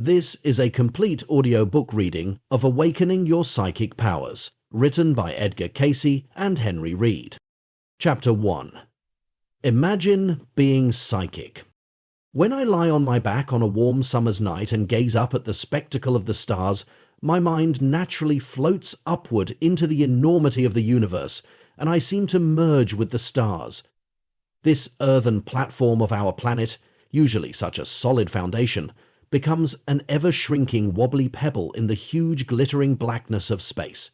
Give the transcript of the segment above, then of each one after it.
This is a complete audiobook reading of Awakening Your Psychic Powers, written by Edgar Cayce and Henry Reed. Chapter 1. Imagine being psychic. When I lie on my back on a warm summer's night and gaze up at the spectacle of the stars, my mind naturally floats upward into the enormity of the universe, and I seem to merge with the stars. This earthen platform of our planet, usually such a solid foundation, becomes an ever-shrinking wobbly pebble in the huge glittering blackness of space.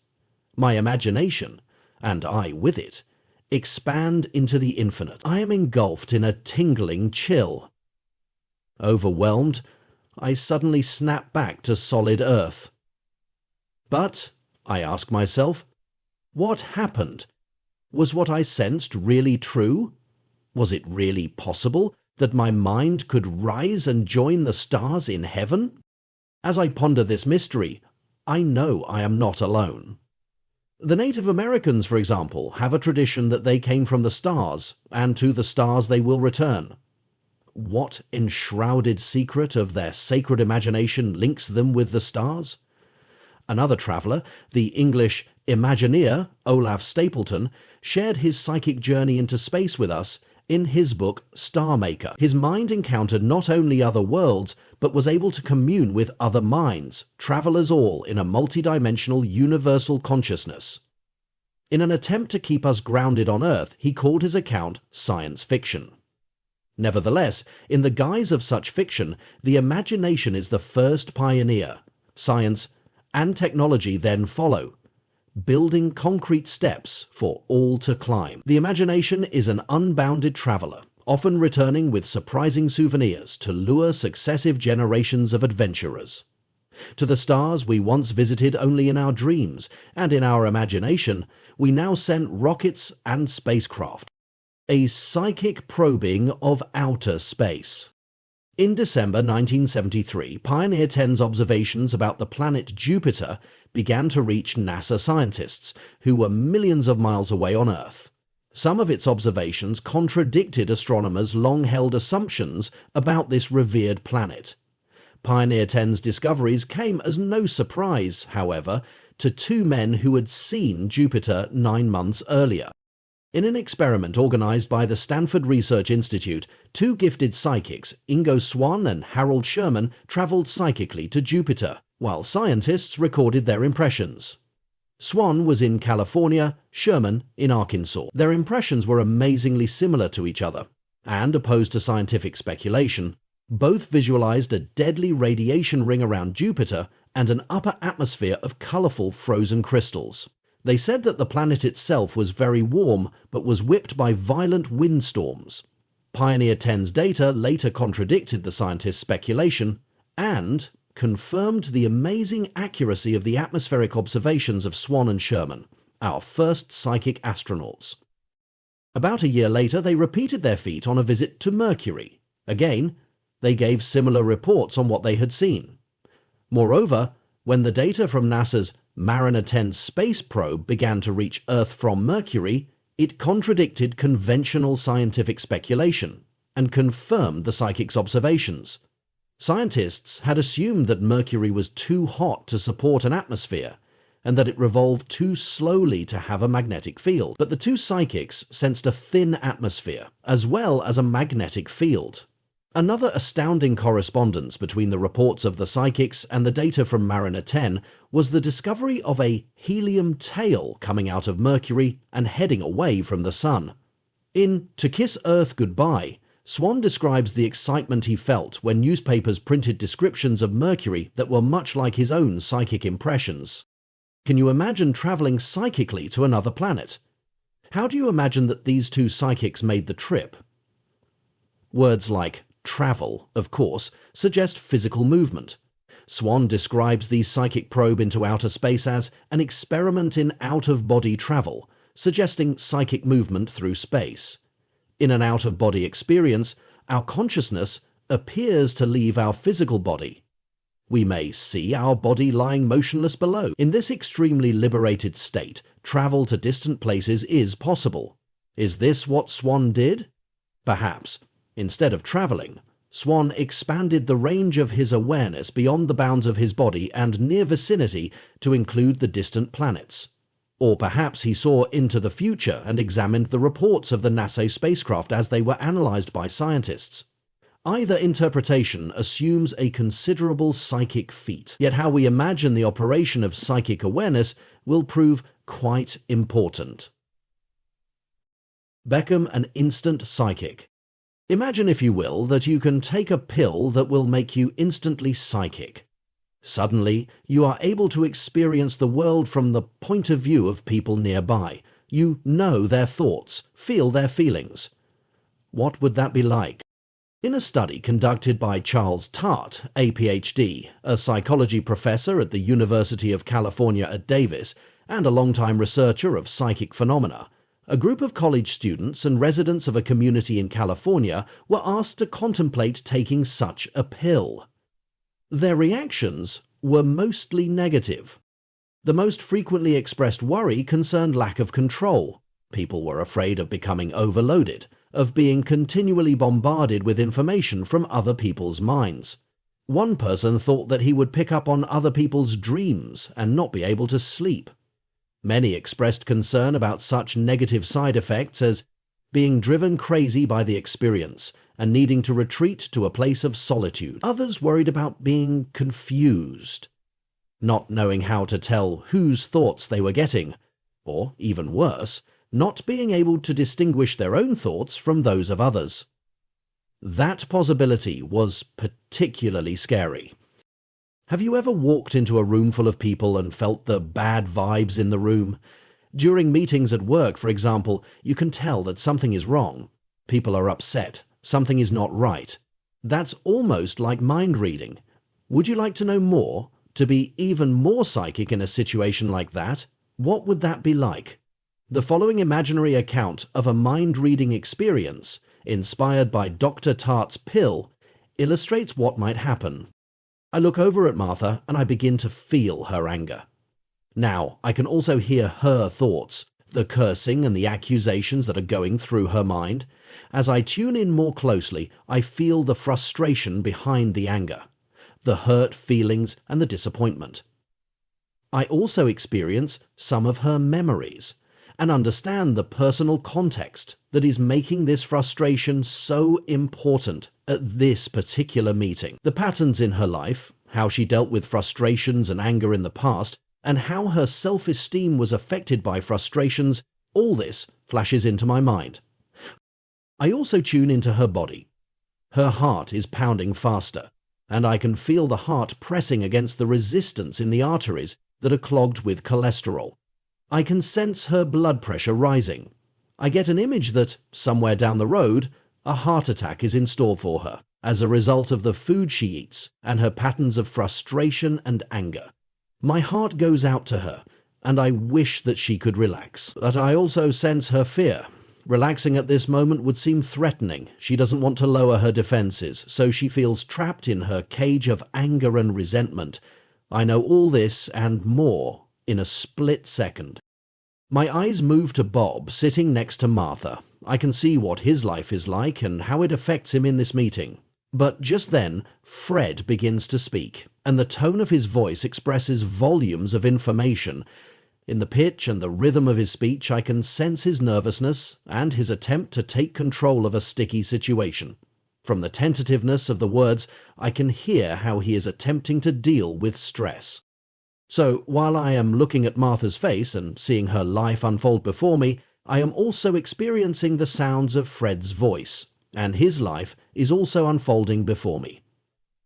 My imagination, and I with it, expand into the infinite. I am engulfed in a tingling chill. Overwhelmed, I suddenly snap back to solid Earth. But, I ask myself, what happened? Was what I sensed really true? Was it really possible that my mind could rise and join the stars in heaven? As I ponder this mystery, I know I am not alone. The Native Americans, for example, have a tradition that they came from the stars, and to the stars they will return. What enshrouded secret of their sacred imagination links them with the stars? Another traveller, the English Imagineer Olaf Stapleton, shared his psychic journey into space with us in his book Star Maker. His mind encountered not only other worlds, but was able to commune with other minds, travellers all in a multidimensional universal consciousness. In an attempt to keep us grounded on Earth, he called his account science fiction. Nevertheless, in the guise of such fiction, the imagination is the first pioneer. Science and technology then follow, building concrete steps for all to climb. The imagination is an unbounded traveller, often returning with surprising souvenirs to lure successive generations of adventurers. To the stars we once visited only in our dreams, and in our imagination, we now send rockets and spacecraft. A psychic probing of outer space. In December 1973, Pioneer 10's observations about the planet Jupiter began to reach NASA scientists, who were millions of miles away on Earth. Some of its observations contradicted astronomers' long-held assumptions about this revered planet. Pioneer 10's discoveries came as no surprise, however, to two men who had seen Jupiter 9 months earlier. In an experiment organized by the Stanford Research Institute, two gifted psychics, Ingo Swann and Harold Sherman, traveled psychically to Jupiter, while scientists recorded their impressions. Swann was in California, Sherman in Arkansas. Their impressions were amazingly similar to each other, and opposed to scientific speculation, both visualized a deadly radiation ring around Jupiter and an upper atmosphere of colorful frozen crystals. They said that the planet itself was very warm, but was whipped by violent windstorms. Pioneer 10's data later contradicted the scientists' speculation and confirmed the amazing accuracy of the atmospheric observations of Swann and Sherman, our first psychic astronauts. About a year later, they repeated their feat on a visit to Mercury. Again, they gave similar reports on what they had seen. Moreover, when the data from NASA's Mariner 10 space probe began to reach Earth from Mercury, it contradicted conventional scientific speculation and confirmed the psychic's observations. Scientists had assumed that Mercury was too hot to support an atmosphere and that it revolved too slowly to have a magnetic field. But the two psychics sensed a thin atmosphere as well as a magnetic field. Another astounding correspondence between the reports of the psychics and the data from Mariner 10 was the discovery of a helium tail coming out of Mercury and heading away from the Sun. In To Kiss Earth Goodbye, Swann describes the excitement he felt when newspapers printed descriptions of Mercury that were much like his own psychic impressions. Can you imagine traveling psychically to another planet? How do you imagine that these two psychics made the trip? Words like travel, of course, suggest physical movement. Swann describes the psychic probe into outer space as an experiment in out-of-body travel, suggesting psychic movement through space. In an out-of-body experience, our consciousness appears to leave our physical body. We may see our body lying motionless below. In this extremely liberated state, travel to distant places is possible. Is this what Swann did? Perhaps. Instead of travelling, Swan expanded the range of his awareness beyond the bounds of his body and near vicinity to include the distant planets. Or perhaps he saw into the future and examined the reports of the NASA spacecraft as they were analyzed by scientists. Either interpretation assumes a considerable psychic feat, yet how we imagine the operation of psychic awareness will prove quite important. Become an instant psychic. Imagine, if you will, that you can take a pill that will make you instantly psychic. Suddenly, you are able to experience the world from the point of view of people nearby. You know their thoughts, feel their feelings. What would that be like? In a study conducted by Charles Tart, a PhD, a psychology professor at the University of California at Davis, and a longtime researcher of psychic phenomena, a group of college students and residents of a community in California were asked to contemplate taking such a pill. Their reactions were mostly negative. The most frequently expressed worry concerned lack of control. People were afraid of becoming overloaded, of being continually bombarded with information from other people's minds. One person thought that he would pick up on other people's dreams and not be able to sleep. Many expressed concern about such negative side effects as being driven crazy by the experience and needing to retreat to a place of solitude. Others worried about being confused, not knowing how to tell whose thoughts they were getting, or, even worse, not being able to distinguish their own thoughts from those of others. That possibility was particularly scary. Have you ever walked into a room full of people and felt the bad vibes in the room? During meetings at work, for example, you can tell that something is wrong. People are upset. Something is not right. That's almost like mind reading. Would you like to know more? To be even more psychic in a situation like that? What would that be like? The following imaginary account of a mind-reading experience, inspired by Dr. Tart's pill, illustrates what might happen. I look over at Martha and I begin to feel her anger. Now, I can also hear her thoughts, the cursing and the accusations that are going through her mind. As I tune in more closely, I feel the frustration behind the anger, the hurt feelings and the disappointment. I also experience some of her memories and understand the personal context that is making this frustration so important at this particular meeting. The patterns in her life, how she dealt with frustrations and anger in the past, and how her self-esteem was affected by frustrations, all this flashes into my mind. I also tune into her body. Her heart is pounding faster, and I can feel the heart pressing against the resistance in the arteries that are clogged with cholesterol. I can sense her blood pressure rising. I get an image that, somewhere down the road, a heart attack is in store for her, as a result of the food she eats and her patterns of frustration and anger. My heart goes out to her, and I wish that she could relax. But I also sense her fear. Relaxing at this moment would seem threatening. She doesn't want to lower her defenses, so she feels trapped in her cage of anger and resentment. I know all this and more in a split second. My eyes move to Bob, sitting next to Martha. I can see what his life is like and how it affects him in this meeting. But just then, Fred begins to speak, and the tone of his voice expresses volumes of information. In the pitch and the rhythm of his speech, I can sense his nervousness and his attempt to take control of a sticky situation. From the tentativeness of the words, I can hear how he is attempting to deal with stress. So, while I am looking at Martha's face and seeing her life unfold before me, I am also experiencing the sounds of Fred's voice, and his life is also unfolding before me.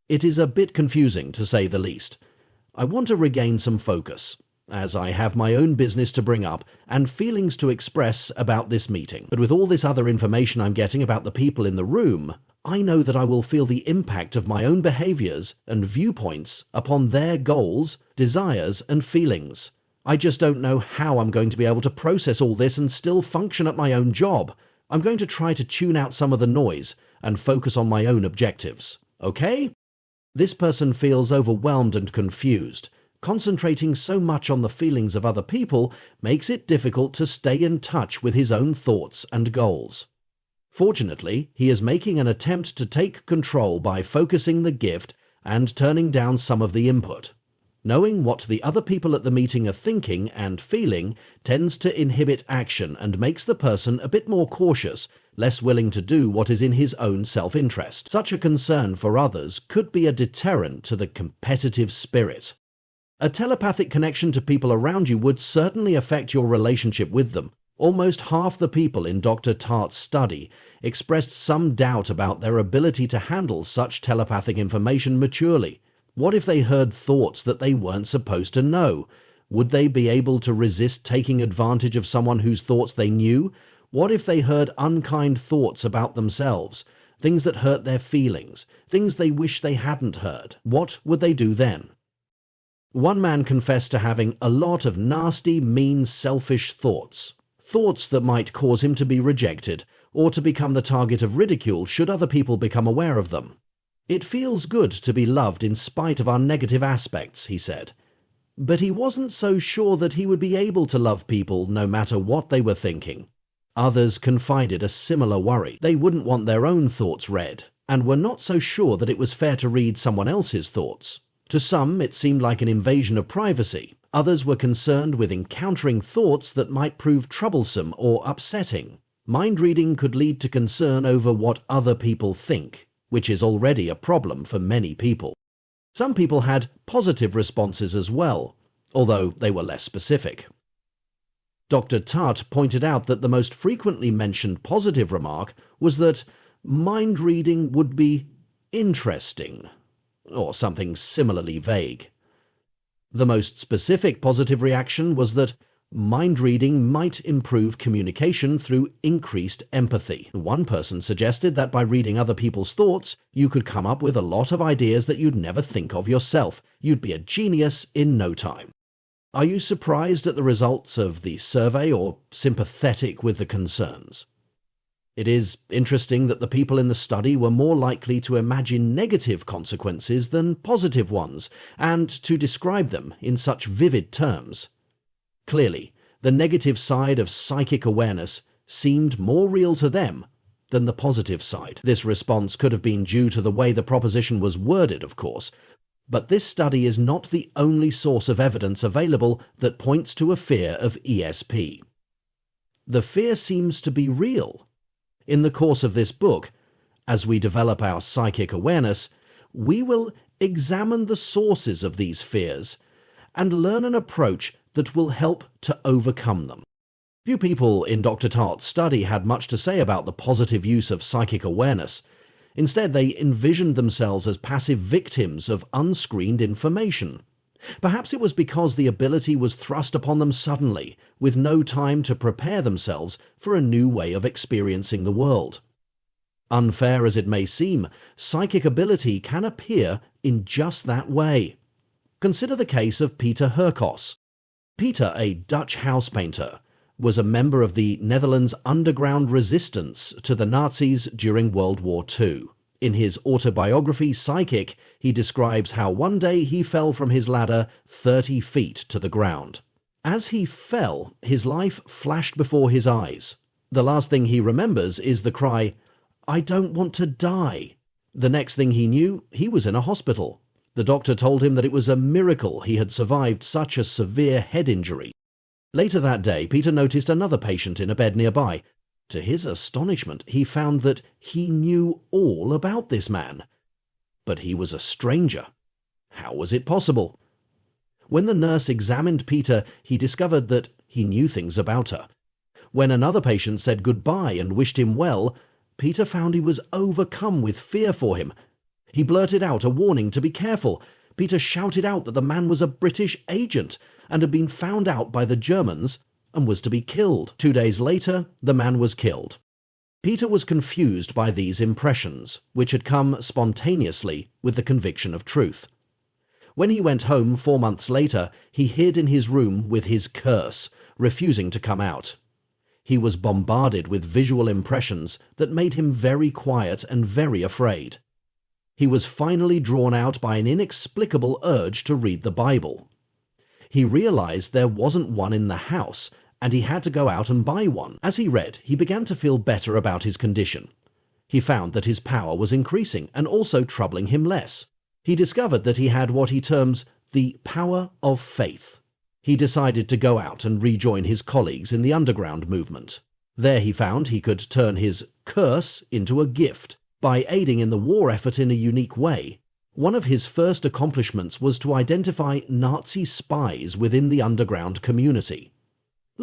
It is a bit confusing, to say the least. I want to regain some focus, as I have my own business to bring up and feelings to express about this meeting. But with all this other information I'm getting about the people in the room, I know that I will feel the impact of my own behaviors and viewpoints upon their goals, desires, and feelings. I just don't know how I'm going to be able to process all this and still function at my own job. I'm going to try to tune out some of the noise and focus on my own objectives. Okay? This person feels overwhelmed and confused. Concentrating so much on the feelings of other people makes it difficult to stay in touch with his own thoughts and goals. Fortunately, he is making an attempt to take control by focusing the gift and turning down some of the input. Knowing what the other people at the meeting are thinking and feeling tends to inhibit action and makes the person a bit more cautious, less willing to do what is in his own self-interest. Such a concern for others could be a deterrent to the competitive spirit. A telepathic connection to people around you would certainly affect your relationship with them. Almost half the people in Dr. Tart's study expressed some doubt about their ability to handle such telepathic information maturely. What if they heard thoughts that they weren't supposed to know? Would they be able to resist taking advantage of someone whose thoughts they knew? What if they heard unkind thoughts about themselves, things that hurt their feelings, things they wish they hadn't heard? What would they do then? One man confessed to having a lot of nasty, mean, selfish thoughts. Thoughts that might cause him to be rejected or to become the target of ridicule should other people become aware of them. It feels good to be loved in spite of our negative aspects, he said. But he wasn't so sure that he would be able to love people no matter what they were thinking. Others confided a similar worry. They wouldn't want their own thoughts read, and were not so sure that it was fair to read someone else's thoughts. To some, it seemed like an invasion of privacy. Others were concerned with encountering thoughts that might prove troublesome or upsetting. Mind reading could lead to concern over what other people think, which is already a problem for many people. Some people had positive responses as well, although they were less specific. Dr. Tart pointed out that the most frequently mentioned positive remark was that mind reading would be interesting, or something similarly vague. The most specific positive reaction was that mind reading might improve communication through increased empathy. One person suggested that by reading other people's thoughts, you could come up with a lot of ideas that you'd never think of yourself. You'd be a genius in no time. Are you surprised at the results of the survey or sympathetic with the concerns? It is interesting that the people in the study were more likely to imagine negative consequences than positive ones, and to describe them in such vivid terms. Clearly, the negative side of psychic awareness seemed more real to them than the positive side. This response could have been due to the way the proposition was worded, of course, but this study is not the only source of evidence available that points to a fear of ESP. The fear seems to be real. In the course of this book, as we develop our psychic awareness, we will examine the sources of these fears and learn an approach that will help to overcome them. Few people in Dr. Tart's study had much to say about the positive use of psychic awareness. Instead, they envisioned themselves as passive victims of unscreened information. Perhaps it was because the ability was thrust upon them suddenly, with no time to prepare themselves for a new way of experiencing the world. Unfair as it may seem, psychic ability can appear in just that way. Consider the case of Peter Herkos. Peter, a Dutch house painter, was a member of the Netherlands' underground resistance to the Nazis during World War II. In his autobiography, Psychic, he describes how one day he fell from his ladder 30 feet to the ground. As he fell, his life flashed before his eyes. The last thing he remembers is the cry, "I don't want to die." The next thing he knew, he was in a hospital. The doctor told him that it was a miracle he had survived such a severe head injury. Later that day, Peter noticed another patient in a bed nearby. To his astonishment, he found that he knew all about this man. But he was a stranger. How was it possible? When the nurse examined Peter, he discovered that he knew things about her. When another patient said goodbye and wished him well, Peter found he was overcome with fear for him. He blurted out a warning to be careful. Peter shouted out that the man was a British agent and had been found out by the Germans and was to be killed. 2 days later, the man was killed. Peter was confused by these impressions, which had come spontaneously with the conviction of truth. When he went home 4 months later, he hid in his room with his curse, refusing to come out. He was bombarded with visual impressions that made him very quiet and very afraid. He was finally drawn out by an inexplicable urge to read the Bible. He realized there wasn't one in the house, and he had to go out and buy one. As he read, he began to feel better about his condition. He found that his power was increasing and also troubling him less. He discovered that he had what he terms the power of faith. He decided to go out and rejoin his colleagues in the underground movement. There he found he could turn his curse into a gift by aiding in the war effort in a unique way. One of his first accomplishments was to identify Nazi spies within the underground community.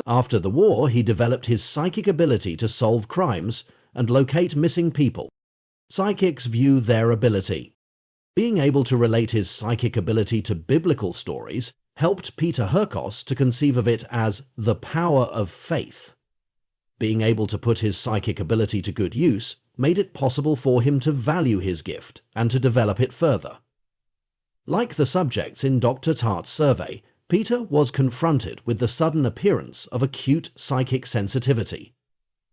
After the war, he developed his psychic ability to solve crimes and locate missing people. Psychics view their ability. Being able to relate his psychic ability to biblical stories helped Peter Herkos to conceive of it as the power of faith. Being able to put his psychic ability to good use made it possible for him to value his gift and to develop it further. Like the subjects in Dr. Tart's survey, Peter was confronted with the sudden appearance of acute psychic sensitivity.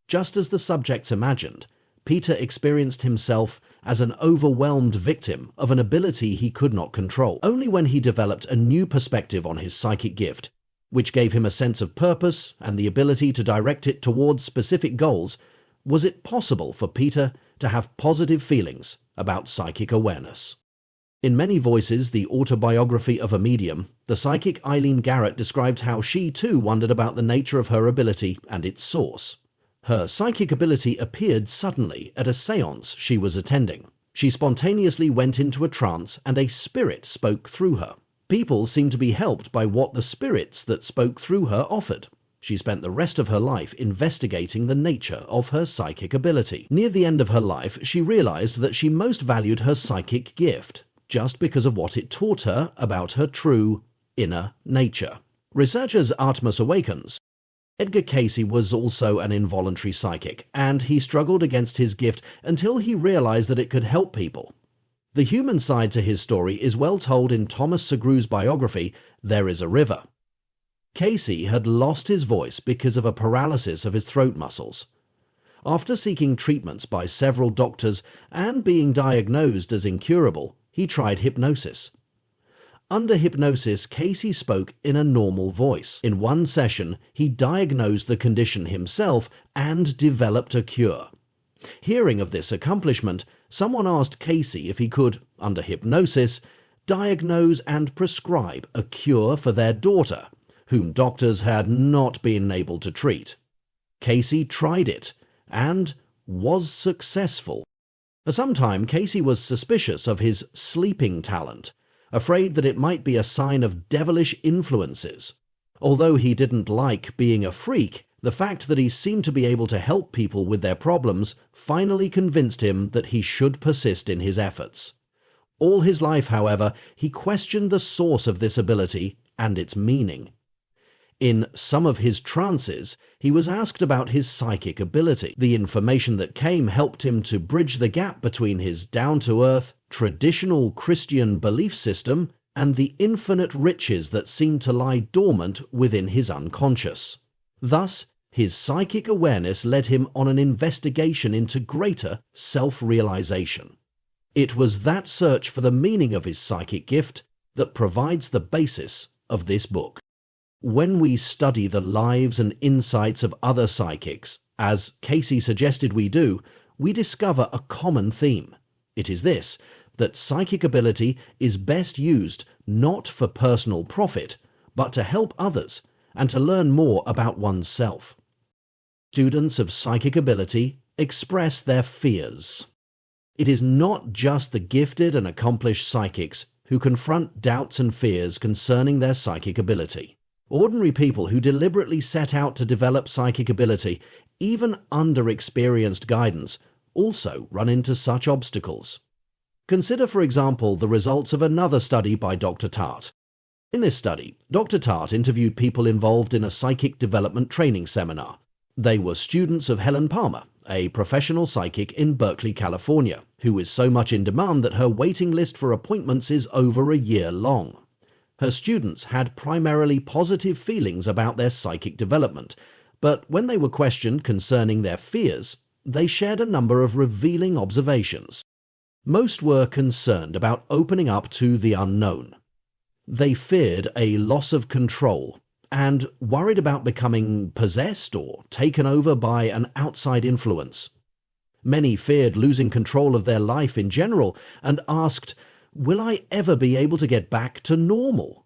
Just as the subjects imagined, Peter experienced himself as an overwhelmed victim of an ability he could not control. Only when he developed a new perspective on his psychic gift, which gave him a sense of purpose and the ability to direct it towards specific goals, was it possible for Peter to have positive feelings about psychic awareness. In Many Voices, the autobiography of a medium, the psychic Eileen Garrett described how she too wondered about the nature of her ability and its source. Her psychic ability appeared suddenly at a séance she was attending. She spontaneously went into a trance and a spirit spoke through her. People seemed to be helped by what the spirits that spoke through her offered. She spent the rest of her life investigating the nature of her psychic ability. Near the end of her life, she realized that she most valued her psychic gift, just because of what it taught her about her true, inner nature. Researchers Artemis Awakens. Edgar Cayce was also an involuntary psychic, and he struggled against his gift until he realized that it could help people. The human side to his story is well told in Thomas Segru's biography, There is a River. Cayce had lost his voice because of a paralysis of his throat muscles. After seeking treatments by several doctors and being diagnosed as incurable, he tried hypnosis. Under hypnosis, Cayce spoke in a normal voice. In one session, he diagnosed the condition himself and developed a cure. Hearing of this accomplishment, someone asked Cayce if he could, under hypnosis, diagnose and prescribe a cure for their daughter, whom doctors had not been able to treat. Cayce tried it and was successful. For some time, Cayce was suspicious of his sleeping talent, afraid that it might be a sign of devilish influences. Although he didn't like being a freak, the fact that he seemed to be able to help people with their problems finally convinced him that he should persist in his efforts. All his life, however, he questioned the source of this ability and its meaning. In some of his trances, he was asked about his psychic ability. The information that came helped him to bridge the gap between his down-to-earth, traditional Christian belief system and the infinite riches that seemed to lie dormant within his unconscious. Thus, his psychic awareness led him on an investigation into greater self-realization. It was that search for the meaning of his psychic gift that provides the basis of this book. When we study the lives and insights of other psychics, as Cayce suggested we do, we discover a common theme. It is this, that psychic ability is best used not for personal profit, but to help others and to learn more about oneself. Students of psychic ability express their fears. It is not just the gifted and accomplished psychics who confront doubts and fears concerning their psychic ability. Ordinary people who deliberately set out to develop psychic ability, even under experienced guidance, also run into such obstacles. Consider, for example, the results of another study by Dr. Tart. In this study, Dr. Tart interviewed people involved in a psychic development training seminar. They were students of Helen Palmer, a professional psychic in Berkeley, California, who is so much in demand that her waiting list for appointments is over a year long. Her students had primarily positive feelings about their psychic development, but when they were questioned concerning their fears, they shared a number of revealing observations. Most were concerned about opening up to the unknown. They feared a loss of control, and worried about becoming possessed or taken over by an outside influence. Many feared losing control of their life in general and asked, "Will I ever be able to get back to normal?"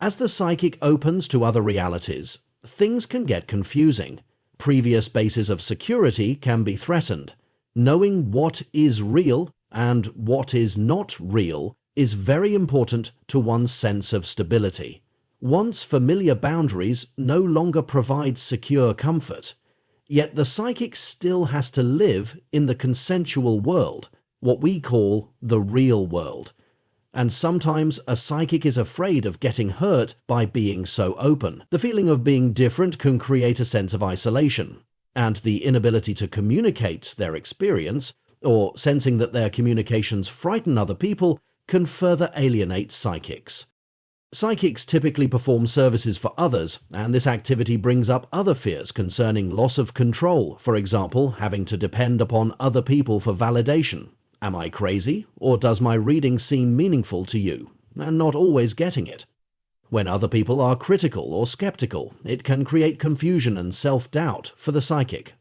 As the psychic opens to other realities, things can get confusing. Previous bases of security can be threatened. Knowing what is real and what is not real is very important to one's sense of stability. Once familiar boundaries no longer provide secure comfort. Yet the psychic still has to live in the consensual world, what we call the real world. And sometimes a psychic is afraid of getting hurt by being so open. The feeling of being different can create a sense of isolation, and the inability to communicate their experience, or sensing that their communications frighten other people, can further alienate psychics. Psychics typically perform services for others, and this activity brings up other fears concerning loss of control, for example, having to depend upon other people for validation. Am I crazy, or does my reading seem meaningful to you, and not always getting it? When other people are critical or skeptical, it can create confusion and self-doubt for the psychic.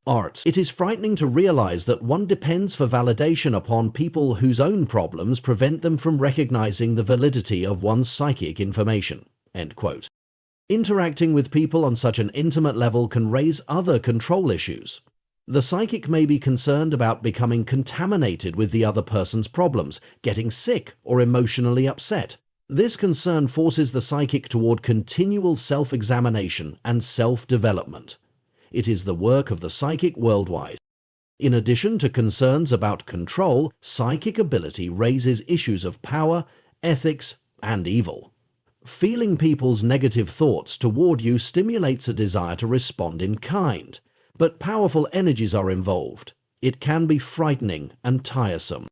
Art. It is frightening to realize that one depends for validation upon people whose own problems prevent them from recognizing the validity of one's psychic information." End quote. Interacting with people on such an intimate level can raise other control issues. The psychic may be concerned about becoming contaminated with the other person's problems, getting sick or emotionally upset. This concern forces the psychic toward continual self-examination and self-development. It is the work of the psychic worldwide. In addition to concerns about control, psychic ability raises issues of power, ethics, and evil. Feeling people's negative thoughts toward you stimulates a desire to respond in kind, but powerful energies are involved. It can be frightening and tiresome.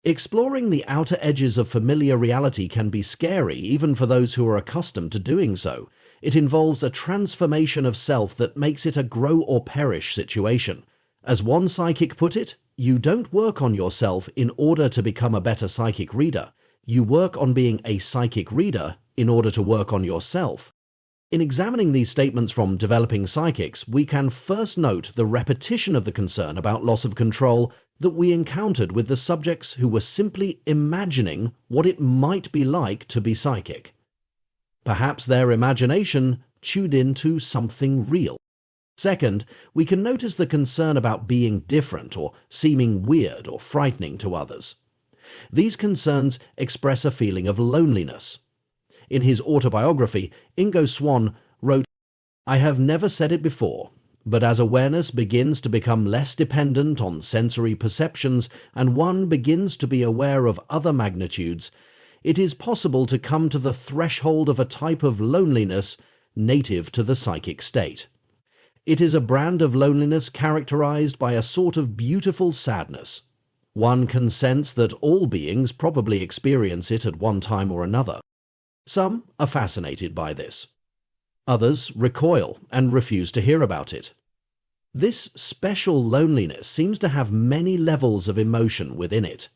Exploring the outer edges of familiar reality can be scary, even for those who are accustomed to doing so. It involves a transformation of self that makes it a grow or perish situation. As one psychic put it, you don't work on yourself in order to become a better psychic reader. You work on being a psychic reader in order to work on yourself. In examining these statements from developing psychics, we can first note the repetition of the concern about loss of control that we encountered with the subjects who were simply imagining what it might be like to be psychic. Perhaps their imagination tuned into something real. Second, we can notice the concern about being different or seeming weird or frightening to others. These concerns express a feeling of loneliness. In his autobiography, Ingo Swann wrote, "I have never said it before, but as awareness begins to become less dependent on sensory perceptions and one begins to be aware of other magnitudes, it is possible to come to the threshold of a type of loneliness native to the psychic state. It is a brand of loneliness characterized by a sort of beautiful sadness. One can sense that all beings probably experience it at one time or another. Some are fascinated by this. Others recoil and refuse to hear about it. This special loneliness seems to have many levels of emotion within it,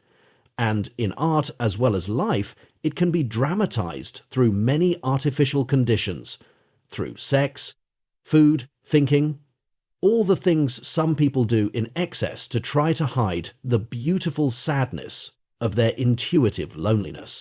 and in art as well as life, it can be dramatized through many artificial conditions, through sex, food, thinking, all the things some people do in excess to try to hide the beautiful sadness of their intuitive loneliness.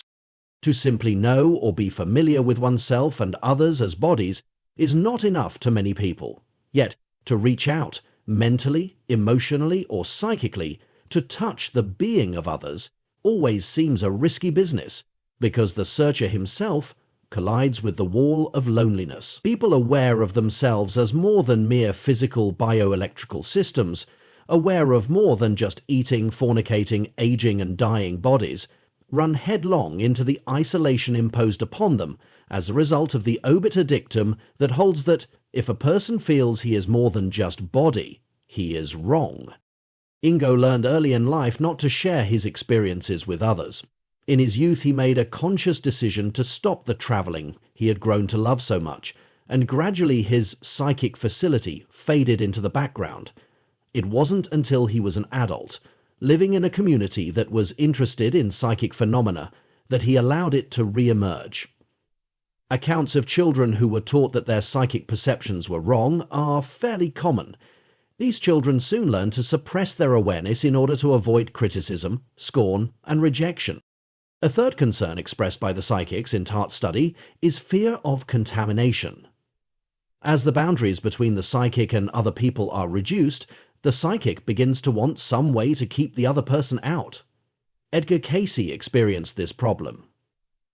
To simply know or be familiar with oneself and others as bodies is not enough to many people. Yet, to reach out, mentally, emotionally, or psychically, to touch the being of others always seems a risky business, because the searcher himself collides with the wall of loneliness. People aware of themselves as more than mere physical bioelectrical systems, aware of more than just eating, fornicating, aging and dying bodies, run headlong into the isolation imposed upon them as a result of the obiter dictum that holds that if a person feels he is more than just body, he is wrong. Ingo learned early in life not to share his experiences with others. In his youth, he made a conscious decision to stop the traveling he had grown to love so much, and gradually his psychic facility faded into the background. It wasn't until he was an adult, living in a community that was interested in psychic phenomena, that he allowed it to re-emerge. Accounts of children who were taught that their psychic perceptions were wrong are fairly common. These children soon learn to suppress their awareness in order to avoid criticism, scorn, and rejection. A third concern expressed by the psychics in Tart's study is fear of contamination. As the boundaries between the psychic and other people are reduced, the psychic begins to want some way to keep the other person out. Edgar Cayce experienced this problem.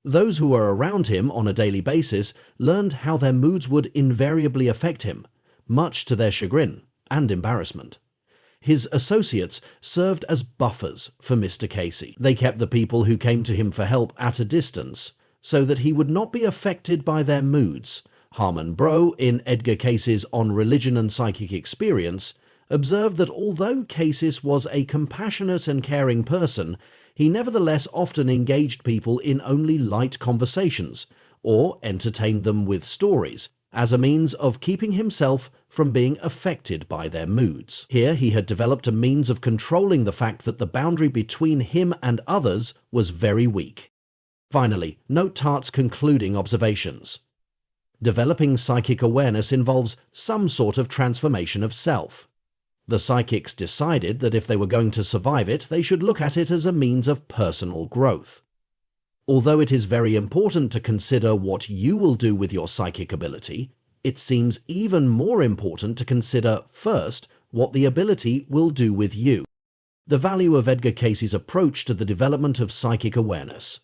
Those who were around him on a daily basis learned how their moods would invariably affect him, much to their chagrin and embarrassment. His associates served as buffers for Mr. Cayce. They kept the people who came to him for help at a distance, so that he would not be affected by their moods. Harmon Brough, in Edgar Cayce's On Religion and Psychic Experience, observed that although Cayce was a compassionate and caring person, he nevertheless often engaged people in only light conversations, or entertained them with stories, as a means of keeping himself from being affected by their moods. Here he had developed a means of controlling the fact that the boundary between him and others was very weak. Finally, note Tart's concluding observations. Developing psychic awareness involves some sort of transformation of self. The psychics decided that if they were going to survive it, they should look at it as a means of personal growth. Although it is very important to consider what you will do with your psychic ability, it seems even more important to consider first what the ability will do with you. The value of Edgar Cayce's approach to the development of psychic awareness.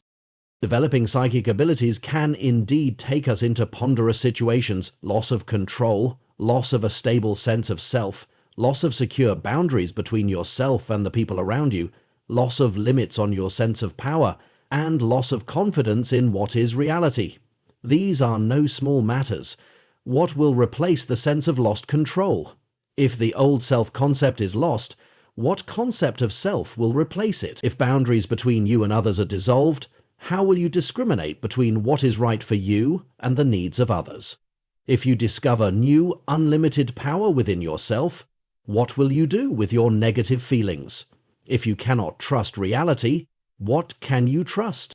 Developing psychic abilities can indeed take us into ponderous situations: loss of control, loss of a stable sense of self, loss of secure boundaries between yourself and the people around you, loss of limits on your sense of power, and loss of confidence in what is reality. These are no small matters. What will replace the sense of lost control? If the old self-concept is lost, what concept of self will replace it? If boundaries between you and others are dissolved, how will you discriminate between what is right for you and the needs of others? If you discover new, unlimited power within yourself, what will you do with your negative feelings? If you cannot trust reality, what can you trust?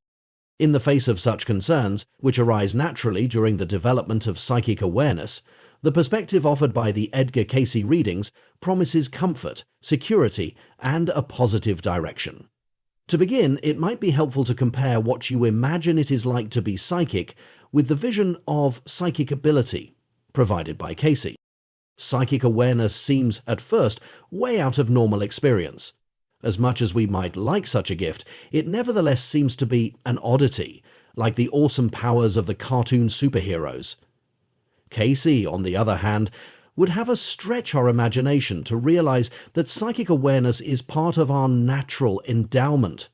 In the face of such concerns, which arise naturally during the development of psychic awareness, the perspective offered by the Edgar Cayce readings promises comfort, security, and a positive direction. To begin, it might be helpful to compare what you imagine it is like to be psychic with the vision of psychic ability provided by Cayce. Psychic awareness seems, at first, way out of normal experience. As much as we might like such a gift, it nevertheless seems to be an oddity, like the awesome powers of the cartoon superheroes. Cayce, on the other hand, would have us stretch our imagination to realize that psychic awareness is part of our natural endowment.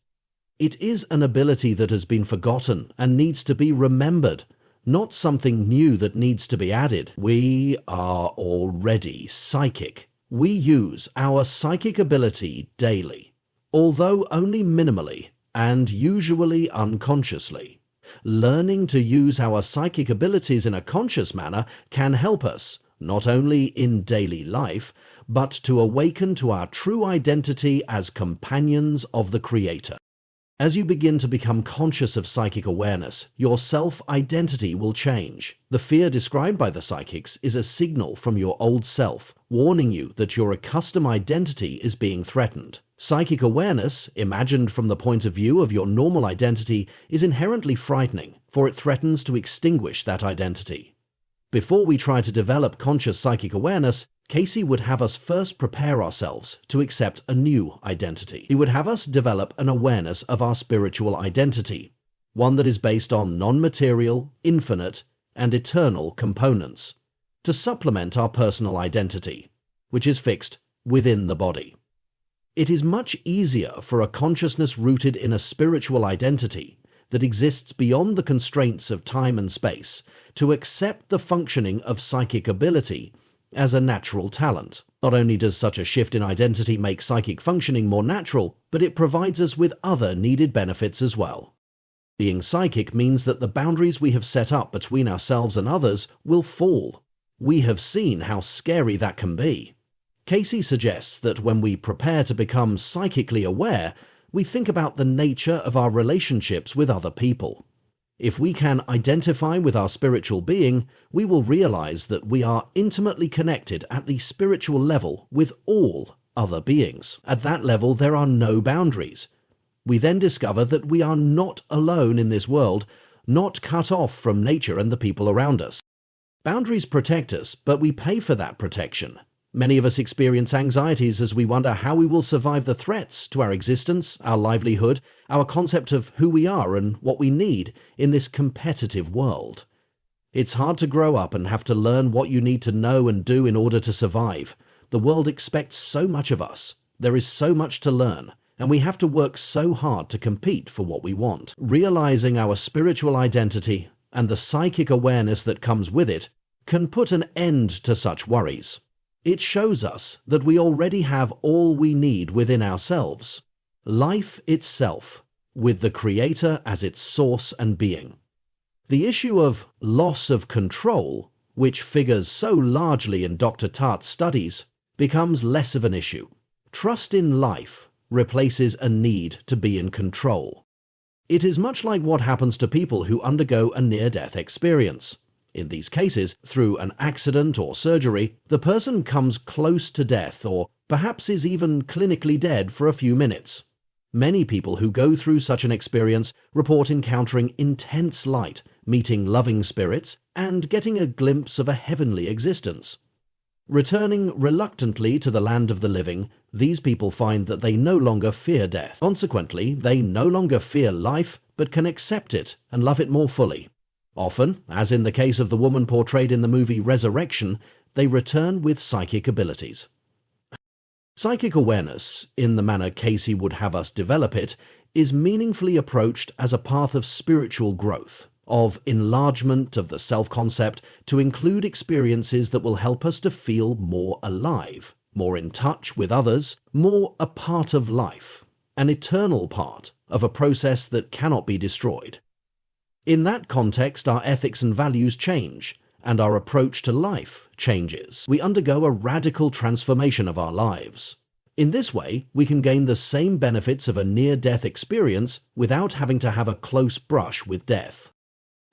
It is an ability that has been forgotten and needs to be remembered, not something new that needs to be added. We are already psychic. We use our psychic ability daily, although only minimally and usually unconsciously. Learning to use our psychic abilities in a conscious manner can help us, not only in daily life, but to awaken to our true identity as companions of the Creator. As you begin to become conscious of psychic awareness, your self-identity will change. The fear described by the psychics is a signal from your old self, warning you that your accustomed identity is being threatened. Psychic awareness, imagined from the point of view of your normal identity, is inherently frightening, for it threatens to extinguish that identity. Before we try to develop conscious psychic awareness, Cayce would have us first prepare ourselves to accept a new identity. He would have us develop an awareness of our spiritual identity, one that is based on non-material, infinite, and eternal components, to supplement our personal identity, which is fixed within the body. It is much easier for a consciousness rooted in a spiritual identity that exists beyond the constraints of time and space to accept the functioning of psychic ability as a natural talent. Not only does such a shift in identity make psychic functioning more natural, but it provides us with other needed benefits as well. Being psychic means that the boundaries we have set up between ourselves and others will fall. We have seen how scary that can be. Cayce suggests that when we prepare to become psychically aware, we think about the nature of our relationships with other people. If we can identify with our spiritual being, we will realize that we are intimately connected at the spiritual level with all other beings. At that level, there are no boundaries. We then discover that we are not alone in this world, not cut off from nature and the people around us. Boundaries protect us, but we pay for that protection. Many of us experience anxieties as we wonder how we will survive the threats to our existence, our livelihood, our concept of who we are and what we need in this competitive world. It's hard to grow up and have to learn what you need to know and do in order to survive. The world expects so much of us. There is so much to learn, and we have to work so hard to compete for what we want. Realizing our spiritual identity and the psychic awareness that comes with it can put an end to such worries. It shows us that we already have all we need within ourselves, life itself, with the Creator as its source and being. The issue of loss of control, which figures so largely in Dr. Tart's studies, becomes less of an issue. Trust in life replaces a need to be in control. It is much like what happens to people who undergo a near-death experience. In these cases, through an accident or surgery, the person comes close to death or perhaps is even clinically dead for a few minutes. Many people who go through such an experience report encountering intense light, meeting loving spirits, and getting a glimpse of a heavenly existence. Returning reluctantly to the land of the living, these people find that they no longer fear death. Consequently, they no longer fear life, but can accept it and love it more fully. Often, as in the case of the woman portrayed in the movie Resurrection, they return with psychic abilities. Psychic awareness, in the manner Cayce would have us develop it, is meaningfully approached as a path of spiritual growth, of enlargement of the self-concept to include experiences that will help us to feel more alive, more in touch with others, more a part of life, an eternal part of a process that cannot be destroyed. In that context, our ethics and values change, and our approach to life changes. We undergo a radical transformation of our lives. In this way, we can gain the same benefits of a near-death experience without having to have a close brush with death.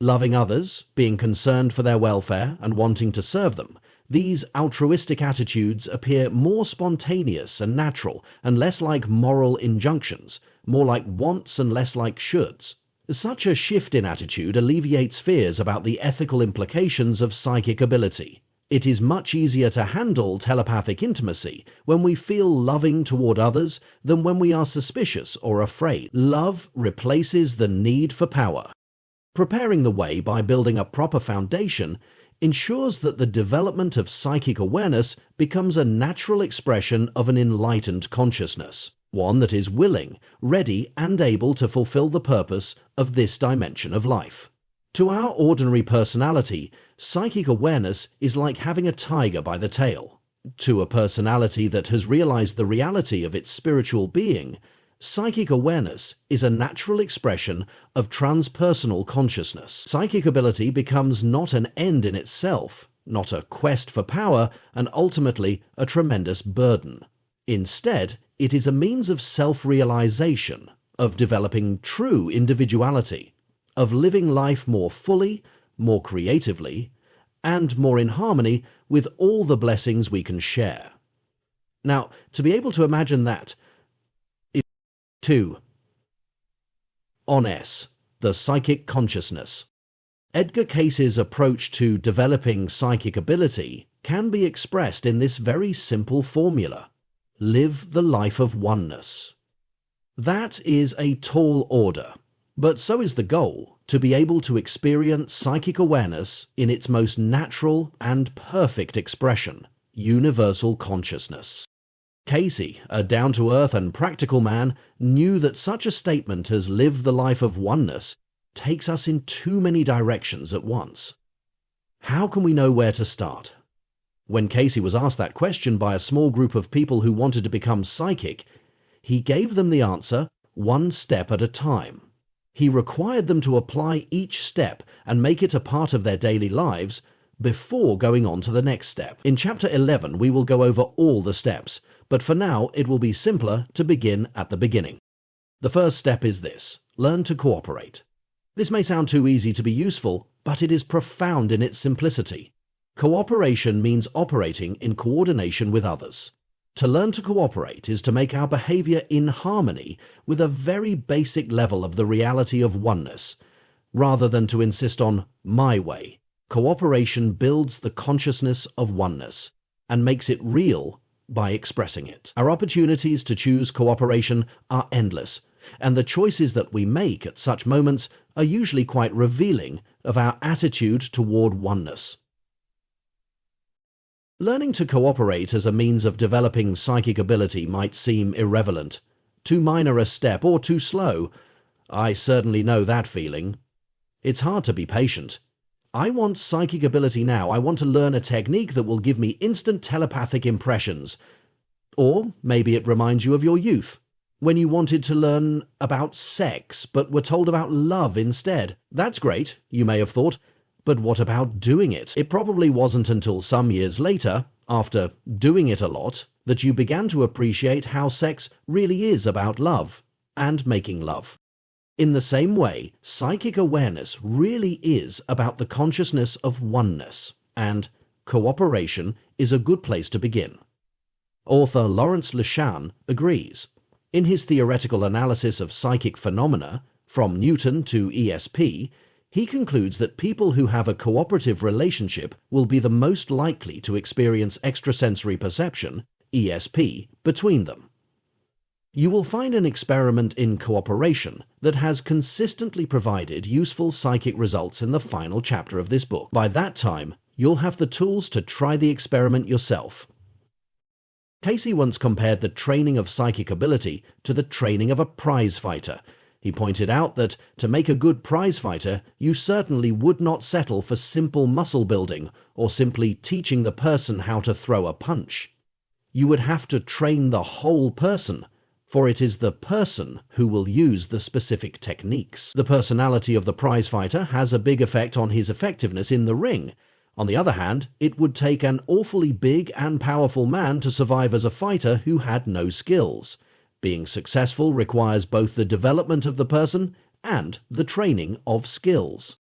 Loving others, being concerned for their welfare, and wanting to serve them, these altruistic attitudes appear more spontaneous and natural, and less like moral injunctions, more like wants and less like shoulds. Such a shift in attitude alleviates fears about the ethical implications of psychic ability. It is much easier to handle telepathic intimacy when we feel loving toward others than when we are suspicious or afraid. Love replaces the need for power. Preparing the way by building a proper foundation ensures that the development of psychic awareness becomes a natural expression of an enlightened consciousness, one that is willing, ready, and able to fulfill the purpose of this dimension of life. To our ordinary personality, psychic awareness is like having a tiger by the tail. To a personality that has realized the reality of its spiritual being, psychic awareness is a natural expression of transpersonal consciousness. Psychic ability becomes not an end in itself, not a quest for power, and ultimately a tremendous burden. Instead, it is a means of self-realization, of developing true individuality, of living life more fully, more creatively, and more in harmony with all the blessings we can share. Now, to be able to imagine that, 2. ONS, the psychic consciousness. Edgar Cayce's approach to developing psychic ability can be expressed in this very simple formula: live the life of oneness. That is a tall order, but so is the goal, to be able to experience psychic awareness in its most natural and perfect expression, universal consciousness. Cayce, a down-to-earth and practical man, knew that such a statement as live the life of oneness takes us in too many directions at once. How can we know where to start? When Cayce was asked that question by a small group of people who wanted to become psychic, he gave them the answer one step at a time. He required them to apply each step and make it a part of their daily lives before going on to the next step. In Chapter 11, we will go over all the steps, but for now it will be simpler to begin at the beginning. The first step is this: learn to cooperate. This may sound too easy to be useful, but it is profound in its simplicity. Cooperation means operating in coordination with others. To learn to cooperate is to make our behavior in harmony with a very basic level of the reality of oneness, rather than to insist on my way. Cooperation builds the consciousness of oneness and makes it real by expressing it. Our opportunities to choose cooperation are endless, and the choices that we make at such moments are usually quite revealing of our attitude toward oneness. Learning to cooperate as a means of developing psychic ability might seem irrelevant, too minor a step, or too slow. I certainly know that feeling. It's hard to be patient. I want psychic ability now. I want to learn a technique that will give me instant telepathic impressions. Or maybe it reminds you of your youth, when you wanted to learn about sex but were told about love instead. That's great, you may have thought, but what about doing it? It probably wasn't until some years later, after doing it a lot, that you began to appreciate how sex really is about love and making love. In the same way, psychic awareness really is about the consciousness of oneness, and cooperation is a good place to begin. Author Lawrence Lashan agrees. In his theoretical analysis of psychic phenomena, from Newton to ESP, he concludes that people who have a cooperative relationship will be the most likely to experience extrasensory perception, ESP, between them. You will find an experiment in cooperation that has consistently provided useful psychic results in the final chapter of this book. By that time, you'll have the tools to try the experiment yourself. Cayce once compared the training of psychic ability to the training of a prize fighter. He pointed out that to make a good prize fighter, you certainly would not settle for simple muscle building or simply teaching the person how to throw a punch. You would have to train the whole person, for it is the person who will use the specific techniques. The personality of the prize fighter has a big effect on his effectiveness in the ring. On the other hand, it would take an awfully big and powerful man to survive as a fighter who had no skills. Being successful requires both the development of the person and the training of skills.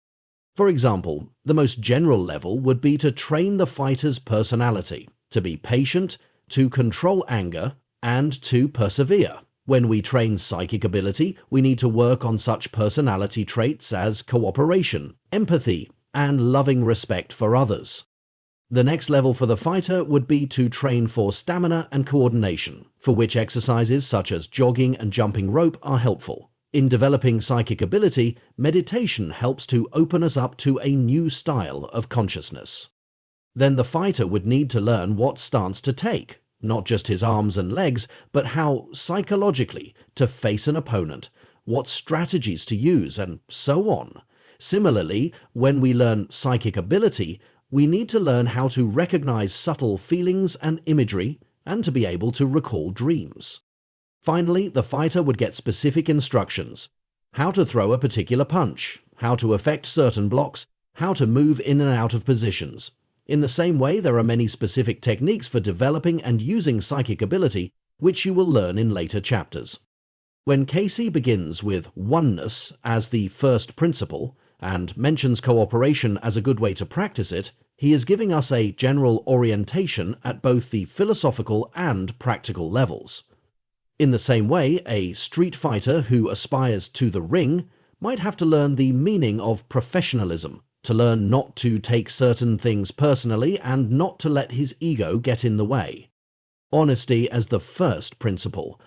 For example, the most general level would be to train the fighter's personality, to be patient, to control anger, and to persevere. When we train psychic ability, we need to work on such personality traits as cooperation, empathy, and loving respect for others. The next level for the fighter would be to train for stamina and coordination, for which exercises such as jogging and jumping rope are helpful. In developing psychic ability, meditation helps to open us up to a new style of consciousness. Then the fighter would need to learn what stance to take, not just his arms and legs, but how psychologically to face an opponent, what strategies to use, and so on. Similarly, when we learn psychic ability, we need to learn how to recognize subtle feelings and imagery, and to be able to recall dreams. Finally, the fighter would get specific instructions: how to throw a particular punch, how to effect certain blocks, how to move in and out of positions. In the same way, there are many specific techniques for developing and using psychic ability, which you will learn in later chapters. When Cayce begins with oneness as the first principle, and mentions cooperation as a good way to practice it, he is giving us a general orientation at both the philosophical and practical levels. In the same way, a street fighter who aspires to the ring might have to learn the meaning of professionalism, to learn not to take certain things personally and not to let his ego get in the way. Honesty as the first principle.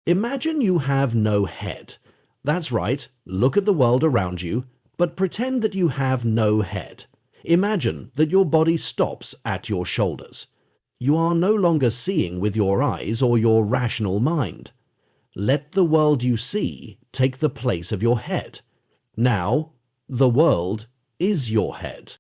Imagine you have no head. That's right, look at the world around you, but pretend that you have no head. Imagine that your body stops at your shoulders. You are no longer seeing with your eyes or your rational mind. Let the world you see take the place of your head. Now, the world is your head.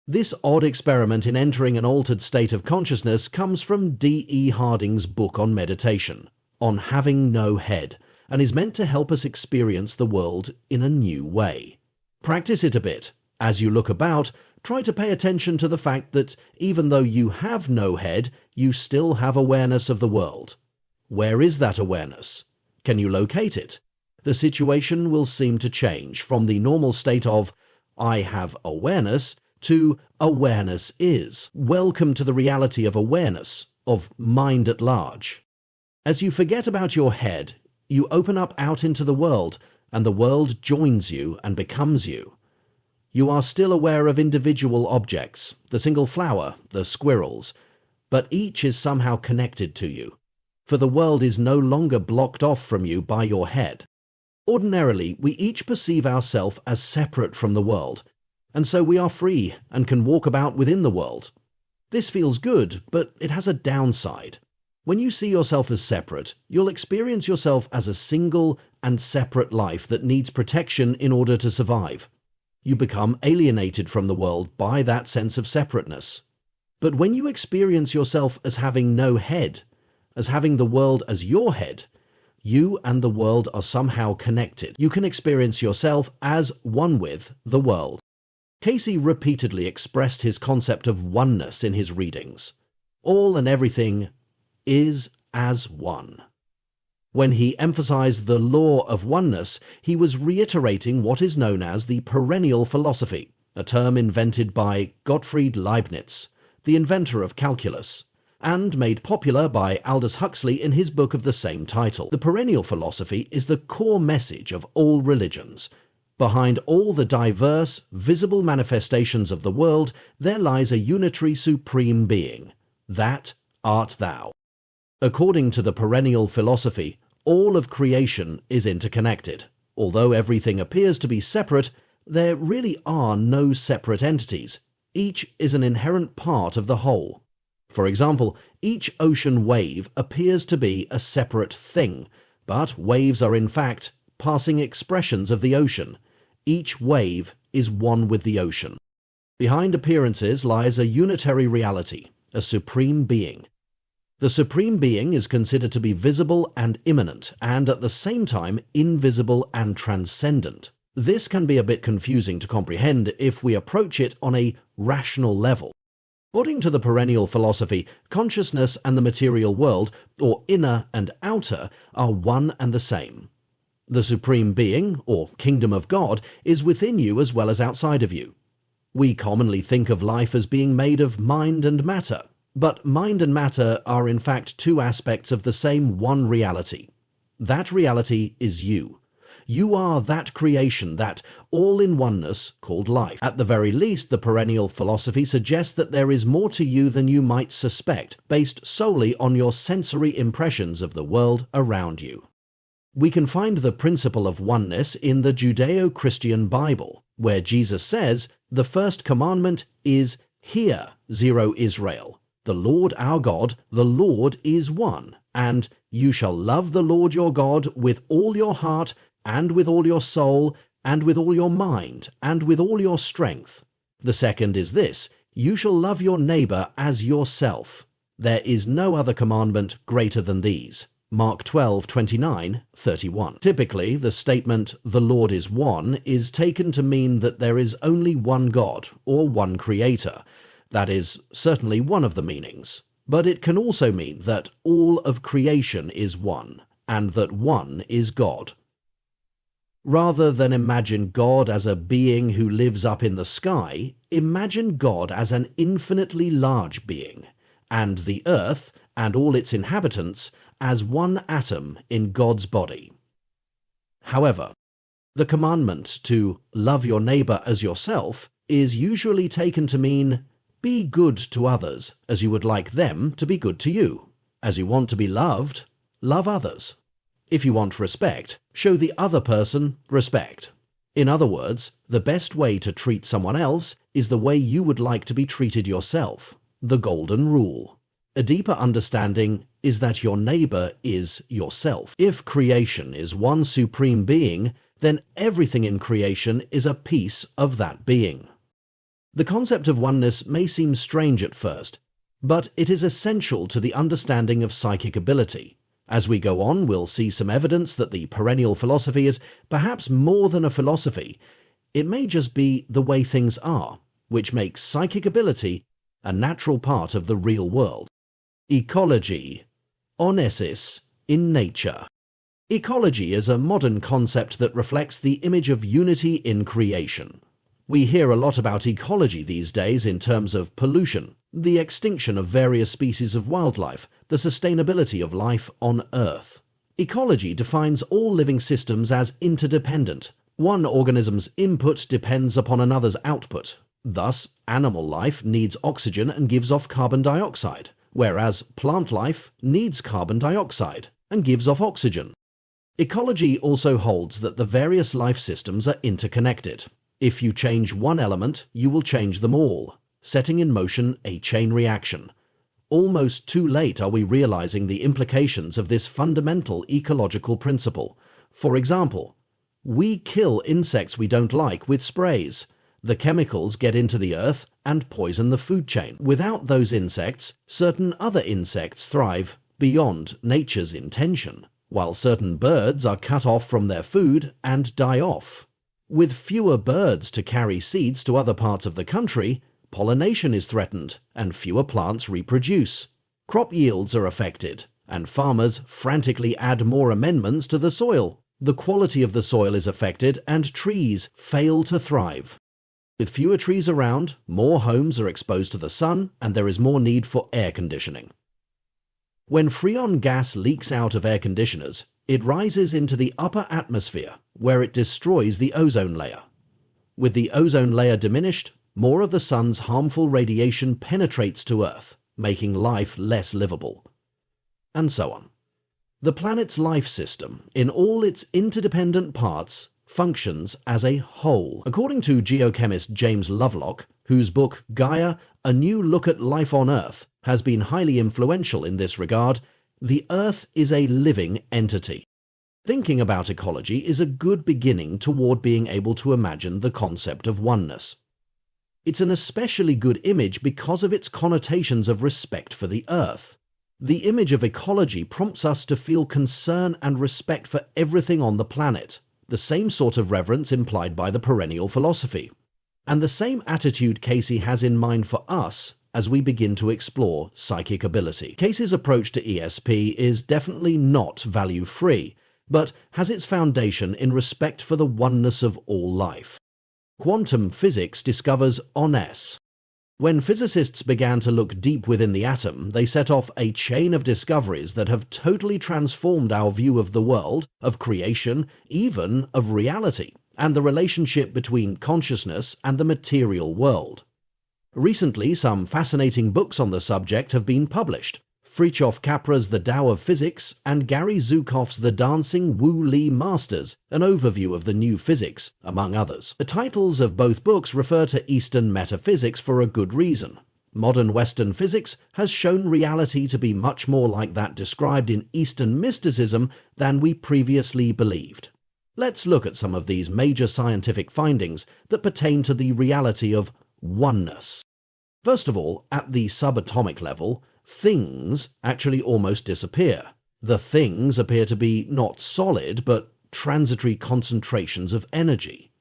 This odd experiment in entering an altered state of consciousness comes from D.E. Harding's book on meditation, On Having No Head, and is meant to help us experience the world in a new way. Practice it a bit. As you look about, try to pay attention to the fact that even though you have no head, you still have awareness of the world. Where is that awareness? Can you locate it? the situation will seem to change from the normal state of "I have awareness" to "awareness is." Welcome to the reality of awareness, of mind at large. As you forget about your head, you open up out into the world, and the world joins you and becomes you. You are still aware of individual objects, the single flower, the squirrels, but each is somehow connected to you, for the world is no longer blocked off from you by your head. Ordinarily, we each perceive ourselves as separate from the world, and so we are free and can walk about within the world. This feels good, but it has a downside. When you see yourself as separate, you'll experience yourself as a single and separate life that needs protection in order to survive. You become alienated from the world by that sense of separateness. But when you experience yourself as having no head, as having the world as your head, you and the world are somehow connected. You can experience yourself as one with the world. Cayce repeatedly expressed his concept of oneness in his readings. All and everything is as one. When he emphasized the law of oneness, he was reiterating what is known as the perennial philosophy, a term invented by Gottfried Leibniz, the inventor of calculus, and made popular by Aldous Huxley in his book of the same title. The perennial philosophy is the core message of all religions. Behind all the diverse, visible manifestations of the world, there lies a unitary supreme being. That art thou. According to the perennial philosophy, all of creation is interconnected. Although everything appears to be separate, there really are no separate entities. Each is an inherent part of the whole. For example, each ocean wave appears to be a separate thing, but waves are in fact passing expressions of the ocean. Each wave is one with the ocean. Behind appearances lies a unitary reality, a supreme being. The supreme being is considered to be visible and immanent, and at the same time invisible and transcendent. This can be a bit confusing to comprehend if we approach it on a rational level. According to the perennial philosophy, consciousness and the material world, or inner and outer, are one and the same. The supreme being, or kingdom of God, is within you as well as outside of you. We commonly think of life as being made of mind and matter, but mind and matter are in fact two aspects of the same one reality. That reality is you. You are that creation, that all-in-oneness called life. At the very least, the perennial philosophy suggests that there is more to you than you might suspect, based solely on your sensory impressions of the world around you. We can find the principle of oneness in the Judeo-Christian Bible, where Jesus says, "The first commandment is, Hear, Zero Israel, the Lord our God, the Lord is one, and you shall love the Lord your God with all your heart, and with all your soul, and with all your mind, and with all your strength. The second is this, you shall love your neighbor as yourself. There is no other commandment greater than these." Mark 12:29-31. Typically, the statement, "the Lord is one," is taken to mean that there is only one God, or one creator. That is certainly one of the meanings. But it can also mean that all of creation is one, and that one is God. Rather than imagine God as a being who lives up in the sky, imagine God as an infinitely large being, and the earth and all its inhabitants as one atom in God's body. However, the commandment to love your neighbor as yourself is usually taken to mean be good to others as you would like them to be good to you. As you want to be loved, love others. If you want respect, show the other person respect. In other words, the best way to treat someone else is the way you would like to be treated yourself. The golden rule. A deeper understanding is that your neighbor is yourself. If creation is one supreme being, then everything in creation is a piece of that being. The concept of oneness may seem strange at first, but it is essential to the understanding of psychic ability. As we go on, we'll see some evidence that the perennial philosophy is perhaps more than a philosophy. It may just be the way things are, which makes psychic ability a natural part of the real world. Ecology. Onesis in nature. Ecology is a modern concept that reflects the image of unity in creation. We hear a lot about ecology these days in terms of pollution, the extinction of various species of wildlife, the sustainability of life on Earth. Ecology defines all living systems as interdependent. One organism's input depends upon another's output. Thus, animal life needs oxygen and gives off carbon dioxide, whereas plant life needs carbon dioxide and gives off oxygen. Ecology also holds that the various life systems are interconnected. If you change one element, you will change them all, setting in motion a chain reaction. Almost too late are we realizing the implications of this fundamental ecological principle. For example, we kill insects we don't like with sprays. The chemicals get into the earth and poison the food chain. Without those insects, certain other insects thrive beyond nature's intention, while certain birds are cut off from their food and die off. With fewer birds to carry seeds to other parts of the country, pollination is threatened and fewer plants reproduce. Crop yields are affected, and farmers frantically add more amendments to the soil. The quality of the soil is affected and trees fail to thrive. With fewer trees around, more homes are exposed to the sun and there is more need for air conditioning. When freon gas leaks out of air conditioners, it rises into the upper atmosphere, where it destroys the ozone layer. With the ozone layer diminished, more of the sun's harmful radiation penetrates to Earth, making life less livable. And so on. The planet's life system, in all its interdependent parts, functions as a whole. According to geochemist James Lovelock, whose book Gaia, A New Look at Life on Earth has been highly influential in this regard, the Earth is a living entity. Thinking about ecology is a good beginning toward being able to imagine the concept of oneness. It's an especially good image because of its connotations of respect for the Earth. The image of ecology prompts us to feel concern and respect for everything on the planet, the same sort of reverence implied by the perennial philosophy, and the same attitude Cayce has in mind for us as we begin to explore psychic ability. Cayce's approach to ESP is definitely not value-free, but has its foundation in respect for the oneness of all life. Quantum physics discovers oneness. When physicists began to look deep within the atom, they set off a chain of discoveries that have totally transformed our view of the world, of creation, even of reality, and the relationship between consciousness and the material world. Recently, some fascinating books on the subject have been published. Fritjof Capra's The Tao of Physics and Gary Zukav's The Dancing Wu Li Masters, an overview of the new physics, among others. The titles of both books refer to Eastern metaphysics for a good reason. Modern Western physics has shown reality to be much more like that described in Eastern mysticism than we previously believed. Let's look at some of these major scientific findings that pertain to the reality of oneness. First of all, at the subatomic level, things actually almost disappear. The things appear to be not solid, but transitory concentrations of energy.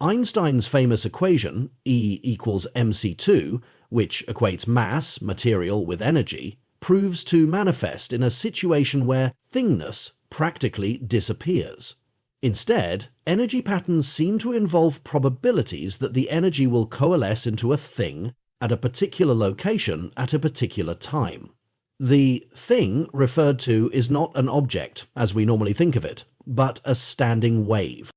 Einstein's famous equation, E equals mc2, which equates mass, material, with energy, proves to manifest in a situation where thingness practically disappears. Instead, energy patterns seem to involve probabilities that the energy will coalesce into a thing at a particular location at a particular time. The thing referred to is not an object, as we normally think of it, but a standing wave.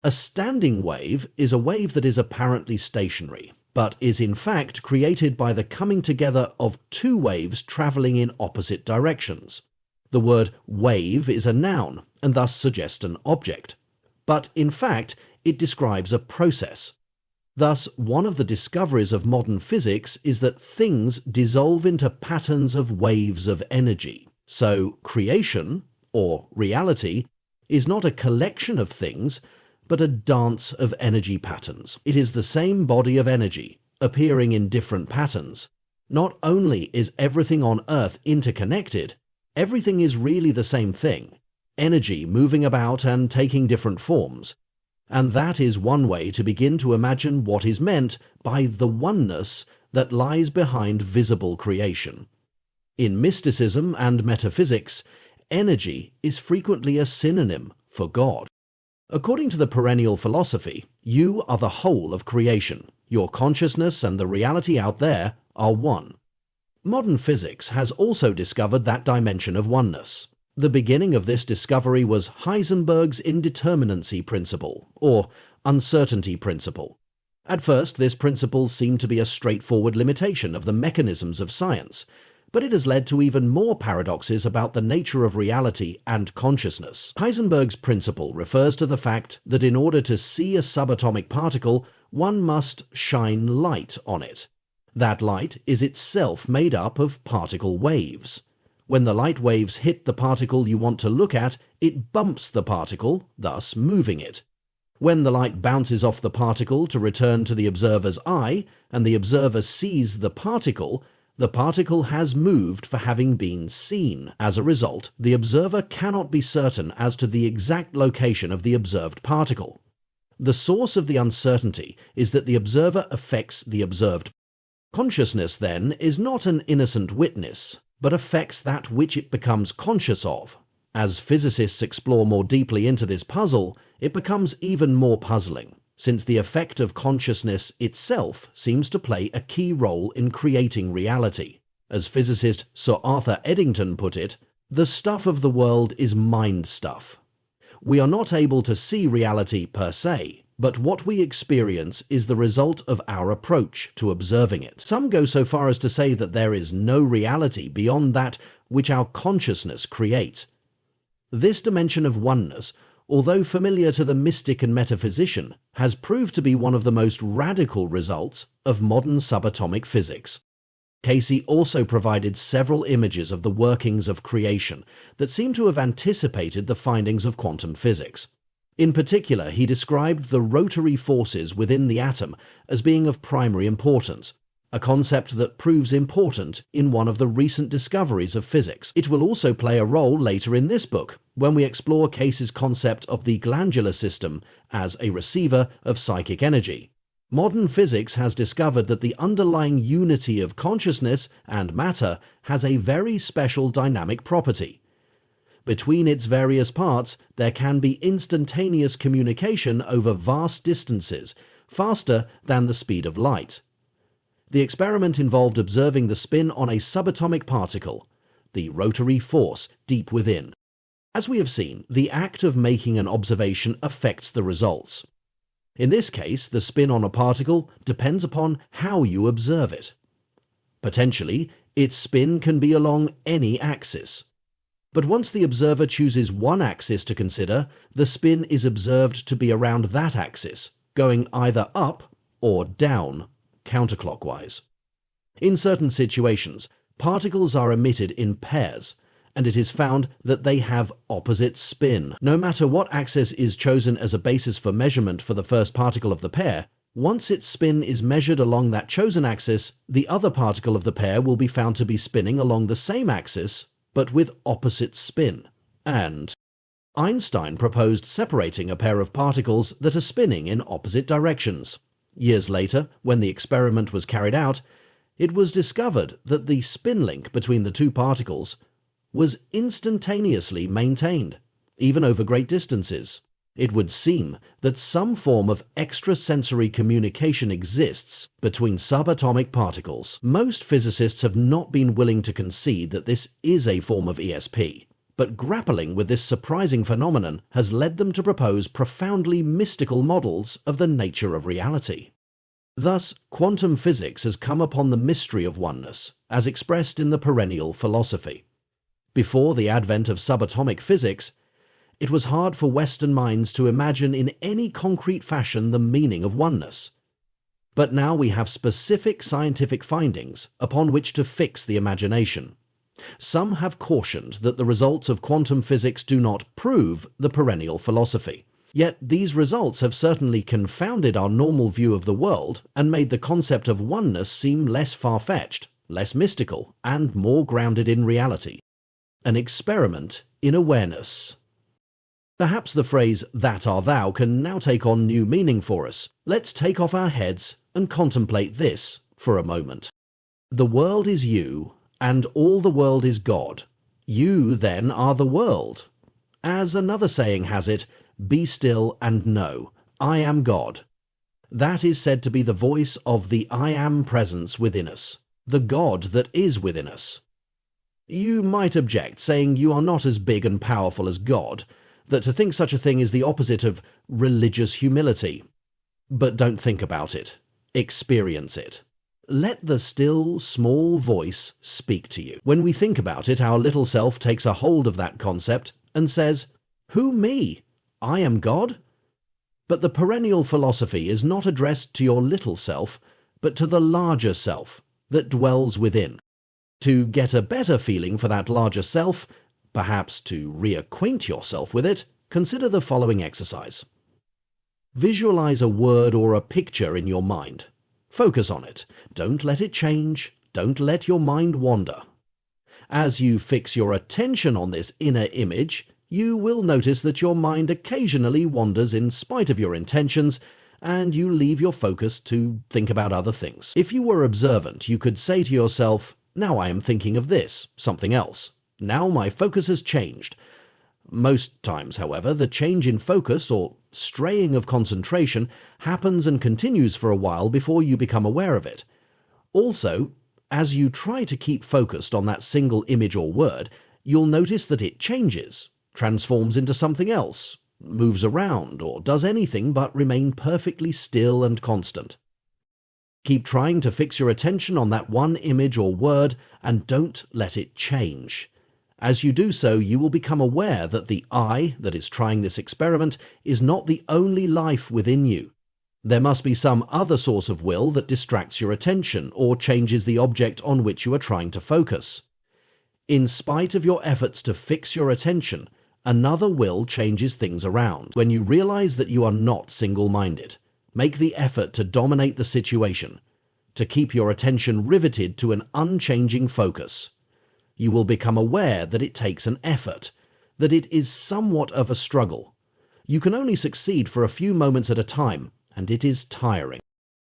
A standing wave is a wave that is apparently stationary, but is in fact created by the coming together of two waves traveling in opposite directions. The word wave is a noun, and thus suggests an object. But in fact, it describes a process. Thus, one of the discoveries of modern physics is that things dissolve into patterns of waves of energy. So, creation, or reality, is not a collection of things, but a dance of energy patterns. It is the same body of energy, appearing in different patterns. Not only is everything on Earth interconnected, everything is really the same thing, energy moving about and taking different forms. And that is one way to begin to imagine what is meant by the oneness that lies behind visible creation. In mysticism and metaphysics, energy is frequently a synonym for God. According to the perennial philosophy, you are the whole of creation. Your consciousness and the reality out there are one. Modern physics has also discovered that dimension of oneness. The beginning of this discovery was Heisenberg's indeterminacy principle, or uncertainty principle. At first, this principle seemed to be a straightforward limitation of the mechanisms of science, but it has led to even more paradoxes about the nature of reality and consciousness. Heisenberg's principle refers to the fact that in order to see a subatomic particle, one must shine light on it. That light is itself made up of particle waves. When the light waves hit the particle you want to look at, it bumps the particle, thus moving it. When the light bounces off the particle to return to the observer's eye, and the observer sees the particle has moved for having been seen. As a result, the observer cannot be certain as to the exact location of the observed particle. The source of the uncertainty is that the observer affects the observed. Consciousness, then, is not an innocent witness, but affects that which it becomes conscious of. As physicists explore more deeply into this puzzle, it becomes even more puzzling, since the effect of consciousness itself seems to play a key role in creating reality. As physicist Sir Arthur Eddington put it, the stuff of the world is mind stuff. We are not able to see reality per se, but what we experience is the result of our approach to observing it. Some go so far as to say that there is no reality beyond that which our consciousness creates. This dimension of oneness, although familiar to the mystic and metaphysician, has proved to be one of the most radical results of modern subatomic physics. Cayce also provided several images of the workings of creation that seem to have anticipated the findings of quantum physics. In particular, he described the rotary forces within the atom as being of primary importance, a concept that proves important in one of the recent discoveries of physics. It will also play a role later in this book, when we explore Cayce's concept of the glandular system as a receiver of psychic energy. Modern physics has discovered that the underlying unity of consciousness and matter has a very special dynamic property. Between its various parts, there can be instantaneous communication over vast distances, faster than the speed of light. The experiment involved observing the spin on a subatomic particle, the rotary force deep within. As we have seen, the act of making an observation affects the results. In this case, the spin on a particle depends upon how you observe it. Potentially, its spin can be along any axis. But once the observer chooses one axis to consider, the spin is observed to be around that axis, going either up or down, counterclockwise. In certain situations, particles are emitted in pairs, and it is found that they have opposite spin. No matter what axis is chosen as a basis for measurement for the first particle of the pair, once its spin is measured along that chosen axis, the other particle of the pair will be found to be spinning along the same axis, but with opposite spin. And Einstein proposed separating a pair of particles that are spinning in opposite directions. Years later, when the experiment was carried out, it was discovered that the spin link between the two particles was instantaneously maintained, even over great distances. It would seem that some form of extrasensory communication exists between subatomic particles. Most physicists have not been willing to concede that this is a form of ESP, but grappling with this surprising phenomenon has led them to propose profoundly mystical models of the nature of reality. Thus, quantum physics has come upon the mystery of oneness, as expressed in the perennial philosophy. Before the advent of subatomic physics, it was hard for Western minds to imagine in any concrete fashion the meaning of oneness. But now we have specific scientific findings upon which to fix the imagination. Some have cautioned that the results of quantum physics do not prove the perennial philosophy. Yet these results have certainly confounded our normal view of the world and made the concept of oneness seem less far-fetched, less mystical, and more grounded in reality. An experiment in awareness. Perhaps the phrase, "that art thou," can now take on new meaning for us. Let's take off our heads and contemplate this for a moment. The world is you, and all the world is God. You, then, are the world. As another saying has it, be still and know, I am God. That is said to be the voice of the I am presence within us, the God that is within us. You might object, saying you are not as big and powerful as God, that to think such a thing is the opposite of religious humility. But don't think about it. Experience it. Let the still, small voice speak to you. When we think about it, our little self takes a hold of that concept and says, "Who me? I am God?" But the perennial philosophy is not addressed to your little self, but to the larger self that dwells within. To get a better feeling for that larger self, perhaps to reacquaint yourself with it, consider the following exercise. Visualize a word or a picture in your mind. Focus on it. Don't let it change. Don't let your mind wander. As you fix your attention on this inner image, you will notice that your mind occasionally wanders in spite of your intentions, and you leave your focus to think about other things. If you were observant, you could say to yourself, "Now I am thinking of this, something else. Now my focus has changed." Most times, however, the change in focus, or straying of concentration, happens and continues for a while before you become aware of it. Also, as you try to keep focused on that single image or word, you'll notice that it changes, transforms into something else, moves around, or does anything but remain perfectly still and constant. Keep trying to fix your attention on that one image or word, and don't let it change. As you do so, you will become aware that the I that is trying this experiment is not the only life within you. There must be some other source of will that distracts your attention or changes the object on which you are trying to focus. In spite of your efforts to fix your attention, another will changes things around. When you realize that you are not single-minded, make the effort to dominate the situation, to keep your attention riveted to an unchanging focus. You will become aware that it takes an effort, that it is somewhat of a struggle. You can only succeed for a few moments at a time, and it is tiring.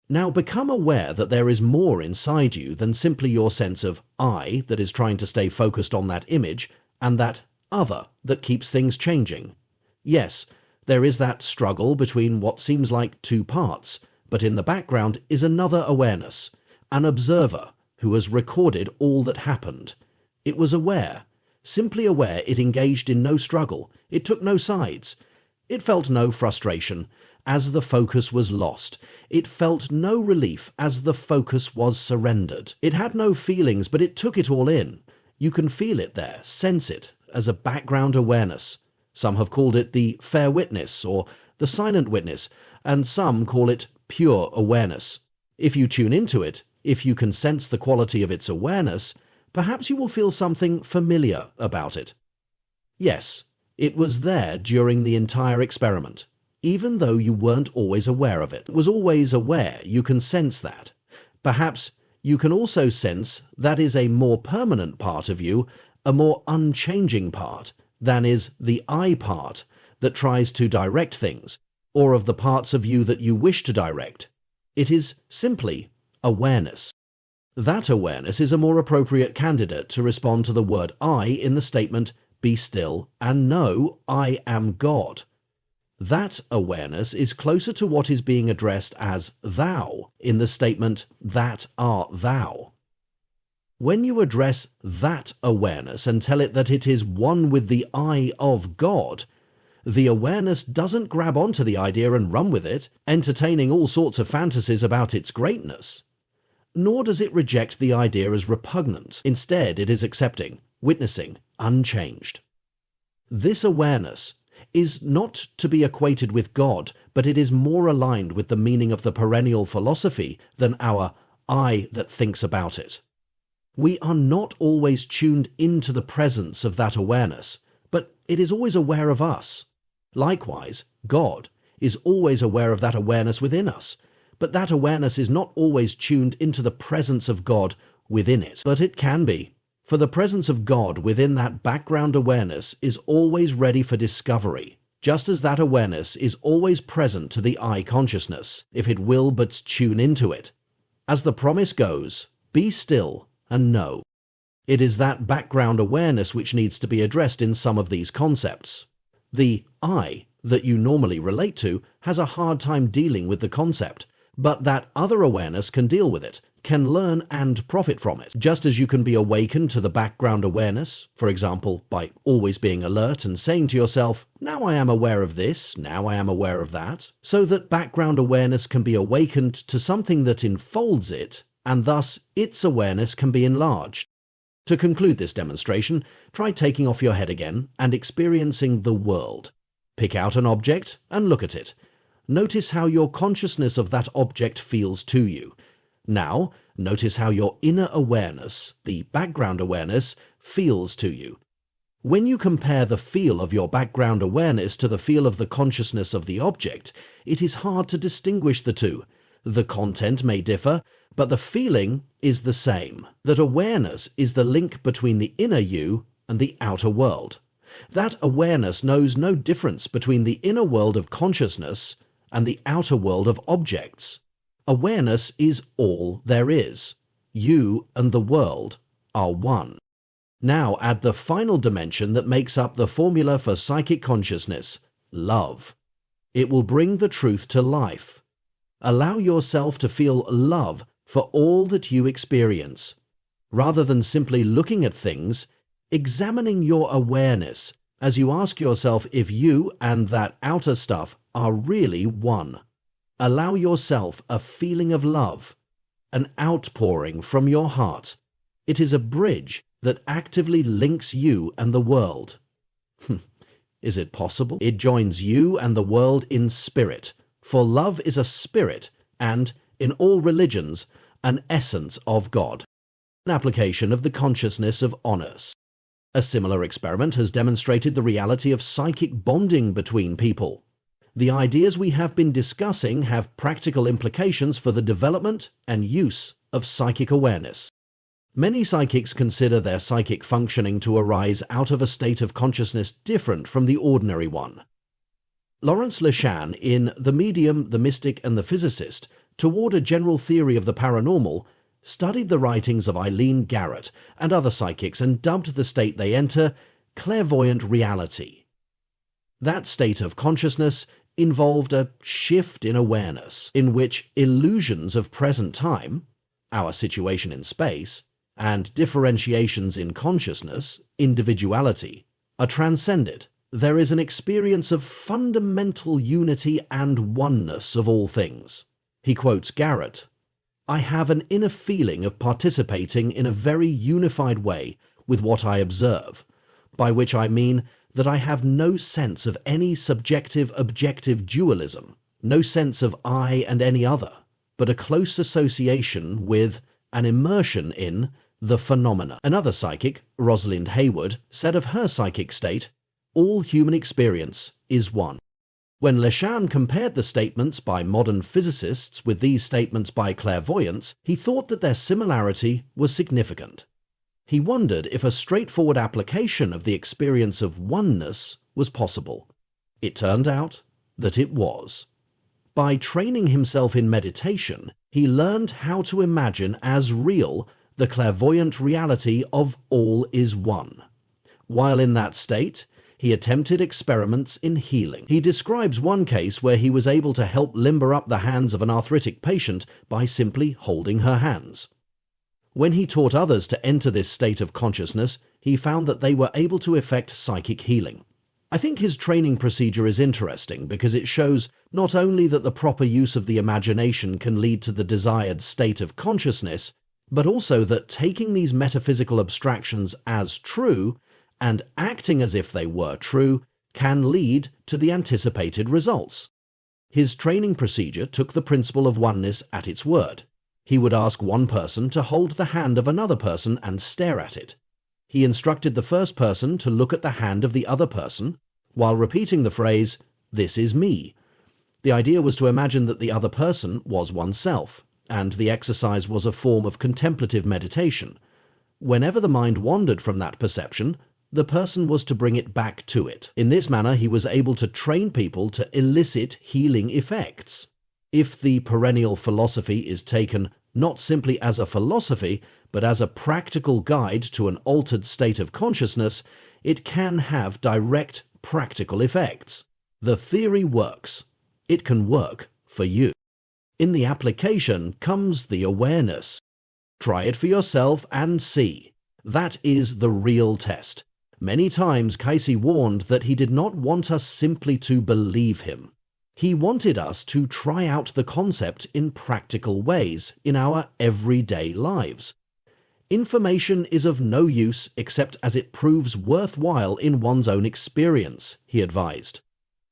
Now become aware that there is more inside you than simply your sense of I that is trying to stay focused on that image, and that other that keeps things changing. Yes, there is that struggle between what seems like two parts, but in the background is another awareness, an observer who has recorded all that happened. It was aware, simply aware. It engaged in no struggle. It took no sides. It felt no frustration as the focus was lost. It felt no relief as the focus was surrendered. It had no feelings, but it took it all in. You can feel it there, sense it, as a background awareness. Some have called it the fair witness or the silent witness, and some call it pure awareness. If you tune into it, if you can sense the quality of its awareness, perhaps you will feel something familiar about it. Yes, it was there during the entire experiment, even though you weren't always aware of it. It was always aware, you can sense that. Perhaps you can also sense that is a more permanent part of you, a more unchanging part, than is the I part that tries to direct things, or of the parts of you that you wish to direct. It is simply awareness. That awareness is a more appropriate candidate to respond to the word I in the statement, "Be still and know I am God." That awareness is closer to what is being addressed as thou in the statement, "That art thou." When you address that awareness and tell it that it is one with the I of God, the awareness doesn't grab onto the idea and run with it, entertaining all sorts of fantasies about its greatness. Nor does it reject the idea as repugnant. Instead, it is accepting, witnessing, unchanged. This awareness is not to be equated with God, but it is more aligned with the meaning of the perennial philosophy than our I that thinks about it. We are not always tuned into the presence of that awareness, but it is always aware of us. Likewise, God is always aware of that awareness within us, but that awareness is not always tuned into the presence of God within it. But it can be, for the presence of God within that background awareness is always ready for discovery, just as that awareness is always present to the I consciousness, if it will but tune into it. As the promise goes, be still and know. It is that background awareness which needs to be addressed in some of these concepts. The I that you normally relate to has a hard time dealing with the concept, but that other awareness can deal with it, can learn and profit from it. Just as you can be awakened to the background awareness, for example, by always being alert and saying to yourself, now I am aware of this, now I am aware of that, so that background awareness can be awakened to something that enfolds it, and thus its awareness can be enlarged. To conclude this demonstration, try taking off your head again and experiencing the world. Pick out an object and look at it. Notice how your consciousness of that object feels to you. Now, notice how your inner awareness, the background awareness, feels to you. When you compare the feel of your background awareness to the feel of the consciousness of the object, it is hard to distinguish the two. The content may differ, but the feeling is the same. That awareness is the link between the inner you and the outer world. That awareness knows no difference between the inner world of consciousness and the outer world of objects. Awareness is all there is. You and the world are one. Now add the final dimension that makes up the formula for psychic consciousness, love. It will bring the truth to life. Allow yourself to feel love for all that you experience. Rather than simply looking at things, examining your awareness as you ask yourself if you and that outer stuff are really one. Allow yourself a feeling of love, an outpouring from your heart. It is a bridge that actively links you and the world. Is it possible? It joins you and the world in spirit, for love is a spirit and, in all religions, an essence of God. An application of the consciousness of honors. A similar experiment has demonstrated the reality of psychic bonding between people. The ideas we have been discussing have practical implications for the development and use of psychic awareness. Many psychics consider their psychic functioning to arise out of a state of consciousness different from the ordinary one. Lawrence Leshan, in The Medium, the Mystic and the Physicist, Toward a General Theory of the Paranormal, studied the writings of Eileen Garrett and other psychics and dubbed the state they enter clairvoyant reality. That state of consciousness involved a shift in awareness in which illusions of present time, our situation in space, and differentiations in consciousness, individuality, are transcended. There is an experience of fundamental unity and oneness of all things. He quotes Garrett, "I have an inner feeling of participating in a very unified way with what I observe, by which I mean that I have no sense of any subjective-objective dualism, no sense of I and any other, but a close association with, an immersion in, the phenomena." Another psychic, Rosalind Hayward, said of her psychic state, "All human experience is one." When Leshan compared the statements by modern physicists with these statements by clairvoyants, he thought that their similarity was significant. He wondered if a straightforward application of the experience of oneness was possible. It turned out that it was. By training himself in meditation, he learned how to imagine as real the clairvoyant reality of all is one. While in that state, he attempted experiments in healing. He describes one case where he was able to help limber up the hands of an arthritic patient by simply holding her hands. When he taught others to enter this state of consciousness, he found that they were able to effect psychic healing. I think his training procedure is interesting because it shows not only that the proper use of the imagination can lead to the desired state of consciousness, but also that taking these metaphysical abstractions as true and acting as if they were true can lead to the anticipated results. His training procedure took the principle of oneness at its word. He would ask one person to hold the hand of another person and stare at it. He instructed the first person to look at the hand of the other person, while repeating the phrase, "This is me." The idea was to imagine that the other person was oneself, and the exercise was a form of contemplative meditation. Whenever the mind wandered from that perception, the person was to bring it back to it. In this manner, he was able to train people to elicit healing effects. If the perennial philosophy is taken not simply as a philosophy, but as a practical guide to an altered state of consciousness, it can have direct practical effects. The theory works. It can work for you. In the application comes the awareness. Try it for yourself and see. That is the real test. Many times Cayce warned that he did not want us simply to believe him. He wanted us to try out the concept in practical ways in our everyday lives. Information is of no use except as it proves worthwhile in one's own experience, he advised.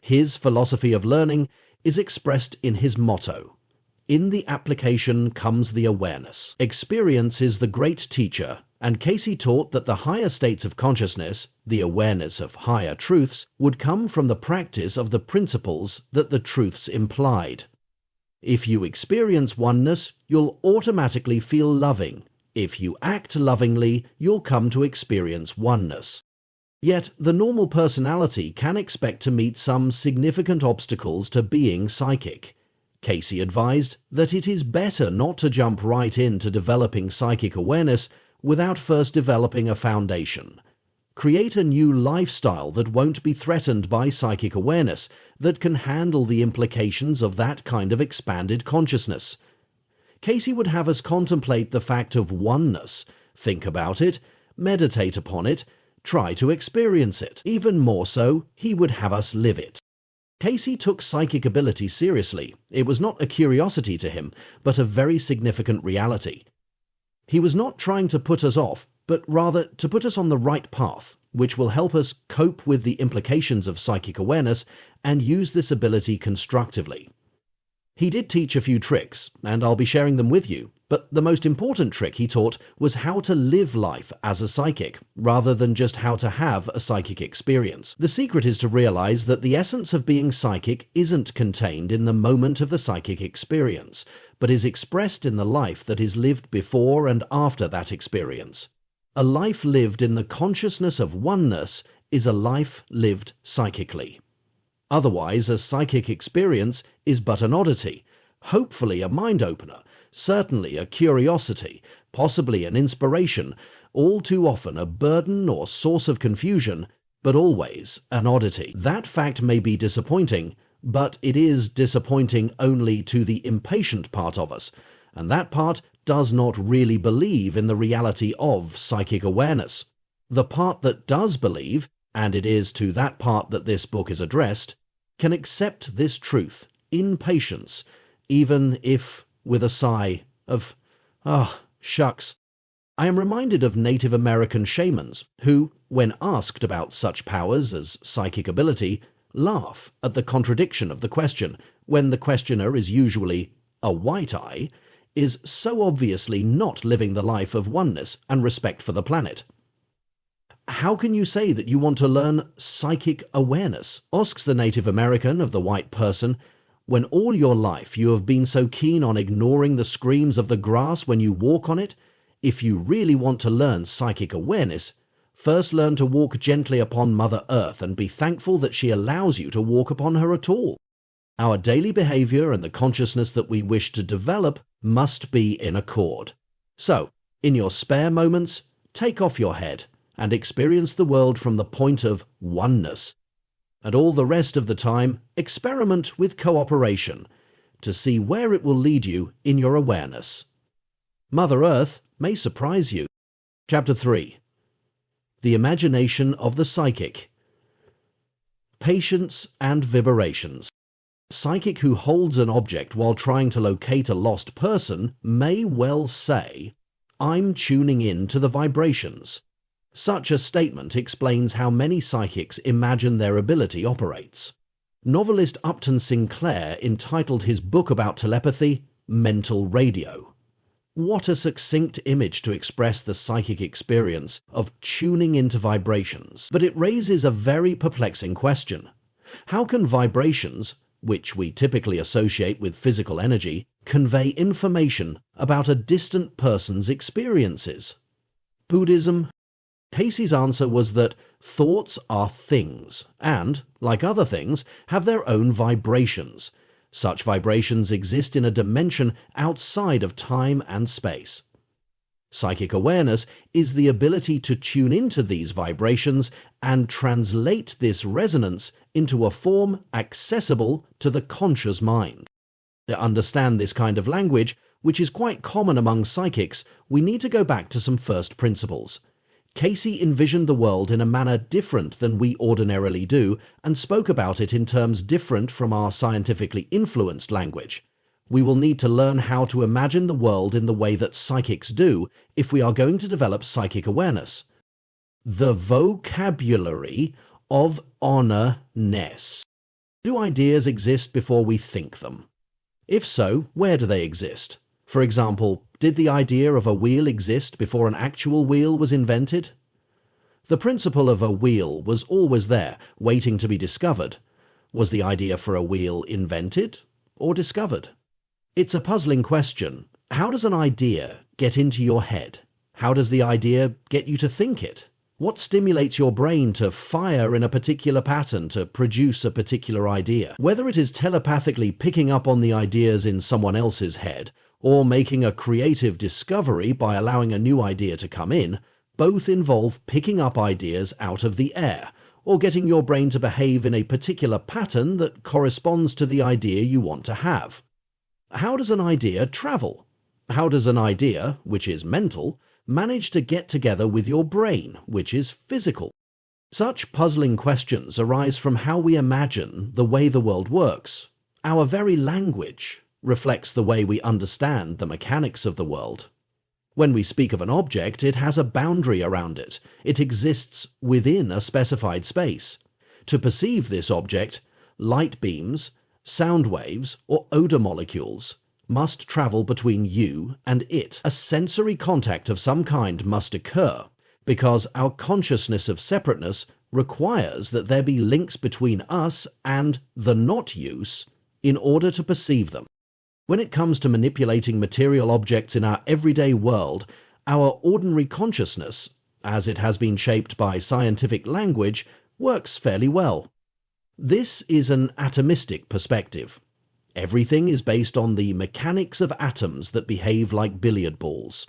His philosophy of learning is expressed in his motto. In the application comes the awareness. Experience is the great teacher, and Cayce taught that the higher states of consciousness, the awareness of higher truths, would come from the practice of the principles that the truths implied. If you experience oneness, you'll automatically feel loving. If you act lovingly, you'll come to experience oneness. Yet, the normal personality can expect to meet some significant obstacles to being psychic. Cayce advised that it is better not to jump right into developing psychic awareness without first developing a foundation. Create a new lifestyle that won't be threatened by psychic awareness, that can handle the implications of that kind of expanded consciousness. Cayce would have us contemplate the fact of oneness, think about it, meditate upon it, try to experience it. Even more so, he would have us live it. Cayce took psychic ability seriously. It was not a curiosity to him, but a very significant reality. He was not trying to put us off, but rather to put us on the right path, which will help us cope with the implications of psychic awareness and use this ability constructively. He did teach a few tricks, and I'll be sharing them with you, but the most important trick he taught was how to live life as a psychic, rather than just how to have a psychic experience. The secret is to realize that the essence of being psychic isn't contained in the moment of the psychic experience, but is expressed in the life that is lived before and after that experience. A life lived in the consciousness of oneness is a life lived psychically. Otherwise, a psychic experience is but an oddity, hopefully a mind-opener, certainly a curiosity, possibly an inspiration, all too often a burden or source of confusion, but always an oddity. That fact may be disappointing, but it is disappointing only to the impatient part of us, and that part does not really believe in the reality of psychic awareness. The part that does believe, and it is to that part that this book is addressed, can accept this truth in patience, even if with a sigh of, shucks. I am reminded of Native American shamans who, when asked about such powers as psychic ability, laugh at the contradiction of the question, when the questioner is usually a white eye, is so obviously not living the life of oneness and respect for the planet. How can you say that you want to learn psychic awareness? Asks the Native American of the white person, when all your life you have been so keen on ignoring the screams of the grass when you walk on it. If you really want to learn psychic awareness, first learn to walk gently upon Mother Earth and be thankful that she allows you to walk upon her at all. Our daily behavior and the consciousness that we wish to develop must be in accord. So, in your spare moments, take off your head and experience the world from the point of oneness. And all the rest of the time, experiment with cooperation to see where it will lead you in your awareness. Mother Earth may surprise you. Chapter 3. The Imagination of the Psychic. Patience and Vibrations. A psychic who holds an object while trying to locate a lost person may well say, "I'm tuning in to the vibrations." Such a statement explains how many psychics imagine their ability operates. Novelist Upton Sinclair entitled his book about telepathy, Mental Radio. What a succinct image to express the psychic experience of tuning into vibrations. But it raises a very perplexing question. How can vibrations, which we typically associate with physical energy, convey information about a distant person's experiences? Buddhism? Cayce's answer was that thoughts are things and, like other things, have their own vibrations. Such vibrations exist in a dimension outside of time and space. Psychic awareness is the ability to tune into these vibrations and translate this resonance into a form accessible to the conscious mind. To understand this kind of language, which is quite common among psychics, we need to go back to some first principles. Cayce envisioned the world in a manner different than we ordinarily do and spoke about it in terms different from our scientifically influenced language. We will need to learn how to imagine the world in the way that psychics do if we are going to develop psychic awareness. The vocabulary of honor-ness. Do ideas exist before we think them? If so, where do they exist? For example, did the idea of a wheel exist before an actual wheel was invented? The principle of a wheel was always there, waiting to be discovered. Was the idea for a wheel invented or discovered? It's a puzzling question. How does an idea get into your head? How does the idea get you to think it? What stimulates your brain to fire in a particular pattern to produce a particular idea? Whether it is telepathically picking up on the ideas in someone else's head or making a creative discovery by allowing a new idea to come in, both involve picking up ideas out of the air or getting your brain to behave in a particular pattern that corresponds to the idea you want to have. How does an idea travel? How does an idea, which is mental, manage to get together with your brain, which is physical? Such puzzling questions arise from how we imagine the way the world works. Our very language reflects the way we understand the mechanics of the world. When we speak of an object, it has a boundary around it. It exists within a specified space. To perceive this object, light beams, sound waves, or odor molecules must travel between you and it. A sensory contact of some kind must occur because our consciousness of separateness requires that there be links between us and the not-use in order to perceive them. When it comes to manipulating material objects in our everyday world, our ordinary consciousness, as it has been shaped by scientific language, works fairly well. This is an atomistic perspective. Everything is based on the mechanics of atoms that behave like billiard balls.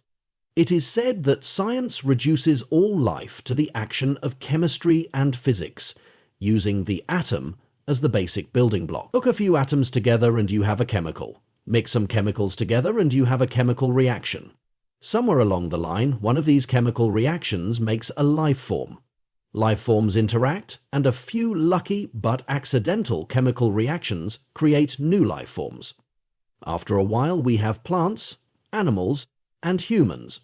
It is said that science reduces all life to the action of chemistry and physics, using the atom as the basic building block. Hook a few atoms together and you have a chemical. Mix some chemicals together and you have a chemical reaction. Somewhere along the line, one of these chemical reactions makes a life form. Life forms interact, and a few lucky but accidental chemical reactions create new life forms. After a while, we have plants, animals, and humans.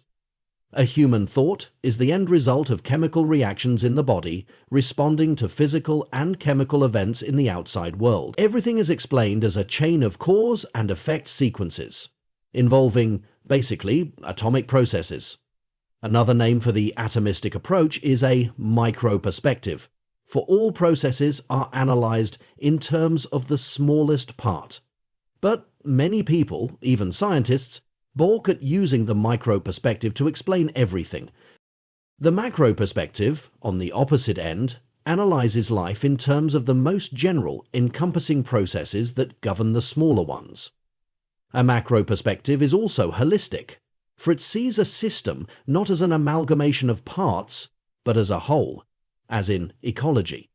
A human thought is the end result of chemical reactions in the body responding to physical and chemical events in the outside world. Everything is explained as a chain of cause and effect sequences, involving, basically, atomic processes. Another name for the atomistic approach is a micro-perspective, for all processes are analyzed in terms of the smallest part. But many people, even scientists, balk at using the micro-perspective to explain everything. The macro-perspective, on the opposite end, analyzes life in terms of the most general, encompassing processes that govern the smaller ones. A macro-perspective is also holistic, for it sees a system not as an amalgamation of parts, but as a whole, as in ecology.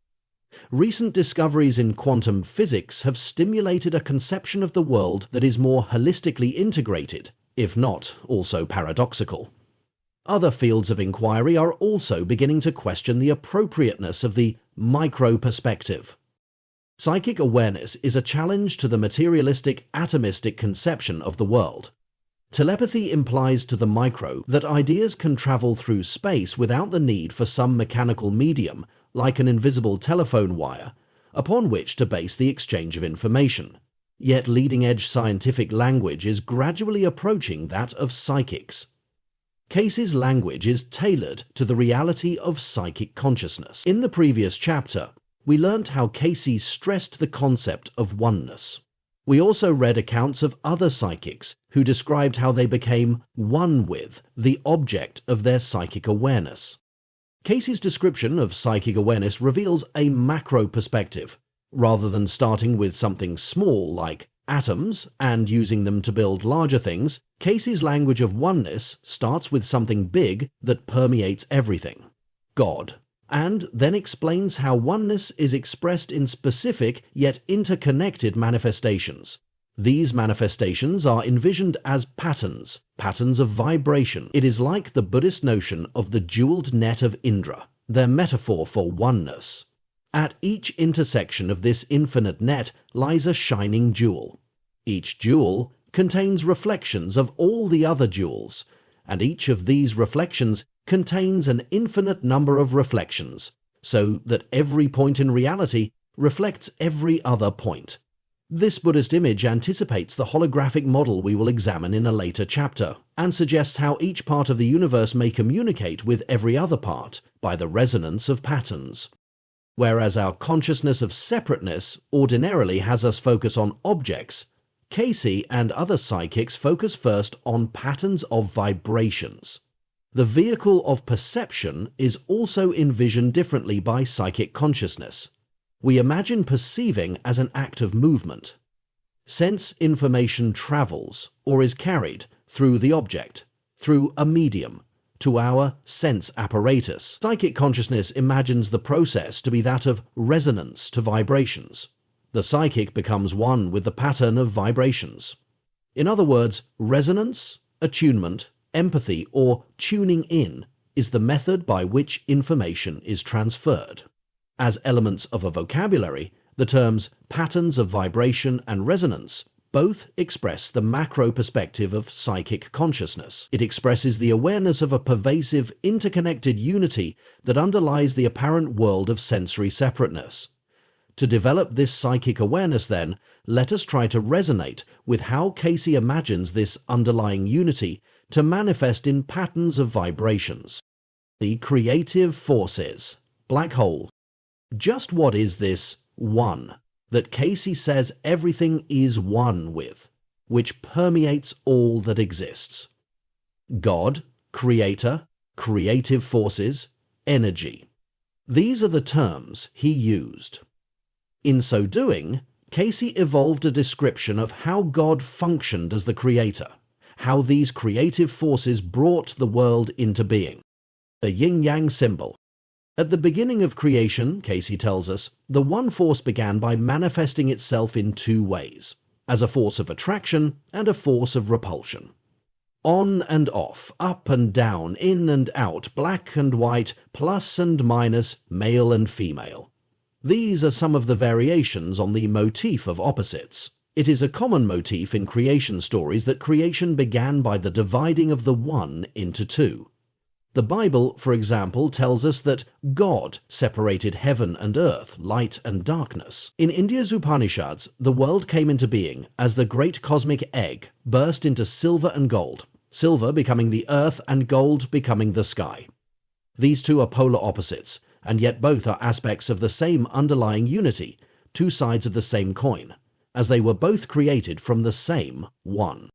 Recent discoveries in quantum physics have stimulated a conception of the world that is more holistically integrated, if not also paradoxical. Other fields of inquiry are also beginning to question the appropriateness of the micro-perspective. Psychic awareness is a challenge to the materialistic atomistic conception of the world. Telepathy implies to the micro that ideas can travel through space without the need for some mechanical medium, like an invisible telephone wire, upon which to base the exchange of information. Yet leading-edge scientific language is gradually approaching that of psychics. Cayce's language is tailored to the reality of psychic consciousness. In the previous chapter, we learnt how Cayce stressed the concept of oneness. We also read accounts of other psychics who described how they became one with the object of their psychic awareness. Cayce's description of psychic awareness reveals a macro perspective, Rather than starting with something small like atoms and using them to build larger things, Cayce's language of oneness starts with something big that permeates everything, God, and then explains how oneness is expressed in specific yet interconnected manifestations. These manifestations are envisioned as patterns of vibration. It is like the Buddhist notion of the jeweled net of Indra, their metaphor for oneness. At each intersection of this infinite net lies a shining jewel. Each jewel contains reflections of all the other jewels, and each of these reflections contains an infinite number of reflections, so that every point in reality reflects every other point. This Buddhist image anticipates the holographic model we will examine in a later chapter, and suggests how each part of the universe may communicate with every other part by the resonance of patterns. Whereas our consciousness of separateness ordinarily has us focus on objects, Cayce and other psychics focus first on patterns of vibrations. The vehicle of perception is also envisioned differently by psychic consciousness. We imagine perceiving as an act of movement. Sense information travels or is carried through the object, through a medium, to our sense apparatus. Psychic consciousness imagines the process to be that of resonance to vibrations. The psychic becomes one with the pattern of vibrations. In other words, resonance, attunement, empathy, or tuning in is the method by which information is transferred. As elements of a vocabulary, the terms patterns of vibration and resonance both express the macro perspective of psychic consciousness. It expresses the awareness of a pervasive, interconnected unity that underlies the apparent world of sensory separateness. To develop this psychic awareness, then, let us try to resonate with how Cayce imagines this underlying unity to manifest in patterns of vibrations. The creative forces. Black hole. Just what is this one that Cayce says everything is one with, which permeates all that exists? God, creator, creative forces, energy. These are the terms he used. In so doing, Cayce evolved a description of how God functioned as the creator, how these creative forces brought the world into being. The yin-yang symbol. At the beginning of creation, Cayce tells us, the one force began by manifesting itself in two ways, as a force of attraction and a force of repulsion. On and off, up and down, in and out, black and white, plus and minus, male and female. These are some of the variations on the motif of opposites. It is a common motif in creation stories that creation began by the dividing of the one into two. The Bible, for example, tells us that God separated heaven and earth, light and darkness. In India's Upanishads, the world came into being as the great cosmic egg burst into silver and gold, silver becoming the earth and gold becoming the sky. These two are polar opposites, and yet both are aspects of the same underlying unity, two sides of the same coin, as they were both created from the same one.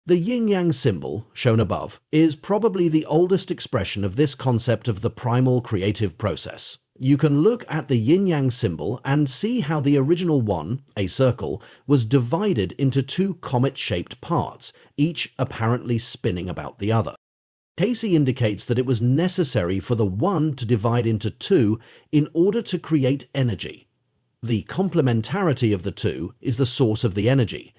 The yin-yang symbol, shown above, is probably the oldest expression of this concept of the primal creative process. You can look at the yin-yang symbol and see how the original one, a circle, was divided into two comet-shaped parts, each apparently spinning about the other. Cayce indicates that it was necessary for the one to divide into two in order to create energy. The complementarity of the two is the source of the energy.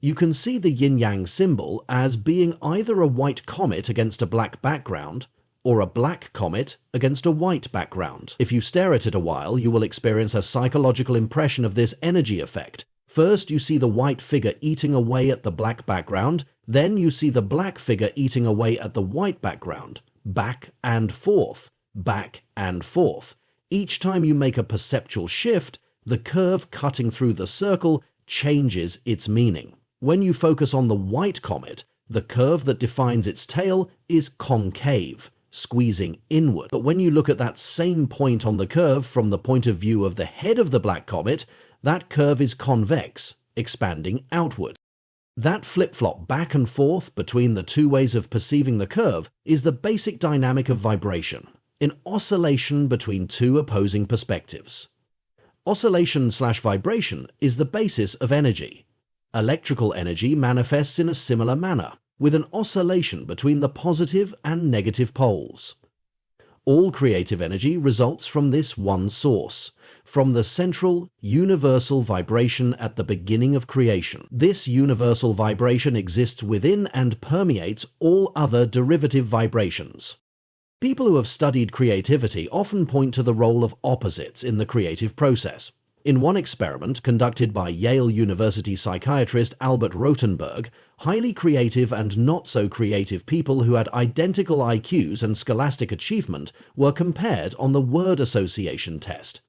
You can see the yin-yang symbol as being either a white comet against a black background, or a black comet against a white background. If you stare at it a while, you will experience a psychological impression of this energy effect. First, you see the white figure eating away at the black background, then you see the black figure eating away at the white background, back and forth, back and forth. Each time you make a perceptual shift, the curve cutting through the circle changes its meaning. When you focus on the white comet, the curve that defines its tail is concave, squeezing inward. But when you look at that same point on the curve from the point of view of the head of the black comet, that curve is convex, expanding outward. That flip-flop back and forth between the two ways of perceiving the curve is the basic dynamic of vibration, an oscillation between two opposing perspectives. Oscillation/vibration is the basis of energy. Electrical energy manifests in a similar manner, with an oscillation between the positive and negative poles. All creative energy results from this one source, from the central, universal vibration at the beginning of creation. This universal vibration exists within and permeates all other derivative vibrations. People who have studied creativity often point to the role of opposites in the creative process. In one experiment conducted by Yale University psychiatrist Albert Rotenberg, highly creative and not so creative people who had identical IQs and scholastic achievement were compared on the word association test.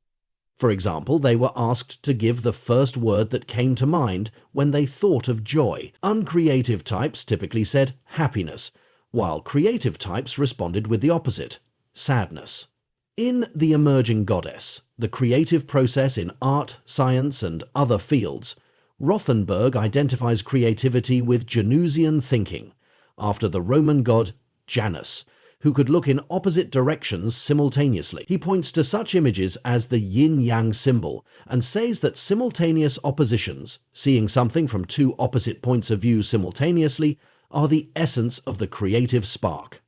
For example, they were asked to give the first word that came to mind when they thought of joy. Uncreative types typically said happiness, while creative types responded with the opposite, sadness. In The Emerging Goddess, the creative process in art, science, and other fields, Rothenberg identifies creativity with Janusian thinking, after the Roman god Janus, who could look in opposite directions simultaneously. He points to such images as the yin-yang symbol and says that simultaneous oppositions, seeing something from two opposite points of view simultaneously, are the essence of the creative spark.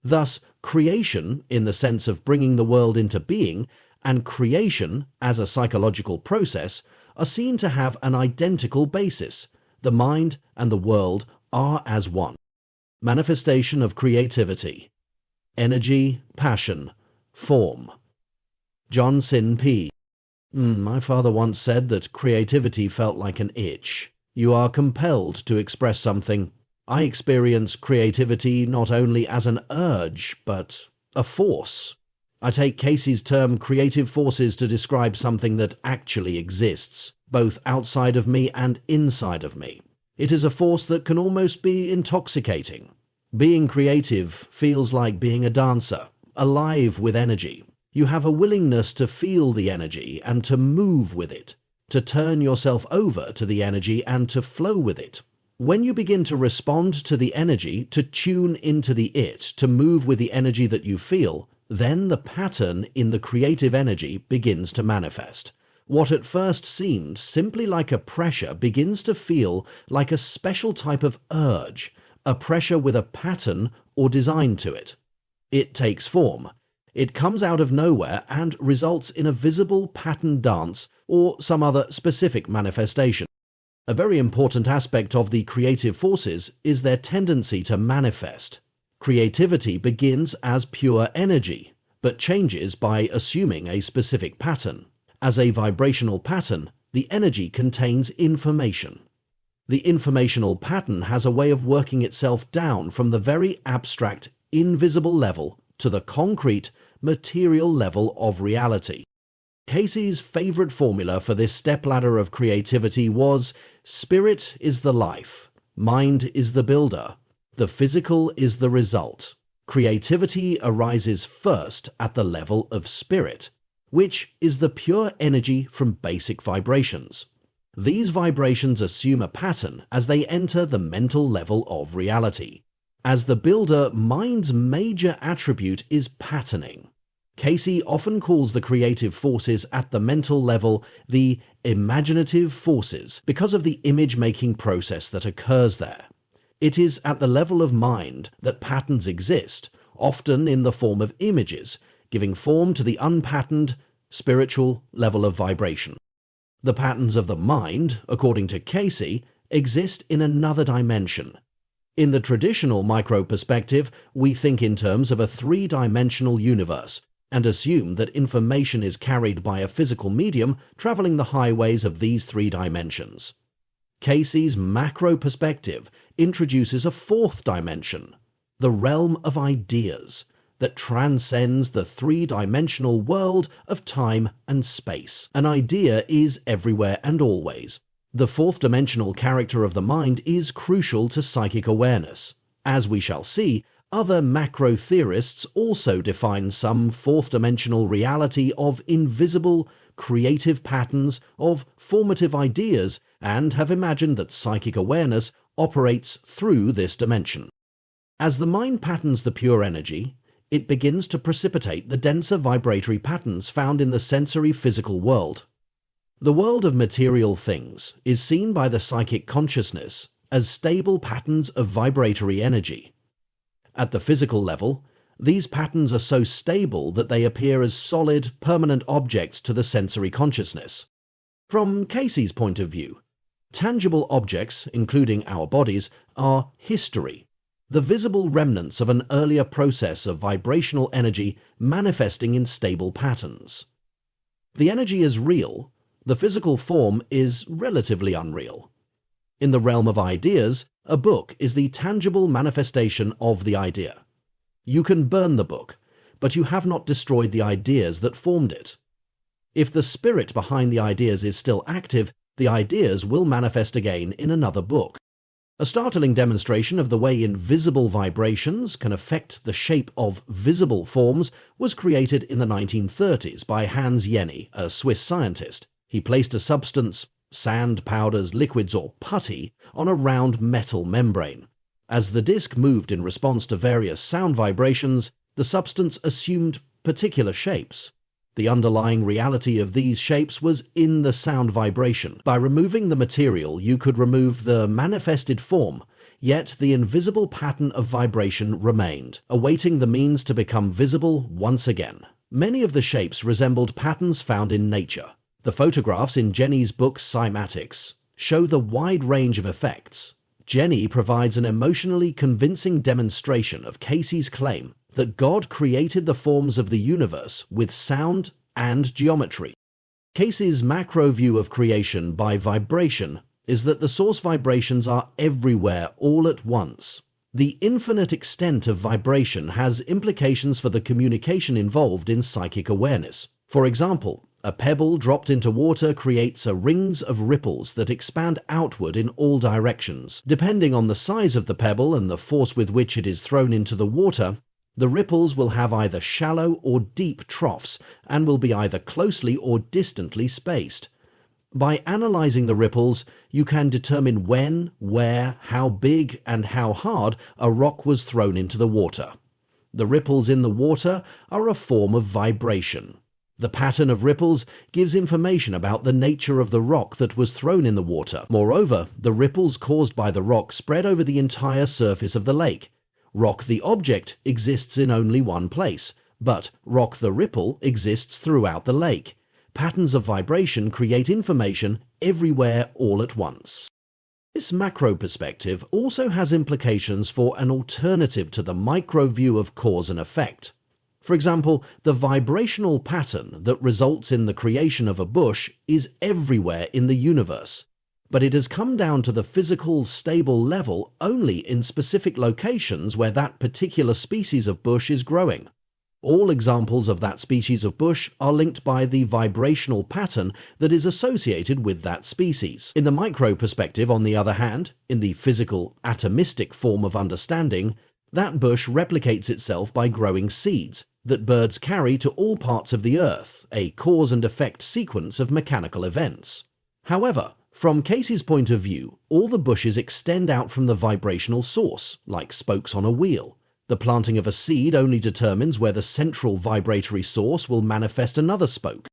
Thus, creation, in the sense of bringing the world into being, and creation, as a psychological process, are seen to have an identical basis. The mind and the world are as one. Manifestation of creativity. Energy, passion, form. John Sin P. My father once said that creativity felt like an itch. You are compelled to express something. I experience creativity not only as an urge, but a force. I take Cayce's term creative forces to describe something that actually exists, both outside of me and inside of me. It is a force that can almost be intoxicating. Being creative feels like being a dancer, alive with energy. You have a willingness to feel the energy and to move with it, to turn yourself over to the energy and to flow with it. When you begin to respond to the energy, to tune into the it, to move with the energy that you feel, then the pattern in the creative energy begins to manifest. What at first seemed simply like a pressure begins to feel like a special type of urge, a pressure with a pattern or design to it. It takes form. It comes out of nowhere and results in a visible pattern dance or some other specific manifestation. A very important aspect of the creative forces is their tendency to manifest. Creativity begins as pure energy, but changes by assuming a specific pattern. As a vibrational pattern, the energy contains information. The informational pattern has a way of working itself down from the very abstract, invisible level to the concrete, material level of reality. Cayce's favorite formula for this stepladder of creativity was: spirit is the life, mind is the builder, the physical is the result. Creativity arises first at the level of spirit, which is the pure energy from basic vibrations. These vibrations assume a pattern as they enter the mental level of reality. As the builder, mind's major attribute is patterning. Cayce often calls the creative forces at the mental level the imaginative forces because of the image-making process that occurs there. It is at the level of mind that patterns exist, often in the form of images, giving form to the unpatterned, spiritual level of vibration. The patterns of the mind, according to Cayce, exist in another dimension. In the traditional micro-perspective, we think in terms of a three-dimensional universe, and assume that information is carried by a physical medium traveling the highways of these three dimensions. Cayce's macro perspective introduces a fourth dimension, the realm of ideas, that transcends the three-dimensional world of time and space. An idea is everywhere and always. The fourth-dimensional character of the mind is crucial to psychic awareness. As we shall see, other macro-theorists also define some fourth-dimensional reality of invisible, creative patterns of formative ideas and have imagined that psychic awareness operates through this dimension. As the mind patterns the pure energy, it begins to precipitate the denser vibratory patterns found in the sensory physical world. The world of material things is seen by the psychic consciousness as stable patterns of vibratory energy. At the physical level, these patterns are so stable that they appear as solid, permanent objects to the sensory consciousness. From Cayce's point of view, tangible objects, including our bodies, are history, the visible remnants of an earlier process of vibrational energy manifesting in stable patterns. The energy is real, the physical form is relatively unreal. In the realm of ideas, a book is the tangible manifestation of the idea. You can burn the book, but you have not destroyed the ideas that formed it. If the spirit behind the ideas is still active, the ideas will manifest again in another book. A startling demonstration of the way invisible vibrations can affect the shape of visible forms was created in the 1930s by Hans Jenny, a Swiss scientist. He placed a substance, sand, powders, liquids, or putty, on a round metal membrane. As the disc moved in response to various sound vibrations, the substance assumed particular shapes. The underlying reality of these shapes was in the sound vibration. By removing the material, you could remove the manifested form, yet the invisible pattern of vibration remained, awaiting the means to become visible once again. Many of the shapes resembled patterns found in nature. The photographs in Jenny's book Cymatics show the wide range of effects. Jenny provides an emotionally convincing demonstration of Cayce's claim that God created the forms of the universe with sound and geometry. Cayce's macro view of creation by vibration is that the source vibrations are everywhere all at once. The infinite extent of vibration has implications for the communication involved in psychic awareness. For example, a pebble dropped into water creates a rings of ripples that expand outward in all directions. Depending on the size of the pebble and the force with which it is thrown into the water, the ripples will have either shallow or deep troughs and will be either closely or distantly spaced. By analyzing the ripples, you can determine when, where, how big, and how hard a rock was thrown into the water. The ripples in the water are a form of vibration. The pattern of ripples gives information about the nature of the rock that was thrown in the water. Moreover, the ripples caused by the rock spread over the entire surface of the lake. Rock the object exists in only one place, but rock the ripple exists throughout the lake. Patterns of vibration create information everywhere all at once. This macro perspective also has implications for an alternative to the micro view of cause and effect. For example, the vibrational pattern that results in the creation of a bush is everywhere in the universe, but it has come down to the physical, stable level only in specific locations where that particular species of bush is growing. All examples of that species of bush are linked by the vibrational pattern that is associated with that species. In the micro perspective, on the other hand, in the physical, atomistic form of understanding, that bush replicates itself by growing seeds that birds carry to all parts of the earth, a cause and effect sequence of mechanical events. However, from Cayce's point of view, all the bushes extend out from the vibrational source, like spokes on a wheel. The planting of a seed only determines where the central vibratory source will manifest another spoke.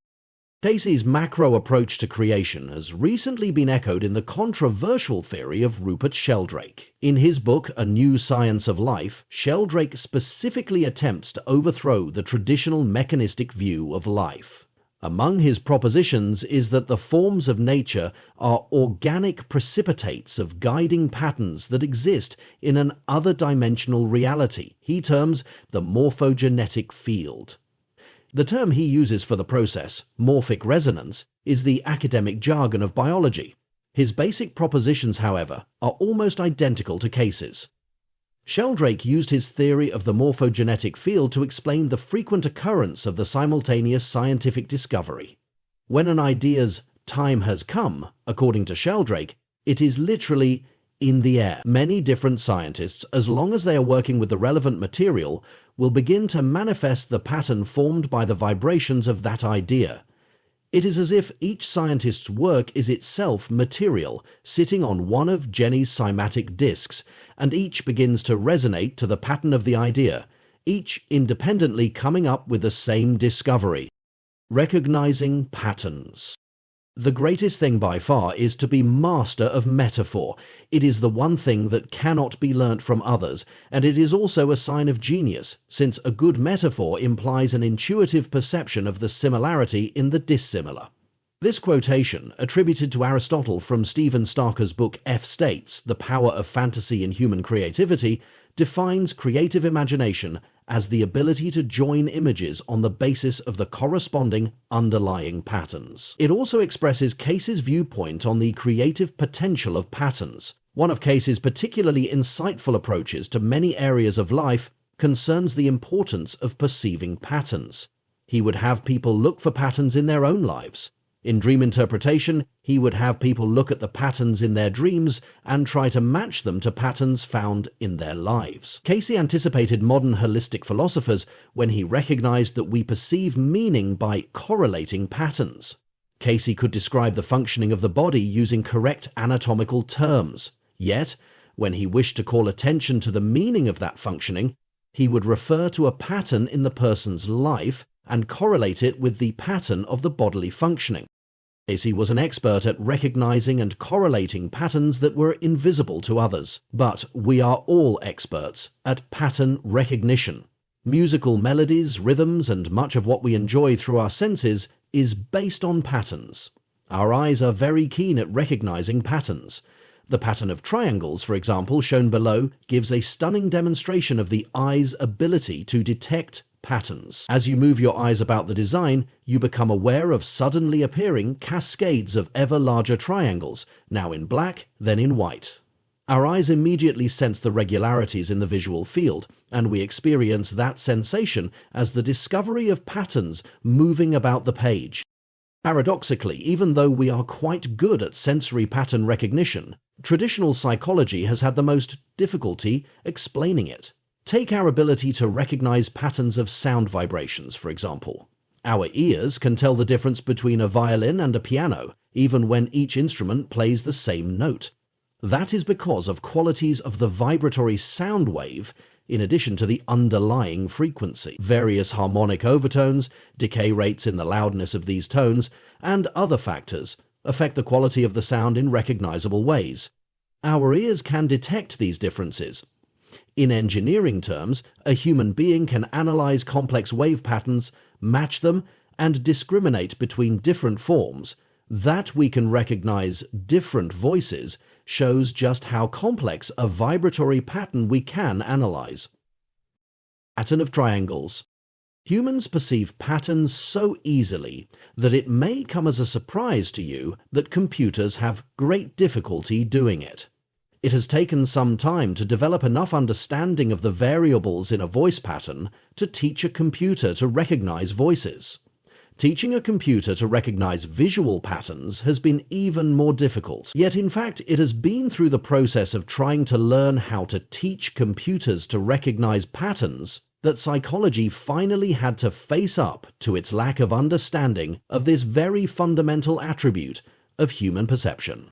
Cayce's macro approach to creation has recently been echoed in the controversial theory of Rupert Sheldrake. In his book A New Science of Life, Sheldrake specifically attempts to overthrow the traditional mechanistic view of life. Among his propositions is that the forms of nature are organic precipitates of guiding patterns that exist in an other-dimensional reality he terms the morphogenetic field. The term he uses for the process, morphic resonance, is the academic jargon of biology. His basic propositions, however, are almost identical to Cayce's. Sheldrake used his theory of the morphogenetic field to explain the frequent occurrence of the simultaneous scientific discovery. When an idea's time has come, according to Sheldrake, it is literally in the air. Many different scientists, as long as they are working with the relevant material, will begin to manifest the pattern formed by the vibrations of that idea. It is as if each scientist's work is itself material, sitting on one of Jenny's cymatic discs, and each begins to resonate to the pattern of the idea, each independently coming up with the same discovery: recognizing patterns. The greatest thing by far is to be master of metaphor. It is the one thing that cannot be learnt from others, and it is also a sign of genius, since a good metaphor implies an intuitive perception of the similarity in the dissimilar. This quotation, attributed to Aristotle from Stephen Starker's book F States, The Power of Fantasy in Human Creativity, defines creative imagination as the ability to join images on the basis of the corresponding underlying patterns. It also expresses Cayce's viewpoint on the creative potential of patterns. One of Cayce's particularly insightful approaches to many areas of life concerns the importance of perceiving patterns. He would have people look for patterns in their own lives. In dream interpretation, he would have people look at the patterns in their dreams and try to match them to patterns found in their lives. Cayce anticipated modern holistic philosophers when he recognized that we perceive meaning by correlating patterns. Cayce could describe the functioning of the body using correct anatomical terms. Yet, when he wished to call attention to the meaning of that functioning, he would refer to a pattern in the person's life and correlate it with the pattern of the bodily functioning. Cayce was an expert at recognizing and correlating patterns that were invisible to others. But we are all experts at pattern recognition. Musical melodies, rhythms, and much of what we enjoy through our senses is based on patterns. Our eyes are very keen at recognizing patterns. The pattern of triangles, for example, shown below, gives a stunning demonstration of the eye's ability to detect patterns. As you move your eyes about the design, you become aware of suddenly appearing cascades of ever larger triangles, now in black, then in white. Our eyes immediately sense the regularities in the visual field, and we experience that sensation as the discovery of patterns moving about the page. Paradoxically, even though we are quite good at sensory pattern recognition, traditional psychology has had the most difficulty explaining it. Take our ability to recognize patterns of sound vibrations, for example. Our ears can tell the difference between a violin and a piano, even when each instrument plays the same note. That is because of qualities of the vibratory sound wave in addition to the underlying frequency. Various harmonic overtones, decay rates in the loudness of these tones, and other factors affect the quality of the sound in recognizable ways. Our ears can detect these differences. In engineering terms, a human being can analyze complex wave patterns, match them, and discriminate between different forms. That we can recognize different voices shows just how complex a vibratory pattern we can analyze. Pattern of triangles. Humans perceive patterns so easily that it may come as a surprise to you that computers have great difficulty doing it. It has taken some time to develop enough understanding of the variables in a voice pattern to teach a computer to recognize voices. Teaching a computer to recognize visual patterns has been even more difficult. Yet in fact, it has been through the process of trying to learn how to teach computers to recognize patterns that psychology finally had to face up to its lack of understanding of this very fundamental attribute of human perception.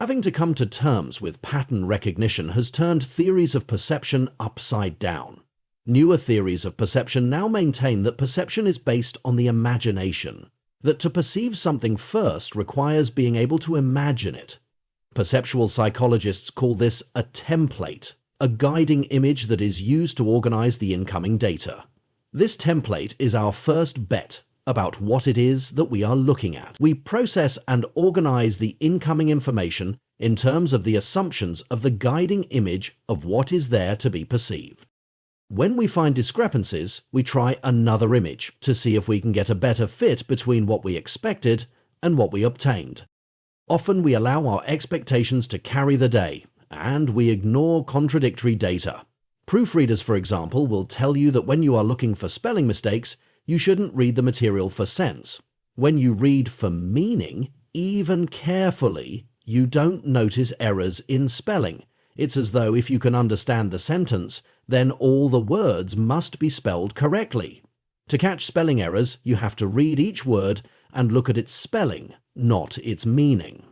Having to come to terms with pattern recognition has turned theories of perception upside down. Newer theories of perception now maintain that perception is based on the imagination, that to perceive something first requires being able to imagine it. Perceptual psychologists call this a template, a guiding image that is used to organize the incoming data. This template is our first bet about what it is that we are looking at. We process and organize the incoming information in terms of the assumptions of the guiding image of what is there to be perceived. When we find discrepancies, we try another image to see if we can get a better fit between what we expected and what we obtained. Often we allow our expectations to carry the day, and we ignore contradictory data. Proofreaders, for example, will tell you that when you are looking for spelling mistakes, you shouldn't read the material for sense. When you read for meaning, even carefully, you don't notice errors in spelling. It's as though if you can understand the sentence, then all the words must be spelled correctly. To catch spelling errors, you have to read each word and look at its spelling, not its meaning.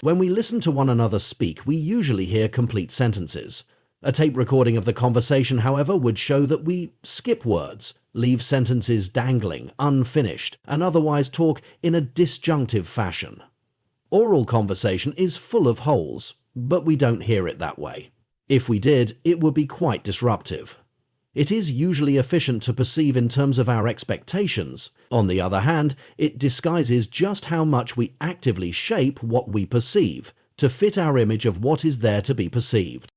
When we listen to one another speak, we usually hear complete sentences. A tape recording of the conversation, however, would show that we skip words, leave sentences dangling, unfinished, and otherwise talk in a disjunctive fashion. Oral conversation is full of holes, but we don't hear it that way. If we did, it would be quite disruptive. It is usually efficient to perceive in terms of our expectations. On the other hand, it disguises just how much we actively shape what we perceive, to fit our image of what is there to be perceived.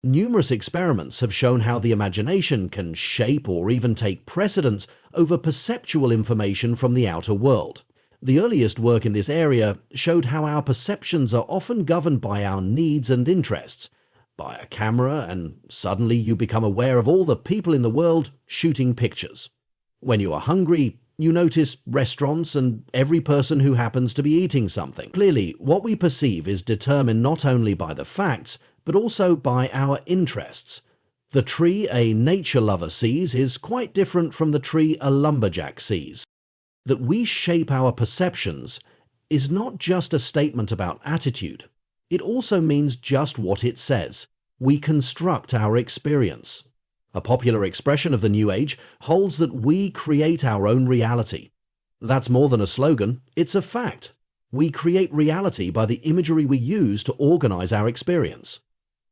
Numerous experiments have shown how the imagination can shape or even take precedence over perceptual information from the outer world. The earliest work in this area showed how our perceptions are often governed by our needs and interests. Buy a camera and suddenly you become aware of all the people in the world shooting pictures. When you are hungry, you notice restaurants and every person who happens to be eating something. Clearly, what we perceive is determined not only by the facts, but also by our interests. The tree a nature lover sees is quite different from the tree a lumberjack sees. That we shape our perceptions is not just a statement about attitude. It also means just what it says. We construct our experience. A popular expression of the New Age holds that we create our own reality. That's more than a slogan, it's a fact. We create reality by the imagery we use to organize our experience.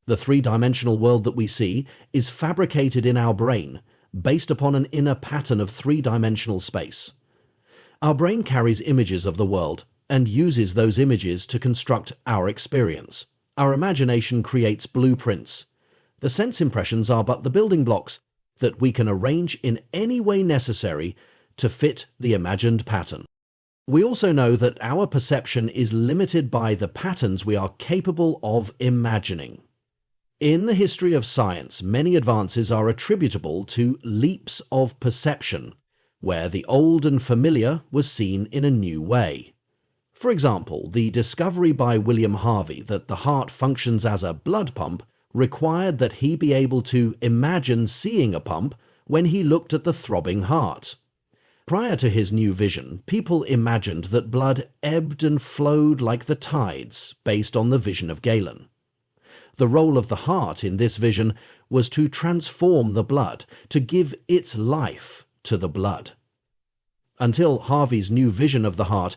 The three-dimensional world that we see is fabricated in our brain, based upon an inner pattern of three-dimensional space. Our brain carries images of the world and uses those images to construct our experience. Our imagination creates blueprints. The sense impressions are but the building blocks that we can arrange in any way necessary to fit the imagined pattern. We also know that our perception is limited by the patterns we are capable of imagining. In the history of science, many advances are attributable to leaps of perception, where the old and familiar was seen in a new way. For example, the discovery by William Harvey that the heart functions as a blood pump required that he be able to imagine seeing a pump when he looked at the throbbing heart. Prior to his new vision, people imagined that blood ebbed and flowed like the tides based on the vision of Galen. The role of the heart in this vision was to transform the blood, to give its life to the blood. Until Harvey's new vision of the heart,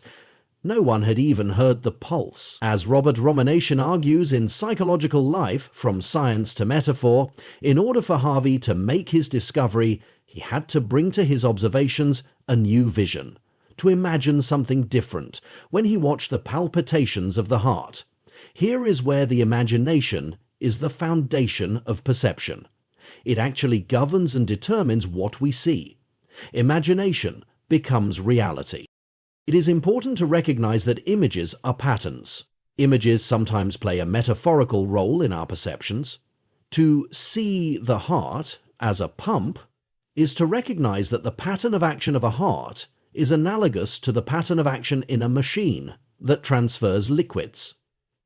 no one had even heard the pulse. As Robert Romanation argues in Psychological Life, From Science to Metaphor, in order for Harvey to make his discovery, he had to bring to his observations a new vision, to imagine something different when he watched the palpitations of the heart. Here is where the imagination is the foundation of perception. It actually governs and determines what we see. Imagination becomes reality. It is important to recognize that images are patterns. Images sometimes play a metaphorical role in our perceptions. To see the heart as a pump is to recognize that the pattern of action of a heart is analogous to the pattern of action in a machine that transfers liquids.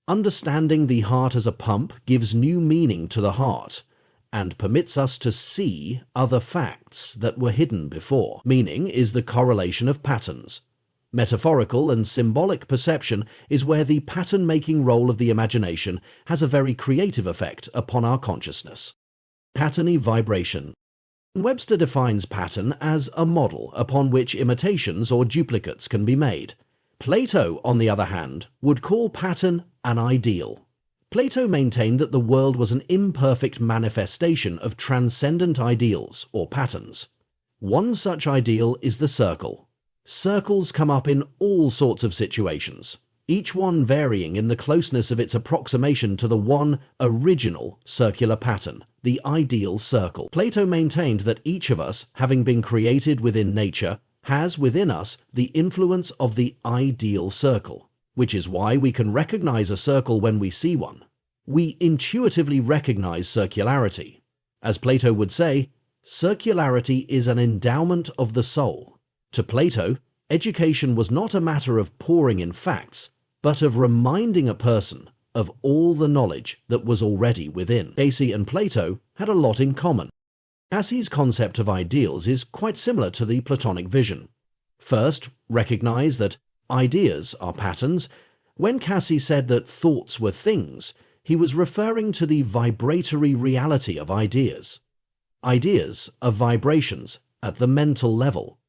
Understanding the heart as a pump gives new meaning to the heart and permits us to see other facts that were hidden before. Meaning is the correlation of patterns. Metaphorical and symbolic perception is where the pattern-making role of the imagination has a very creative effect upon our consciousness. Patterny vibration. Webster defines pattern as a model upon which imitations or duplicates can be made. Plato, on the other hand, would call pattern an ideal. Plato maintained that the world was an imperfect manifestation of transcendent ideals, or patterns. One such ideal is the circle. Circles come up in all sorts of situations, each one varying in the closeness of its approximation to the one original circular pattern, the ideal circle. Plato maintained that each of us, having been created within nature, has within us the influence of the ideal circle, which is why we can recognize a circle when we see one. We intuitively recognize circularity. As Plato would say, circularity is an endowment of the soul. To Plato, education was not a matter of pouring in facts, but of reminding a person of all the knowledge that was already within. Cayce and Plato had a lot in common. Cayce's concept of ideals is quite similar to the Platonic vision. First, recognize that ideas are patterns. When Cayce said that thoughts were things, he was referring to the vibratory reality of ideas. Ideas are vibrations at the mental level.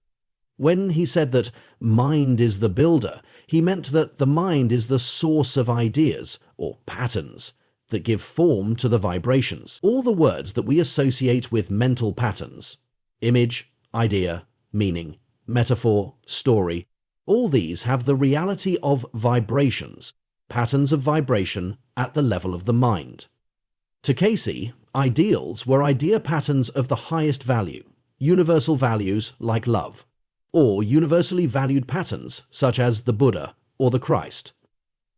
When he said that mind is the builder, he meant that the mind is the source of ideas, or patterns, that give form to the vibrations. All the words that we associate with mental patterns, image, idea, meaning, metaphor, story, all these have the reality of vibrations, patterns of vibration at the level of the mind. To Cayce, ideals were idea patterns of the highest value, universal values like love, or universally valued patterns such as the Buddha or the Christ.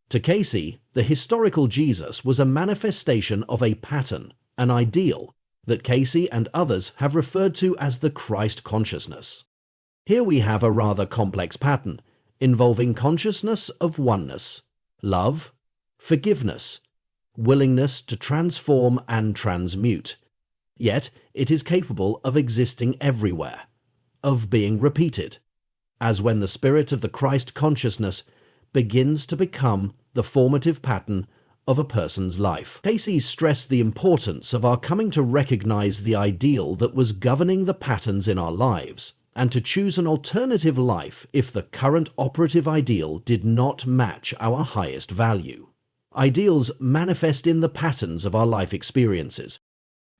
To Cayce, the historical Jesus was a manifestation of a pattern, an ideal, that Cayce and others have referred to as the Christ consciousness. Here we have a rather complex pattern, involving consciousness of oneness, love, forgiveness, willingness to transform and transmute. Yet it is capable of existing everywhere, of being repeated, as when the spirit of the Christ consciousness begins to become the formative pattern of a person's life. Cayce stressed the importance of our coming to recognize the ideal that was governing the patterns in our lives, and to choose an alternative life if the current operative ideal did not match our highest value. Ideals manifest in the patterns of our life experiences.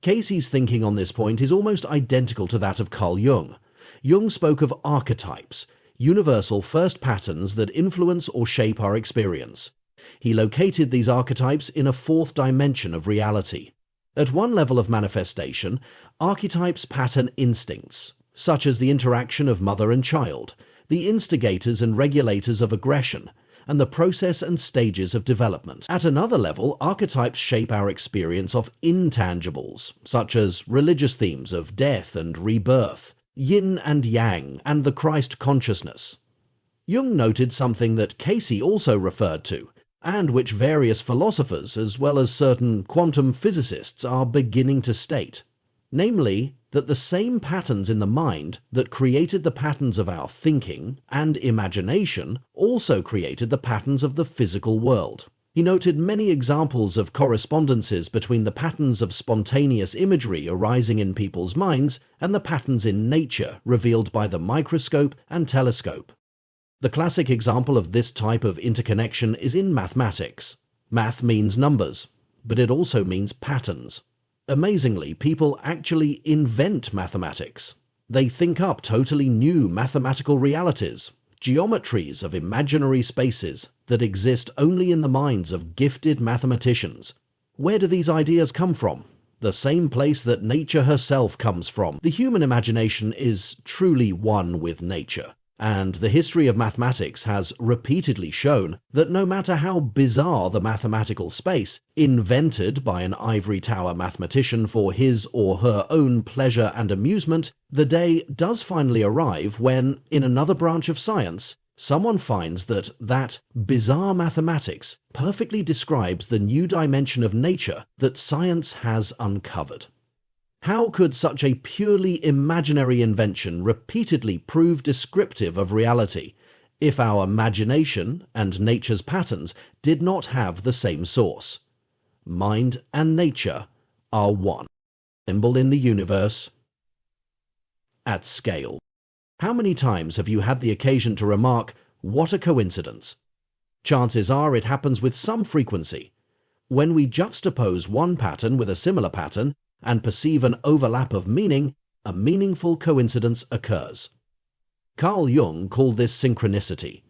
Cayce's thinking on this point is almost identical to that of Carl Jung. Jung spoke of archetypes, universal first patterns that influence or shape our experience. He located these archetypes in a fourth dimension of reality. At one level of manifestation, archetypes pattern instincts, such as the interaction of mother and child, the instigators and regulators of aggression, and the process and stages of development. At another level, archetypes shape our experience of intangibles, such as religious themes of death and rebirth, yin and yang, and the Christ consciousness. Jung noted something that Cayce also referred to, and which various philosophers as well as certain quantum physicists are beginning to state, namely that the same patterns in the mind that created the patterns of our thinking and imagination also created the patterns of the physical world. He noted many examples of correspondences between the patterns of spontaneous imagery arising in people's minds and the patterns in nature revealed by the microscope and telescope. The classic example of this type of interconnection is in mathematics. Math means numbers, but it also means patterns. Amazingly, people actually invent mathematics. They think up totally new mathematical realities, geometries of imaginary spaces that exist only in the minds of gifted mathematicians. Where do these ideas come from? The same place that nature herself comes from. The human imagination is truly one with nature. And the history of mathematics has repeatedly shown that no matter how bizarre the mathematical space, invented by an ivory tower mathematician for his or her own pleasure and amusement, the day does finally arrive when, in another branch of science, someone finds that bizarre mathematics perfectly describes the new dimension of nature that science has uncovered. How could such a purely imaginary invention repeatedly prove descriptive of reality if our imagination and nature's patterns did not have the same source? Mind and nature are one. Symbol in the universe at scale. How many times have you had the occasion to remark, "What a coincidence"? Chances are it happens with some frequency. When we juxtapose one pattern with a similar pattern, and perceive an overlap of meaning, a meaningful coincidence occurs. Carl Jung called this synchronicity.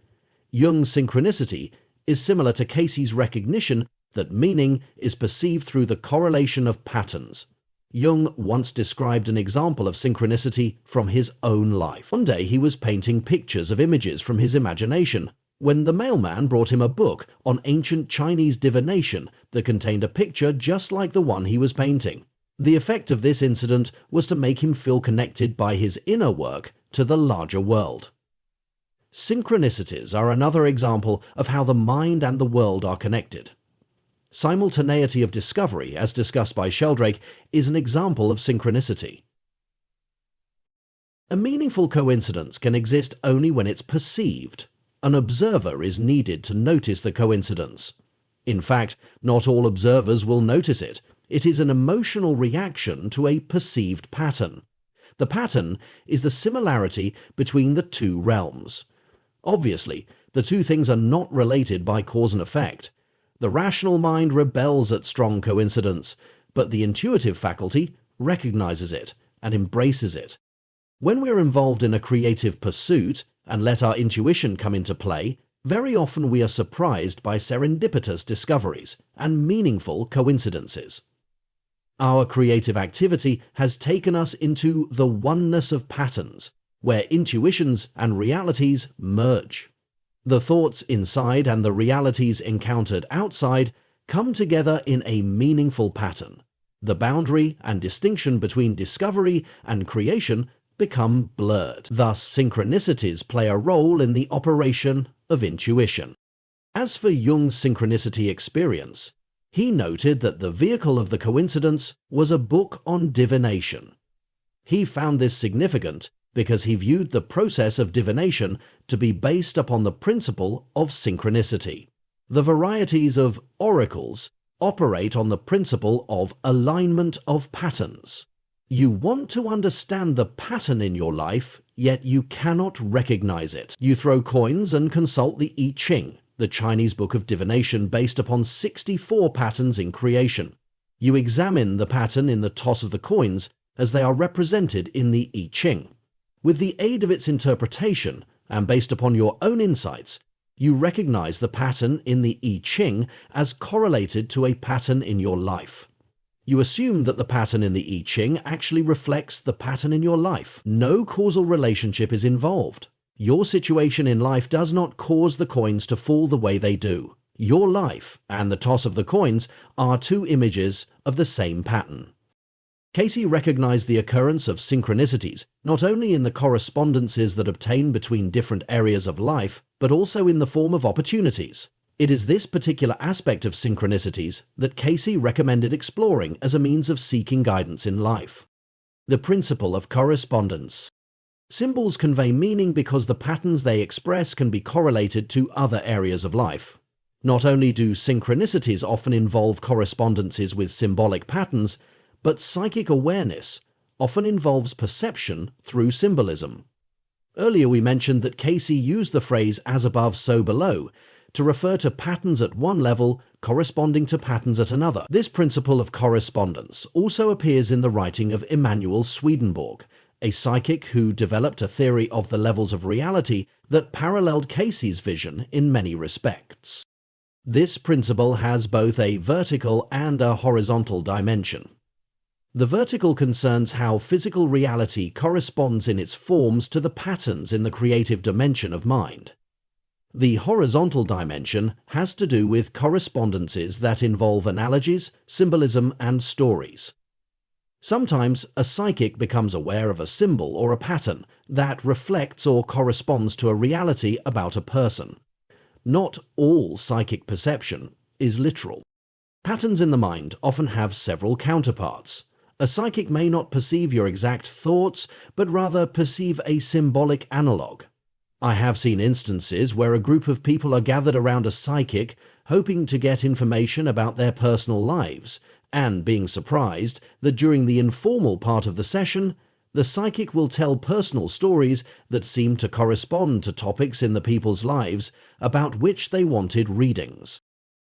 Jung's synchronicity is similar to Cayce's recognition that meaning is perceived through the correlation of patterns. Jung once described an example of synchronicity from his own life. One day he was painting pictures of images from his imagination when the mailman brought him a book on ancient Chinese divination that contained a picture just like the one he was painting. The effect of this incident was to make him feel connected by his inner work to the larger world. Synchronicities are another example of how the mind and the world are connected. Simultaneity of discovery, as discussed by Sheldrake, is an example of synchronicity. A meaningful coincidence can exist only when it's perceived. An observer is needed to notice the coincidence. In fact, not all observers will notice it. It is an emotional reaction to a perceived pattern. The pattern is the similarity between the two realms. Obviously, the two things are not related by cause and effect. The rational mind rebels at strong coincidence, but the intuitive faculty recognizes it and embraces it. When we're involved in a creative pursuit and let our intuition come into play, very often we are surprised by serendipitous discoveries and meaningful coincidences. Our creative activity has taken us into the oneness of patterns, where intuitions and realities merge. The thoughts inside and the realities encountered outside come together in a meaningful pattern. The boundary and distinction between discovery and creation become blurred. Thus, synchronicities play a role in the operation of intuition. As for Jung's synchronicity experience, he noted that the vehicle of the coincidence was a book on divination. He found this significant because he viewed the process of divination to be based upon the principle of synchronicity. The varieties of oracles operate on the principle of alignment of patterns. You want to understand the pattern in your life, yet you cannot recognize it. You throw coins and consult the I Ching, the Chinese book of divination based upon 64 patterns in creation. You examine the pattern in the toss of the coins as they are represented in the I Ching. With the aid of its interpretation, and based upon your own insights, you recognize the pattern in the I Ching as correlated to a pattern in your life. You assume that the pattern in the I Ching actually reflects the pattern in your life. No causal relationship is involved. Your situation in life does not cause the coins to fall the way they do. Your life and the toss of the coins are two images of the same pattern. Cayce recognized the occurrence of synchronicities not only in the correspondences that obtain between different areas of life, but also in the form of opportunities. It is this particular aspect of synchronicities that Cayce recommended exploring as a means of seeking guidance in life. The principle of correspondence. Symbols convey meaning because the patterns they express can be correlated to other areas of life. Not only do synchronicities often involve correspondences with symbolic patterns, but psychic awareness often involves perception through symbolism. Earlier we mentioned that Cayce used the phrase "as above, so below" to refer to patterns at one level corresponding to patterns at another. This principle of correspondence also appears in the writing of Emanuel Swedenborg, a psychic who developed a theory of the levels of reality that paralleled Cayce's vision in many respects. This principle has both a vertical and a horizontal dimension. The vertical concerns how physical reality corresponds in its forms to the patterns in the creative dimension of mind. The horizontal dimension has to do with correspondences that involve analogies, symbolism, and stories. Sometimes a psychic becomes aware of a symbol or a pattern that reflects or corresponds to a reality about a person. Not all psychic perception is literal. Patterns in the mind often have several counterparts. A psychic may not perceive your exact thoughts, but rather perceive a symbolic analog. I have seen instances where a group of people are gathered around a psychic, hoping to get information about their personal lives, and being surprised that during the informal part of the session, the psychic will tell personal stories that seem to correspond to topics in the people's lives about which they wanted readings.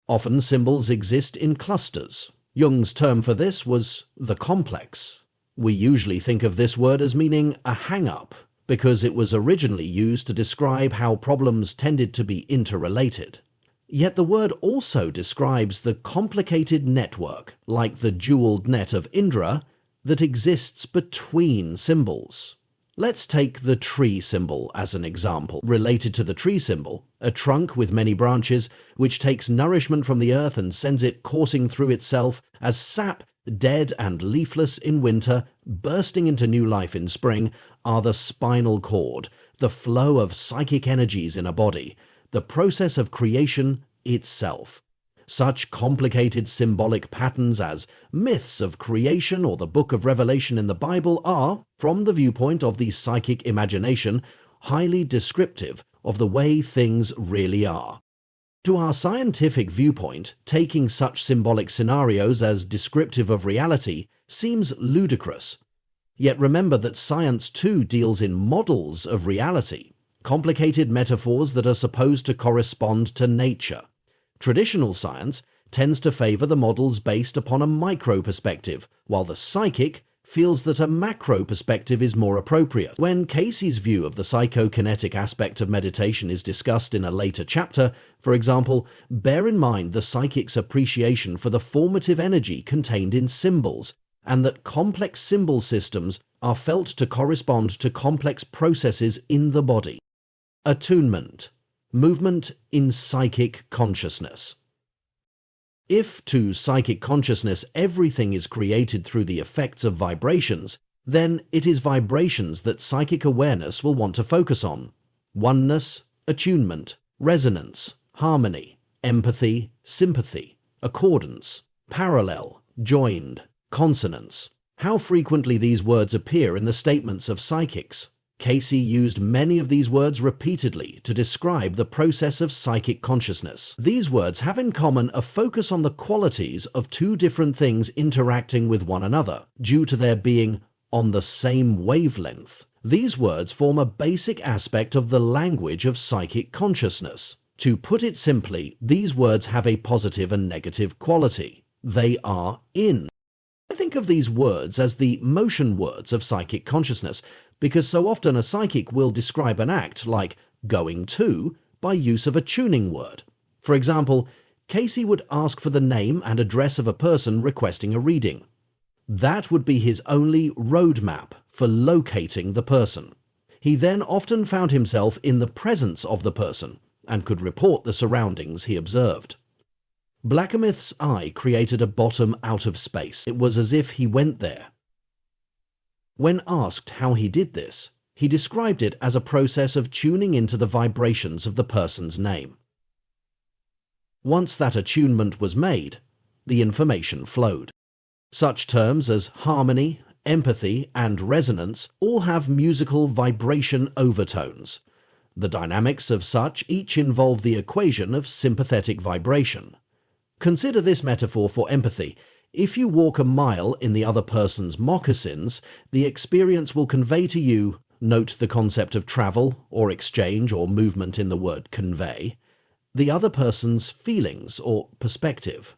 Often symbols exist in clusters. Jung's term for this was the complex. We usually think of this word as meaning a hang-up, because it was originally used to describe how problems tended to be interrelated. Yet the word also describes the complicated network, like the jeweled net of Indra, that exists between symbols. Let's take the tree symbol as an example. Related to the tree symbol, a trunk with many branches, which takes nourishment from the earth and sends it coursing through itself as sap, dead and leafless in winter, bursting into new life in spring, are the spinal cord, the flow of psychic energies in a body, the process of creation itself. Such complicated symbolic patterns as myths of creation or the Book of Revelation in the Bible are, from the viewpoint of the psychic imagination, highly descriptive of the way things really are. To our scientific viewpoint, taking such symbolic scenarios as descriptive of reality seems ludicrous. Yet remember that science too deals in models of reality, complicated metaphors that are supposed to correspond to nature. Traditional science tends to favor the models based upon a micro perspective, while the psychic feels that a macro perspective is more appropriate. When Cayce's view of the psychokinetic aspect of meditation is discussed in a later chapter, for example, bear in mind the psychic's appreciation for the formative energy contained in symbols, and that complex symbol systems are felt to correspond to complex processes in the body. Attunement. Movement in psychic consciousness. If to psychic consciousness everything is created through the effects of vibrations, then it is vibrations that psychic awareness will want to focus on. Oneness, attunement, resonance, harmony, empathy, sympathy, accordance, parallel, joined, consonance. How frequently these words appear in the statements of psychics. Cayce used many of these words repeatedly to describe the process of psychic consciousness. These words have in common a focus on the qualities of two different things interacting with one another, due to their being on the same wavelength. These words form a basic aspect of the language of psychic consciousness. To put it simply, these words have a positive and negative quality. They are in. I think of these words as the motion words of psychic consciousness, because so often a psychic will describe an act like going to by use of a tuning word. For example, Cayce would ask for the name and address of a person requesting a reading. That would be his only roadmap for locating the person. He then often found himself in the presence of the person and could report the surroundings he observed. Blacksmith's eye created a bottom out of space. It was as if he went there. When asked how he did this, he described it as a process of tuning into the vibrations of the person's name. Once that attunement was made, the information flowed. Such terms as harmony, empathy, and resonance all have musical vibration overtones. The dynamics of such each involve the equation of sympathetic vibration. Consider this metaphor for empathy. If you walk a mile in the other person's moccasins, the experience will convey to you, note the concept of travel or exchange or movement in the word convey, the other person's feelings or perspective.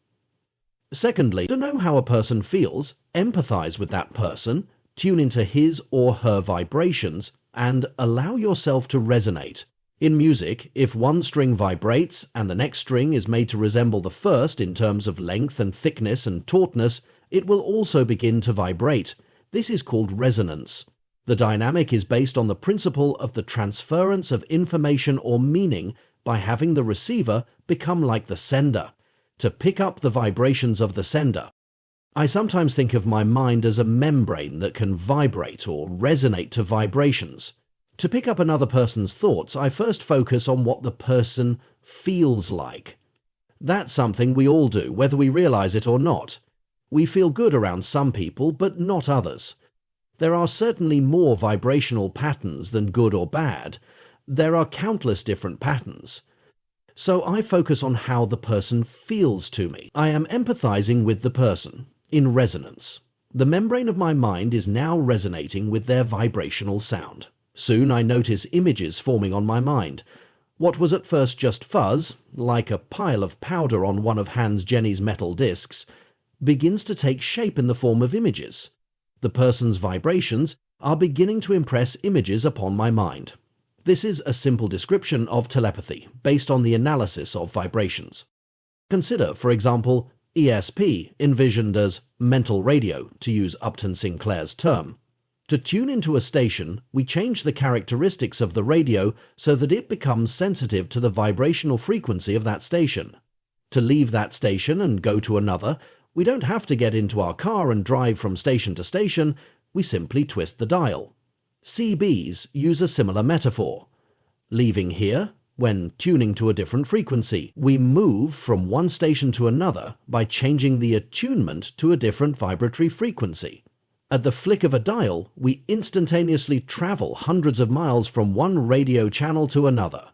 Secondly, to know how a person feels, empathize with that person, tune into his or her vibrations, and allow yourself to resonate. In music, if one string vibrates and the next string is made to resemble the first in terms of length and thickness and tautness, it will also begin to vibrate. This is called resonance. The dynamic is based on the principle of the transference of information or meaning by having the receiver become like the sender, to pick up the vibrations of the sender. I sometimes think of my mind as a membrane that can vibrate or resonate to vibrations. To pick up another person's thoughts, I first focus on what the person feels like. That's something we all do, whether we realize it or not. We feel good around some people, but not others. There are certainly more vibrational patterns than good or bad. There are countless different patterns. So I focus on how the person feels to me. I am empathizing with the person, in resonance. The membrane of my mind is now resonating with their vibrational sound. Soon I notice images forming on my mind. What was at first just fuzz, like a pile of powder on one of Hans Jenny's metal discs, begins to take shape in the form of images. The person's vibrations are beginning to impress images upon my mind. This is a simple description of telepathy, based on the analysis of vibrations. Consider, for example, ESP, envisioned as mental radio, to use Upton Sinclair's term. To tune into a station, we change the characteristics of the radio so that it becomes sensitive to the vibrational frequency of that station. To leave that station and go to another, we don't have to get into our car and drive from station to station, we simply twist the dial. CBs use a similar metaphor. Leaving here, when tuning to a different frequency, we move from one station to another by changing the attunement to a different vibratory frequency. At the flick of a dial, we instantaneously travel hundreds of miles from one radio channel to another.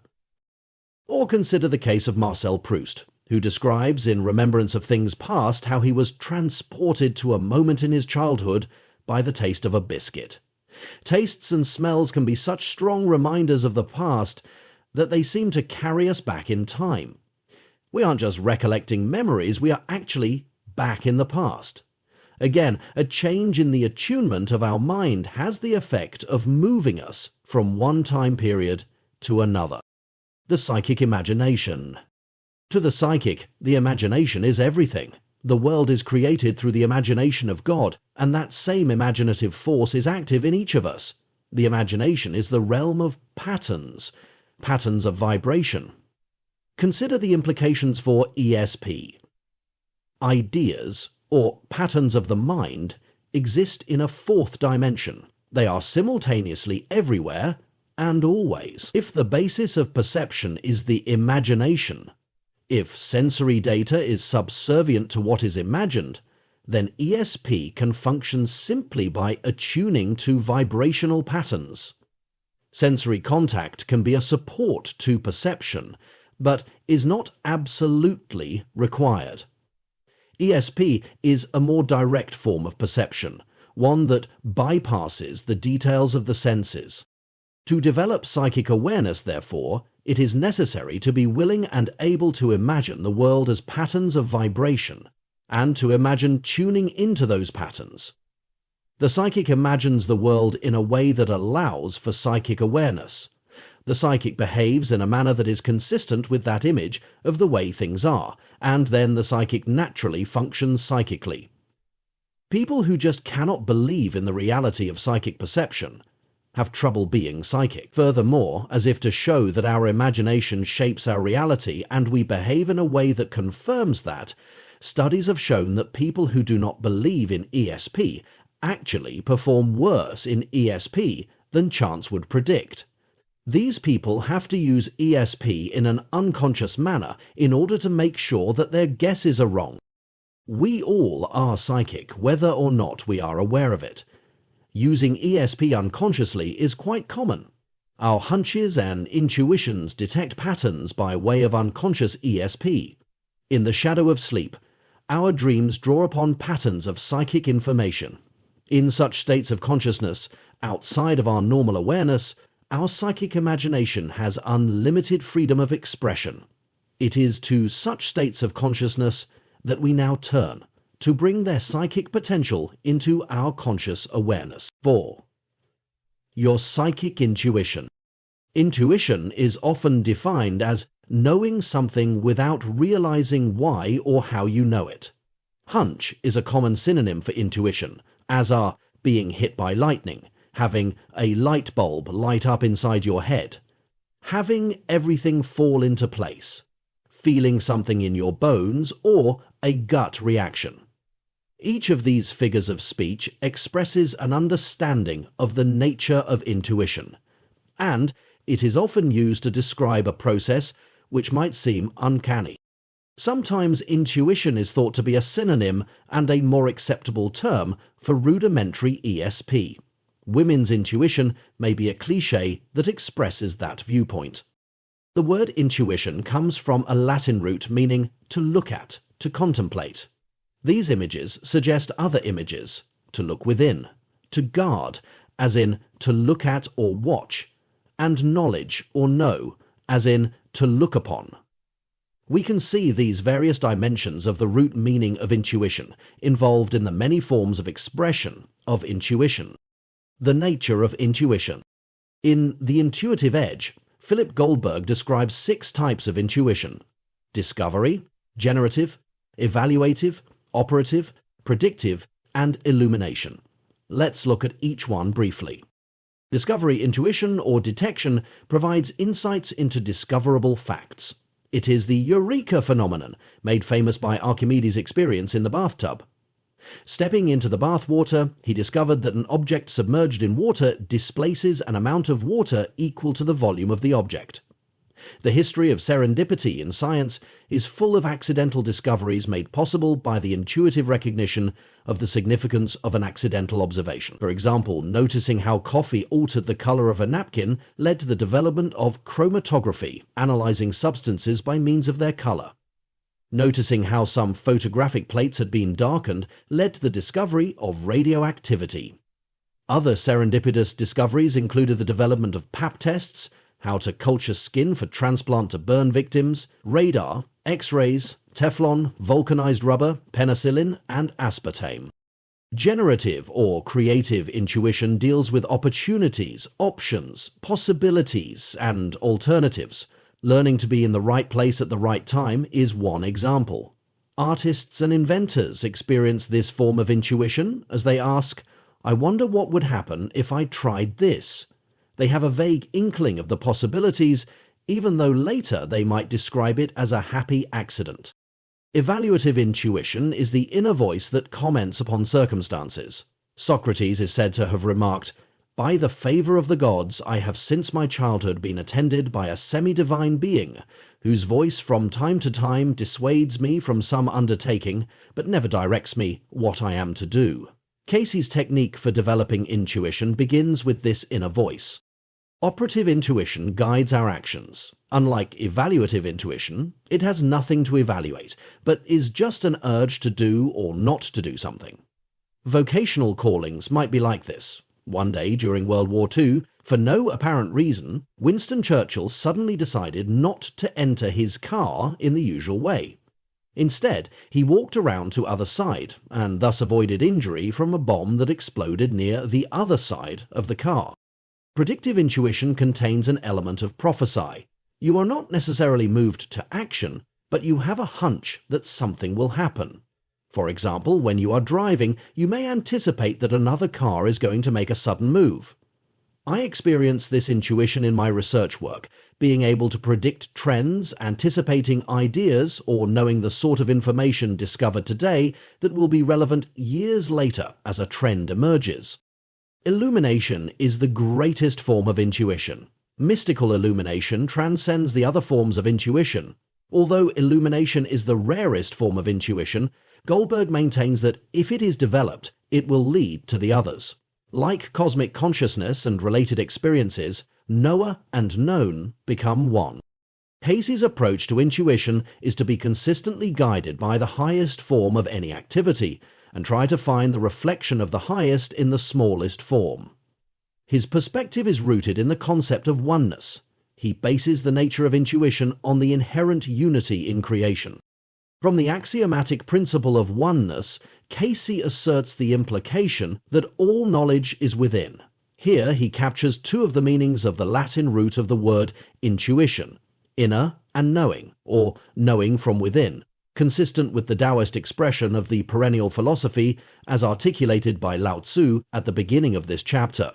Or consider the case of Marcel Proust, who describes in Remembrance of Things Past how he was transported to a moment in his childhood by the taste of a biscuit. Tastes and smells can be such strong reminders of the past that they seem to carry us back in time. We aren't just recollecting memories, we are actually back in the past. Again, a change in the attunement of our mind has the effect of moving us from one time period to another. The psychic imagination. To the psychic, the imagination is everything. The world is created through the imagination of God, and that same imaginative force is active in each of us. The imagination is the realm of patterns of vibration. Consider the implications for ESP. Ideas, or patterns of the mind, exist in a fourth dimension. They are simultaneously everywhere and always. If the basis of perception is the imagination, if sensory data is subservient to what is imagined, then ESP can function simply by attuning to vibrational patterns. Sensory contact can be a support to perception, but is not absolutely required. ESP is a more direct form of perception, one that bypasses the details of the senses. To develop psychic awareness, therefore, it is necessary to be willing and able to imagine the world as patterns of vibration, and to imagine tuning into those patterns. The psychic imagines the world in a way that allows for psychic awareness. The psychic behaves in a manner that is consistent with that image of the way things are, and then the psychic naturally functions psychically. People who just cannot believe in the reality of psychic perception have trouble being psychic. Furthermore, as if to show that our imagination shapes our reality and we behave in a way that confirms that, studies have shown that people who do not believe in ESP actually perform worse in ESP than chance would predict. These people have to use ESP in an unconscious manner in order to make sure that their guesses are wrong. We all are psychic, whether or not we are aware of it. Using ESP unconsciously is quite common. Our hunches and intuitions detect patterns by way of unconscious ESP. In the shadow of sleep, our dreams draw upon patterns of psychic information. In such states of consciousness, outside of our normal awareness, our psychic imagination has unlimited freedom of expression. It is to such states of consciousness that we now turn to bring their psychic potential into our conscious awareness. 4. Your psychic intuition. Intuition is often defined as knowing something without realizing why or how you know it. Hunch is a common synonym for intuition, as are being hit by lightning, having a light bulb light up inside your head, having everything fall into place, feeling something in your bones, or a gut reaction. Each of these figures of speech expresses an understanding of the nature of intuition, and it is often used to describe a process which might seem uncanny. Sometimes intuition is thought to be a synonym and a more acceptable term for rudimentary ESP. Women's intuition may be a cliché that expresses that viewpoint. The word intuition comes from a Latin root meaning to look at, to contemplate. These images suggest other images, to look within, to guard, as in to look at or watch, and knowledge or know, as in to look upon. We can see these various dimensions of the root meaning of intuition involved in the many forms of expression of intuition. The nature of intuition. In The Intuitive Edge, Philip Goldberg describes 6 types of intuition: discovery, generative, evaluative, operative, predictive, and illumination. Let's look at each one briefly. Discovery intuition or detection provides insights into discoverable facts. It is the eureka phenomenon, made famous by Archimedes' experience in the bathtub. Stepping into the bath water, he discovered that an object submerged in water displaces an amount of water equal to the volume of the object. The history of serendipity in science is full of accidental discoveries made possible by the intuitive recognition of the significance of an accidental observation. For example, noticing how coffee altered the color of a napkin led to the development of chromatography, analyzing substances by means of their color. Noticing how some photographic plates had been darkened led to the discovery of radioactivity. Other serendipitous discoveries included the development of pap tests, how to culture skin for transplant to burn victims, radar, X-rays, Teflon, vulcanized rubber, penicillin, and aspartame. Generative or creative intuition deals with opportunities, options, possibilities, and alternatives. Learning to be in the right place at the right time is one example. Artists and inventors experience this form of intuition as they ask, "I wonder what would happen if I tried this." They have a vague inkling of the possibilities, even though later they might describe it as a happy accident. Evaluative intuition is the inner voice that comments upon circumstances. Socrates is said to have remarked, "By the favor of the gods, I have since my childhood been attended by a semi-divine being, whose voice from time to time dissuades me from some undertaking, but never directs me what I am to do." Cayce's technique for developing intuition begins with this inner voice. Operative intuition guides our actions. Unlike evaluative intuition, it has nothing to evaluate, but is just an urge to do or not to do something. Vocational callings might be like this. One day during World War II, for no apparent reason, Winston Churchill suddenly decided not to enter his car in the usual way. Instead, he walked around to other side and thus avoided injury from a bomb that exploded near the other side of the car. Predictive intuition contains an element of prophecy. You are not necessarily moved to action, but you have a hunch that something will happen. For example, when you are driving, you may anticipate that another car is going to make a sudden move. I experience this intuition in my research work, being able to predict trends, anticipating ideas, or knowing the sort of information discovered today that will be relevant years later as a trend emerges. Illumination is the greatest form of intuition. Mystical illumination transcends the other forms of intuition. Although illumination is the rarest form of intuition, Goldberg maintains that if it is developed, it will lead to the others. Like cosmic consciousness and related experiences, knower and known become one. Cayce's approach to intuition is to be consistently guided by the highest form of any activity and try to find the reflection of the highest in the smallest form. His perspective is rooted in the concept of oneness. He bases the nature of intuition on the inherent unity in creation. From the axiomatic principle of oneness, Cayce asserts the implication that all knowledge is within. Here he captures two of the meanings of the Latin root of the word intuition, inner and knowing, or knowing from within, consistent with the Taoist expression of the perennial philosophy as articulated by Lao Tzu at the beginning of this chapter.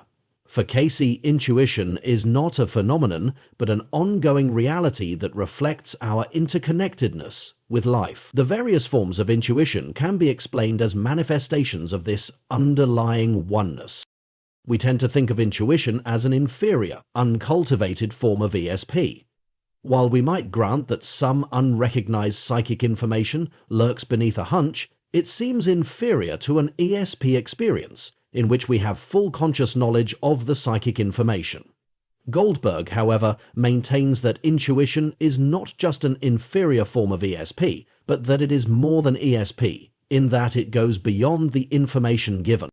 For Cayce, intuition is not a phenomenon, but an ongoing reality that reflects our interconnectedness with life. The various forms of intuition can be explained as manifestations of this underlying oneness. We tend to think of intuition as an inferior, uncultivated form of ESP. While we might grant that some unrecognized psychic information lurks beneath a hunch, it seems inferior to an ESP experience, in which we have full conscious knowledge of the psychic information. Goldberg, however, maintains that intuition is not just an inferior form of ESP, but that it is more than ESP, in that it goes beyond the information given.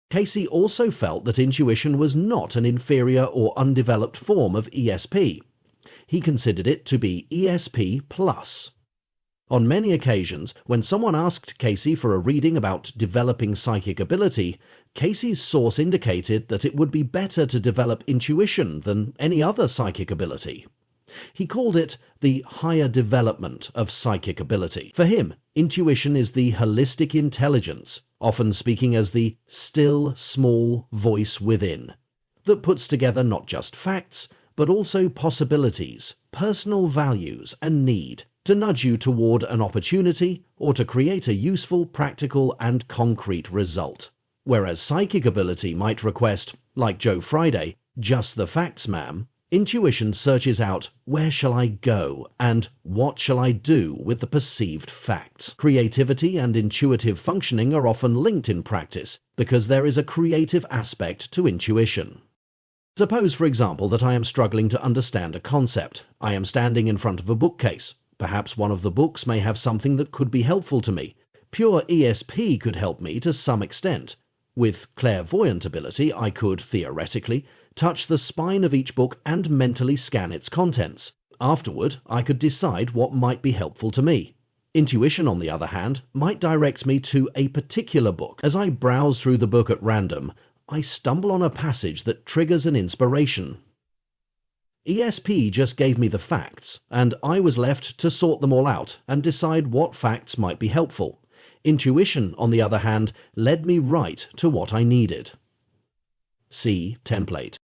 Cayce also felt that intuition was not an inferior or undeveloped form of ESP. He considered it to be ESP+. On many occasions, when someone asked Cayce for a reading about developing psychic ability, Cayce's source indicated that it would be better to develop intuition than any other psychic ability. He called it the higher development of psychic ability. For him, intuition is the holistic intelligence, often speaking as the still, small voice within, that puts together not just facts, but also possibilities, personal values, and need, to nudge you toward an opportunity or to create a useful, practical, and concrete result. Whereas psychic ability might request, like Joe Friday, just the facts, ma'am, Intuition searches out where shall I go and what shall I do with the perceived facts. Creativity and intuitive functioning are often linked in practice because there is a creative aspect to intuition. Suppose, for example, that I am struggling to understand a concept. I am standing in front of a bookcase. Perhaps one of the books may have something that could be helpful to me. Pure ESP could help me to some extent. With clairvoyant ability, I could, theoretically, touch the spine of each book and mentally scan its contents. Afterward, I could decide what might be helpful to me. Intuition, on the other hand, might direct me to a particular book. As I browse through the book at random, I stumble on a passage that triggers an inspiration. ESP just gave me the facts, and I was left to sort them all out and decide what facts might be helpful. Intuition, on the other hand, led me right to what I needed. See template.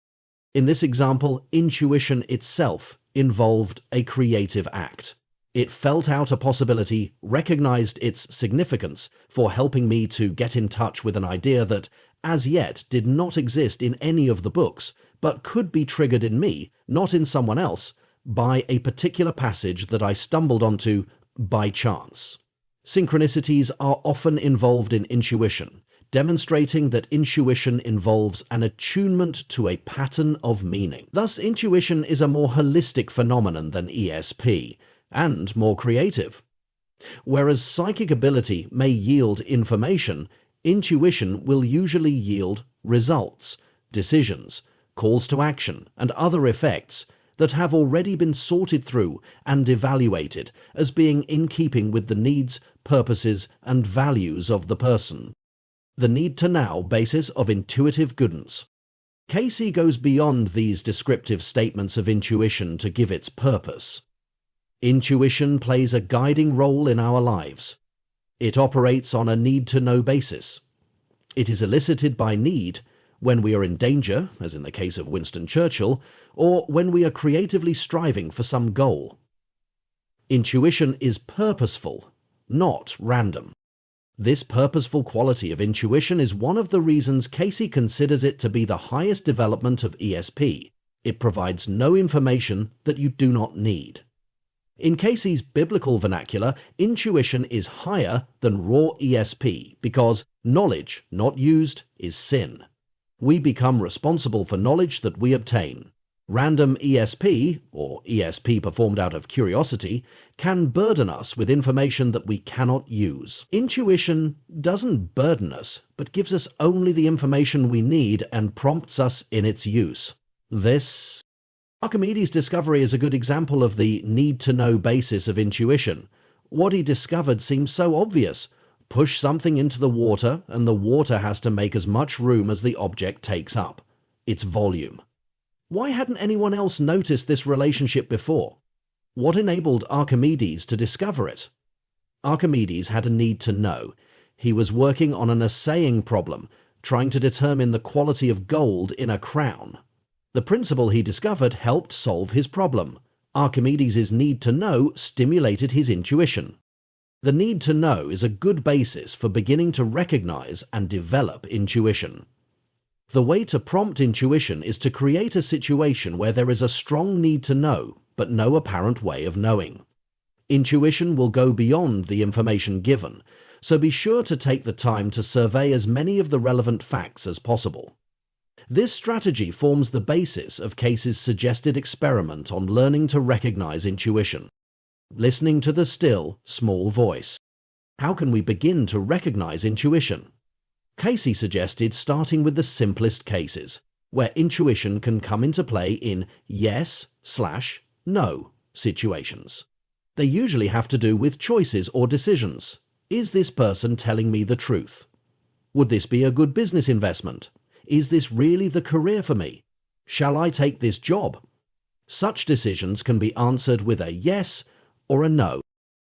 In this example, intuition itself involved a creative act. It felt out a possibility, recognized its significance for helping me to get in touch with an idea that, as yet, did not exist in any of the books, but could be triggered in me, not in someone else, by a particular passage that I stumbled onto by chance. Synchronicities are often involved in intuition, demonstrating that intuition involves an attunement to a pattern of meaning. Thus, intuition is a more holistic phenomenon than ESP, and more creative. Whereas psychic ability may yield information, intuition will usually yield results, decisions, calls to action, and other effects that have already been sorted through and evaluated as being in keeping with the needs, purposes, and values of the person. The need-to-now basis of intuitive guidance. Cayce goes beyond these descriptive statements of intuition to give its purpose. Intuition plays a guiding role in our lives. It operates on a need-to-know basis. It is elicited by need when we are in danger, as in the case of Winston Churchill, or when we are creatively striving for some goal. Intuition is purposeful, not random. This purposeful quality of intuition is one of the reasons Cayce considers it to be the highest development of ESP. It provides no information that you do not need. In Cayce's biblical vernacular, intuition is higher than raw ESP because knowledge not used is sin. We become responsible for knowledge that we obtain. Random ESP, or ESP performed out of curiosity, can burden us with information that we cannot use. Intuition doesn't burden us, but gives us only the information we need and prompts us in its use. Archimedes' discovery is a good example of the need-to-know basis of intuition. What he discovered seems so obvious. Push something into the water, and the water has to make as much room as the object takes up. Its volume. Why hadn't anyone else noticed this relationship before? What enabled Archimedes to discover it? Archimedes had a need to know. He was working on an assaying problem, trying to determine the quality of gold in a crown. The principle he discovered helped solve his problem. Archimedes' need to know stimulated his intuition. The need to know is a good basis for beginning to recognize and develop intuition. The way to prompt intuition is to create a situation where there is a strong need to know, but no apparent way of knowing. Intuition will go beyond the information given, so be sure to take the time to survey as many of the relevant facts as possible. This strategy forms the basis of Cayce's suggested experiment on learning to recognize intuition. Listening to the still, small voice. How can we begin to recognize intuition? Cayce suggested starting with the simplest cases, where intuition can come into play in yes/no situations. They usually have to do with choices or decisions. Is this person telling me the truth? Would this be a good business investment? Is this really the career for me? Shall I take this job? Such decisions can be answered with a yes or a no.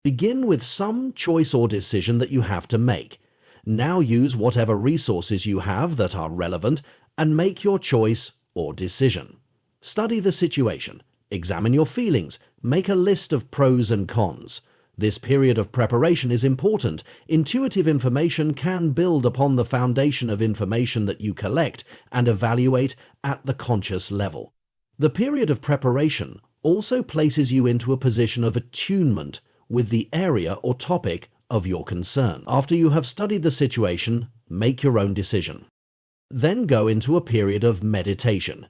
Begin with some choice or decision that you have to make. Now use whatever resources you have that are relevant and make your choice or decision. Study the situation, examine your feelings, make a list of pros and cons. This period of preparation is important. Intuitive information can build upon the foundation of information that you collect and evaluate at the conscious level. The period of preparation also places you into a position of attunement with the area or topic of your concern. After you have studied the situation, make your own decision. Then go into a period of meditation.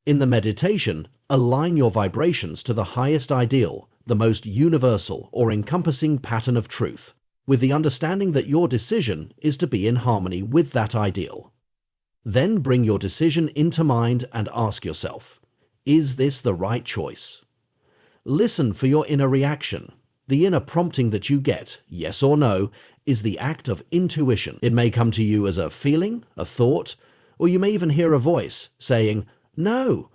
In the meditation, align your vibrations to the highest ideal, the most universal or encompassing pattern of truth, with the understanding that your decision is to be in harmony with that ideal. Then bring your decision into mind and ask yourself, is this the right choice? Listen for your inner reaction. The inner prompting that you get, yes or no, is the act of intuition. It may come to you as a feeling, a thought, or you may even hear a voice saying, no.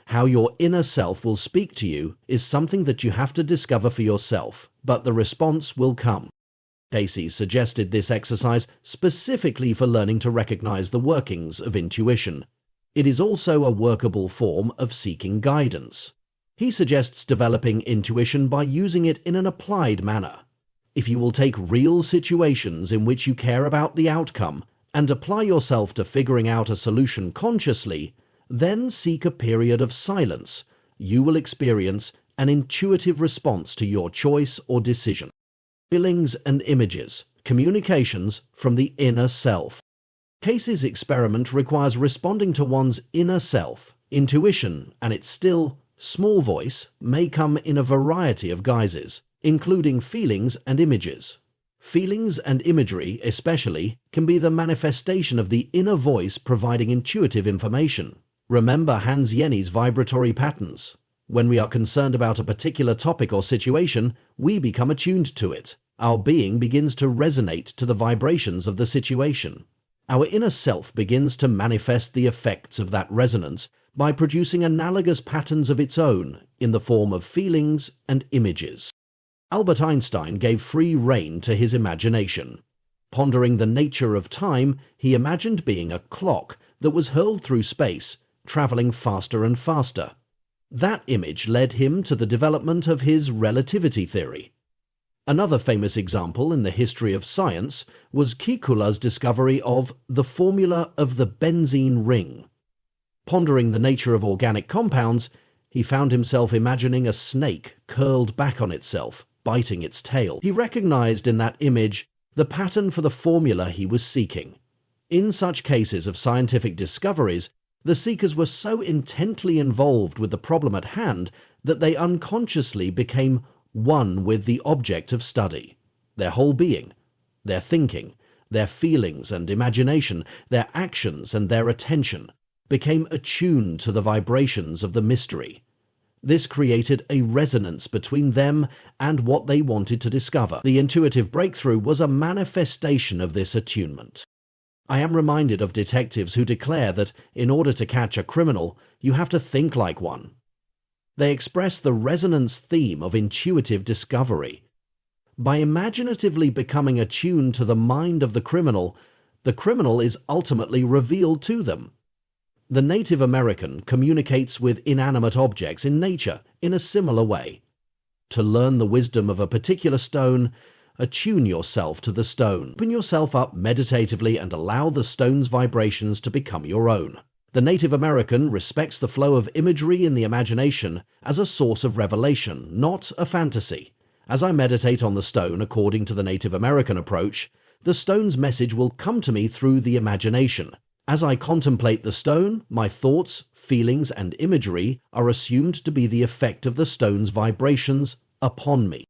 How your inner self will speak to you is something that you have to discover for yourself, but the response will come. Cayce suggested this exercise specifically for learning to recognize the workings of intuition. It is also a workable form of seeking guidance. He suggests developing intuition by using it in an applied manner. If you will take real situations in which you care about the outcome and apply yourself to figuring out a solution consciously, then seek a period of silence, you will experience an intuitive response to your choice or decision. Feelings and images, communications from the inner self. Cayce's experiment requires responding to one's inner self. Intuition and its still, small voice may come in a variety of guises, including feelings and images. Feelings and imagery, especially, can be the manifestation of the inner voice providing intuitive information. Remember Hans Jenny's vibratory patterns. When we are concerned about a particular topic or situation, we become attuned to it. Our being begins to resonate to the vibrations of the situation. Our inner self begins to manifest the effects of that resonance by producing analogous patterns of its own in the form of feelings and images. Albert Einstein gave free rein to his imagination. Pondering the nature of time, he imagined being a clock that was hurled through space, traveling faster and faster. That image led him to the development of his relativity theory. Another famous example in the history of science was Kekula's discovery of the formula of the benzene ring. Pondering the nature of organic compounds, he found himself imagining a snake curled back on itself, biting its tail. He recognized in that image the pattern for the formula he was seeking. In such cases of scientific discoveries, the seekers were so intently involved with the problem at hand that they unconsciously became one with the object of study. Their whole being, their thinking, their feelings and imagination, their actions and their attention became attuned to the vibrations of the mystery. This created a resonance between them and what they wanted to discover. The intuitive breakthrough was a manifestation of this attunement. I am reminded of detectives who declare that in order to catch a criminal, you have to think like one. They express the resonance theme of intuitive discovery. By imaginatively becoming attuned to the mind of the criminal is ultimately revealed to them. The Native American communicates with inanimate objects in nature in a similar way. To learn the wisdom of a particular stone, attune yourself to the stone. Open yourself up meditatively and allow the stone's vibrations to become your own. The Native American respects the flow of imagery in the imagination as a source of revelation, not a fantasy. As I meditate on the stone according to the Native American approach, the stone's message will come to me through the imagination. As I contemplate the stone, my thoughts, feelings, and imagery are assumed to be the effect of the stone's vibrations upon me.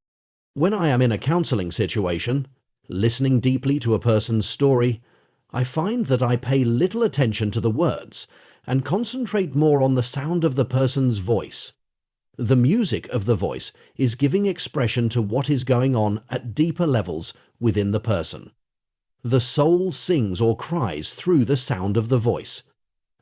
When I am in a counseling situation, listening deeply to a person's story, I find that I pay little attention to the words and concentrate more on the sound of the person's voice. The music of the voice is giving expression to what is going on at deeper levels within the person. The soul sings or cries through the sound of the voice.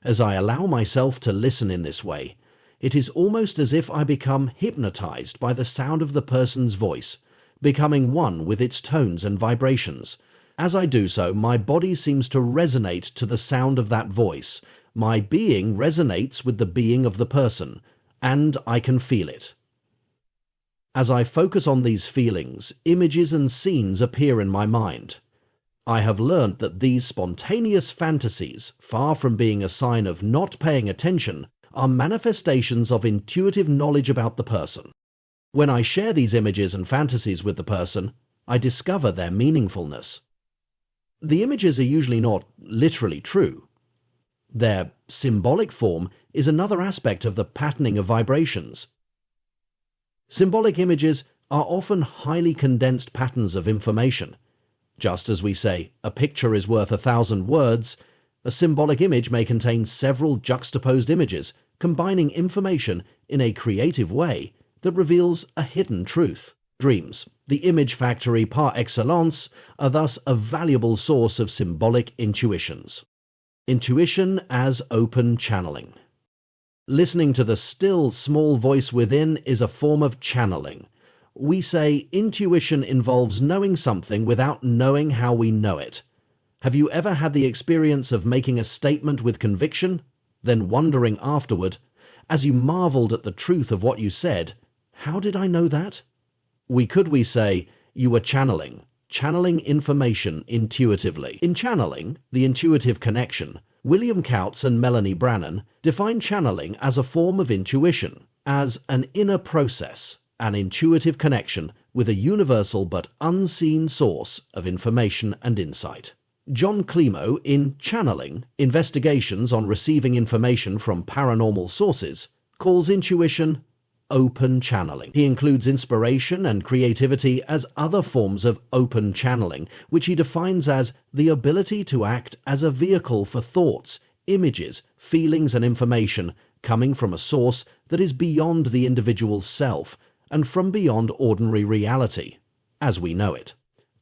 As I allow myself to listen in this way, it is almost as if I become hypnotized by the sound of the person's voice, becoming one with its tones and vibrations. As I do so, my body seems to resonate to the sound of that voice. My being resonates with the being of the person, and I can feel it. As I focus on these feelings, images and scenes appear in my mind. I have learned that these spontaneous fantasies, far from being a sign of not paying attention, are manifestations of intuitive knowledge about the person. When I share these images and fantasies with the person, I discover their meaningfulness. The images are usually not literally true. Their symbolic form is another aspect of the patterning of vibrations. Symbolic images are often highly condensed patterns of information. Just as we say, a picture is worth 1,000 words, a symbolic image may contain several juxtaposed images, combining information in a creative way that reveals a hidden truth. Dreams, the image factory par excellence, are thus a valuable source of symbolic intuitions. Intuition as open channeling. Listening to the still, small voice within is a form of channeling. We say intuition involves knowing something without knowing how we know it. Have you ever had the experience of making a statement with conviction, then wondering afterward, as you marveled at the truth of what you said, how did I know that? We say, you were channeling information intuitively. In channeling, the intuitive connection, William Cayce and Melanie Brannan define channeling as a form of intuition, as an inner process, an intuitive connection with a universal but unseen source of information and insight. John Climo, in Channeling, Investigations on Receiving Information from Paranormal Sources, calls intuition open channeling. He includes inspiration and creativity as other forms of open channeling, which he defines as the ability to act as a vehicle for thoughts, images, feelings, and information coming from a source that is beyond the individual's self and from beyond ordinary reality, as we know it.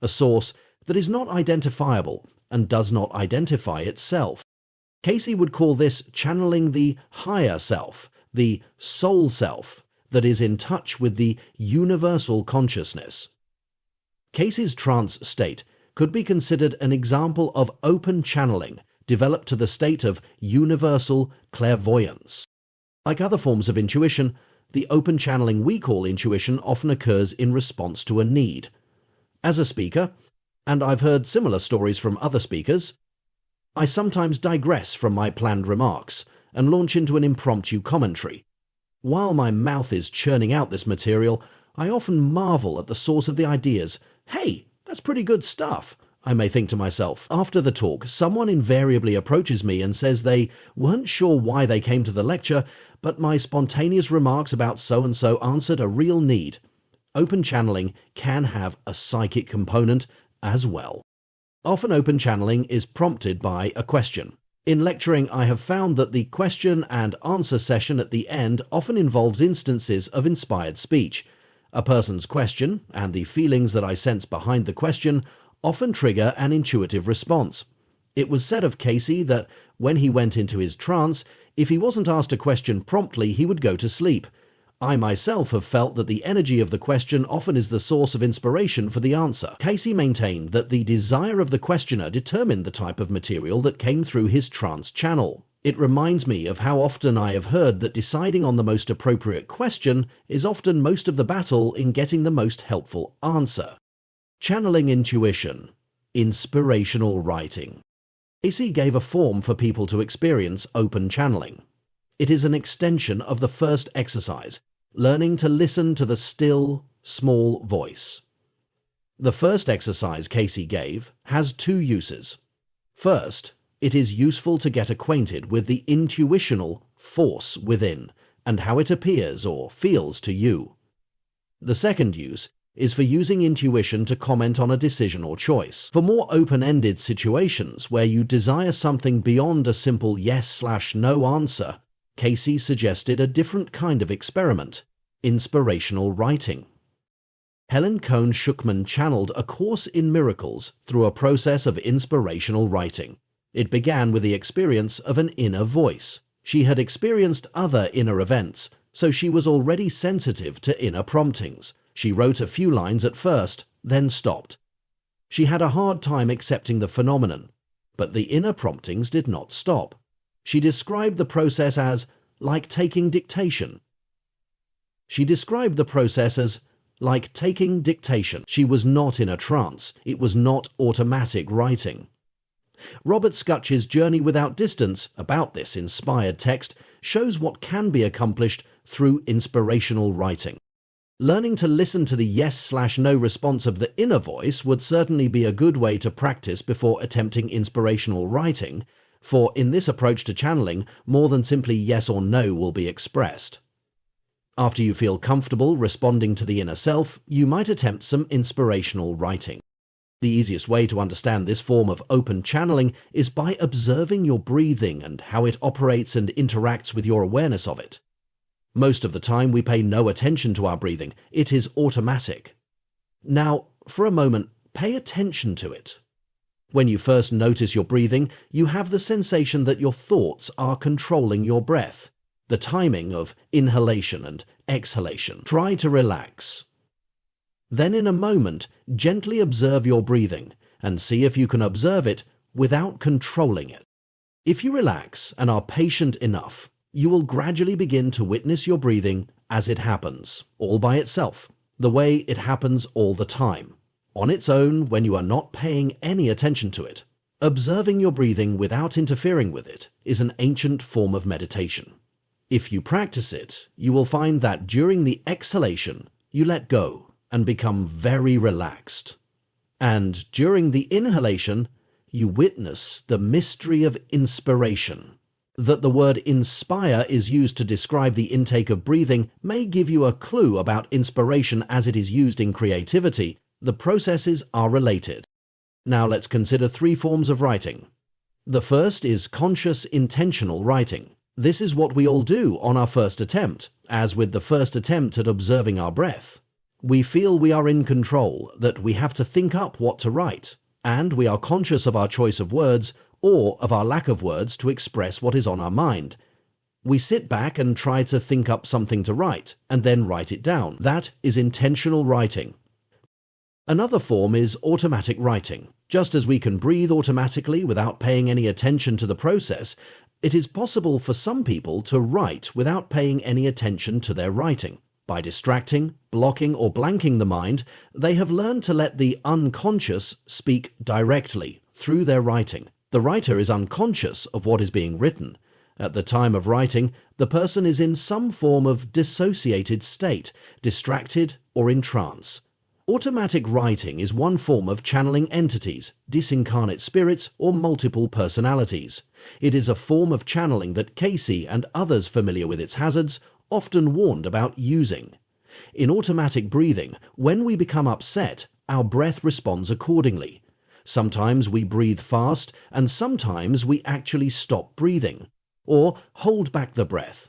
A source that is not identifiable and does not identify itself. Cayce would call this channeling the higher self, the soul self, that is in touch with the universal consciousness. Cayce's trance state could be considered an example of open channeling developed to the state of universal clairvoyance. Like other forms of intuition, the open channeling we call intuition often occurs in response to a need. As a speaker, and I've heard similar stories from other speakers, I sometimes digress from my planned remarks and launch into an impromptu commentary. While my mouth is churning out this material, I often marvel at the source of the ideas. Hey, that's pretty good stuff, I may think to myself. After the talk, someone invariably approaches me and says they weren't sure why they came to the lecture, but my spontaneous remarks about so-and-so answered a real need. Open channeling can have a psychic component as well. Often open channeling is prompted by a question. In lecturing, I have found that the question and answer session at the end often involves instances of inspired speech. A person's question, and the feelings that I sense behind the question, often trigger an intuitive response. It was said of Cayce that when he went into his trance, if he wasn't asked a question promptly, he would go to sleep. I myself have felt that the energy of the question often is the source of inspiration for the answer. Cayce maintained that the desire of the questioner determined the type of material that came through his trance channel. It reminds me of how often I have heard that deciding on the most appropriate question is often most of the battle in getting the most helpful answer. Channeling intuition. Inspirational writing. Cayce gave a form for people to experience open channeling. It is an extension of the first exercise, learning to listen to the still, small voice. The first exercise Cayce gave has two uses. First, it is useful to get acquainted with the intuitional force within and how it appears or feels to you. The second use is for using intuition to comment on a decision or choice. For more open-ended situations where you desire something beyond a simple yes/no answer, Cayce suggested a different kind of experiment, inspirational writing. Helen Cohn Schuckman channeled A Course in Miracles through a process of inspirational writing. It began with the experience of an inner voice. She had experienced other inner events, so she was already sensitive to inner promptings. She wrote a few lines at first, then stopped. She had a hard time accepting the phenomenon, but the inner promptings did not stop. She described the process as like taking dictation. She was not in a trance. It was not automatic writing. Robert Scutch's Journey Without Distance, about this inspired text, shows what can be accomplished through inspirational writing. Learning to listen to the yes/no response of the inner voice would certainly be a good way to practice before attempting inspirational writing, for in this approach to channeling, more than simply yes or no will be expressed. After you feel comfortable responding to the inner self, you might attempt some inspirational writing. The easiest way to understand this form of open channeling is by observing your breathing and how it operates and interacts with your awareness of it. Most of the time we pay no attention to our breathing. It is automatic. Now, for a moment, pay attention to it. When you first notice your breathing, you have the sensation that your thoughts are controlling your breath, the timing of inhalation and exhalation. Try to relax. Then in a moment, gently observe your breathing and see if you can observe it without controlling it. If you relax and are patient enough, you will gradually begin to witness your breathing as it happens, all by itself, the way it happens all the time, on its own when you are not paying any attention to it. Observing your breathing without interfering with it is an ancient form of meditation. If you practice it, you will find that during the exhalation, you let go and become very relaxed. And during the inhalation, you witness the mystery of inspiration. That the word inspire is used to describe the intake of breathing may give you a clue about inspiration as it is used in creativity. The processes are related. Now let's consider 3 forms of writing. The first is conscious intentional writing. This is what we all do on our first attempt, as with the first attempt at observing our breath. We feel we are in control, that we have to think up what to write, and we are conscious of our choice of words or of our lack of words to express what is on our mind. We sit back and try to think up something to write, and then write it down. That is intentional writing. Another form is automatic writing. Just as we can breathe automatically without paying any attention to the process, it is possible for some people to write without paying any attention to their writing. By distracting, blocking, or blanking the mind, they have learned to let the unconscious speak directly through their writing. The writer is unconscious of what is being written. At the time of writing, the person is in some form of dissociated state, distracted or in trance. Automatic writing is one form of channeling entities, disincarnate spirits, or multiple personalities. It is a form of channeling that Cayce and others familiar with its hazards often warned about using. In automatic breathing, when we become upset, our breath responds accordingly. Sometimes we breathe fast, and sometimes we actually stop breathing, or hold back the breath.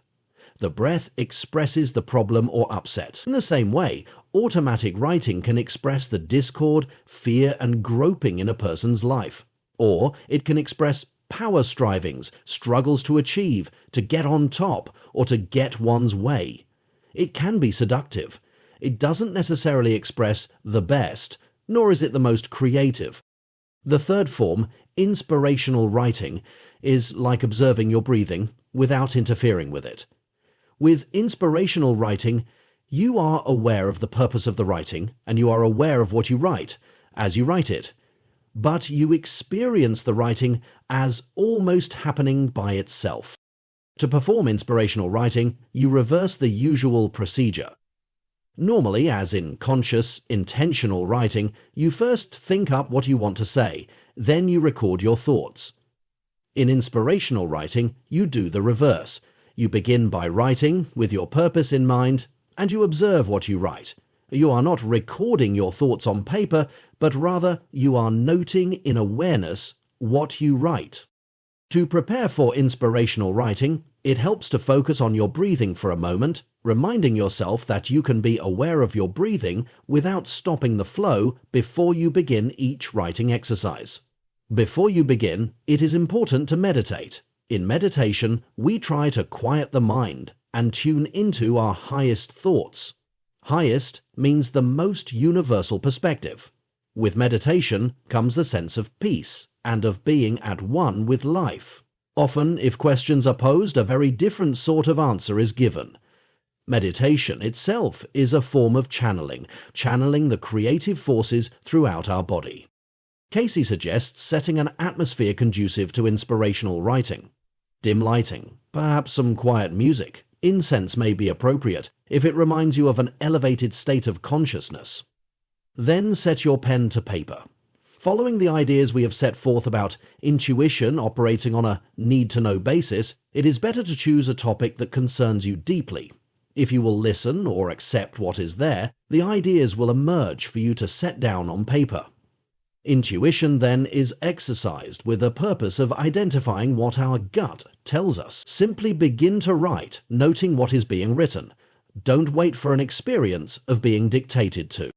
The breath expresses the problem or upset. In the same way, automatic writing can express the discord, fear, and groping in a person's life. Or it can express power strivings, struggles to achieve, to get on top, or to get one's way. It can be seductive. It doesn't necessarily express the best, nor is it the most creative. The third form, inspirational writing, is like observing your breathing without interfering with it. With inspirational writing, you are aware of the purpose of the writing, and you are aware of what you write as you write it. But you experience the writing as almost happening by itself. To perform inspirational writing, you reverse the usual procedure. Normally, as in conscious, intentional writing, you first think up what you want to say, then you record your thoughts. In inspirational writing, you do the reverse. You begin by writing with your purpose in mind, and you observe what you write. You are not recording your thoughts on paper, but rather you are noting in awareness what you write. To prepare for inspirational writing, it helps to focus on your breathing for a moment, reminding yourself that you can be aware of your breathing without stopping the flow before you begin each writing exercise. Before you begin, it is important to meditate. In meditation, we try to quiet the mind and tune into our highest thoughts. Highest means the most universal perspective. With meditation comes the sense of peace and of being at one with life. Often, if questions are posed, a very different sort of answer is given. Meditation itself is a form of channeling the creative forces throughout our body. Cayce suggests setting an atmosphere conducive to inspirational writing. Dim lighting, perhaps some quiet music, incense may be appropriate if it reminds you of an elevated state of consciousness. Then set your pen to paper. Following the ideas we have set forth about intuition operating on a need-to-know basis, it is better to choose a topic that concerns you deeply. If you will listen or accept what is there, the ideas will emerge for you to set down on paper. Intuition, then, is exercised with the purpose of identifying what our gut tells us. Simply begin to write, noting what is being written. Don't wait for an experience of being dictated to.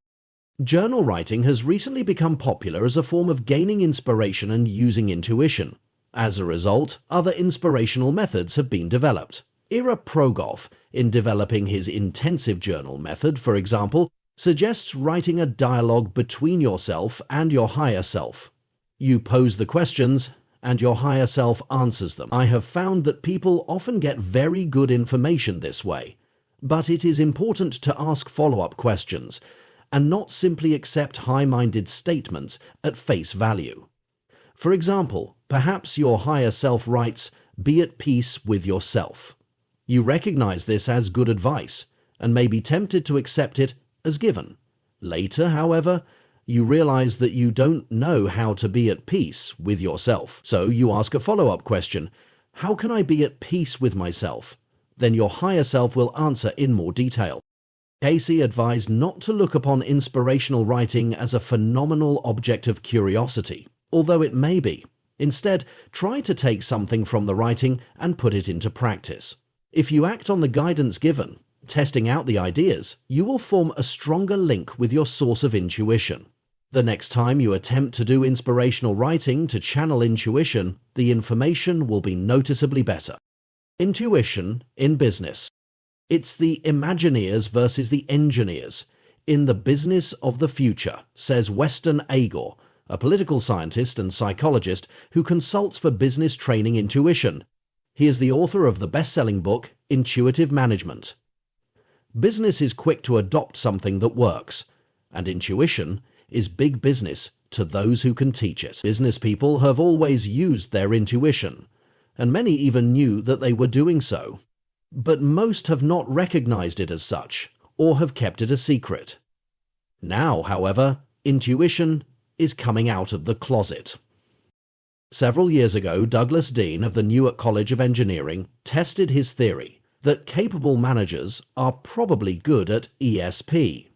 Journal writing has recently become popular as a form of gaining inspiration and using intuition. As a result, other inspirational methods have been developed. Ira Progoff, in developing his intensive journal method, for example, suggests writing a dialogue between yourself and your higher self. You pose the questions, and your higher self answers them. I have found that people often get very good information this way, but it is important to ask follow-up questions, and not simply accept high-minded statements at face value. For example, perhaps your higher self writes, "Be at peace with yourself." You recognize this as good advice, and may be tempted to accept it as given. Later, however, you realize that you don't know how to be at peace with yourself. So you ask a follow-up question, "How can I be at peace with myself?" Then your higher self will answer in more detail. Cayce advised not to look upon inspirational writing as a phenomenal object of curiosity, although it may be. Instead, try to take something from the writing and put it into practice. If you act on the guidance given, testing out the ideas, you will form a stronger link with your source of intuition. The next time you attempt to do inspirational writing to channel intuition, the information will be noticeably better. Intuition in business. It's the Imagineers versus the engineers in the business of the future, says Weston Agor, a political scientist and psychologist who consults for business training intuition. He is the author of the best-selling book, Intuitive Management. Business is quick to adopt something that works, and intuition is big business to those who can teach it. Business people have always used their intuition, and many even knew that they were doing so. But most have not recognized it as such, or have kept it a secret. Now, however, intuition is coming out of the closet. Several years ago, Douglas Dean of the Newark College of Engineering tested his theory that capable managers are probably good at ESP.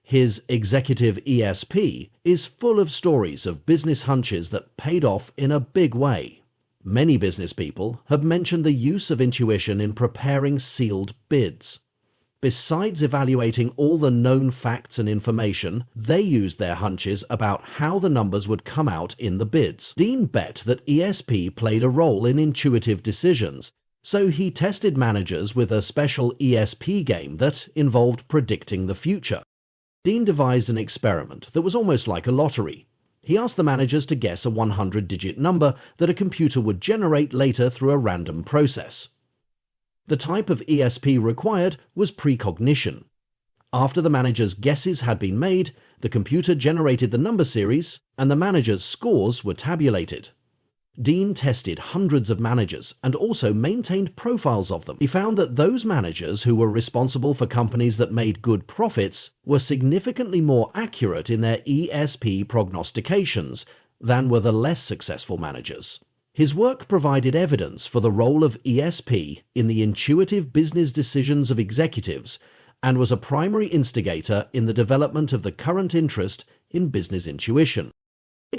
His executive ESP is full of stories of business hunches that paid off in a big way. Many business people have mentioned the use of intuition in preparing sealed bids. Besides evaluating all the known facts and information, they used their hunches about how the numbers would come out in the bids. Dean bet that ESP played a role in intuitive decisions, so he tested managers with a special ESP game that involved predicting the future. Dean devised an experiment that was almost like a lottery. He asked the managers to guess a 100-digit number that a computer would generate later through a random process. The type of ESP required was precognition. After the managers' guesses had been made, the computer generated the number series, and the managers' scores were tabulated. Dean tested hundreds of managers and also maintained profiles of them. He found that those managers who were responsible for companies that made good profits were significantly more accurate in their ESP prognostications than were the less successful managers. His work provided evidence for the role of ESP in the intuitive business decisions of executives and was a primary instigator in the development of the current interest in business intuition.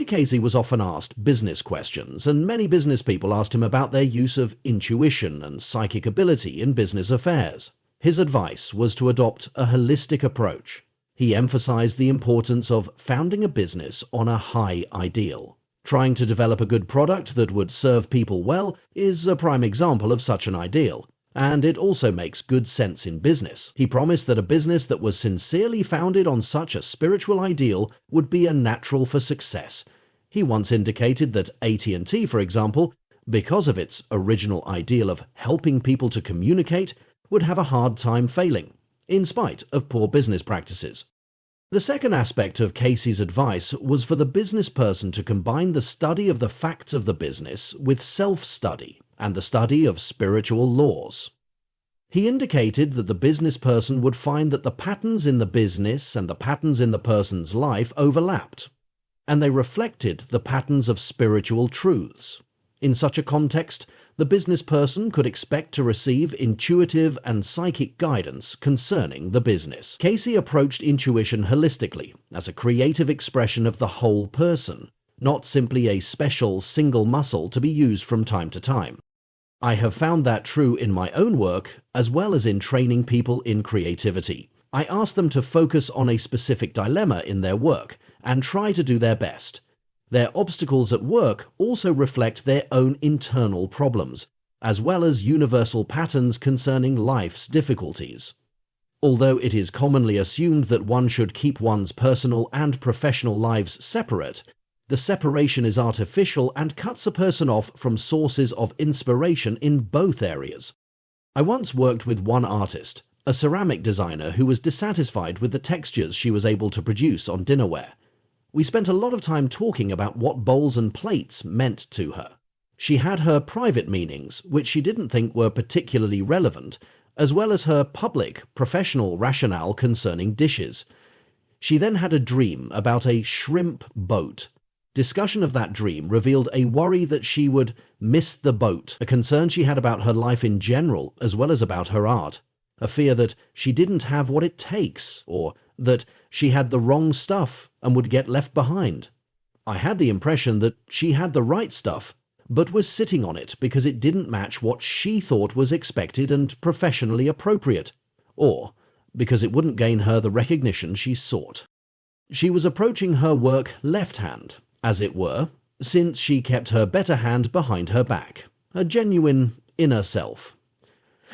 Cayce was often asked business questions, and many business people asked him about their use of intuition and psychic ability in business affairs. His advice was to adopt a holistic approach. He emphasized the importance of founding a business on a high ideal. Trying to develop a good product that would serve people well is a prime example of such an ideal, and it also makes good sense in business. He promised that a business that was sincerely founded on such a spiritual ideal would be a natural for success. He once indicated that AT&T, for example, because of its original ideal of helping people to communicate, would have a hard time failing, in spite of poor business practices. The second aspect of Cayce's advice was for the business person to combine the study of the facts of the business with self-study and the study of spiritual laws. He indicated that the business person would find that the patterns in the business and the patterns in the person's life overlapped, and they reflected the patterns of spiritual truths. In such a context, the business person could expect to receive intuitive and psychic guidance concerning the business. Cayce approached intuition holistically, as a creative expression of the whole person, not simply a special single muscle to be used from time to time. I have found that true in my own work, as well as in training people in creativity. I ask them to focus on a specific dilemma in their work and try to do their best. Their obstacles at work also reflect their own internal problems, as well as universal patterns concerning life's difficulties. Although it is commonly assumed that one should keep one's personal and professional lives separate, the separation is artificial and cuts a person off from sources of inspiration in both areas. I once worked with one artist, a ceramic designer who was dissatisfied with the textures she was able to produce on dinnerware. We spent a lot of time talking about what bowls and plates meant to her. She had her private meanings, which she didn't think were particularly relevant, as well as her public, professional rationale concerning dishes. She then had a dream about a shrimp boat. Discussion of that dream revealed a worry that she would miss the boat, a concern she had about her life in general as well as about her art, a fear that she didn't have what it takes, or that she had the wrong stuff and would get left behind. I had the impression that she had the right stuff, but was sitting on it because it didn't match what she thought was expected and professionally appropriate, or because it wouldn't gain her the recognition she sought. She was approaching her work left-hand, as it were, since she kept her better hand behind her back, a genuine inner self.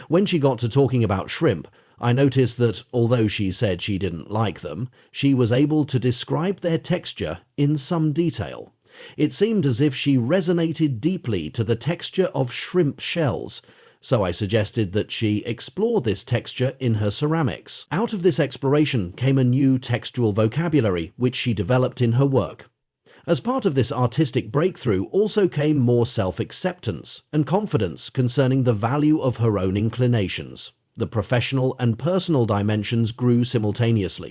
When she got to talking about shrimp, I noticed that although she said she didn't like them, she was able to describe their texture in some detail. It seemed as if she resonated deeply to the texture of shrimp shells, so I suggested that she explore this texture in her ceramics. Out of this exploration came a new textual vocabulary which she developed in her work. As part of this artistic breakthrough also came more self-acceptance and confidence concerning the value of her own inclinations. The professional and personal dimensions grew simultaneously.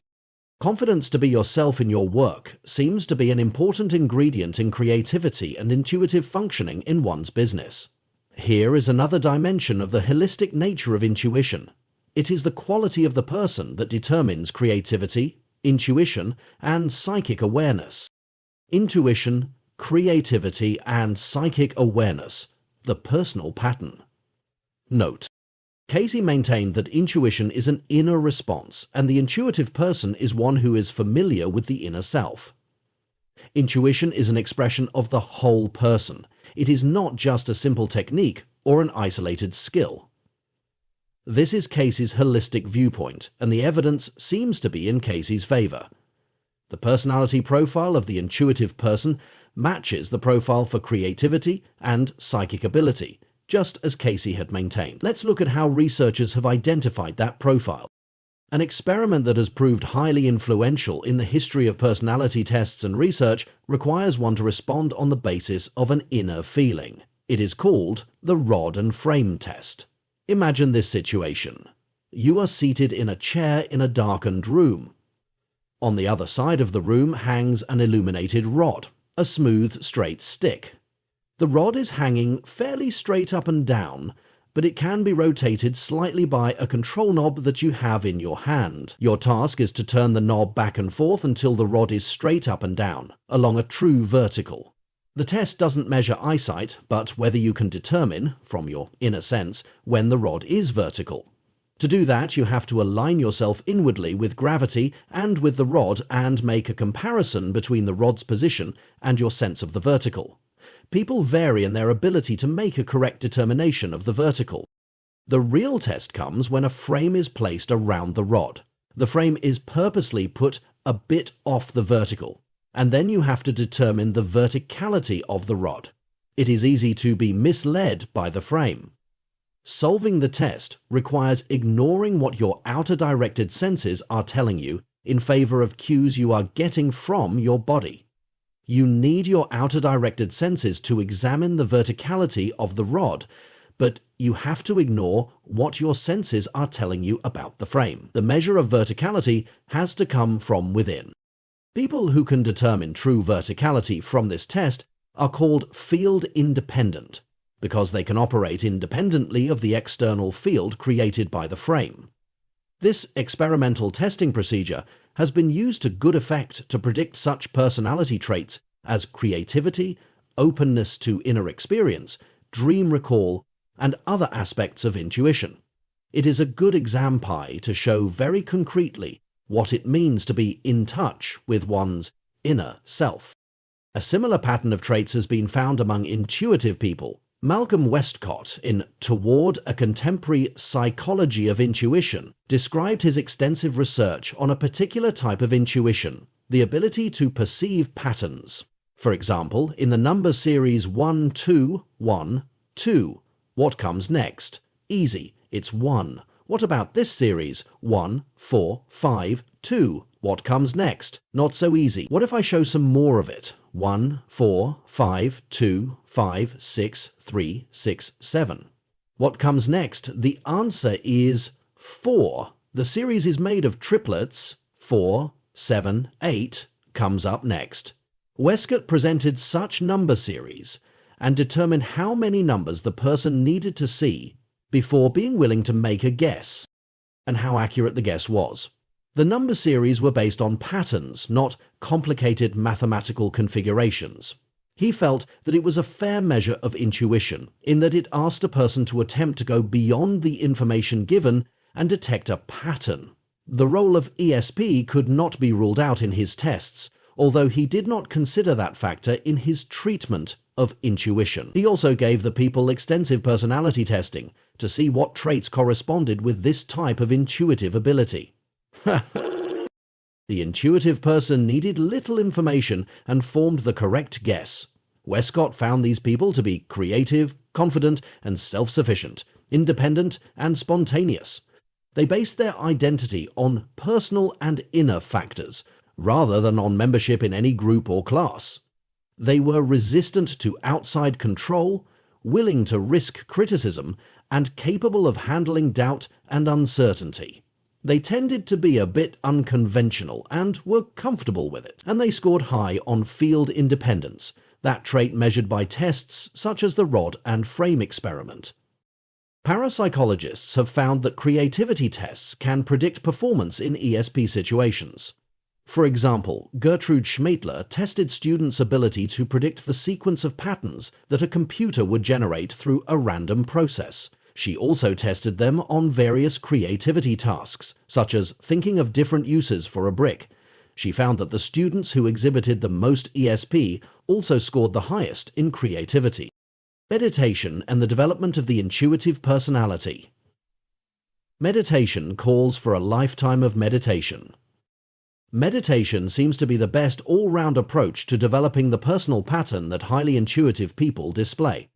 Confidence to be yourself in your work seems to be an important ingredient in creativity and intuitive functioning in one's business. Here is another dimension of the holistic nature of intuition. It is the quality of the person that determines creativity, intuition, and psychic awareness. Intuition, creativity, and psychic awareness, the personal pattern. Note: Cayce maintained that intuition is an inner response, and the intuitive person is one who is familiar with the inner self. Intuition is an expression of the whole person. It is not just a simple technique or an isolated skill. This is Cayce's holistic viewpoint, and the evidence seems to be in Cayce's favor. The personality profile of the intuitive person matches the profile for creativity and psychic ability, just as Cayce had maintained. Let's look at how researchers have identified that profile. An experiment that has proved highly influential in the history of personality tests and research requires one to respond on the basis of an inner feeling. It is called the rod and frame test. Imagine this situation. You are seated in a chair in a darkened room. On the other side of the room hangs an illuminated rod, a smooth, straight stick. The rod is hanging fairly straight up and down, but it can be rotated slightly by a control knob that you have in your hand. Your task is to turn the knob back and forth until the rod is straight up and down, along a true vertical. The test doesn't measure eyesight, but whether you can determine, from your inner sense, when the rod is vertical. To do that, you have to align yourself inwardly with gravity and with the rod and make a comparison between the rod's position and your sense of the vertical. People vary in their ability to make a correct determination of the vertical. The real test comes when a frame is placed around the rod. The frame is purposely put a bit off the vertical, and then you have to determine the verticality of the rod. It is easy to be misled by the frame. Solving the test requires ignoring what your outer directed senses are telling you in favor of cues you are getting from your body. You need your outer directed senses to examine the verticality of the rod, but you have to ignore what your senses are telling you about the frame. The measure of verticality has to come from within. People who can determine true verticality from this test are called field independent, because they can operate independently of the external field created by the frame. This experimental testing procedure has been used to good effect to predict such personality traits as creativity, openness to inner experience, dream recall, and other aspects of intuition. It is a good exam pie to show very concretely what it means to be in touch with one's inner self. A similar pattern of traits has been found among intuitive people. Malcolm Westcott, in Toward a Contemporary Psychology of Intuition, described his extensive research on a particular type of intuition, the ability to perceive patterns. For example, in the number series 1, 2, 1, 2, what comes next? Easy, it's 1. What about this series? 1, 4, 5, 2. What comes next? Not so easy. What if I show some more of it? 1, 4, 5, 2, 5, 6, 3, 6, 7. What comes next? The answer is 4. The series is made of triplets. 4, 7, 8 comes up next. Westcott presented such number series and determined how many numbers the person needed to see before being willing to make a guess, and how accurate the guess was. The number series were based on patterns, not complicated mathematical configurations. He felt that it was a fair measure of intuition, in that it asked a person to attempt to go beyond the information given and detect a pattern. The role of ESP could not be ruled out in his tests, although he did not consider that factor in his treatment of intuition. He also gave the people extensive personality testing to see what traits corresponded with this type of intuitive ability. The intuitive person needed little information and formed the correct guess. Westcott found these people to be creative, confident, and self-sufficient, independent, and spontaneous. They based their identity on personal and inner factors, rather than on membership in any group or class. They were resistant to outside control, willing to risk criticism, and capable of handling doubt and uncertainty. They tended to be a bit unconventional and were comfortable with it, and they scored high on field independence, that trait measured by tests such as the rod and frame experiment. Parapsychologists have found that creativity tests can predict performance in ESP situations. For example, Gertrude Schmaitler tested students' ability to predict the sequence of patterns that a computer would generate through a random process. She also tested them on various creativity tasks, such as thinking of different uses for a brick. She found that the students who exhibited the most ESP also scored the highest in creativity. Meditation and the development of the intuitive personality. Meditation calls for a lifetime of meditation. Meditation seems to be the best all-round approach to developing the personal pattern that highly intuitive people display.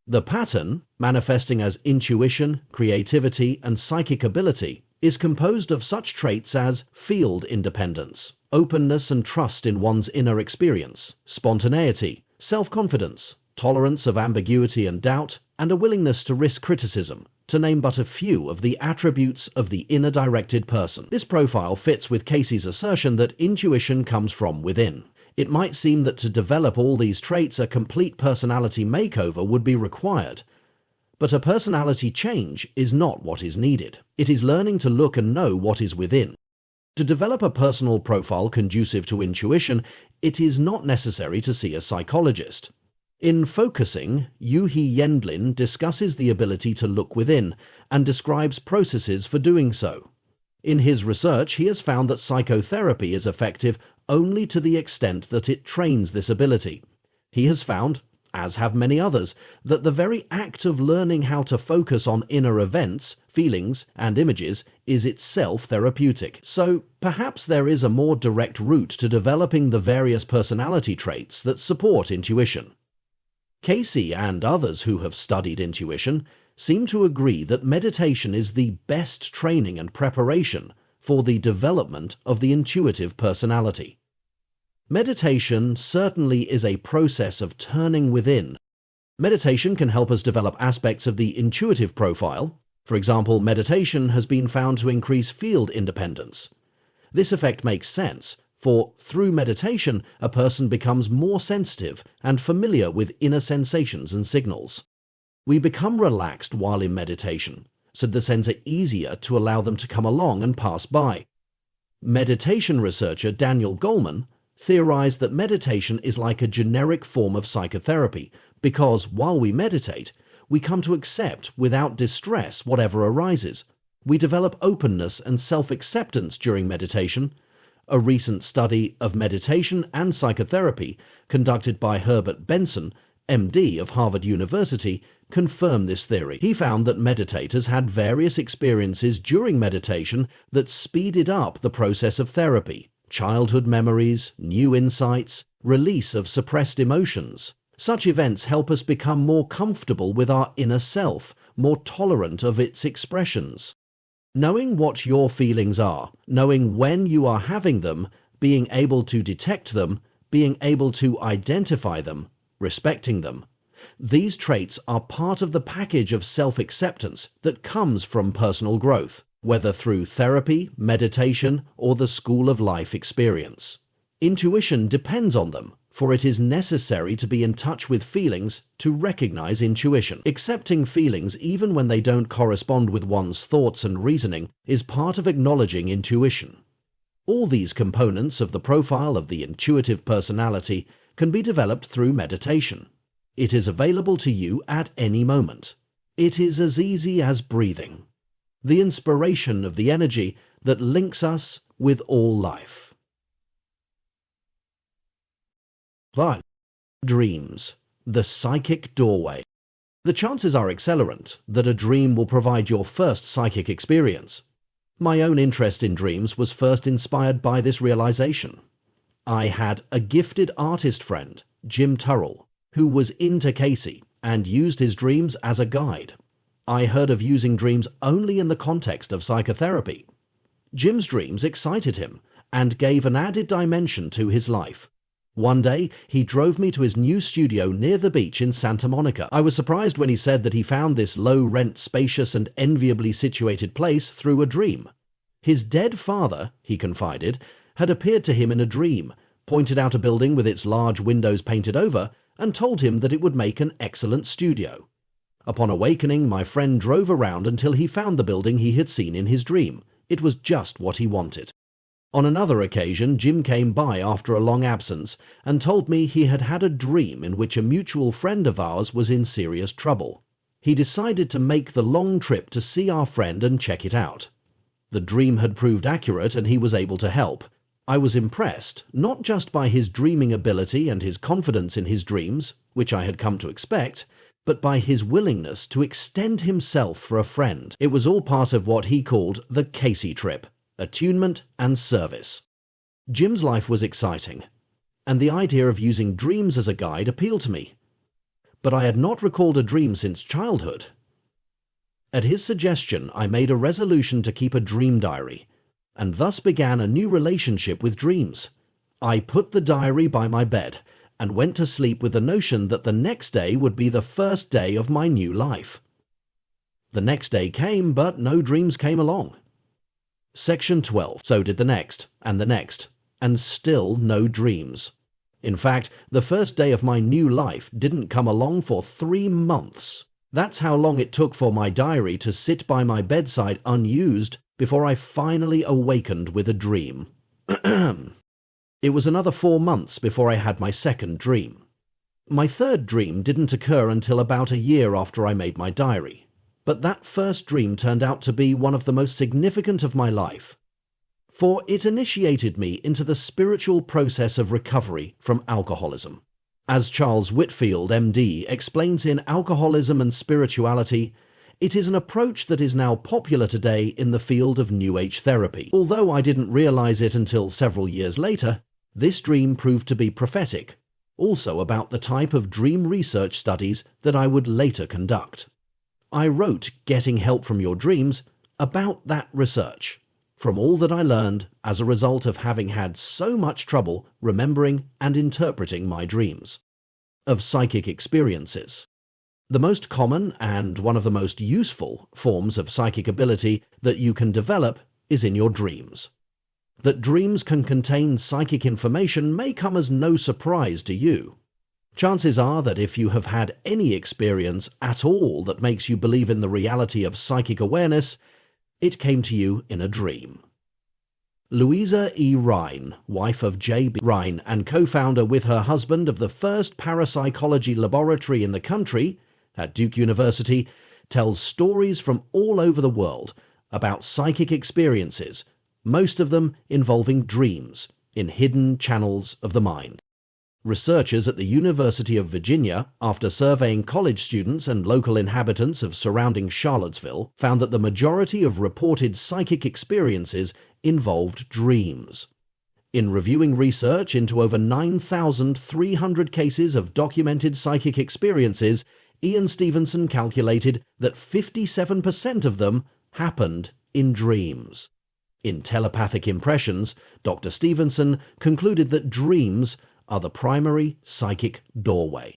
The pattern, manifesting as intuition, creativity, and psychic ability, is composed of such traits as field independence, openness and trust in one's inner experience, spontaneity, self-confidence, tolerance of ambiguity and doubt, and a willingness to risk criticism, to name but a few of the attributes of the inner-directed person. This profile fits with Cayce's assertion that intuition comes from within. It might seem that to develop all these traits a complete personality makeover would be required, but a personality change is not what is needed. It is learning to look and know what is within. To develop a personal profile conducive to intuition, it is not necessary to see a psychologist. In Focusing, Yuhi Yendlin discusses the ability to look within and describes processes for doing so. In his research, he has found that psychotherapy is effective only to the extent that it trains this ability. He has found, as have many others, that the very act of learning how to focus on inner events, feelings, and images is itself therapeutic. So perhaps there is a more direct route to developing the various personality traits that support intuition. Cayce and others who have studied intuition seem to agree that meditation is the best training and preparation for the development of the intuitive personality. Meditation certainly is a process of turning within. Meditation can help us develop aspects of the intuitive profile. For example, meditation has been found to increase field independence. This effect makes sense, for through meditation, a person becomes more sensitive and familiar with inner sensations and signals. We become relaxed while in meditation, so the senses are easier to allow them to come along and pass by. Meditation researcher Daniel Goleman theorized that meditation is like a generic form of psychotherapy because while we meditate, we come to accept without distress whatever arises. We develop openness and self-acceptance during meditation. A recent study of meditation and psychotherapy conducted by Herbert Benson, MD of Harvard University, confirmed this theory. He found that meditators had various experiences during meditation that speeded up the process of therapy: childhood memories, new insights, release of suppressed emotions. Such events help us become more comfortable with our inner self, more tolerant of its expressions. Knowing what your feelings are, knowing when you are having them, being able to detect them, being able to identify them, respecting them. These traits are part of the package of self-acceptance that comes from personal growth, whether through therapy, meditation, or the school of life experience. Intuition depends on them, for it is necessary to be in touch with feelings to recognize intuition. Accepting feelings even when they don't correspond with one's thoughts and reasoning is part of acknowledging intuition. All these components of the profile of the intuitive personality can be developed through meditation. It is available to you at any moment. It is as easy as breathing. The inspiration of the energy that links us with all life. 5. Dreams, the psychic doorway. The chances are accelerant that a dream will provide your first psychic experience. My own interest in dreams was first inspired by this realization. I had a gifted artist friend, Jim Turrell, who was into Cayce and used his dreams as a guide. I heard of using dreams only in the context of psychotherapy. Jim's dreams excited him and gave an added dimension to his life. One day, he drove me to his new studio near the beach in Santa Monica. I was surprised when he said that he found this low-rent, spacious and enviably situated place through a dream. His dead father, he confided, had appeared to him in a dream, pointed out a building with its large windows painted over, and told him that it would make an excellent studio. Upon awakening, my friend drove around until he found the building he had seen in his dream. It was just what he wanted. On another occasion, Jim came by after a long absence and told me he had had a dream in which a mutual friend of ours was in serious trouble. He decided to make the long trip to see our friend and check it out. The dream had proved accurate and he was able to help. I was impressed, not just by his dreaming ability and his confidence in his dreams, which I had come to expect, but by his willingness to extend himself for a friend. It was all part of what he called the Cayce trip. Attunement and service. Jim's life was exciting, and the idea of using dreams as a guide appealed to me. But I had not recalled a dream since childhood. At his suggestion, I made a resolution to keep a dream diary, and thus began a new relationship with dreams. I put the diary by my bed and went to sleep with the notion that the next day would be the first day of my new life. The next day came, but no dreams came along. Section 12. So did the next, and still no dreams. In fact, the first day of my new life didn't come along for 3 months. That's how long it took for my diary to sit by my bedside unused before I finally awakened with a dream. It was another 4 months before I had my second dream. My third dream didn't occur until about a year after I made my diary. But that first dream turned out to be one of the most significant of my life, for it initiated me into the spiritual process of recovery from alcoholism. As Charles Whitfield, MD, explains in Alcoholism and Spirituality, it is an approach that is now popular today in the field of New Age therapy. Although I didn't realize it until several years later, this dream proved to be prophetic, also about the type of dream research studies that I would later conduct. I wrote Getting Help from Your Dreams about that research. from all that I learned as a result of having had so much trouble remembering and interpreting my dreams. Of psychic experiences. The most common and one of the most useful forms of psychic ability that you can develop is in your dreams. That dreams can contain psychic information may come as no surprise to you. Chances are that if you have had any experience at all that makes you believe in the reality of psychic awareness, it came to you in a dream. Louisa E. Rhine, wife of J.B. Rhine and co-founder with her husband of the first parapsychology laboratory in the country, at Duke University, tells stories from all over the world about psychic experiences, most of them involving dreams in hidden channels of the mind. Researchers at the University of Virginia, after surveying college students and local inhabitants of surrounding Charlottesville, found that the majority of reported psychic experiences involved dreams. In reviewing research into over 9,300 cases of documented psychic experiences, Ian Stevenson calculated that 57% of them happened in dreams. In Telepathic Impressions, Dr. Stevenson concluded that dreams are the primary psychic doorway.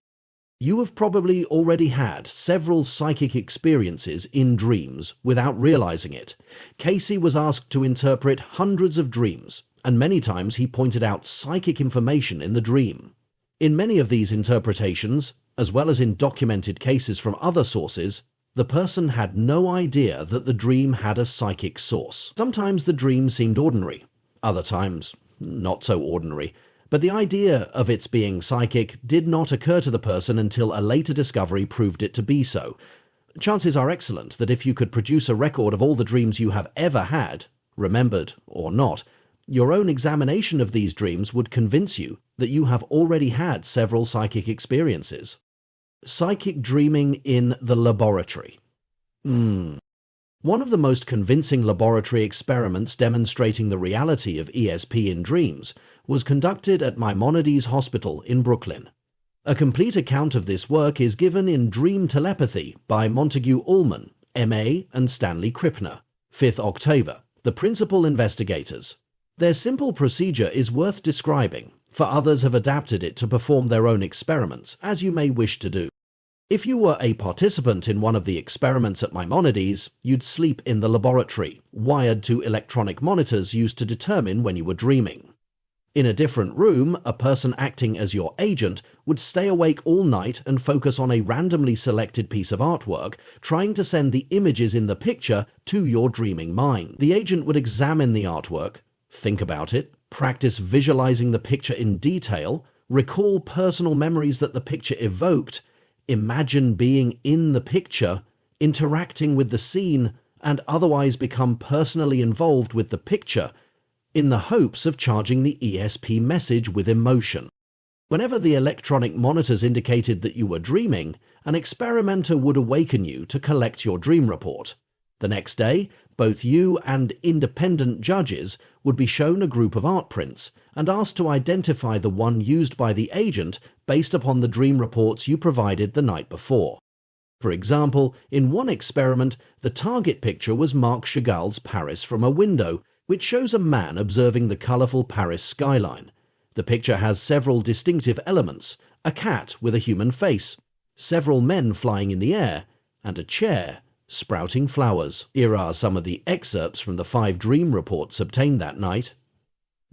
You have probably already had several psychic experiences in dreams without realizing it. Cayce was asked to interpret hundreds of dreams, and many times he pointed out psychic information in the dream. In many of these interpretations, as well as in documented cases from other sources, the person had no idea that the dream had a psychic source. Sometimes the dream seemed ordinary, other times not so ordinary. But the idea of its being psychic did not occur to the person until a later discovery proved it to be so. Chances are excellent that if you could produce a record of all the dreams you have ever had, remembered or not, your own examination of these dreams would convince you that you have already had several psychic experiences. Psychic dreaming in the laboratory. One of the most convincing laboratory experiments demonstrating the reality of ESP in dreams was conducted at Maimonides Hospital in Brooklyn. A complete account of this work is given in Dream Telepathy by Montague Ullman, M.A. and Stanley Krippner, 5th October, the principal investigators. Their simple procedure is worth describing, for others have adapted it to perform their own experiments, as you may wish to do. If you were a participant in one of the experiments at Maimonides, you'd sleep in the laboratory, wired to electronic monitors used to determine when you were dreaming. In a different room, a person acting as your agent would stay awake all night and focus on a randomly selected piece of artwork, trying to send the images in the picture to your dreaming mind. The agent would examine the artwork, think about it, practice visualizing the picture in detail, recall personal memories that the picture evoked, imagine being in the picture, interacting with the scene, and otherwise become personally involved with the picture, in the hopes of charging the ESP message with emotion. Whenever the electronic monitors indicated that you were dreaming, an experimenter would awaken you to collect your dream report. The next day, both you and independent judges would be shown a group of art prints and asked to identify the one used by the agent based upon the dream reports you provided the night before. For example, in one experiment, the target picture was Marc Chagall's Paris from a Window, which shows a man observing the colourful Paris skyline. The picture has several distinctive elements: a cat with a human face, several men flying in the air, and a chair sprouting flowers. Here are some of the excerpts from the 5 dream reports obtained that night.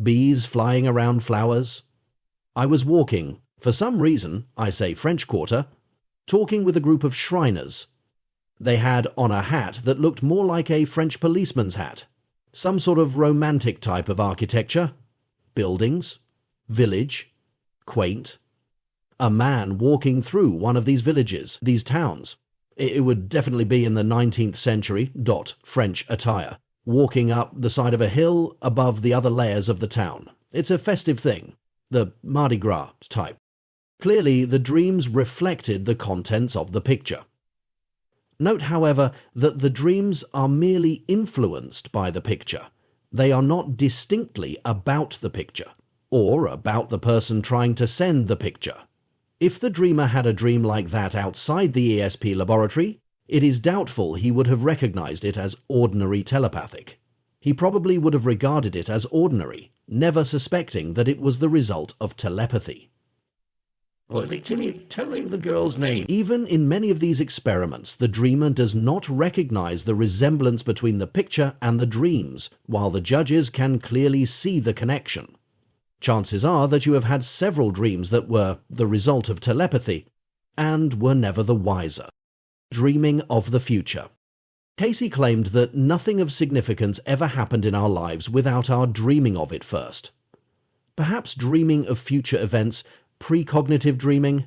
Bees flying around flowers. I was walking, for some reason, I say French Quarter, talking with a group of Shriners. They had on a hat that looked more like a French policeman's hat. Some sort of romantic type of architecture. Buildings. Village. Quaint. A man walking through one of these villages, these towns. It would definitely be in the 19th century, French attire. Walking up the side of a hill above the other layers of the town. It's a festive thing. The Mardi Gras type. Clearly, the dreams reflected the contents of the picture. Note, however, that the dreams are merely influenced by the picture. They are not distinctly about the picture, or about the person trying to send the picture. If the dreamer had a dream like that outside the ESP laboratory, it is doubtful he would have recognized it as ordinary telepathic. He probably would have regarded it as ordinary, never suspecting that it was the result of telepathy. Or they tell him the girl's name. Even in many of these experiments, the dreamer does not recognize the resemblance between the picture and the dreams, while the judges can clearly see the connection. Chances are that you have had several dreams that were the result of telepathy and were never the wiser. Dreaming of the future. Cayce claimed that nothing of significance ever happened in our lives without our dreaming of it first. Perhaps dreaming of future events, precognitive dreaming,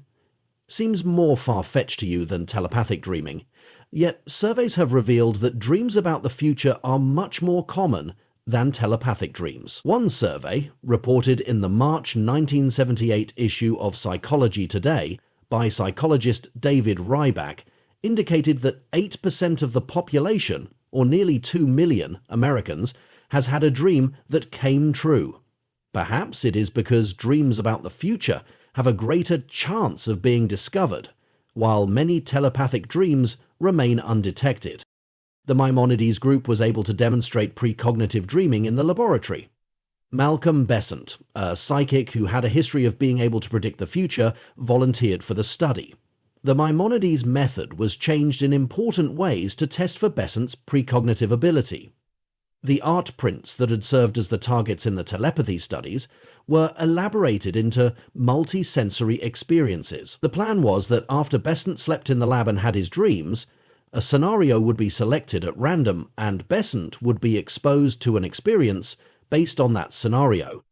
seems more far-fetched to you than telepathic dreaming, yet surveys have revealed that dreams about the future are much more common than telepathic dreams. One survey, reported in the March 1978 issue of Psychology Today by psychologist David Ryback, indicated that 8% of the population, or nearly 2 million Americans, has had a dream that came true. Perhaps it is because dreams about the future have a greater chance of being discovered, while many telepathic dreams remain undetected. The Maimonides group was able to demonstrate precognitive dreaming in the laboratory. Malcolm Besant, a psychic who had a history of being able to predict the future, volunteered for the study. The Maimonides method was changed in important ways to test for Besant's precognitive ability. The art prints that had served as the targets in the telepathy studies were elaborated into multi-sensory experiences. The plan was that after Besant slept in the lab and had his dreams, a scenario would be selected at random and Besant would be exposed to an experience based on that scenario.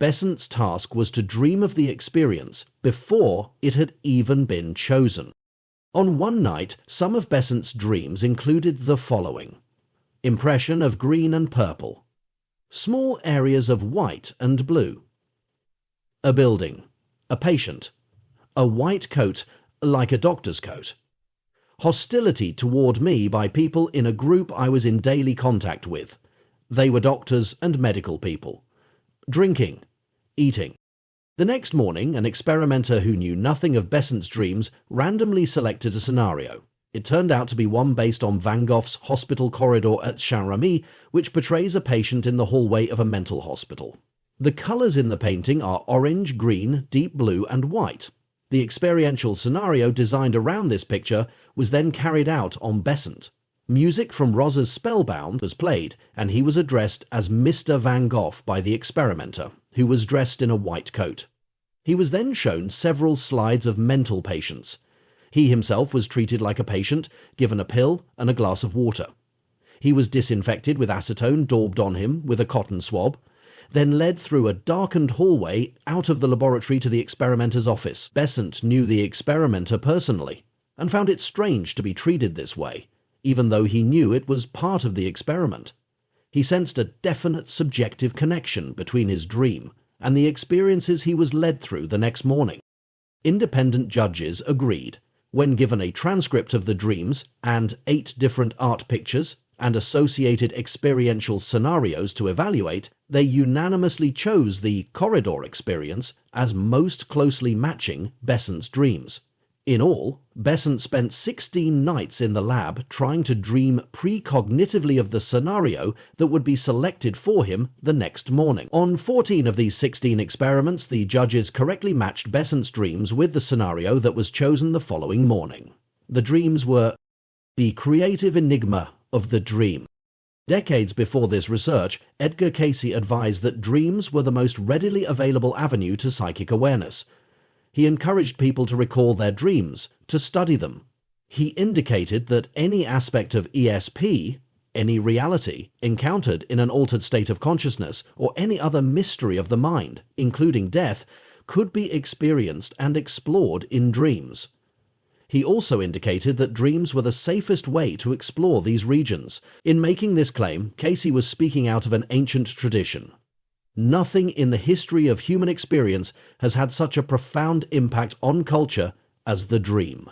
Besant's task was to dream of the experience before it had even been chosen. On one night, some of Besant's dreams included the following: impression of green and purple, small areas of white and blue, a building, a patient, a white coat like a doctor's coat, hostility toward me by people in a group I was in daily contact with. They were doctors and medical people. Drinking, eating. The next morning, an experimenter who knew nothing of Besant's dreams randomly selected a scenario. It turned out to be one based on Van Gogh's hospital corridor at Saint-Remy, which portrays a patient in the hallway of a mental hospital. The colours in the painting are orange, green, deep blue and white. The experiential scenario designed around this picture was then carried out on Besant. Music from Rosa's Spellbound was played, and he was addressed as Mr. Van Gogh by the experimenter, who was dressed in a white coat. He was then shown several slides of mental patients. He himself was treated like a patient, given a pill and a glass of water. He was disinfected with acetone daubed on him with a cotton swab, then led through a darkened hallway out of the laboratory to the experimenter's office. Besant knew the experimenter personally, and found it strange to be treated this way, even though he knew it was part of the experiment. He sensed a definite subjective connection between his dream and the experiences he was led through the next morning. Independent judges agreed. When given a transcript of the dreams and 8 different art pictures and associated experiential scenarios to evaluate, they unanimously chose the corridor experience as most closely matching Besant's dreams. In all, Besant spent 16 nights in the lab trying to dream precognitively of the scenario that would be selected for him the next morning. On 14 of these 16 experiments, the judges correctly matched Besant's dreams with the scenario that was chosen the following morning. The dreams were the creative enigma of the dream. Decades before this research, Edgar Cayce advised that dreams were the most readily available avenue to psychic awareness. He encouraged people to recall their dreams, to study them. He indicated that any aspect of ESP, any reality encountered in an altered state of consciousness, or any other mystery of the mind, including death, could be experienced and explored in dreams. He also indicated that dreams were the safest way to explore these regions. In making this claim, Cayce was speaking out of an ancient tradition. Nothing in the history of human experience has had such a profound impact on culture as the dream.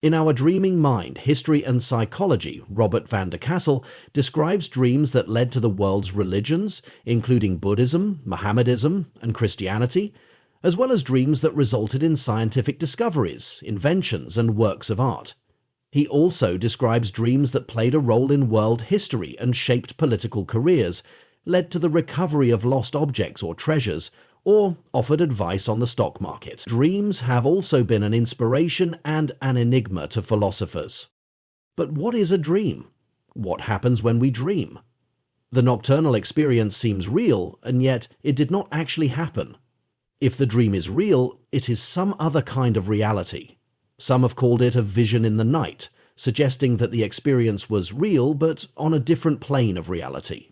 In Our Dreaming Mind, History and Psychology, Robert van der Kassel describes dreams that led to the world's religions, including Buddhism, Mohammedanism, and Christianity, as well as dreams that resulted in scientific discoveries, inventions, and works of art. He also describes dreams that played a role in world history and shaped political careers, led to the recovery of lost objects or treasures, or offered advice on the stock market. Dreams have also been an inspiration and an enigma to philosophers. But what is a dream? What happens when we dream? The nocturnal experience seems real, and yet it did not actually happen. If the dream is real, it is some other kind of reality. Some have called it a vision in the night, suggesting that the experience was real but on a different plane of reality.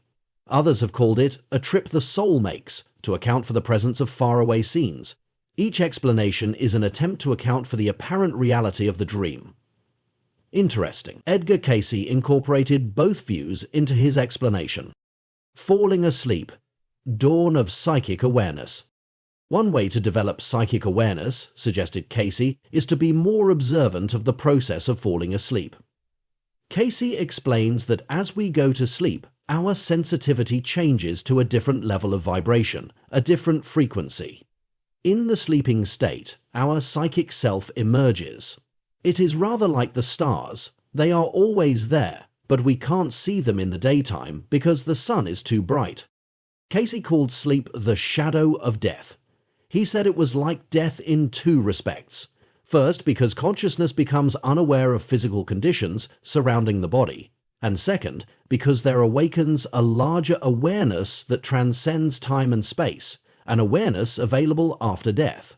Others have called it a trip the soul makes to account for the presence of faraway scenes. Each explanation is an attempt to account for the apparent reality of the dream. Interesting. Edgar Cayce incorporated both views into his explanation. Falling asleep. Dawn of psychic awareness. One way to develop psychic awareness, suggested Cayce, is to be more observant of the process of falling asleep. Cayce explains that as we go to sleep, our sensitivity changes to a different level of vibration, a different frequency. In the sleeping state, our psychic self emerges. It is rather like the stars. They are always there, but we can't see them in the daytime because the sun is too bright. Cayce called sleep the shadow of death. He said it was like death in two respects. First, because consciousness becomes unaware of physical conditions surrounding the body, and second, because there awakens a larger awareness that transcends time and space, an awareness available after death.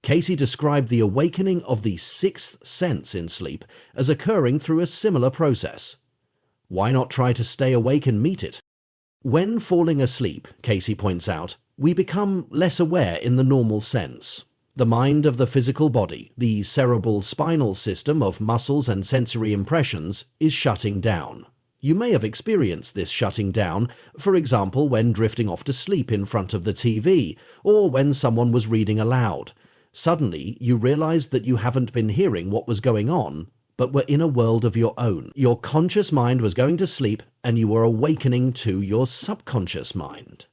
Cayce described the awakening of the sixth sense in sleep as occurring through a similar process. Why not try to stay awake and meet it? When falling asleep, Cayce points out, we become less aware in the normal sense. The mind of the physical body, the cerebral spinal system of muscles and sensory impressions, is shutting down. You may have experienced this shutting down, for example when drifting off to sleep in front of the TV, or when someone was reading aloud. Suddenly, you realized that you haven't been hearing what was going on, but were in a world of your own. Your conscious mind was going to sleep, and you were awakening to your subconscious mind.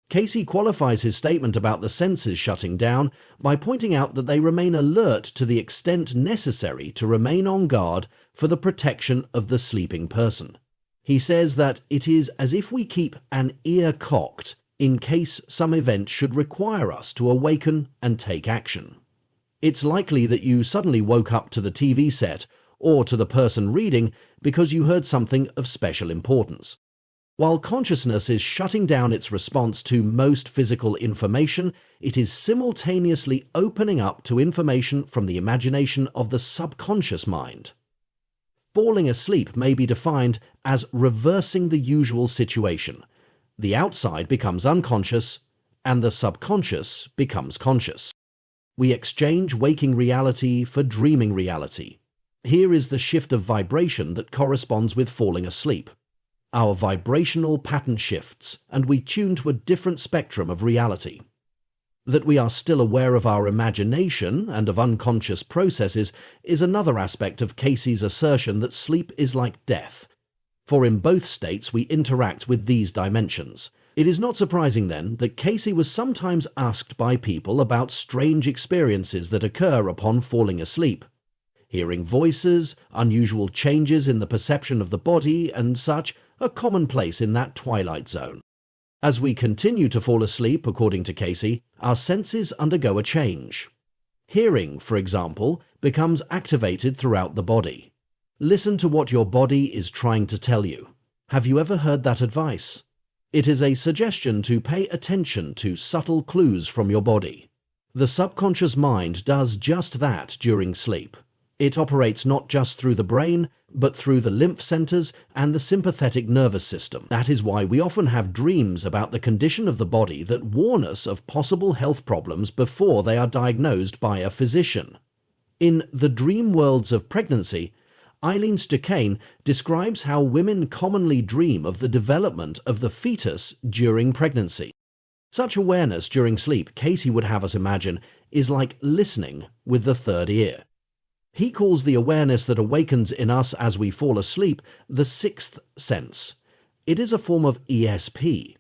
Cayce qualifies his statement about the senses shutting down by pointing out that they remain alert to the extent necessary to remain on guard for the protection of the sleeping person. He says that it is as if we keep an ear cocked in case some event should require us to awaken and take action. It's likely that you suddenly woke up to the TV set or to the person reading because you heard something of special importance. While consciousness is shutting down its response to most physical information, it is simultaneously opening up to information from the imagination of the subconscious mind. Falling asleep may be defined as reversing the usual situation. The outside becomes unconscious, and the subconscious becomes conscious. We exchange waking reality for dreaming reality. Here is the shift of vibration that corresponds with falling asleep. Our vibrational pattern shifts, and we tune to a different spectrum of reality. That we are still aware of our imagination and of unconscious processes is another aspect of Cayce's assertion that sleep is like death, for in both states we interact with these dimensions. It is not surprising, then, that Cayce was sometimes asked by people about strange experiences that occur upon falling asleep. Hearing voices, unusual changes in the perception of the body, and such are commonplace in that twilight zone. As we continue to fall asleep, according to Cayce, our senses undergo a change. Hearing, for example, becomes activated throughout the body. Listen to what your body is trying to tell you. Have you ever heard that advice? It is a suggestion to pay attention to subtle clues from your body. The subconscious mind does just that during sleep. It operates not just through the brain, but through the lymph centers and the sympathetic nervous system. That is why we often have dreams about the condition of the body that warn us of possible health problems before they are diagnosed by a physician. In The Dream Worlds of Pregnancy, Eileen Stokane describes how women commonly dream of the development of the fetus during pregnancy. Such awareness during sleep, Cayce would have us imagine, is like listening with the third ear. He calls the awareness that awakens in us as we fall asleep the sixth sense. It is a form of ESP.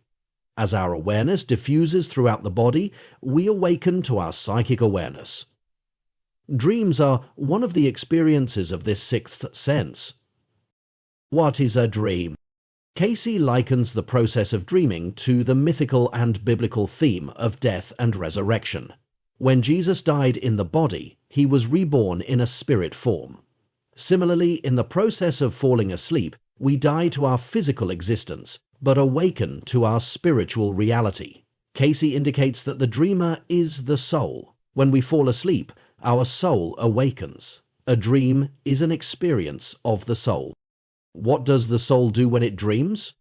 As our awareness diffuses throughout the body, we awaken to our psychic awareness. Dreams are one of the experiences of this sixth sense. What is a dream? Cayce likens the process of dreaming to the mythical and biblical theme of death and resurrection. When Jesus died in the body, he was reborn in a spirit form. Similarly, in the process of falling asleep, we die to our physical existence, but awaken to our spiritual reality. Cayce indicates that the dreamer is the soul. When we fall asleep, our soul awakens. A dream is an experience of the soul. What does the soul do when it dreams?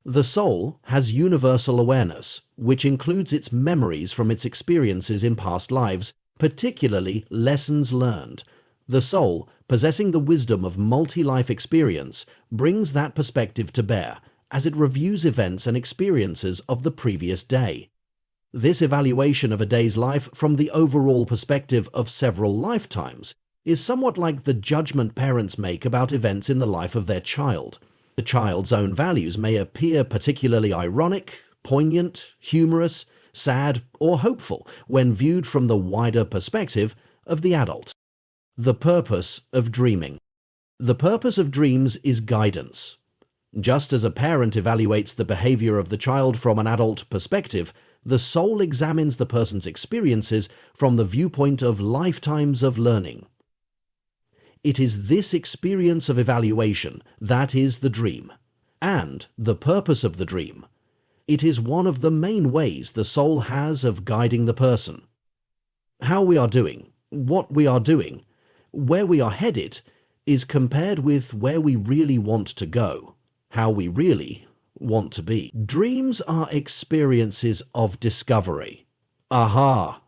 The soul has universal awareness, which includes its memories from its experiences in past lives, particularly lessons learned. The soul, possessing the wisdom of multi-life experience, brings that perspective to bear as it reviews events and experiences of the previous day. This evaluation of a day's life from the overall perspective of several lifetimes is somewhat like the judgment parents make about events in the life of their child. The child's own values may appear particularly ironic, poignant, humorous, sad, or hopeful when viewed from the wider perspective of the adult. The purpose of dreaming. The purpose of dreams is guidance. Just as a parent evaluates the behavior of the child from an adult perspective, the soul examines the person's experiences from the viewpoint of lifetimes of learning. It is this experience of evaluation that is the dream, and the purpose of the dream. It is one of the main ways the soul has of guiding the person. How we are doing, what we are doing, where we are headed, is compared with where we really want to go, how we really want to be. Dreams are experiences of discovery. Aha!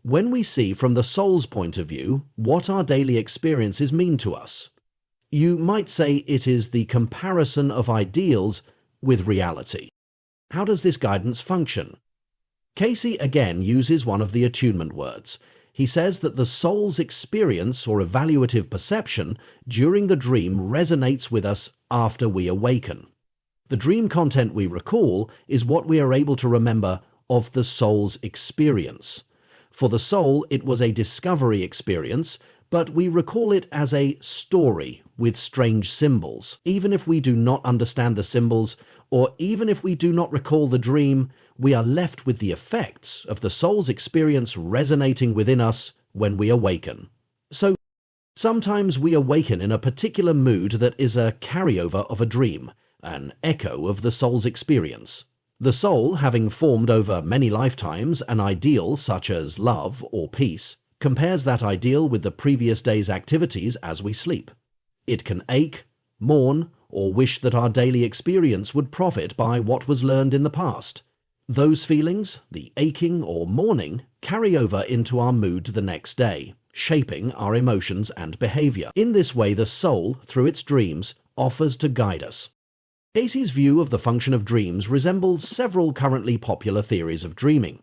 When we see from the soul's point of view what our daily experiences mean to us, you might say it is the comparison of ideals with reality. How does this guidance function? Cayce again uses one of the attunement words. He says that the soul's experience or evaluative perception during the dream resonates with us after we awaken. The dream content we recall is what we are able to remember of the soul's experience. For the soul, it was a discovery experience, but we recall it as a story with strange symbols. Even if we do not understand the symbols, or even if we do not recall the dream, we are left with the effects of the soul's experience resonating within us when we awaken. So, sometimes we awaken in a particular mood that is a carryover of a dream, an echo of the soul's experience. The soul, having formed over many lifetimes an ideal such as love or peace, compares that ideal with the previous day's activities as we sleep. It can ache, mourn, or wish that our daily experience would profit by what was learned in the past. Those feelings, the aching or mourning, carry over into our mood the next day, shaping our emotions and behavior. In this way, the soul, through its dreams, offers to guide us. Cayce's view of the function of dreams resembles several currently popular theories of dreaming.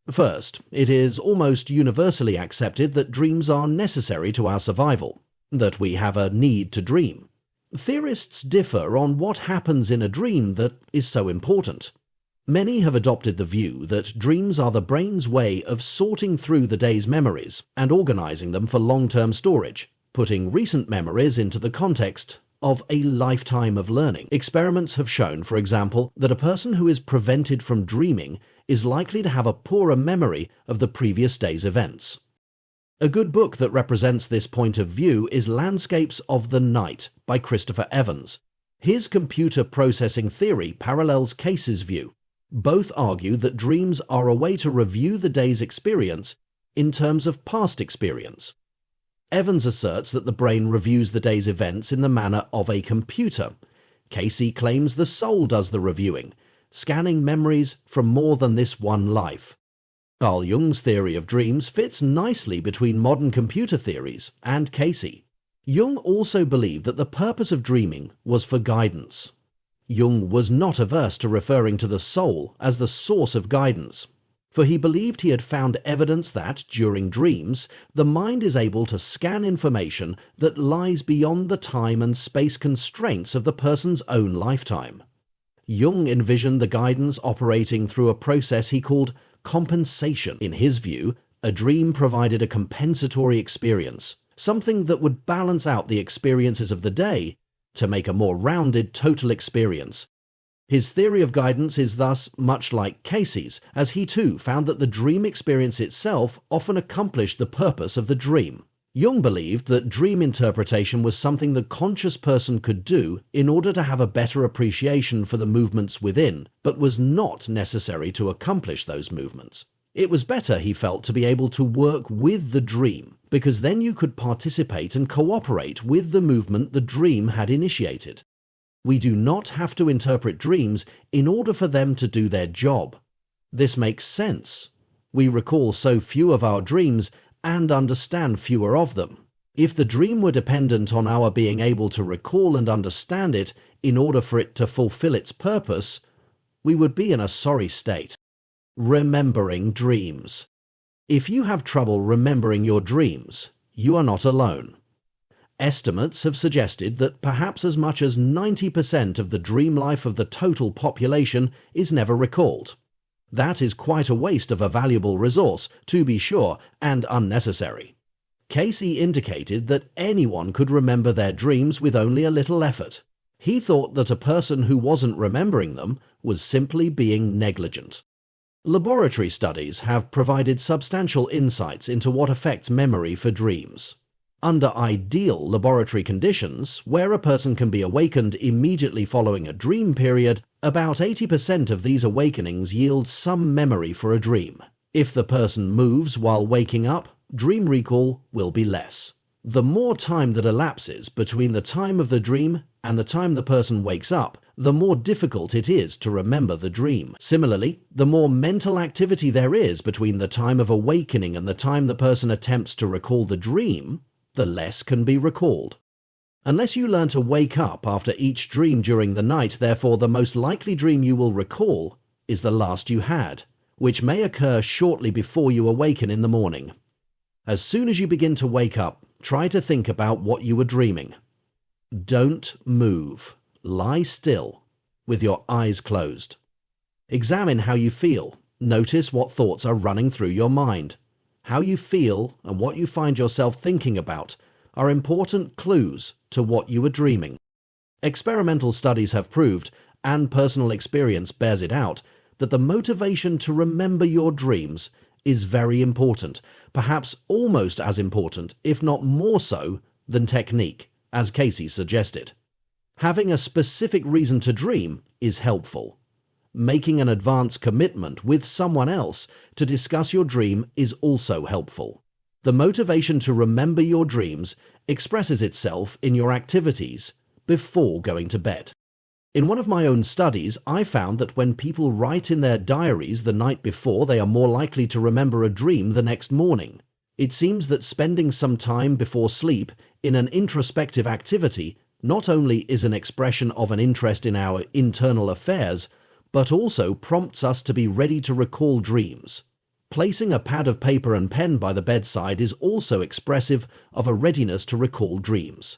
First, it is almost universally accepted that dreams are necessary to our survival, that we have a need to dream. Theorists differ on what happens in a dream that is so important. Many have adopted the view that dreams are the brain's way of sorting through the day's memories and organizing them for long-term storage, putting recent memories into the context of a lifetime of learning. Experiments have shown, for example, that a person who is prevented from dreaming is likely to have a poorer memory of the previous day's events. A good book that represents this point of view is Landscapes of the Night by Christopher Evans. His computer processing theory parallels Cayce's view. Both argue that dreams are a way to review the day's experience in terms of past experience. Evans asserts that the brain reviews the day's events in the manner of a computer. Cayce claims the soul does the reviewing, scanning memories from more than this one life. Carl Jung's theory of dreams fits nicely between modern computer theories and Cayce. Jung also believed that the purpose of dreaming was for guidance. Jung was not averse to referring to the soul as the source of guidance, for he believed he had found evidence that, during dreams, the mind is able to scan information that lies beyond the time and space constraints of the person's own lifetime. Jung envisioned the guidance operating through a process he called compensation. In his view, A dream provided a compensatory experience, something that would balance out the experiences of the day to make a more rounded total experience. His theory of guidance is thus much like Cayce's, as he too found that the dream experience itself often accomplished the purpose of the dream. Jung believed that dream interpretation was something the conscious person could do in order to have a better appreciation for the movements within, but was not necessary to accomplish those movements. It was better, he felt, to be able to work with the dream, because then you could participate and cooperate with the movement the dream had initiated. We do not have to interpret dreams in order for them to do their job. This makes sense. We recall so few of our dreams and understand fewer of them. If the dream were dependent on our being able to recall and understand it in order for it to fulfill its purpose, we would be in a sorry state. Remembering dreams. If you have trouble remembering your dreams, you are not alone. Estimates have suggested that perhaps as much as 90% of the dream life of the total population is never recalled. That is quite a waste of a valuable resource, to be sure, and unnecessary. Cayce indicated that anyone could remember their dreams with only a little effort. He thought that a person who wasn't remembering them was simply being negligent. Laboratory studies have provided substantial insights into what affects memory for dreams. Under ideal laboratory conditions, where a person can be awakened immediately following a dream period, about 80% of these awakenings yield some memory for a dream. If the person moves while waking up, dream recall will be less. The more time that elapses between the time of the dream and the time the person wakes up, the more difficult it is to remember the dream. Similarly, the more mental activity there is between the time of awakening and the time the person attempts to recall the dream, the less can be recalled. Unless you learn to wake up after each dream during the night, therefore the most likely dream you will recall is the last you had, which may occur shortly before you awaken in the morning. As soon as you begin to wake up, try to think about what you were dreaming. Don't move. Lie still, with your eyes closed. Examine how you feel. Notice what thoughts are running through your mind. How you feel and what you find yourself thinking about are important clues to what you were dreaming. Experimental studies have proved, and personal experience bears it out, that the motivation to remember your dreams is very important, perhaps almost as important, if not more so, than technique, as Cayce suggested. Having a specific reason to dream is helpful. Making an advance commitment with someone else to discuss your dream is also helpful. The motivation to remember your dreams expresses itself in your activities before going to bed. In one of my own studies, I found that when people write in their diaries the night before, they are more likely to remember a dream the next morning. It seems that spending some time before sleep in an introspective activity not only is an expression of an interest in our internal affairs, but also prompts us to be ready to recall dreams. Placing a pad of paper and pen by the bedside is also expressive of a readiness to recall dreams.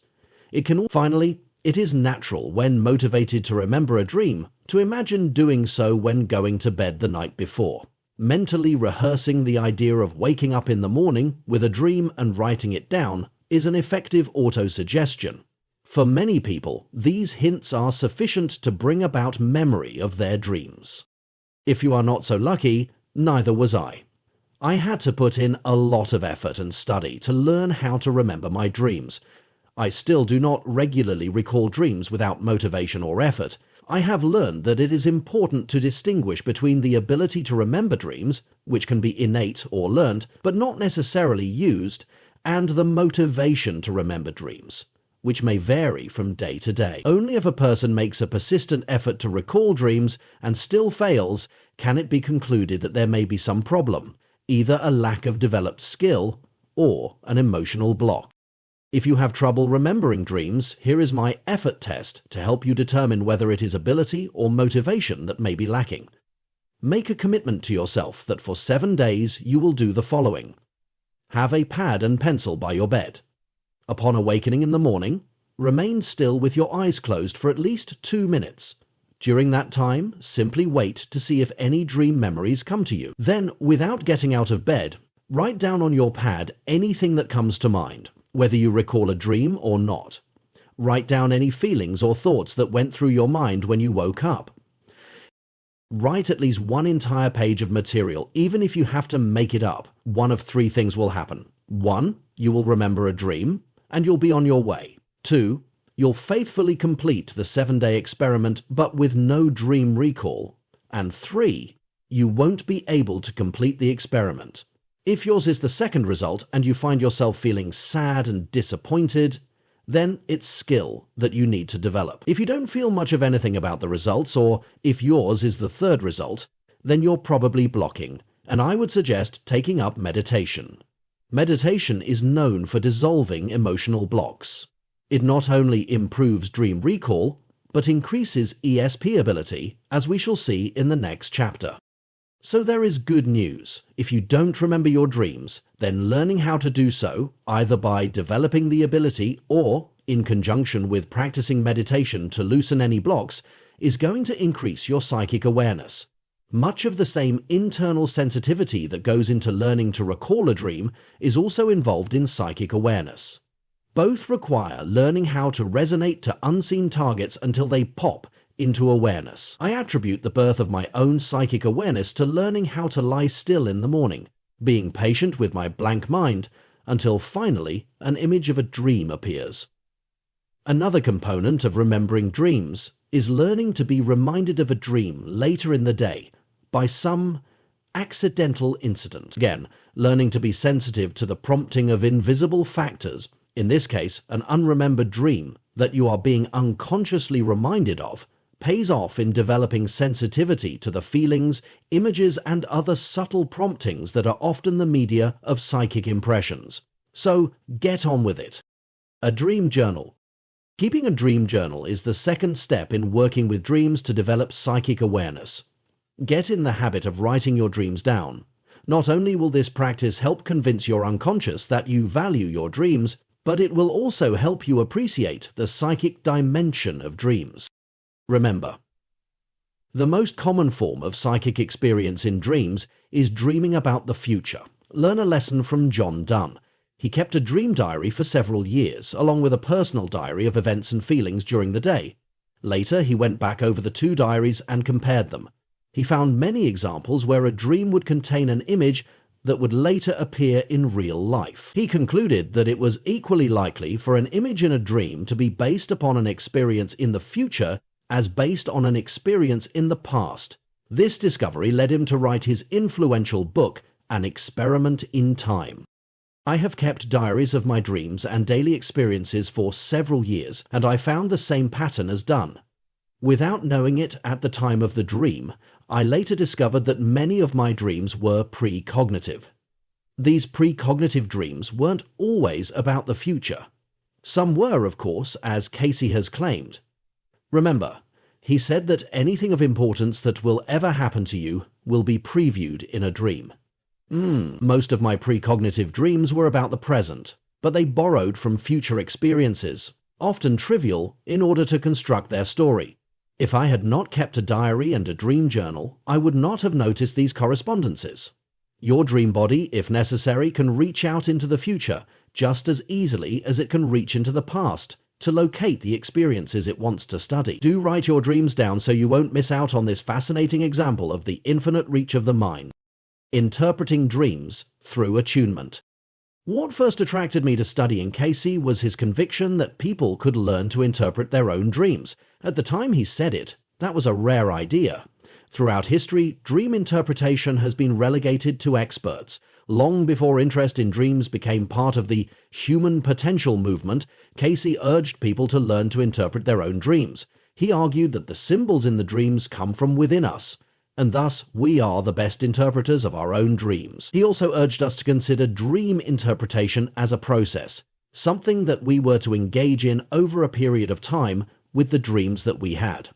Finally, it is natural, when motivated to remember a dream, to imagine doing so when going to bed the night before. Mentally rehearsing the idea of waking up in the morning with a dream and writing it down is an effective autosuggestion. For many people, these hints are sufficient to bring about memory of their dreams. If you are not so lucky, neither was I. I had to put in a lot of effort and study to learn how to remember my dreams. I still do not regularly recall dreams without motivation or effort. I have learned that it is important to distinguish between the ability to remember dreams, which can be innate or learned, but not necessarily used, and the motivation to remember dreams, which may vary from day to day. Only if a person makes a persistent effort to recall dreams and still fails can it be concluded that there may be some problem, either a lack of developed skill or an emotional block. If you have trouble remembering dreams, here is my effort test to help you determine whether it is ability or motivation that may be lacking. Make a commitment to yourself that for 7 days you will do the following. Have a pad and pencil by your bed. Upon awakening in the morning, remain still with your eyes closed for at least 2 minutes. During that time, simply wait to see if any dream memories come to you. Then, without getting out of bed, Write down on your pad anything that comes to mind, whether you recall a dream or not. Write down any feelings or thoughts that went through your mind when you woke up. Write at least one entire page of material, even if you have to make it up. One of three things will happen. 1. You will remember a dream, and you'll be on your way. 2. You'll faithfully complete the 7-day experiment, but with no dream recall. And 3. You won't be able to complete the experiment. If yours is the second result, and you find yourself feeling sad and disappointed, then it's skill that you need to develop. If you don't feel much of anything about the results, or if yours is the third result, then you're probably blocking, and I would suggest taking up meditation. Meditation is known for dissolving emotional blocks. It not only improves dream recall, but increases ESP ability, as we shall see in the next chapter. So there is good news. If you don't remember your dreams, then learning how to do so, either by developing the ability or in conjunction with practicing meditation to loosen any blocks, is going to increase your psychic awareness. Much of the same internal sensitivity that goes into learning to recall a dream is also involved in psychic awareness. Both require learning how to resonate to unseen targets until they pop into awareness. I attribute the birth of my own psychic awareness to learning how to lie still in the morning, being patient with my blank mind, until finally an image of a dream appears. Another component of remembering dreams is learning to be reminded of a dream later in the day by some accidental incident. Again, learning to be sensitive to the prompting of invisible factors, in this case an unremembered dream that you are being unconsciously reminded of, pays off in developing sensitivity to the feelings, images, and other subtle promptings that are often the media of psychic impressions. So get on with it. A dream journal. Keeping a dream journal is the second step in working with dreams to develop psychic awareness. Get in the habit of writing your dreams down. Not only will this practice help convince your unconscious that you value your dreams, but it will also help you appreciate the psychic dimension of dreams. Remember, the most common form of psychic experience in dreams is dreaming about the future. Learn a lesson from John Donne. He kept a dream diary for several years, along with a personal diary of events and feelings during the day. Later, he went back over the two diaries and compared them. He found many examples where a dream would contain an image that would later appear in real life. He concluded that it was equally likely for an image in a dream to be based upon an experience in the future as based on an experience in the past. This discovery led him to write his influential book, An Experiment in Time. I have kept diaries of my dreams and daily experiences for several years, and I found the same pattern as Donne. Without knowing it at the time of the dream, I later discovered that many of my dreams were precognitive. These precognitive dreams weren't always about the future. Some were, of course, as Cayce has claimed. Remember, he said that anything of importance that will ever happen to you will be previewed in a dream. Most of my precognitive dreams were about the present, but they borrowed from future experiences, often trivial, in order to construct their story. If I had not kept a diary and a dream journal, I would not have noticed these correspondences. Your dream body, if necessary, can reach out into the future just as easily as it can reach into the past to locate the experiences it wants to study. Do write your dreams down so you won't miss out on this fascinating example of the infinite reach of the mind. Interpreting dreams through attunement. What first attracted me to studying Cayce was his conviction that people could learn to interpret their own dreams. At the time he said it, that was a rare idea. Throughout history, dream interpretation has been relegated to experts. Long before interest in dreams became part of the human potential movement, Cayce urged people to learn to interpret their own dreams. He argued that the symbols in the dreams come from within us, and thus we are the best interpreters of our own dreams. He also urged us to consider dream interpretation as a process, something that we were to engage in over a period of time with the dreams that we had.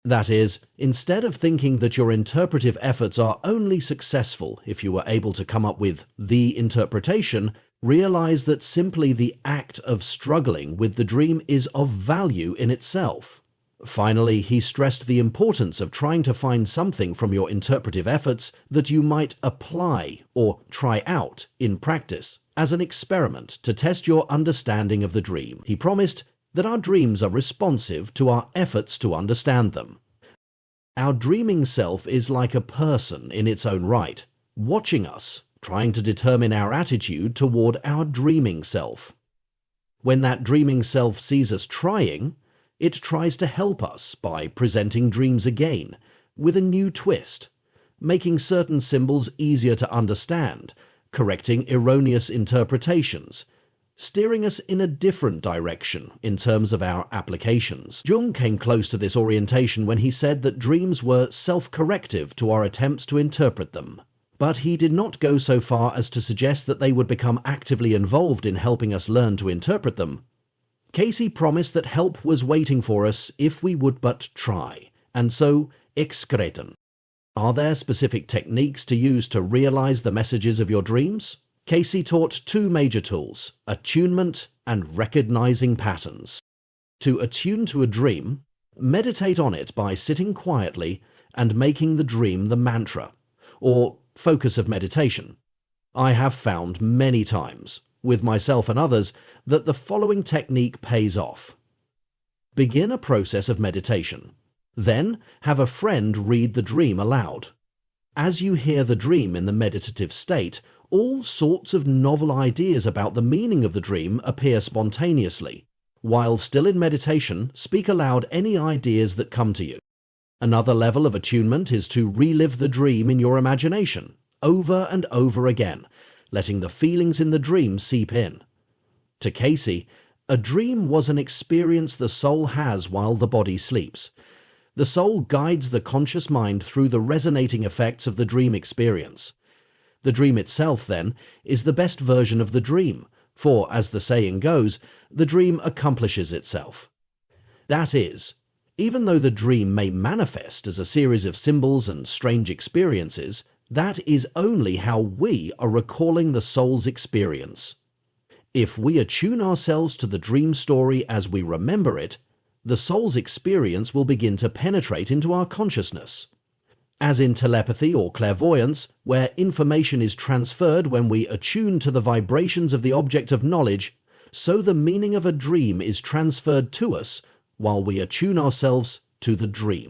That is, instead of thinking that your interpretive efforts are only successful if you were able to come up with the interpretation, realize that simply the act of struggling with the dream is of value in itself. Finally, he stressed the importance of trying to find something from your interpretive efforts that you might apply or try out in practice as an experiment to test your understanding of the dream. He promised that our dreams are responsive to our efforts to understand them. Our dreaming self is like a person in its own right, watching us, trying to determine our attitude toward our dreaming self. When that dreaming self sees us trying, it tries to help us by presenting dreams again, with a new twist, making certain symbols easier to understand, correcting erroneous interpretations, steering us in a different direction in terms of our applications. Jung came close to this orientation when he said that dreams were self-corrective to our attempts to interpret them. But he did not go so far as to suggest that they would become actively involved in helping us learn to interpret them. Cayce promised that help was waiting for us if we would but try, and so excreten. Are there specific techniques to use to realize the messages of your dreams? Cayce taught two major tools, attunement and recognizing patterns. To attune to a dream, meditate on it by sitting quietly and making the dream the mantra, or focus of meditation. I have found many times, with myself and others, that the following technique pays off. Begin a process of meditation. Then have a friend read the dream aloud. As you hear the dream in the meditative state, all sorts of novel ideas about the meaning of the dream appear spontaneously. While still in meditation, speak aloud any ideas that come to you. Another level of attunement is to relive the dream in your imagination, over and over again, letting the feelings in the dream seep in. To Cayce, a dream was an experience the soul has while the body sleeps. The soul guides the conscious mind through the resonating effects of the dream experience. The dream itself, then, is the best version of the dream, for, as the saying goes, the dream accomplishes itself. That is, even though the dream may manifest as a series of symbols and strange experiences, that is only how we are recalling the soul's experience. If we attune ourselves to the dream story as we remember it, the soul's experience will begin to penetrate into our consciousness. As in telepathy or clairvoyance, where information is transferred when we attune to the vibrations of the object of knowledge, so the meaning of a dream is transferred to us while we attune ourselves to the dream.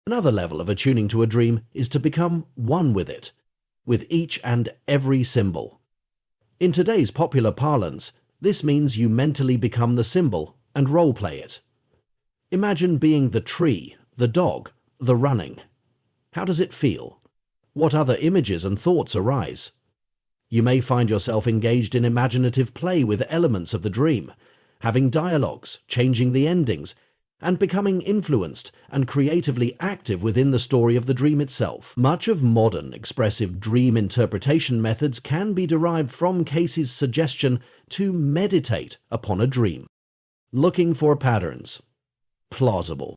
Another level of attuning to a dream is to become one with it, with each and every symbol. In today's popular parlance, this means you mentally become the symbol and role-play it. Imagine being the tree, the dog, the running. How does it feel? What other images and thoughts arise? You may find yourself engaged in imaginative play with elements of the dream, having dialogues, changing the endings, and becoming influenced and creatively active within the story of the dream itself. Much of modern expressive dream interpretation methods can be derived from Cayce's suggestion to meditate upon a dream. Looking for patterns. Plausible.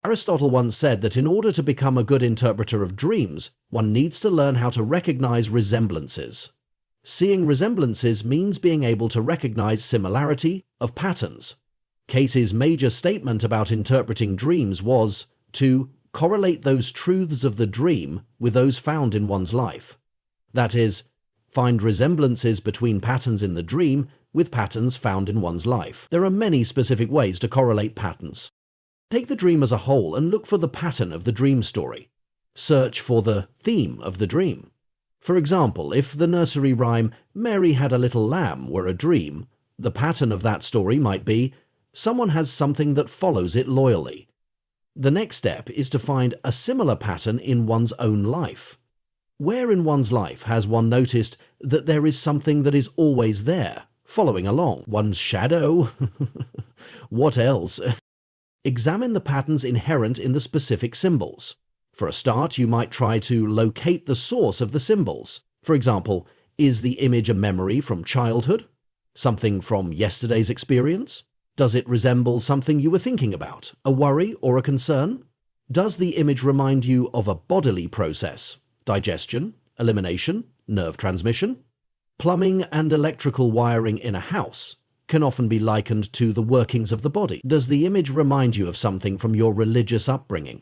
Aristotle once said that in order to become a good interpreter of dreams, one needs to learn how to recognize resemblances. Seeing resemblances means being able to recognize similarity of patterns. Cayce's major statement about interpreting dreams was to correlate those truths of the dream with those found in one's life. That is, find resemblances between patterns in the dream with patterns found in one's life. There are many specific ways to correlate patterns. Take the dream as a whole and look for the pattern of the dream story. Search for the theme of the dream. For example, if the nursery rhyme, "Mary had a little lamb," were a dream, the pattern of that story might be, someone has something that follows it loyally. The next step is to find a similar pattern in one's own life. Where in one's life has one noticed that there is something that is always there, following along? One's shadow? What else? Examine the patterns inherent in the specific symbols. For a start, you might try to locate the source of the symbols. For example, is the image a memory from childhood? Something from yesterday's experience? Does it resemble something you were thinking about, a worry or a concern? Does the image remind you of a bodily process, digestion, elimination, nerve transmission? Plumbing and electrical wiring in a house, can often be likened to the workings of the body. Does the image remind you of something from your religious upbringing?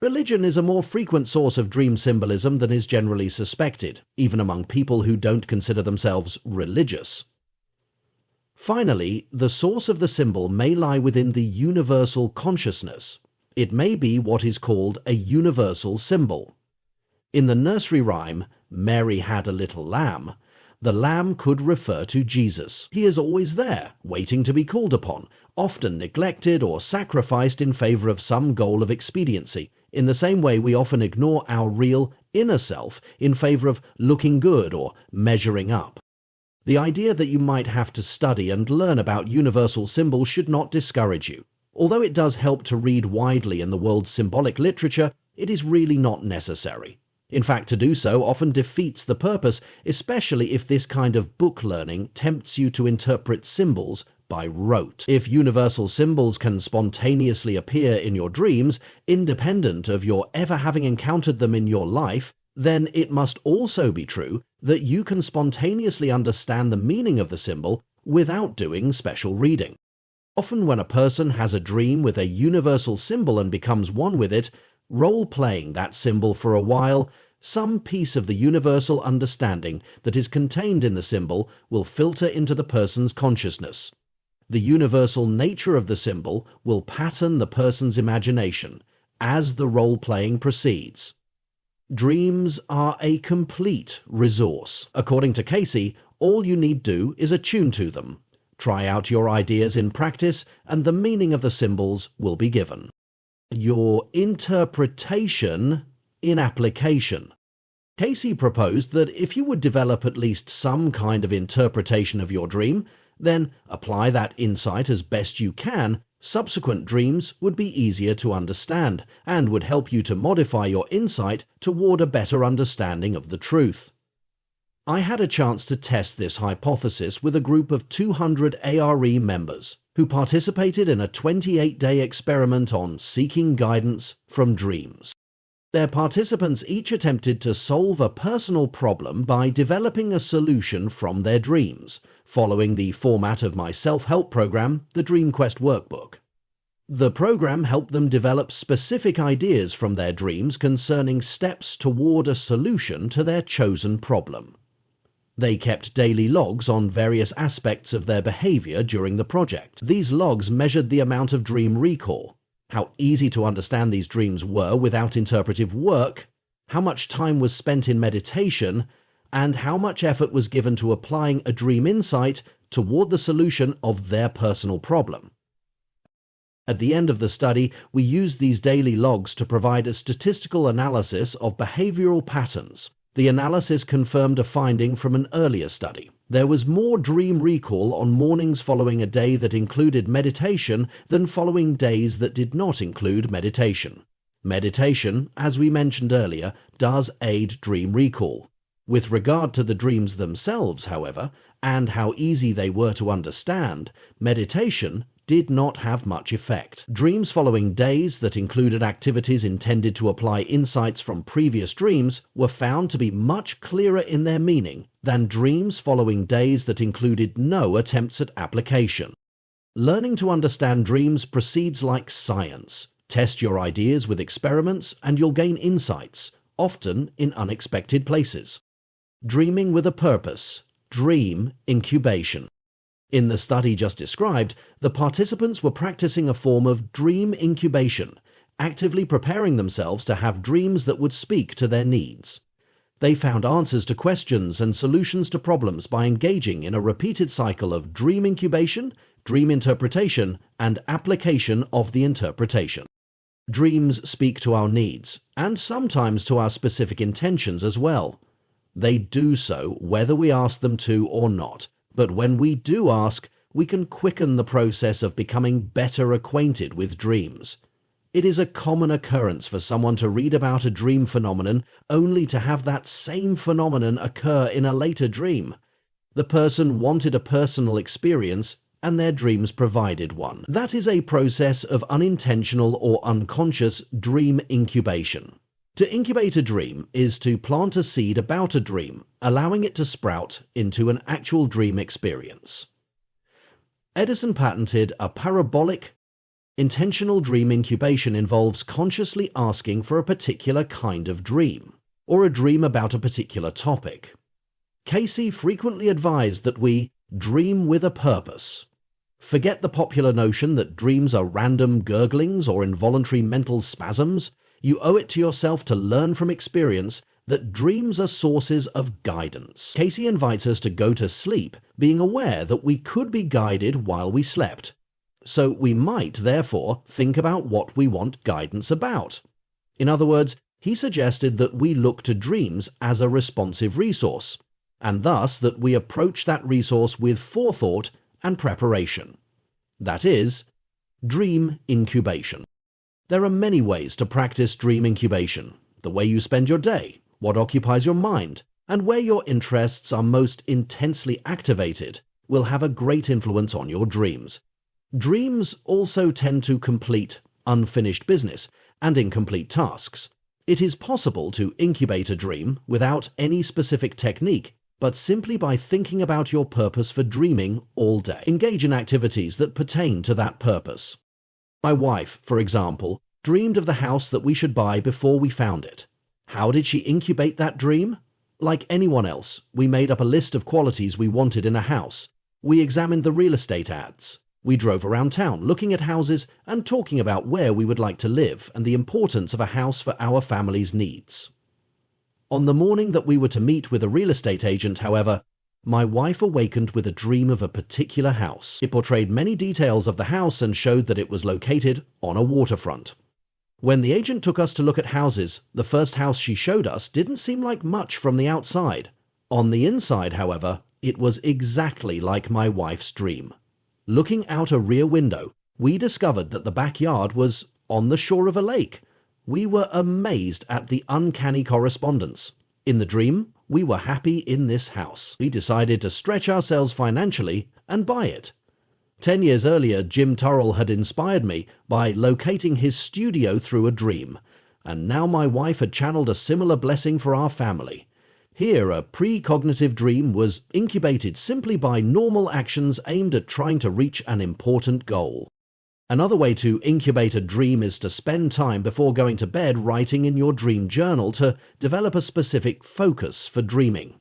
Religion is a more frequent source of dream symbolism than is generally suspected, even among people who don't consider themselves religious. Finally, the source of the symbol may lie within the universal consciousness. It may be what is called a universal symbol. In the nursery rhyme, "Mary Had a Little Lamb," the lamb could refer to Jesus. He is always there, waiting to be called upon, often neglected or sacrificed in favor of some goal of expediency, in the same way we often ignore our real inner self in favor of looking good or measuring up. The idea that you might have to study and learn about universal symbols should not discourage you. Although it does help to read widely in the world's symbolic literature, it is really not necessary. In fact, to do so often defeats the purpose, especially if this kind of book learning tempts you to interpret symbols by rote. If universal symbols can spontaneously appear in your dreams, independent of your ever having encountered them in your life, then it must also be true that you can spontaneously understand the meaning of the symbol without doing special reading. Often when a person has a dream with a universal symbol and becomes one with it, role-playing that symbol for a while, some piece of the universal understanding that is contained in the symbol will filter into the person's consciousness. The universal nature of the symbol will pattern the person's imagination as the role-playing proceeds. Dreams are a complete resource. According to Cayce, all you need do is attune to them. Try out your ideas in practice, and the meaning of the symbols will be given. Your interpretation in application. Cayce proposed that if you would develop at least some kind of interpretation of your dream, then apply that insight as best you can, subsequent dreams would be easier to understand and would help you to modify your insight toward a better understanding of the truth. I had a chance to test this hypothesis with a group of 200 ARE members who participated in a 28-day experiment on seeking guidance from dreams. Their participants each attempted to solve a personal problem by developing a solution from their dreams, following the format of my self-help program, the Dream Quest Workbook. The program helped them develop specific ideas from their dreams concerning steps toward a solution to their chosen problem. They kept daily logs on various aspects of their behavior during the project. These logs measured the amount of dream recall, how easy to understand these dreams were without interpretive work, how much time was spent in meditation, and how much effort was given to applying a dream insight toward the solution of their personal problem. At the end of the study, we used these daily logs to provide a statistical analysis of behavioral patterns. The analysis confirmed a finding from an earlier study. There was more dream recall on mornings following a day that included meditation than following days that did not include meditation. Meditation, as we mentioned earlier, does aid dream recall. With regard to the dreams themselves, however, and how easy they were to understand, meditation did not have much effect. Dreams following days that included activities intended to apply insights from previous dreams were found to be much clearer in their meaning than dreams following days that included no attempts at application. Learning to understand dreams proceeds like science. Test your ideas with experiments and you'll gain insights, often in unexpected places. Dreaming with a purpose. Dream incubation. In the study just described, the participants were practicing a form of dream incubation, actively preparing themselves to have dreams that would speak to their needs. They found answers to questions and solutions to problems by engaging in a repeated cycle of dream incubation, dream interpretation, and application of the interpretation. Dreams speak to our needs, and sometimes to our specific intentions as well. They do so whether we ask them to or not. But when we do ask, we can quicken the process of becoming better acquainted with dreams. It is a common occurrence for someone to read about a dream phenomenon only to have that same phenomenon occur in a later dream. The person wanted a personal experience, and their dreams provided one. That is a process of unintentional or unconscious dream incubation. To incubate a dream is to plant a seed about a dream, allowing it to sprout into an actual dream experience. Edison patented a parabolic. Intentional dream incubation involves consciously asking for a particular kind of dream, or a dream about a particular topic. Cayce frequently advised that we dream with a purpose. Forget the popular notion that dreams are random gurglings or involuntary mental spasms. You owe it to yourself to learn from experience that dreams are sources of guidance. Cayce invites us to go to sleep being aware that we could be guided while we slept. So we might, therefore, think about what we want guidance about. In other words, he suggested that we look to dreams as a responsive resource, and thus that we approach that resource with forethought and preparation. That is, dream incubation. There are many ways to practice dream incubation: the way you spend your day, what occupies your mind, and where your interests are most intensely activated will have a great influence on your dreams. Dreams also tend to complete unfinished business and incomplete tasks. It is possible to incubate a dream without any specific technique, but simply by thinking about your purpose for dreaming all day. Engage in activities that pertain to that purpose. My wife, for example, dreamed of the house that we should buy before we found it. How did she incubate that dream? Like anyone else, we made up a list of qualities we wanted in a house. We examined the real estate ads. We drove around town looking at houses and talking about where we would like to live and the importance of a house for our family's needs. On the morning that we were to meet with a real estate agent, however, my wife awakened with a dream of a particular house. It portrayed many details of the house and showed that it was located on a waterfront. When the agent took us to look at houses, the first house she showed us didn't seem like much from the outside. On the inside, however, it was exactly like my wife's dream. Looking out a rear window, we discovered that the backyard was on the shore of a lake. We were amazed at the uncanny correspondence. In the dream, we were happy in this house. We decided to stretch ourselves financially and buy it. 10 years earlier, Jim Turrell had inspired me by locating his studio through a dream, and now my wife had channeled a similar blessing for our family. Here, a precognitive dream was incubated simply by normal actions aimed at trying to reach an important goal. Another way to incubate a dream is to spend time before going to bed writing in your dream journal to develop a specific focus for dreaming.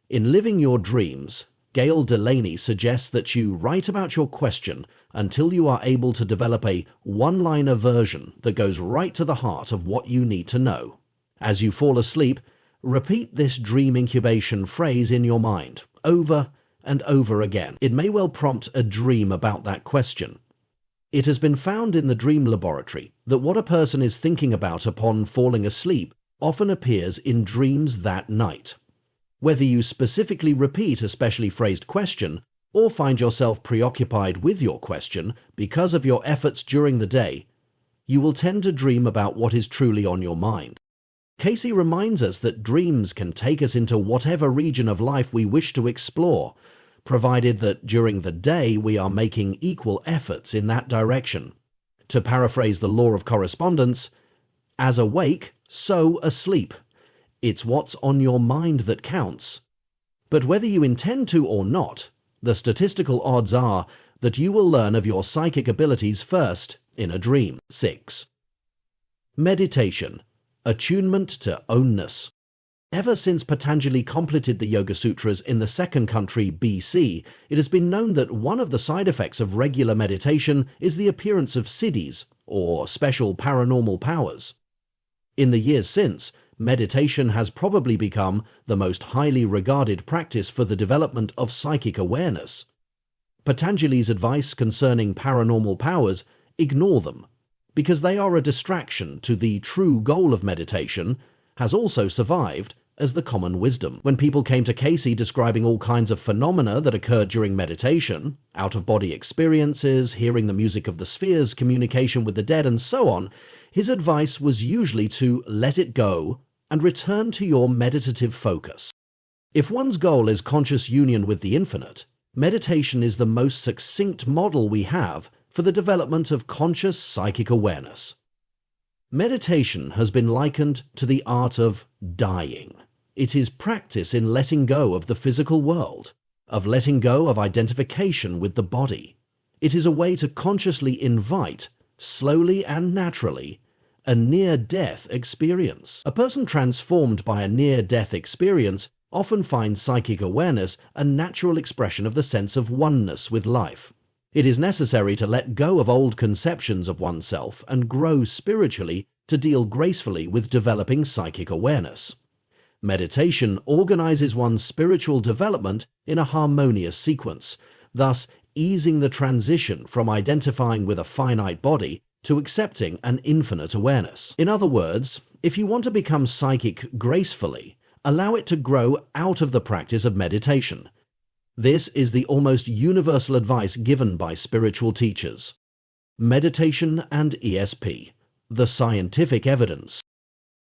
In Living Your Dreams, Gail Delaney suggests that you write about your question until you are able to develop a one-liner version that goes right to the heart of what you need to know. As you fall asleep, repeat this dream incubation phrase in your mind, over and over again. It may well prompt a dream about that question. It has been found in the dream laboratory that what a person is thinking about upon falling asleep often appears in dreams that night. Whether you specifically repeat a specially phrased question or find yourself preoccupied with your question because of your efforts during the day, you will tend to dream about what is truly on your mind. Cayce reminds us that dreams can take us into whatever region of life we wish to explore, provided that during the day we are making equal efforts in that direction. To paraphrase the law of correspondence, as awake, so asleep. It's what's on your mind that counts. But whether you intend to or not, the statistical odds are that you will learn of your psychic abilities first in a dream. 6. Meditation. Attunement to ownness. Ever since Patanjali completed the Yoga Sutras in the 2nd century BC, it has been known that one of the side effects of regular meditation is the appearance of siddhis, or special paranormal powers. In the years since, meditation has probably become the most highly regarded practice for the development of psychic awareness. Patanjali's advice concerning paranormal powers: ignore them, because they are a distraction to the true goal of meditation, has also survived as the common wisdom. When people came to Cayce describing all kinds of phenomena that occurred during meditation, out-of-body experiences, hearing the music of the spheres, communication with the dead, and so on, his advice was usually to let it go and return to your meditative focus. If one's goal is conscious union with the infinite, meditation is the most succinct model we have for the development of conscious psychic awareness. Meditation has been likened to the art of dying. It is practice in letting go of the physical world, of letting go of identification with the body. It is a way to consciously invite, slowly and naturally, a near-death experience. A person transformed by a near-death experience often finds psychic awareness a natural expression of the sense of oneness with life. It is necessary to let go of old conceptions of oneself and grow spiritually to deal gracefully with developing psychic awareness. Meditation organizes one's spiritual development in a harmonious sequence, thus easing the transition from identifying with a finite body to accepting an infinite awareness. In other words, if you want to become psychic gracefully, allow it to grow out of the practice of meditation. This is the almost universal advice given by spiritual teachers. Meditation and ESP. The scientific evidence.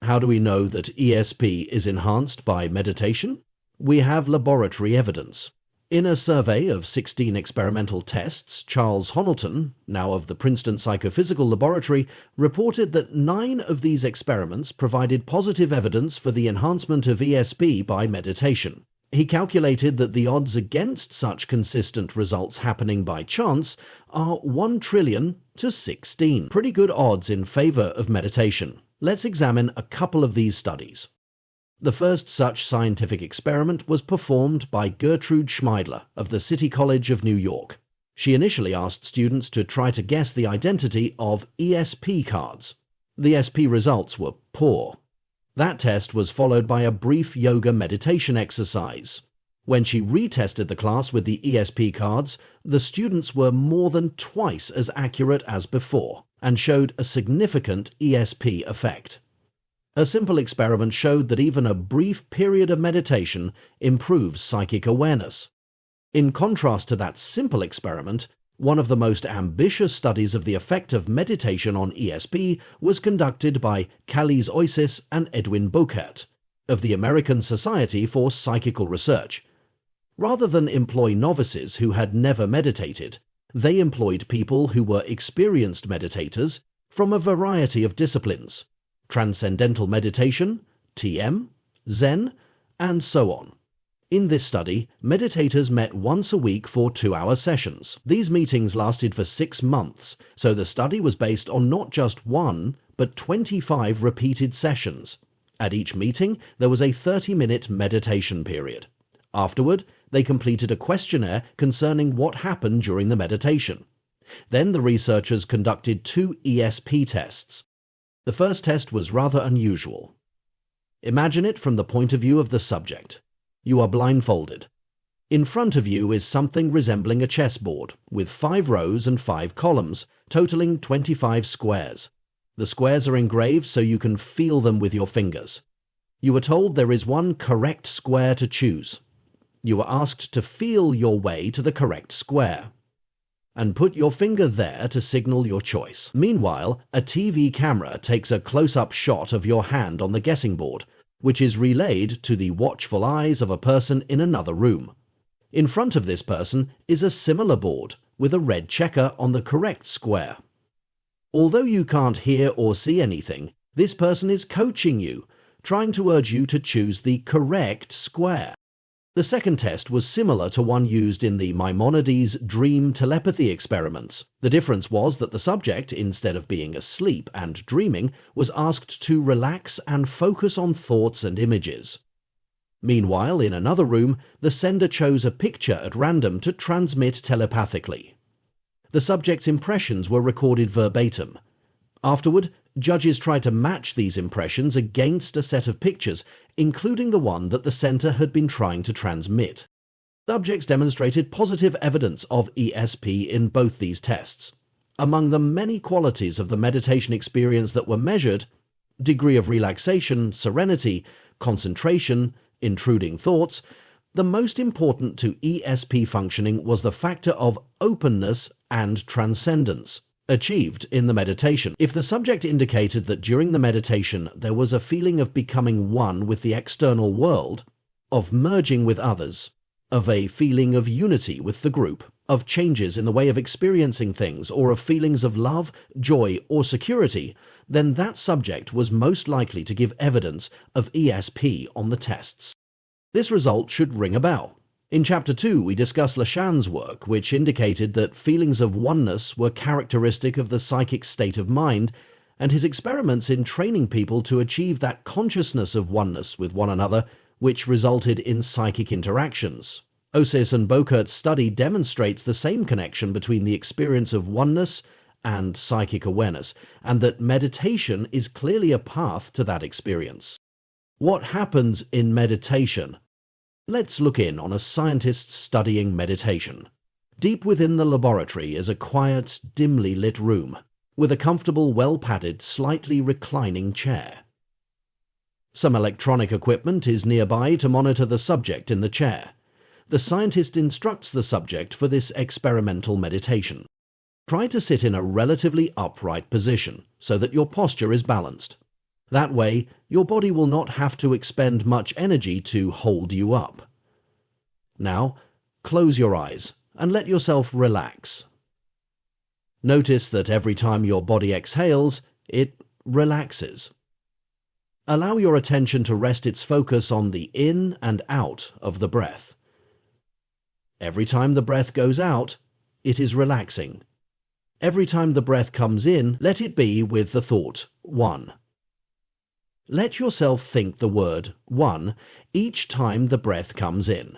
How do we know that ESP is enhanced by meditation? We have laboratory evidence. In a survey of 16 experimental tests, Charles Honnelton, now of the Princeton Psychophysical Laboratory, reported that 9 of these experiments provided positive evidence for the enhancement of ESP by meditation. He calculated that the odds against such consistent results happening by chance are 1 trillion to 16. Pretty good odds in favor of meditation. Let's examine a couple of these studies. The first such scientific experiment was performed by Gertrude Schmeidler of the City College of New York. She initially asked students to try to guess the identity of ESP cards. The ESP results were poor. That test was followed by a brief yoga meditation exercise. When she retested the class with the ESP cards, the students were more than twice as accurate as before and showed a significant ESP effect. A simple experiment showed that even a brief period of meditation improves psychic awareness. In contrast to that simple experiment, one of the most ambitious studies of the effect of meditation on ESP was conducted by Cayce and Edwin Boquert of the American Society for Psychical Research. Rather than employ novices who had never meditated, they employed people who were experienced meditators from a variety of disciplines: Transcendental Meditation, TM, Zen, and so on. In this study, meditators met once a week for 2-hour sessions. These meetings lasted for 6 months, so the study was based on not just 1, but 25 repeated sessions. At each meeting, there was a 30-minute meditation period. Afterward, they completed a questionnaire concerning what happened during the meditation. Then the researchers conducted 2 ESP tests. The first test was rather unusual. Imagine it from the point of view of the subject. You are blindfolded. In front of you is something resembling a chessboard, with 5 rows and 5 columns, totaling 25 squares. The squares are engraved so you can feel them with your fingers. You are told there is one correct square to choose. You are asked to feel your way to the correct square and put your finger there to signal your choice. Meanwhile, a TV camera takes a close-up shot of your hand on the guessing board, which is relayed to the watchful eyes of a person in another room. In front of this person is a similar board with a red checker on the correct square. Although you can't hear or see anything, this person is coaching you, trying to urge you to choose the correct square. The second test was similar to one used in the Maimonides dream telepathy experiments. The difference was that the subject, instead of being asleep and dreaming, was asked to relax and focus on thoughts and images. Meanwhile, in another room, the sender chose a picture at random to transmit telepathically. The subject's impressions were recorded verbatim. Afterward, judges tried to match these impressions against a set of pictures, including the one that the center had been trying to transmit. Subjects demonstrated positive evidence of ESP in both these tests. Among the many qualities of the meditation experience that were measured, degree of relaxation, serenity, concentration, intruding thoughts, the most important to ESP functioning was the factor of openness and transcendence, achieved in the meditation. If the subject indicated that during the meditation there was a feeling of becoming one with the external world, of merging with others, of a feeling of unity with the group, of changes in the way of experiencing things, or of feelings of love, joy, or security, then that subject was most likely to give evidence of ESP on the tests. This result should ring a bell. In Chapter 2, we discuss Lechan's work, which indicated that feelings of oneness were characteristic of the psychic state of mind, and his experiments in training people to achieve that consciousness of oneness with one another, which resulted in psychic interactions. Osis and Bokert's study demonstrates the same connection between the experience of oneness and psychic awareness, and that meditation is clearly a path to that experience. What happens in meditation? Let's look in on a scientist studying meditation. Deep within the laboratory is a quiet, dimly lit room, with a comfortable, well-padded, slightly reclining chair. Some electronic equipment is nearby to monitor the subject in the chair. The scientist instructs the subject for this experimental meditation. Try to sit in a relatively upright position so that your posture is balanced. That way, your body will not have to expend much energy to hold you up. Now, close your eyes and let yourself relax. Notice that every time your body exhales, it relaxes. Allow your attention to rest its focus on the in and out of the breath. Every time the breath goes out, it is relaxing. Every time the breath comes in, let it be with the thought, 1. Let yourself think the word 1 each time the breath comes in.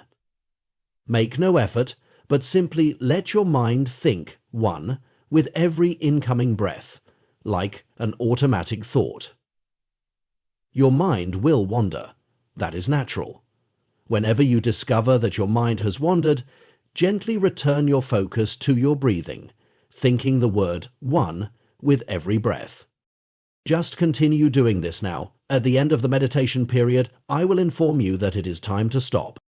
Make no effort, but simply let your mind think 1 with every incoming breath, like an automatic thought. Your mind will wander. That is natural. Whenever you discover that your mind has wandered, gently return your focus to your breathing, thinking the word 1 with every breath. Just continue doing this now. At the end of the meditation period, I will inform you that it is time to stop.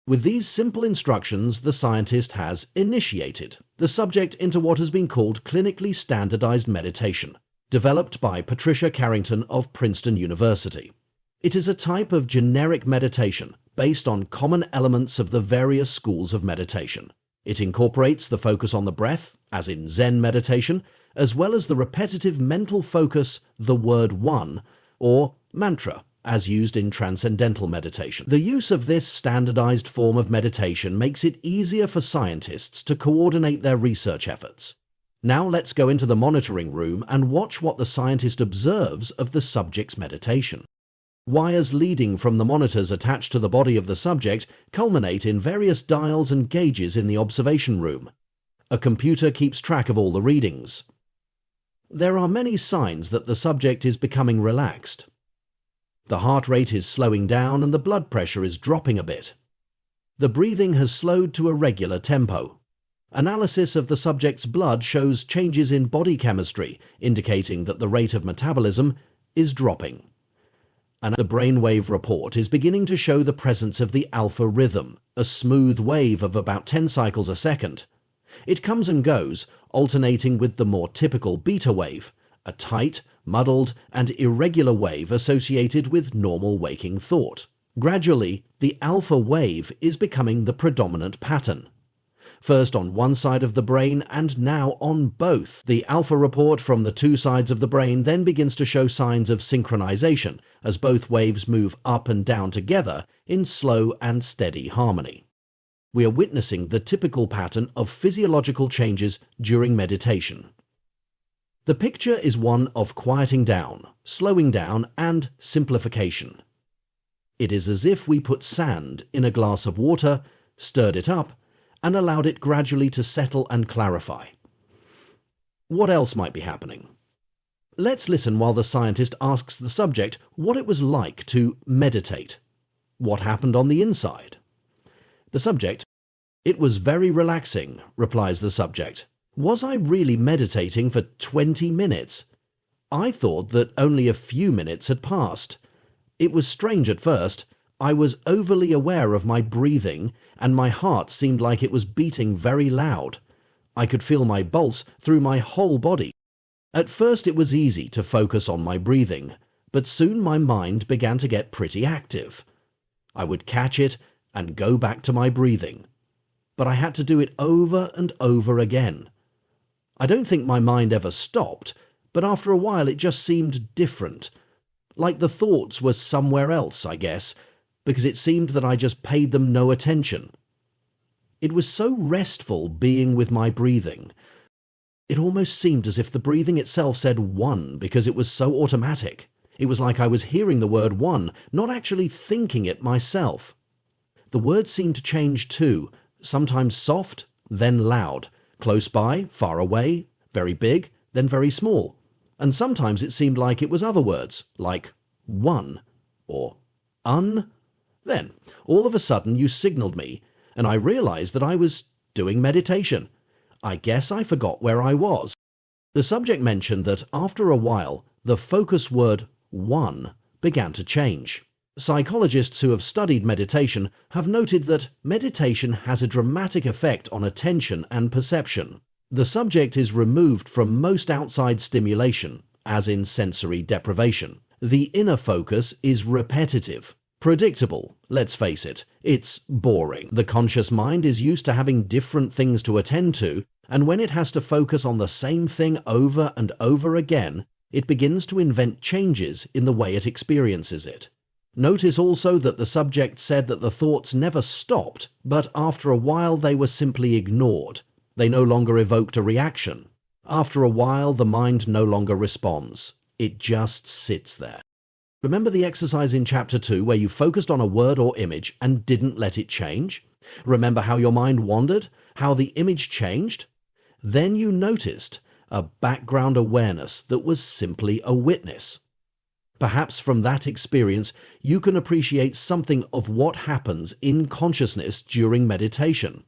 With these simple instructions, the scientist has initiated the subject into what has been called clinically standardized meditation, developed by Patricia Carrington of Princeton University. It is a type of generic meditation based on common elements of the various schools of meditation. It incorporates the focus on the breath, as in Zen meditation, as well as the repetitive mental focus, the word 1, or mantra, as used in transcendental meditation. The use of this standardized form of meditation makes it easier for scientists to coordinate their research efforts. Now let's go into the monitoring room and watch what the scientist observes of the subject's meditation. Wires leading from the monitors attached to the body of the subject culminate in various dials and gauges in the observation room. A computer keeps track of all the readings. There are many signs that the subject is becoming relaxed. The heart rate is slowing down and the blood pressure is dropping a bit. The breathing has slowed to a regular tempo. Analysis of the subject's blood shows changes in body chemistry, indicating that the rate of metabolism is dropping. And the brainwave report is beginning to show the presence of the alpha rhythm, a smooth wave of about 10 cycles a second. It comes and goes, alternating with the more typical beta wave, a tight, muddled, and irregular wave associated with normal waking thought. Gradually, the alpha wave is becoming the predominant pattern. First on one side of the brain and now on both. The alpha report from the two sides of the brain then begins to show signs of synchronization as both waves move up and down together in slow and steady harmony. We are witnessing the typical pattern of physiological changes during meditation. The picture is one of quieting down, slowing down, and simplification. It is as if we put sand in a glass of water, stirred it up, and allowed it gradually to settle and clarify. What else might be happening? Let's listen while the scientist asks the subject what it was like to meditate. What happened on the inside? The subject: "It was very relaxing," replies the subject. "Was I really meditating for 20 minutes? I thought that only a few minutes had passed. It was strange at first. I was overly aware of my breathing, and my heart seemed like it was beating very loud. I could feel my pulse through my whole body. At first it was easy to focus on my breathing, but soon my mind began to get pretty active. I would catch it and go back to my breathing. But I had to do it over and over again. I don't think my mind ever stopped, but after a while it just seemed different. Like the thoughts were somewhere else, I guess, because it seemed that I just paid them no attention. It was so restful being with my breathing. It almost seemed as if the breathing itself said one because it was so automatic. It was like I was hearing the word one, not actually thinking it myself. The words seemed to change too, sometimes soft, then loud, close by, far away, very big, then very small. And sometimes it seemed like it was other words, like one or un. Then, all of a sudden, you signaled me, and I realized that I was doing meditation. I guess I forgot where I was. The subject mentioned that after a while, the focus word one began to change. Psychologists who have studied meditation have noted that meditation has a dramatic effect on attention and perception. The subject is removed from most outside stimulation, as in sensory deprivation. The inner focus is repetitive. Predictable, let's face it, it's boring. The conscious mind is used to having different things to attend to, and when it has to focus on the same thing over and over again, it begins to invent changes in the way it experiences it. Notice also that the subject said that the thoughts never stopped, but after a while they were simply ignored. They no longer evoked a reaction. After a while, the mind no longer responds. It just sits there. Remember the exercise in Chapter 2 where you focused on a word or image and didn't let it change? Remember how your mind wandered? How the image changed? Then you noticed a background awareness that was simply a witness. Perhaps from that experience, you can appreciate something of what happens in consciousness during meditation.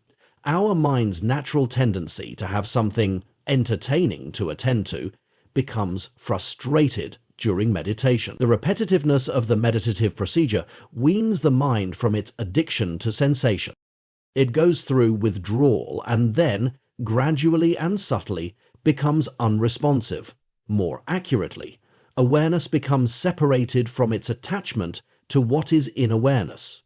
Our mind's natural tendency to have something entertaining to attend to becomes frustrated during meditation. The repetitiveness of the meditative procedure weans the mind from its addiction to sensation. It goes through withdrawal and then, gradually and subtly, becomes unresponsive. More accurately, awareness becomes separated from its attachment to what is in awareness.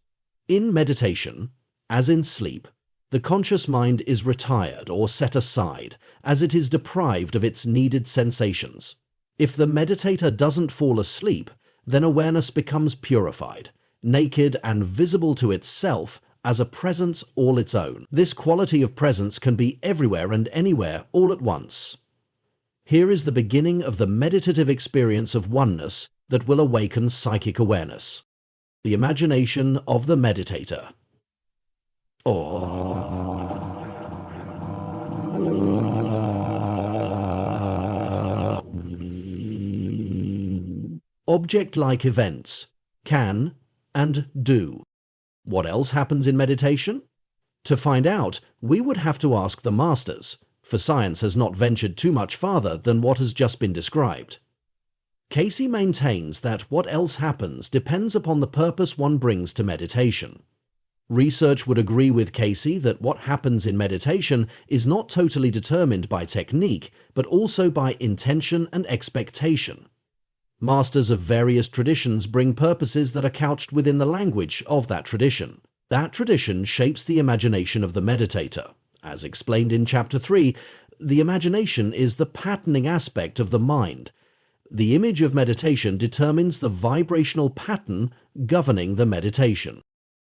In meditation, as in sleep, the conscious mind is retired or set aside as it is deprived of its needed sensations. If the meditator doesn't fall asleep, then awareness becomes purified, naked and visible to itself as a presence all its own. This quality of presence can be everywhere and anywhere all at once. Here is the beginning of the meditative experience of oneness that will awaken psychic awareness. The imagination of the meditator. Object-like events, can and do. What else happens in meditation? To find out, we would have to ask the masters, for science has not ventured too much farther than what has just been described. Cayce maintains that what else happens depends upon the purpose one brings to meditation. Research would agree with Cayce that what happens in meditation is not totally determined by technique, but also by intention and expectation. Masters of various traditions bring purposes that are couched within the language of that tradition. That tradition shapes the imagination of the meditator. As explained in Chapter 3, the imagination is the patterning aspect of the mind. The image of meditation determines the vibrational pattern governing the meditation.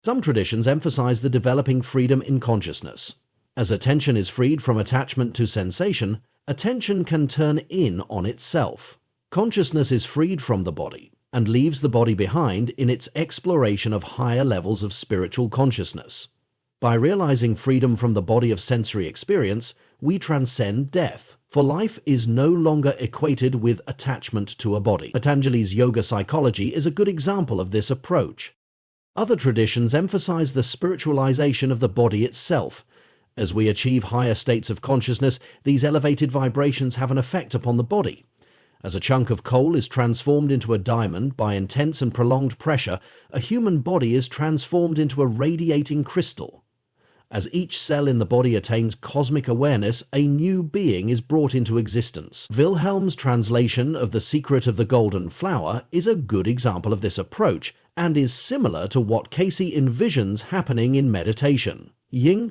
Some traditions emphasize the developing freedom in consciousness. As attention is freed from attachment to sensation, attention can turn in on itself. Consciousness is freed from the body and leaves the body behind in its exploration of higher levels of spiritual consciousness. By realizing freedom from the body of sensory experience, we transcend death, for life is no longer equated with attachment to a body. Patanjali's yoga psychology is a good example of this approach. Other traditions emphasize the spiritualization of the body itself. As we achieve higher states of consciousness, these elevated vibrations have an effect upon the body. As a chunk of coal is transformed into a diamond by intense and prolonged pressure, a human body is transformed into a radiating crystal. As each cell in the body attains cosmic awareness, a new being is brought into existence. Wilhelm's translation of The Secret of the Golden Flower is a good example of this approach, and is similar to what Cayce envisions happening in meditation. Ying,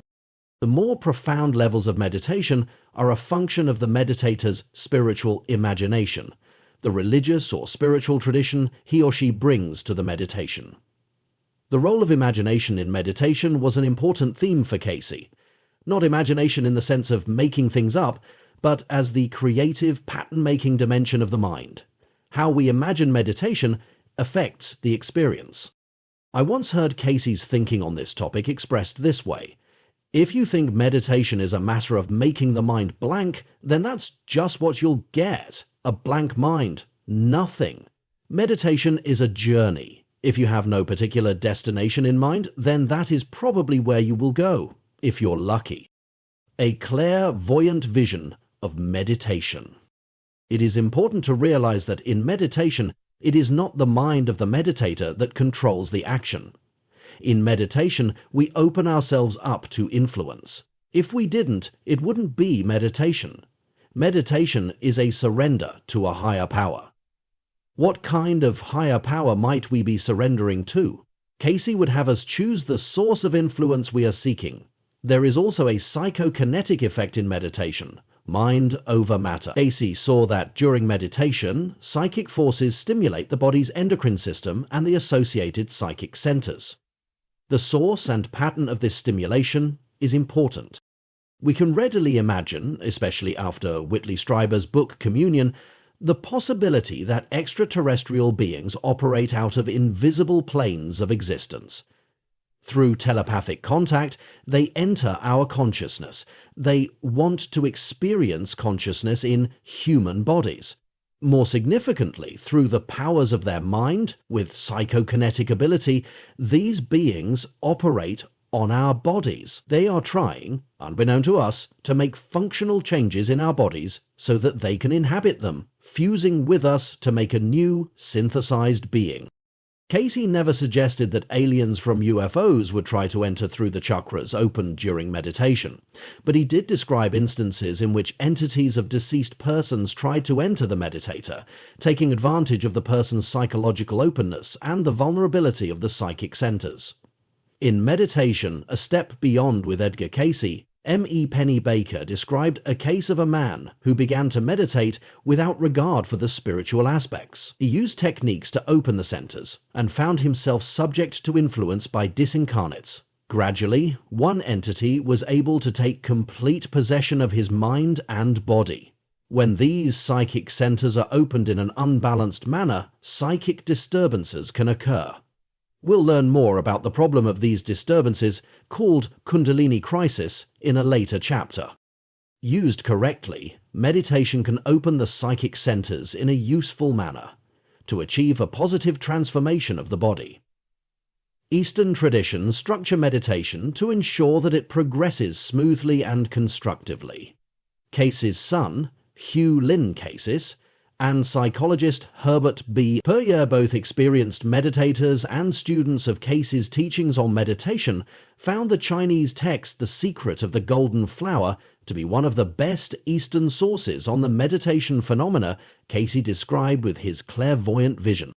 the more profound levels of meditation are a function of the meditator's spiritual imagination, the religious or spiritual tradition he or she brings to the meditation. The role of imagination in meditation was an important theme for Cayce. Not imagination in the sense of making things up, but as the creative, pattern-making dimension of the mind. How we imagine meditation affects the experience. I once heard Cayce's thinking on this topic expressed this way: if you think meditation is a matter of making the mind blank, then that's just what you'll get. A blank mind. Nothing. Meditation is a journey. If you have no particular destination in mind, then that is probably where you will go, if you're lucky. A clairvoyant vision of meditation. It is important to realize that in meditation, it is not the mind of the meditator that controls the action. In meditation, we open ourselves up to influence. If we didn't, it wouldn't be meditation. Meditation is a surrender to a higher power. What kind of higher power might we be surrendering to? Cayce would have us choose the source of influence we are seeking. There is also a psychokinetic effect in meditation, mind over matter. Cayce saw that during meditation, psychic forces stimulate the body's endocrine system and the associated psychic centers. The source and pattern of this stimulation is important. We can readily imagine, especially after Whitley Strieber's book Communion, the possibility that extraterrestrial beings operate out of invisible planes of existence. Through telepathic contact, they enter our consciousness. They want to experience consciousness in human bodies. More significantly, through the powers of their mind, with psychokinetic ability, these beings operate on our bodies. They are trying, unbeknown to us, to make functional changes in our bodies so that they can inhabit them, fusing with us to make a new, synthesized being. Cayce never suggested that aliens from UFOs would try to enter through the chakras opened during meditation, but he did describe instances in which entities of deceased persons tried to enter the meditator, taking advantage of the person's psychological openness and the vulnerability of the psychic centers. In Meditation, A Step Beyond with Edgar Cayce, M.E. Penny Baker described a case of a man who began to meditate without regard for the spiritual aspects. He used techniques to open the centers and found himself subject to influence by disincarnates. Gradually, one entity was able to take complete possession of his mind and body. When these psychic centers are opened in an unbalanced manner, psychic disturbances can occur. We'll learn more about the problem of these disturbances, called Kundalini crisis, in a later chapter. Used correctly, meditation can open the psychic centers in a useful manner to achieve a positive transformation of the body. Eastern traditions structure meditation to ensure that it progresses smoothly and constructively. Cayce's son, Hugh Lynn Cayce, and psychologist Herbert B. Puryear, both experienced meditators and students of Cayce's teachings on meditation, found the Chinese text The Secret of the Golden Flower to be one of the best Eastern sources on the meditation phenomena Cayce described with his clairvoyant vision.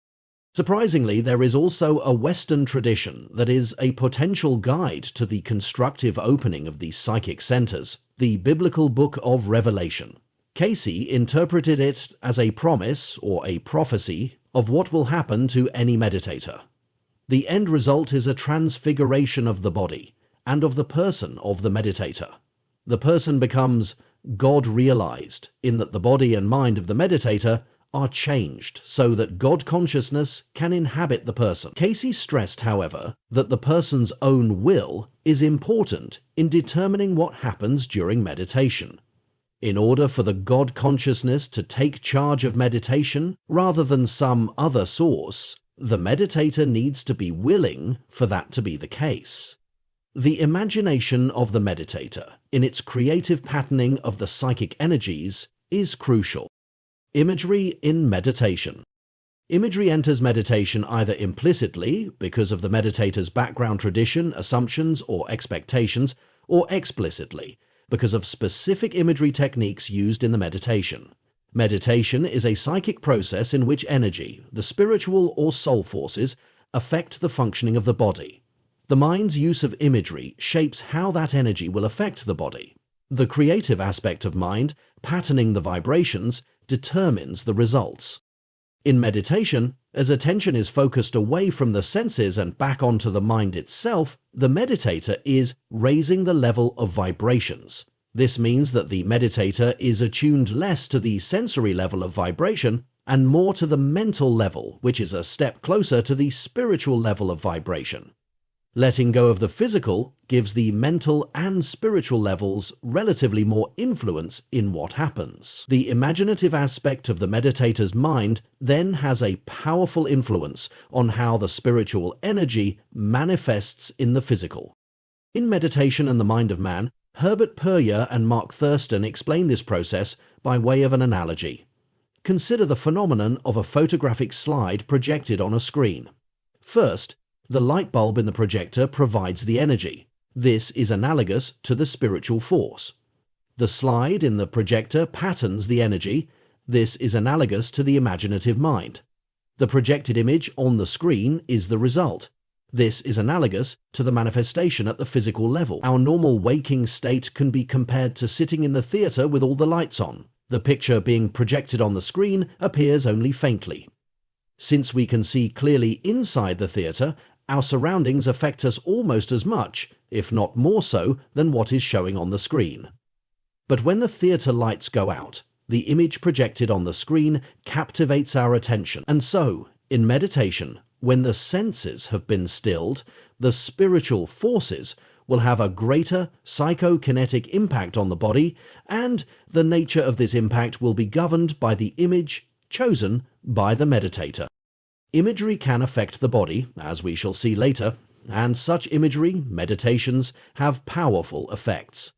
Surprisingly, there is also a Western tradition that is a potential guide to the constructive opening of the psychic centers, the Biblical Book of Revelation. Cayce interpreted it as a promise or a prophecy of what will happen to any meditator. The end result is a transfiguration of the body and of the person of the meditator. The person becomes God-realized in that the body and mind of the meditator are changed so that God consciousness can inhabit the person. Cayce stressed, however, that the person's own will is important in determining what happens during meditation. In order for the God consciousness to take charge of meditation rather than some other source, the meditator needs to be willing for that to be the case. The imagination of the meditator, in its creative patterning of the psychic energies, is crucial. Imagery in meditation. Imagery enters meditation either implicitly, because of the meditator's background tradition, assumptions, or expectations, or explicitly, because of specific imagery techniques used in the meditation. Meditation is a psychic process in which energy, the spiritual or soul forces, affect the functioning of the body. The mind's use of imagery shapes how that energy will affect the body. The creative aspect of mind, patterning the vibrations, determines the results. In meditation, as attention is focused away from the senses and back onto the mind itself, the meditator is raising the level of vibrations. This means that the meditator is attuned less to the sensory level of vibration and more to the mental level, which is a step closer to the spiritual level of vibration. Letting go of the physical gives the mental and spiritual levels relatively more influence in what happens. The imaginative aspect of the meditator's mind then has a powerful influence on how the spiritual energy manifests in the physical. In Meditation and the Mind of Man, Herbert Puryear and Mark Thurston explain this process by way of an analogy. Consider the phenomenon of a photographic slide projected on a screen. First, the light bulb in the projector provides the energy. This is analogous to the spiritual force. The slide in the projector patterns the energy. This is analogous to the imaginative mind. The projected image on the screen is the result. This is analogous to the manifestation at the physical level. Our normal waking state can be compared to sitting in the theatre with all the lights on. The picture being projected on the screen appears only faintly. Since we can see clearly inside the theatre, our surroundings affect us almost as much, if not more so, than what is showing on the screen. But when the theatre lights go out, the image projected on the screen captivates our attention. And so, in meditation, when the senses have been stilled, the spiritual forces will have a greater psychokinetic impact on the body, and the nature of this impact will be governed by the image chosen by the meditator. Imagery can affect the body, as we shall see later, and such imagery, meditations, have powerful effects.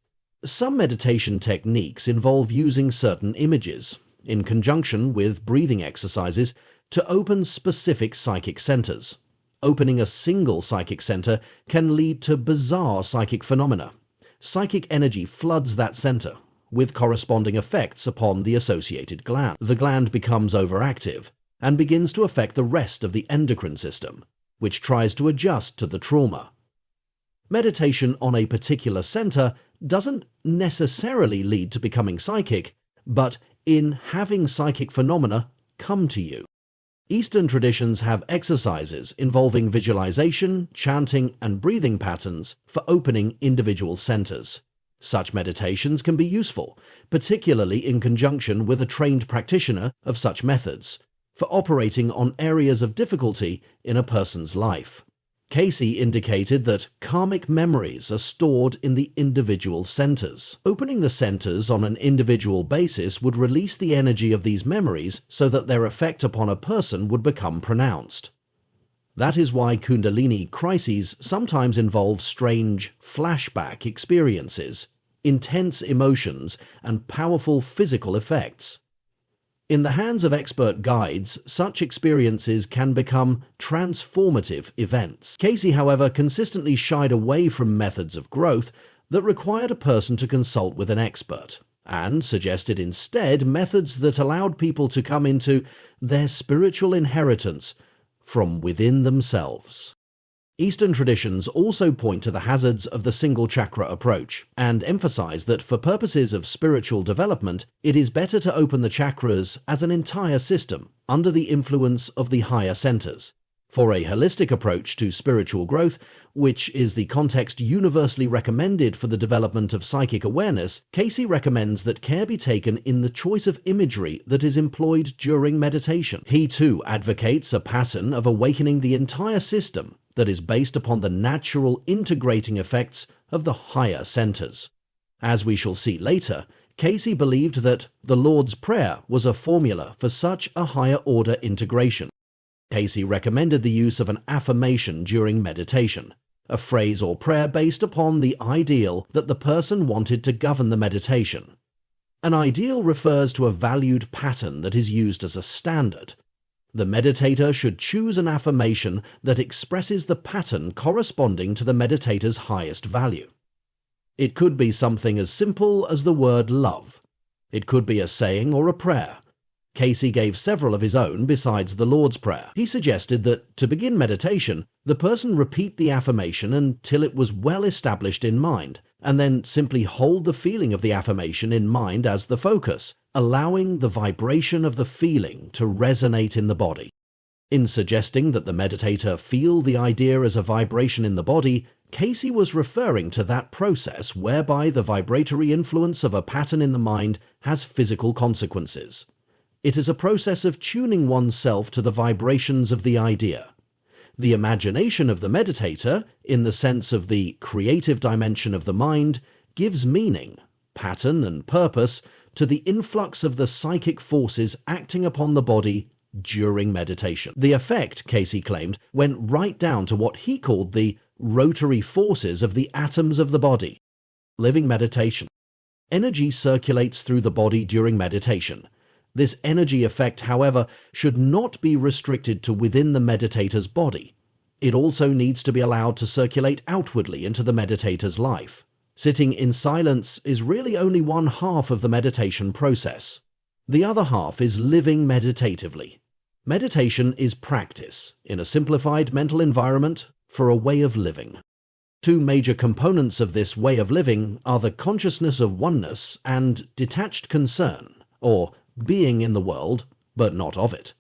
Some meditation techniques involve using certain images, in conjunction with breathing exercises, to open specific psychic centers. Opening a single psychic center can lead to bizarre psychic phenomena. Psychic energy floods that center, with corresponding effects upon the associated gland. The gland becomes overactive and begins to affect the rest of the endocrine system, which tries to adjust to the trauma. Meditation on a particular center doesn't necessarily lead to becoming psychic, but in having psychic phenomena come to you. Eastern traditions have exercises involving visualization, chanting, and breathing patterns for opening individual centers. Such meditations can be useful, particularly in conjunction with a trained practitioner of such methods, for operating on areas of difficulty in a person's life. Cayce indicated that karmic memories are stored in the individual centers. Opening the centers on an individual basis would release the energy of these memories so that their effect upon a person would become pronounced. That is why Kundalini crises sometimes involve strange flashback experiences, intense emotions, and powerful physical effects. In the hands of expert guides, such experiences can become transformative events. Cayce, however, consistently shied away from methods of growth that required a person to consult with an expert, and suggested instead methods that allowed people to come into their spiritual inheritance from within themselves. Eastern traditions also point to the hazards of the single chakra approach, and emphasize that for purposes of spiritual development, it is better to open the chakras as an entire system, under the influence of the higher centers. For a holistic approach to spiritual growth, which is the context universally recommended for the development of psychic awareness, Cayce recommends that care be taken in the choice of imagery that is employed during meditation. He too advocates a pattern of awakening the entire system that is based upon the natural integrating effects of the higher centers. As we shall see later, Cayce believed that the Lord's Prayer was a formula for such a higher order integration. Cayce recommended the use of an affirmation during meditation, a phrase or prayer based upon the ideal that the person wanted to govern the meditation. An ideal refers to a valued pattern that is used as a standard. The meditator should choose an affirmation that expresses the pattern corresponding to the meditator's highest value. It could be something as simple as the word love. It could be a saying or a prayer. Cayce gave several of his own besides the Lord's Prayer. He suggested that, to begin meditation, the person repeat the affirmation until it was well established in mind, and then simply hold the feeling of the affirmation in mind as the focus, allowing the vibration of the feeling to resonate in the body. In suggesting that the meditator feel the idea as a vibration in the body, Cayce was referring to that process whereby the vibratory influence of a pattern in the mind has physical consequences. It is a process of tuning oneself to the vibrations of the idea. The imagination of the meditator, in the sense of the creative dimension of the mind, gives meaning, pattern and purpose to the influx of the psychic forces acting upon the body during meditation. The effect, Cayce claimed, went right down to what he called the rotary forces of the atoms of the body. Living meditation. Energy circulates through the body during meditation. This energy effect, however, should not be restricted to within the meditator's body. It also needs to be allowed to circulate outwardly into the meditator's life. Sitting in silence is really only one half of the meditation process. The other half is living meditatively. Meditation is practice, in a simplified mental environment, for a way of living. Two major components of this way of living are the consciousness of oneness and detached concern, or being in the world, but not of it.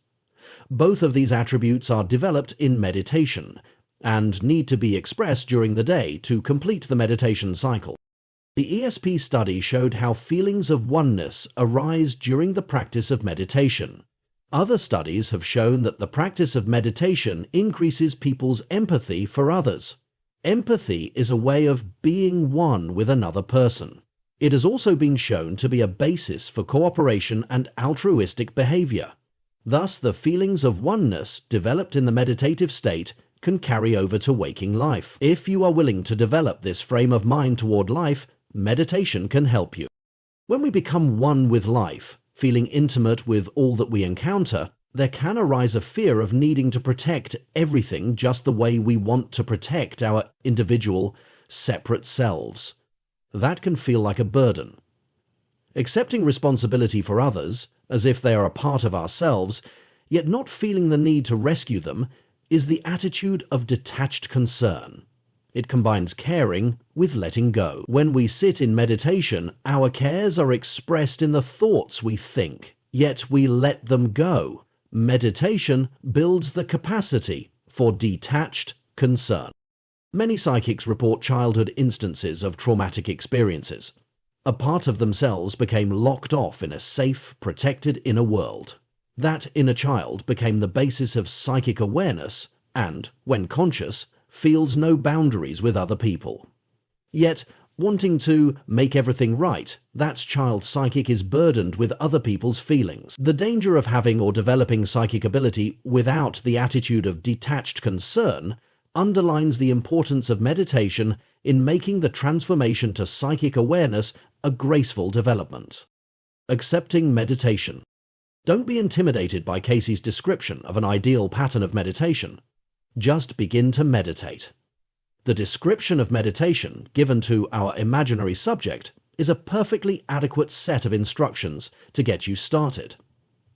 Both of these attributes are developed in meditation, and need to be expressed during the day to complete the meditation cycle. The ESP study showed how feelings of oneness arise during the practice of meditation. Other studies have shown that the practice of meditation increases people's empathy for others. Empathy is a way of being one with another person. It has also been shown to be a basis for cooperation and altruistic behavior. Thus, the feelings of oneness developed in the meditative state can carry over to waking life. If you are willing to develop this frame of mind toward life, meditation can help you. When we become one with life, feeling intimate with all that we encounter, there can arise a fear of needing to protect everything just the way we want to protect our individual, separate selves. That can feel like a burden. Accepting responsibility for others, as if they are a part of ourselves, yet not feeling the need to rescue them, is the attitude of detached concern. It combines caring with letting go. When we sit in meditation, our cares are expressed in the thoughts we think, yet we let them go. Meditation builds the capacity for detached concern. Many psychics report childhood instances of traumatic experiences. A part of themselves became locked off in a safe, protected inner world. That inner child became the basis of psychic awareness and, when conscious, feels no boundaries with other people. Yet, wanting to make everything right, that child psychic is burdened with other people's feelings. The danger of having or developing psychic ability without the attitude of detached concern underlines the importance of meditation in making the transformation to psychic awareness a graceful development. Accepting meditation. Don't be intimidated by Cayce's description of an ideal pattern of meditation. Just begin to meditate. The description of meditation given to our imaginary subject is a perfectly adequate set of instructions to get you started.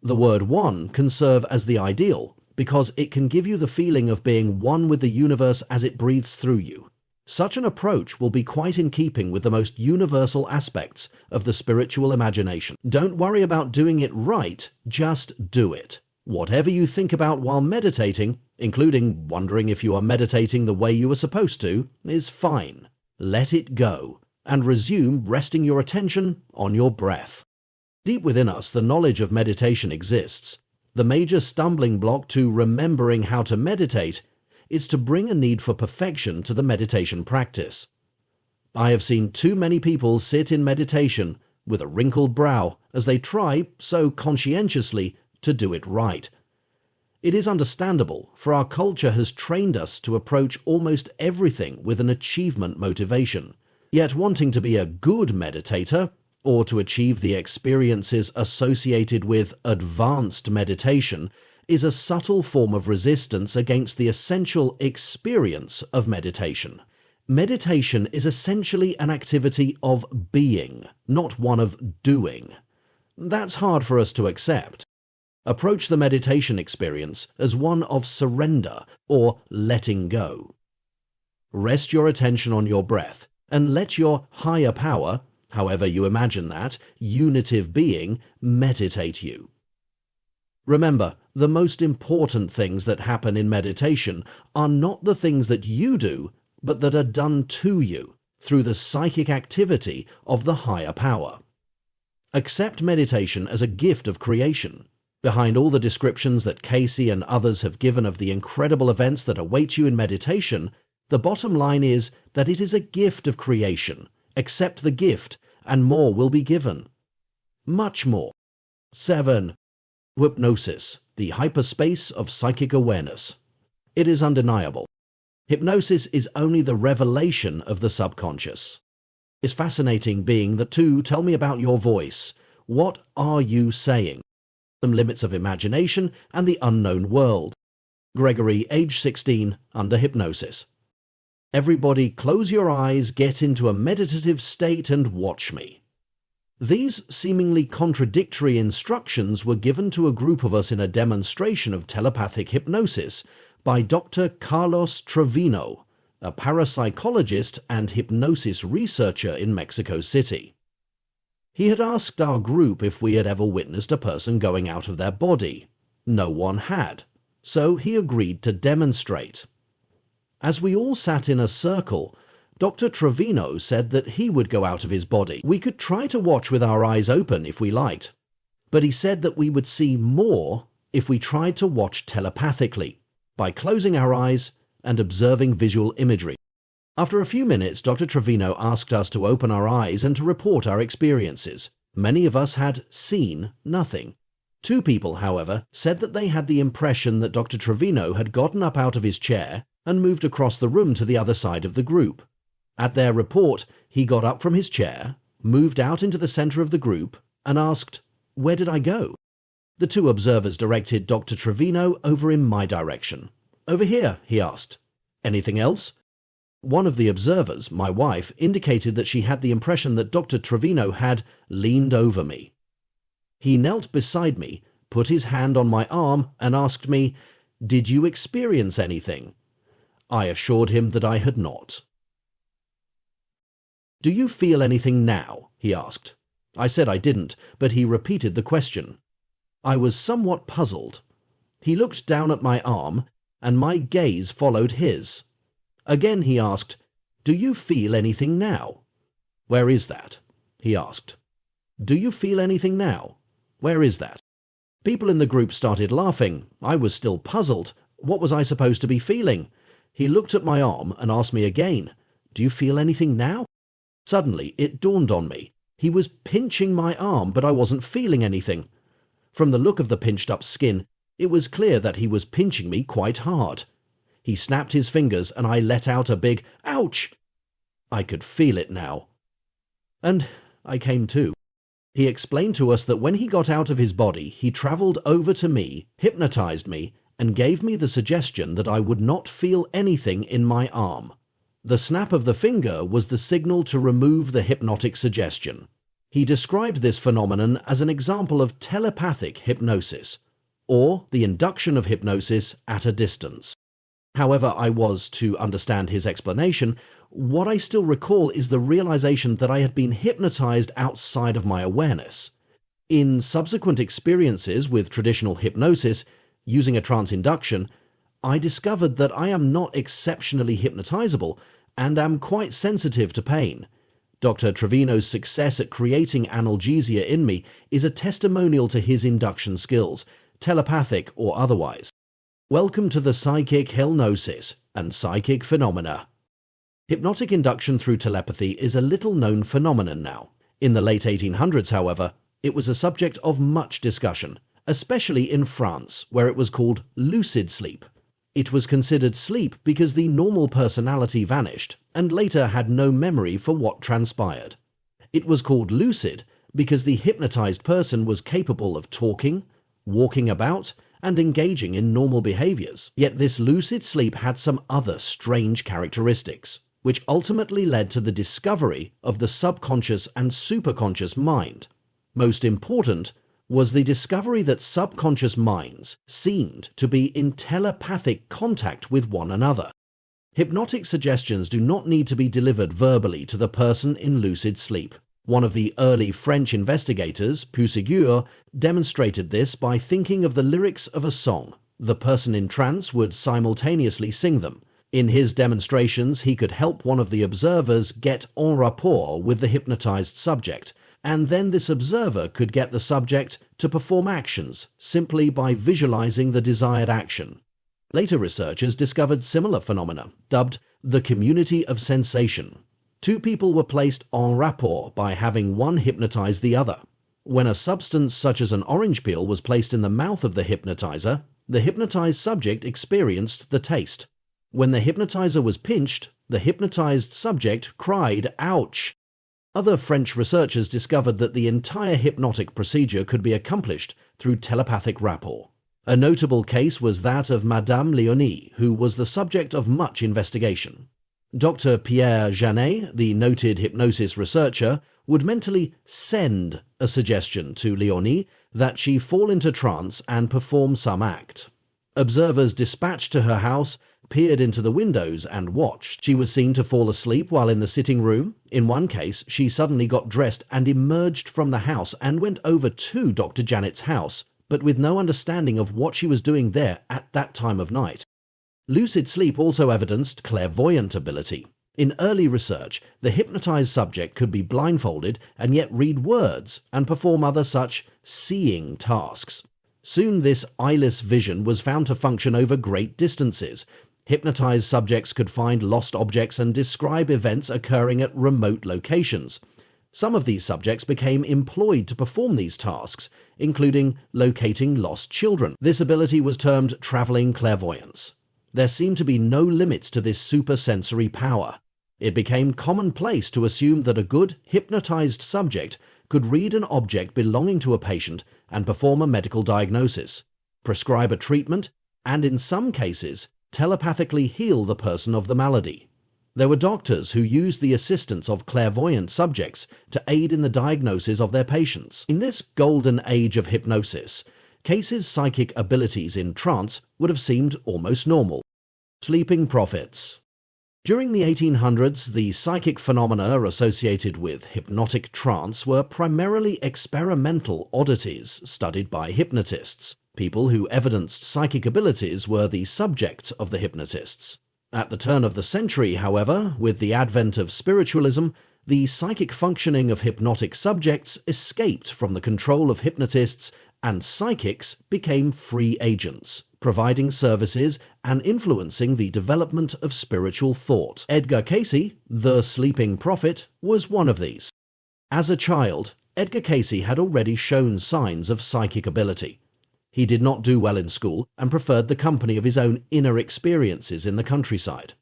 The word one can serve as the ideal because it can give you the feeling of being one with the universe as it breathes through you. Such an approach will be quite in keeping with the most universal aspects of the spiritual imagination. Don't worry about doing it right, just do it. Whatever you think about while meditating, including wondering if you are meditating the way you were supposed to, is fine. Let it go, and resume resting your attention on your breath. Deep within us, the knowledge of meditation exists. The major stumbling block to remembering how to meditate is to bring a need for perfection to the meditation practice. I have seen too many people sit in meditation with a wrinkled brow as they try, so conscientiously, to do it right. It is understandable, for our culture has trained us to approach almost everything with an achievement motivation. Yet wanting to be a good meditator, or to achieve the experiences associated with advanced meditation, is a subtle form of resistance against the essential experience of meditation. Meditation is essentially an activity of being, not one of doing. That's hard for us to accept. Approach the meditation experience as one of surrender or letting go. Rest your attention on your breath and let your higher power, however you imagine that, unitive being, meditate you. Remember, the most important things that happen in meditation are not the things that you do, but that are done to you through the psychic activity of the higher power. Accept meditation as a gift of creation. Behind all the descriptions that Cayce and others have given of the incredible events that await you in meditation, the bottom line is that it is a gift of creation. Accept the gift, and more will be given. Much more. 7. Hypnosis, the hyperspace of psychic awareness. It is undeniable. Hypnosis is only the revelation of the subconscious. It's fascinating being the two. Tell me about your voice. What are you saying? Some limits of imagination and the unknown world. Gregory, age 16, under hypnosis. Everybody close your eyes, get into a meditative state and watch me. These seemingly contradictory instructions were given to a group of us in a demonstration of telepathic hypnosis by Dr. Carlos Trevino, a parapsychologist and hypnosis researcher in Mexico City. He had asked our group if we had ever witnessed a person going out of their body. No one had, so he agreed to demonstrate. As we all sat in a circle, Dr. Trevino said that he would go out of his body. We could try to watch with our eyes open if we liked, but he said that we would see more if we tried to watch telepathically, by closing our eyes and observing visual imagery. After a few minutes, Dr. Trevino asked us to open our eyes and to report our experiences. Many of us had seen nothing. 2 people, however, said that they had the impression that Dr. Trevino had gotten up out of his chair and moved across the room to the other side of the group. At their report, he got up from his chair, moved out into the center of the group, and asked, "Where did I go?" The 2 observers directed Dr. Trevino over in my direction. "Over here," he asked. "Anything else?" One of the observers, my wife, indicated that she had the impression that Dr. Trevino had leaned over me. He knelt beside me, put his hand on my arm, and asked me, "Did you experience anything?" I assured him that I had not. "Do you feel anything now?" he asked. I said I didn't, but he repeated the question. I was somewhat puzzled. He looked down at my arm, and my gaze followed his. Again he asked, "Do you feel anything now?" "Where is that?" he asked. "Do you feel anything now? Where is that?" People in the group started laughing. I was still puzzled. What was I supposed to be feeling? He looked at my arm and asked me again, "Do you feel anything now?" Suddenly it dawned on me. He was pinching my arm, but I wasn't feeling anything. From the look of the pinched up skin, it was clear that he was pinching me quite hard. He snapped his fingers and I let out a big "ouch!" I could feel it now. And I came to. He explained to us that when he got out of his body, he travelled over to me, hypnotized me, and gave me the suggestion that I would not feel anything in my arm. The snap of the finger was the signal to remove the hypnotic suggestion. He described this phenomenon as an example of telepathic hypnosis, or the induction of hypnosis at a distance. However I was to understand his explanation, what I still recall is the realization that I had been hypnotized outside of my awareness. In subsequent experiences with traditional hypnosis, using a trance induction, I discovered that I am not exceptionally hypnotizable and am quite sensitive to pain. Dr. Trevino's success at creating analgesia in me is a testimonial to his induction skills, telepathic or otherwise. Welcome to the psychic hypnosis and psychic phenomena. Hypnotic induction through telepathy is a little-known phenomenon now. In the late 1800s, however, it was a subject of much discussion, especially in France, where it was called lucid sleep. It was considered sleep because the normal personality vanished and later had no memory for what transpired. It was called lucid because the hypnotized person was capable of talking, walking about, and engaging in normal behaviors. Yet this lucid sleep had some other strange characteristics, which ultimately led to the discovery of the subconscious and superconscious mind. Most important was the discovery that subconscious minds seemed to be in telepathic contact with one another. Hypnotic suggestions do not need to be delivered verbally to the person in lucid sleep. One of the early French investigators, Puységur, demonstrated this by thinking of the lyrics of a song. The person in trance would simultaneously sing them. In his demonstrations, he could help one of the observers get en rapport with the hypnotized subject, and then this observer could get the subject to perform actions simply by visualizing the desired action. Later researchers discovered similar phenomena, dubbed the community of sensation. Two people were placed en rapport by having one hypnotize the other. When a substance such as an orange peel was placed in the mouth of the hypnotizer, the hypnotized subject experienced the taste. When the hypnotizer was pinched, the hypnotized subject cried, "Ouch!" Other French researchers discovered that the entire hypnotic procedure could be accomplished through telepathic rapport. A notable case was that of Madame Léonie, who was the subject of much investigation. Dr. Pierre Janet, the noted hypnosis researcher, would mentally send a suggestion to Léonie that she fall into trance and perform some act. Observers dispatched to her house peered into the windows and watched. She was seen to fall asleep while in the sitting room. In one case, she suddenly got dressed and emerged from the house and went over to Dr. Janet's house, but with no understanding of what she was doing there at that time of night. Lucid sleep also evidenced clairvoyant ability. In early research, the hypnotized subject could be blindfolded and yet read words and perform other such seeing tasks. Soon this eyeless vision was found to function over great distances. Hypnotized subjects could find lost objects and describe events occurring at remote locations. Some of these subjects became employed to perform these tasks, including locating lost children. This ability was termed traveling clairvoyance. There seemed to be no limits to this supersensory power. It became commonplace to assume that a good, hypnotized subject could read an object belonging to a patient and perform a medical diagnosis, prescribe a treatment, and in some cases, telepathically heal the person of the malady. There were doctors who used the assistance of clairvoyant subjects to aid in the diagnosis of their patients. In this golden age of hypnosis, Cayce's psychic abilities in trance would have seemed almost normal. Sleeping prophets. During the 1800s, the psychic phenomena associated with hypnotic trance were primarily experimental oddities studied by hypnotists. People who evidenced psychic abilities were the subject of the hypnotists. At the turn of the century, however, with the advent of spiritualism, the psychic functioning of hypnotic subjects escaped from the control of hypnotists, and psychics became free agents, providing services and influencing the development of spiritual thought. Edgar Cayce, the sleeping prophet, was one of these. As a child, Edgar Cayce had already shown signs of psychic ability. He did not do well in school and preferred the company of his own inner experiences in the countryside.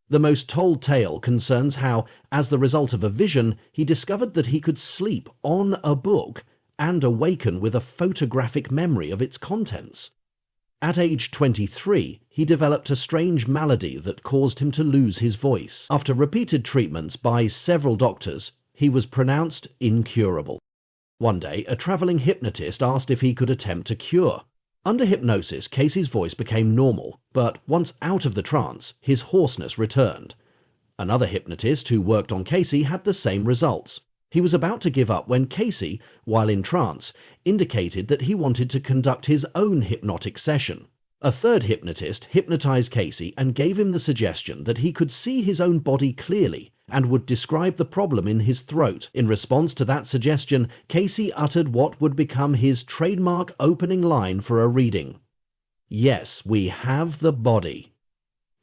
The most told tale concerns how, as the result of a vision, he discovered that he could sleep on a book and awaken with a photographic memory of its contents. At age 23, he developed a strange malady that caused him to lose his voice. After repeated treatments by several doctors, he was pronounced incurable. One day, a traveling hypnotist asked if he could attempt a cure. Under hypnosis, Cayce's voice became normal, but once out of the trance, his hoarseness returned. Another hypnotist who worked on Cayce had the same results. He was about to give up when Cayce, while in trance, indicated that he wanted to conduct his own hypnotic session. A third hypnotist hypnotized Cayce and gave him the suggestion that he could see his own body clearly and would describe the problem in his throat. In response to that suggestion, Cayce uttered what would become his trademark opening line for a reading. "Yes, we have the body."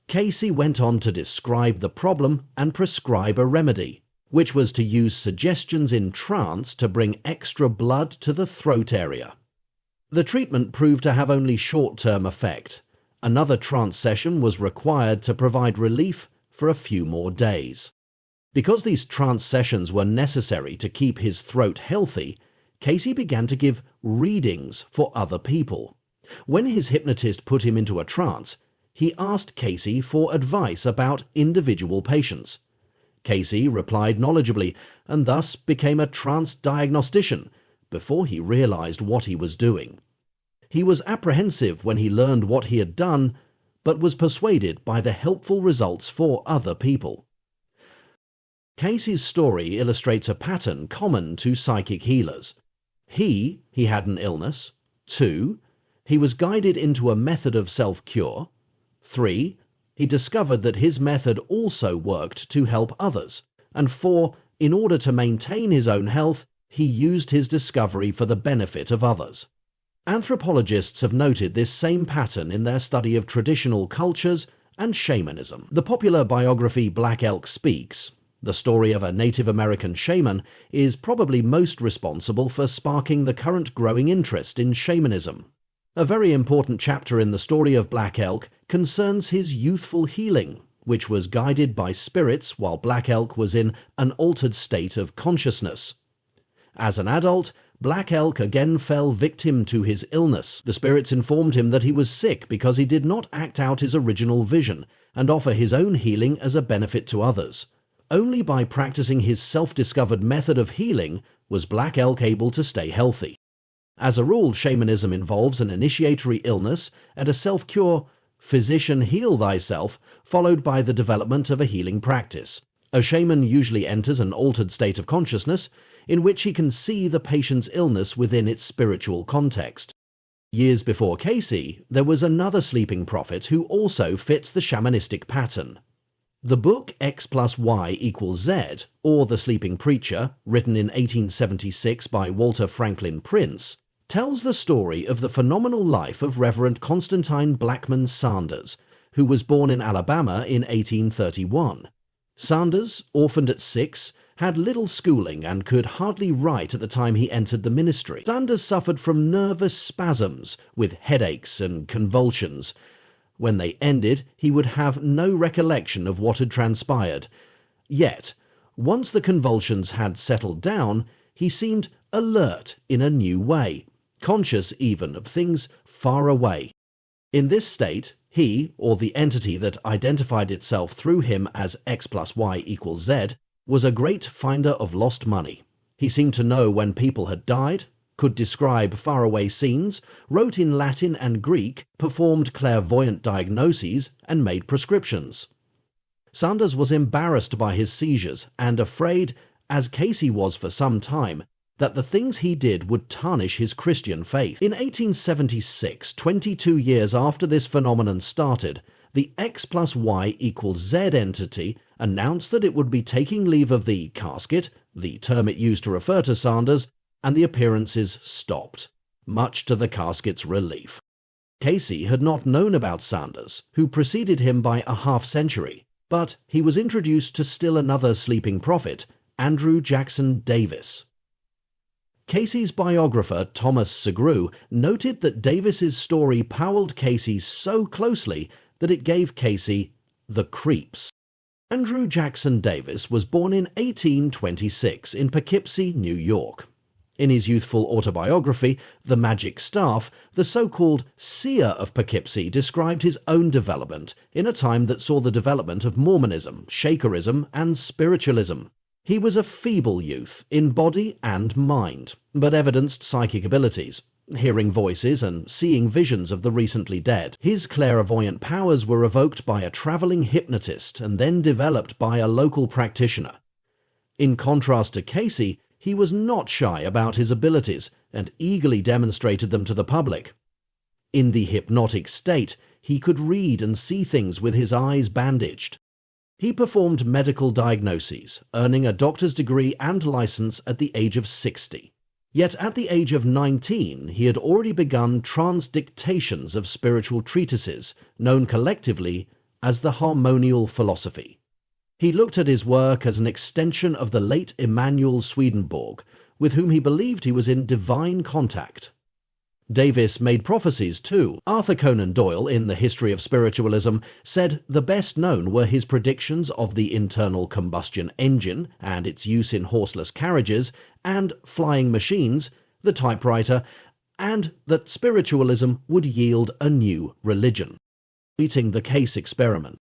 Cayce went on to describe the problem and prescribe a remedy, which was to use suggestions in trance to bring extra blood to the throat area. The treatment proved to have only short-term effect. Another trance session was required to provide relief for a few more days. Because these trance sessions were necessary to keep his throat healthy, Cayce began to give readings for other people. When his hypnotist put him into a trance, he asked Cayce for advice about individual patients. Cayce replied knowledgeably and thus became a trance diagnostician, before he realized what he was doing. He was apprehensive when he learned what he had done, but was persuaded by the helpful results for other people. Cayce's story illustrates a pattern common to psychic healers. He had an illness. 2. He was guided into a method of self-cure. 3. He discovered that his method also worked to help others. And 4. In order to maintain his own health, he used his discovery for the benefit of others. Anthropologists have noted this same pattern in their study of traditional cultures and shamanism. The popular biography Black Elk Speaks, the story of a Native American shaman, is probably most responsible for sparking the current growing interest in shamanism. A very important chapter in the story of Black Elk concerns his youthful healing, which was guided by spirits while Black Elk was in an altered state of consciousness. As an adult, Black Elk again fell victim to his illness. The spirits informed him that he was sick because he did not act out his original vision and offer his own healing as a benefit to others. Only by practicing his self-discovered method of healing was Black Elk able to stay healthy. As a rule, shamanism involves an initiatory illness and a self-cure, physician heal thyself, followed by the development of a healing practice. A shaman usually enters an altered state of consciousness in which he can see the patient's illness within its spiritual context. Years before Cayce, there was another sleeping prophet who also fits the shamanistic pattern. The book X+Y=Z, or The Sleeping Preacher, written in 1876 by Walter Franklin Prince, tells the story of the phenomenal life of Reverend Constantine Blackman Sanders, who was born in Alabama in 1831. Sanders, orphaned at 6, had little schooling and could hardly write at the time he entered the ministry. Sanders suffered from nervous spasms with headaches and convulsions. When they ended, he would have no recollection of what had transpired. Yet, once the convulsions had settled down, he seemed alert in a new way, conscious even of things far away. In this state, he, or the entity that identified itself through him as X+Y=Z, was a great finder of lost money. He seemed to know when people had died, could describe faraway scenes, wrote in Latin and Greek, performed clairvoyant diagnoses, and made prescriptions. Sanders was embarrassed by his seizures and afraid, as Cayce was for some time, that the things he did would tarnish his Christian faith. In 1876, 22 years after this phenomenon started, the X+Y=Z entity announced that it would be taking leave of the casket, the term it used to refer to Sanders, and the appearances stopped, much to the casket's relief. Cayce had not known about Sanders, who preceded him by a half-century, but he was introduced to still another sleeping prophet, Andrew Jackson Davis. Cayce's biographer Thomas Segru noted that Davis's story paralleled Cayce's so closely that it gave Cayce the creeps. Andrew Jackson Davis was born in 1826 in Poughkeepsie, New York. In his youthful autobiography, The Magic Staff, the so-called seer of Poughkeepsie described his own development in a time that saw the development of Mormonism, Shakerism, and spiritualism. He was a feeble youth in body and mind, but evidenced psychic abilities, hearing voices and seeing visions of the recently dead. His clairvoyant powers were evoked by a traveling hypnotist and then developed by a local practitioner. In contrast to Cayce, he was not shy about his abilities and eagerly demonstrated them to the public. In the hypnotic state, he could read and see things with his eyes bandaged. He performed medical diagnoses, earning a doctor's degree and license at the age of 60. Yet at the age of 19, he had already begun transdictations of spiritual treatises, known collectively as the harmonial philosophy. He looked at his work as an extension of the late Emanuel Swedenborg, with whom he believed he was in divine contact. Davis made prophecies too. Arthur Conan Doyle, in The History of Spiritualism, said the best known were his predictions of the internal combustion engine and its use in horseless carriages, and flying machines, the typewriter, and that spiritualism would yield a new religion. Beating the Cayce experiment.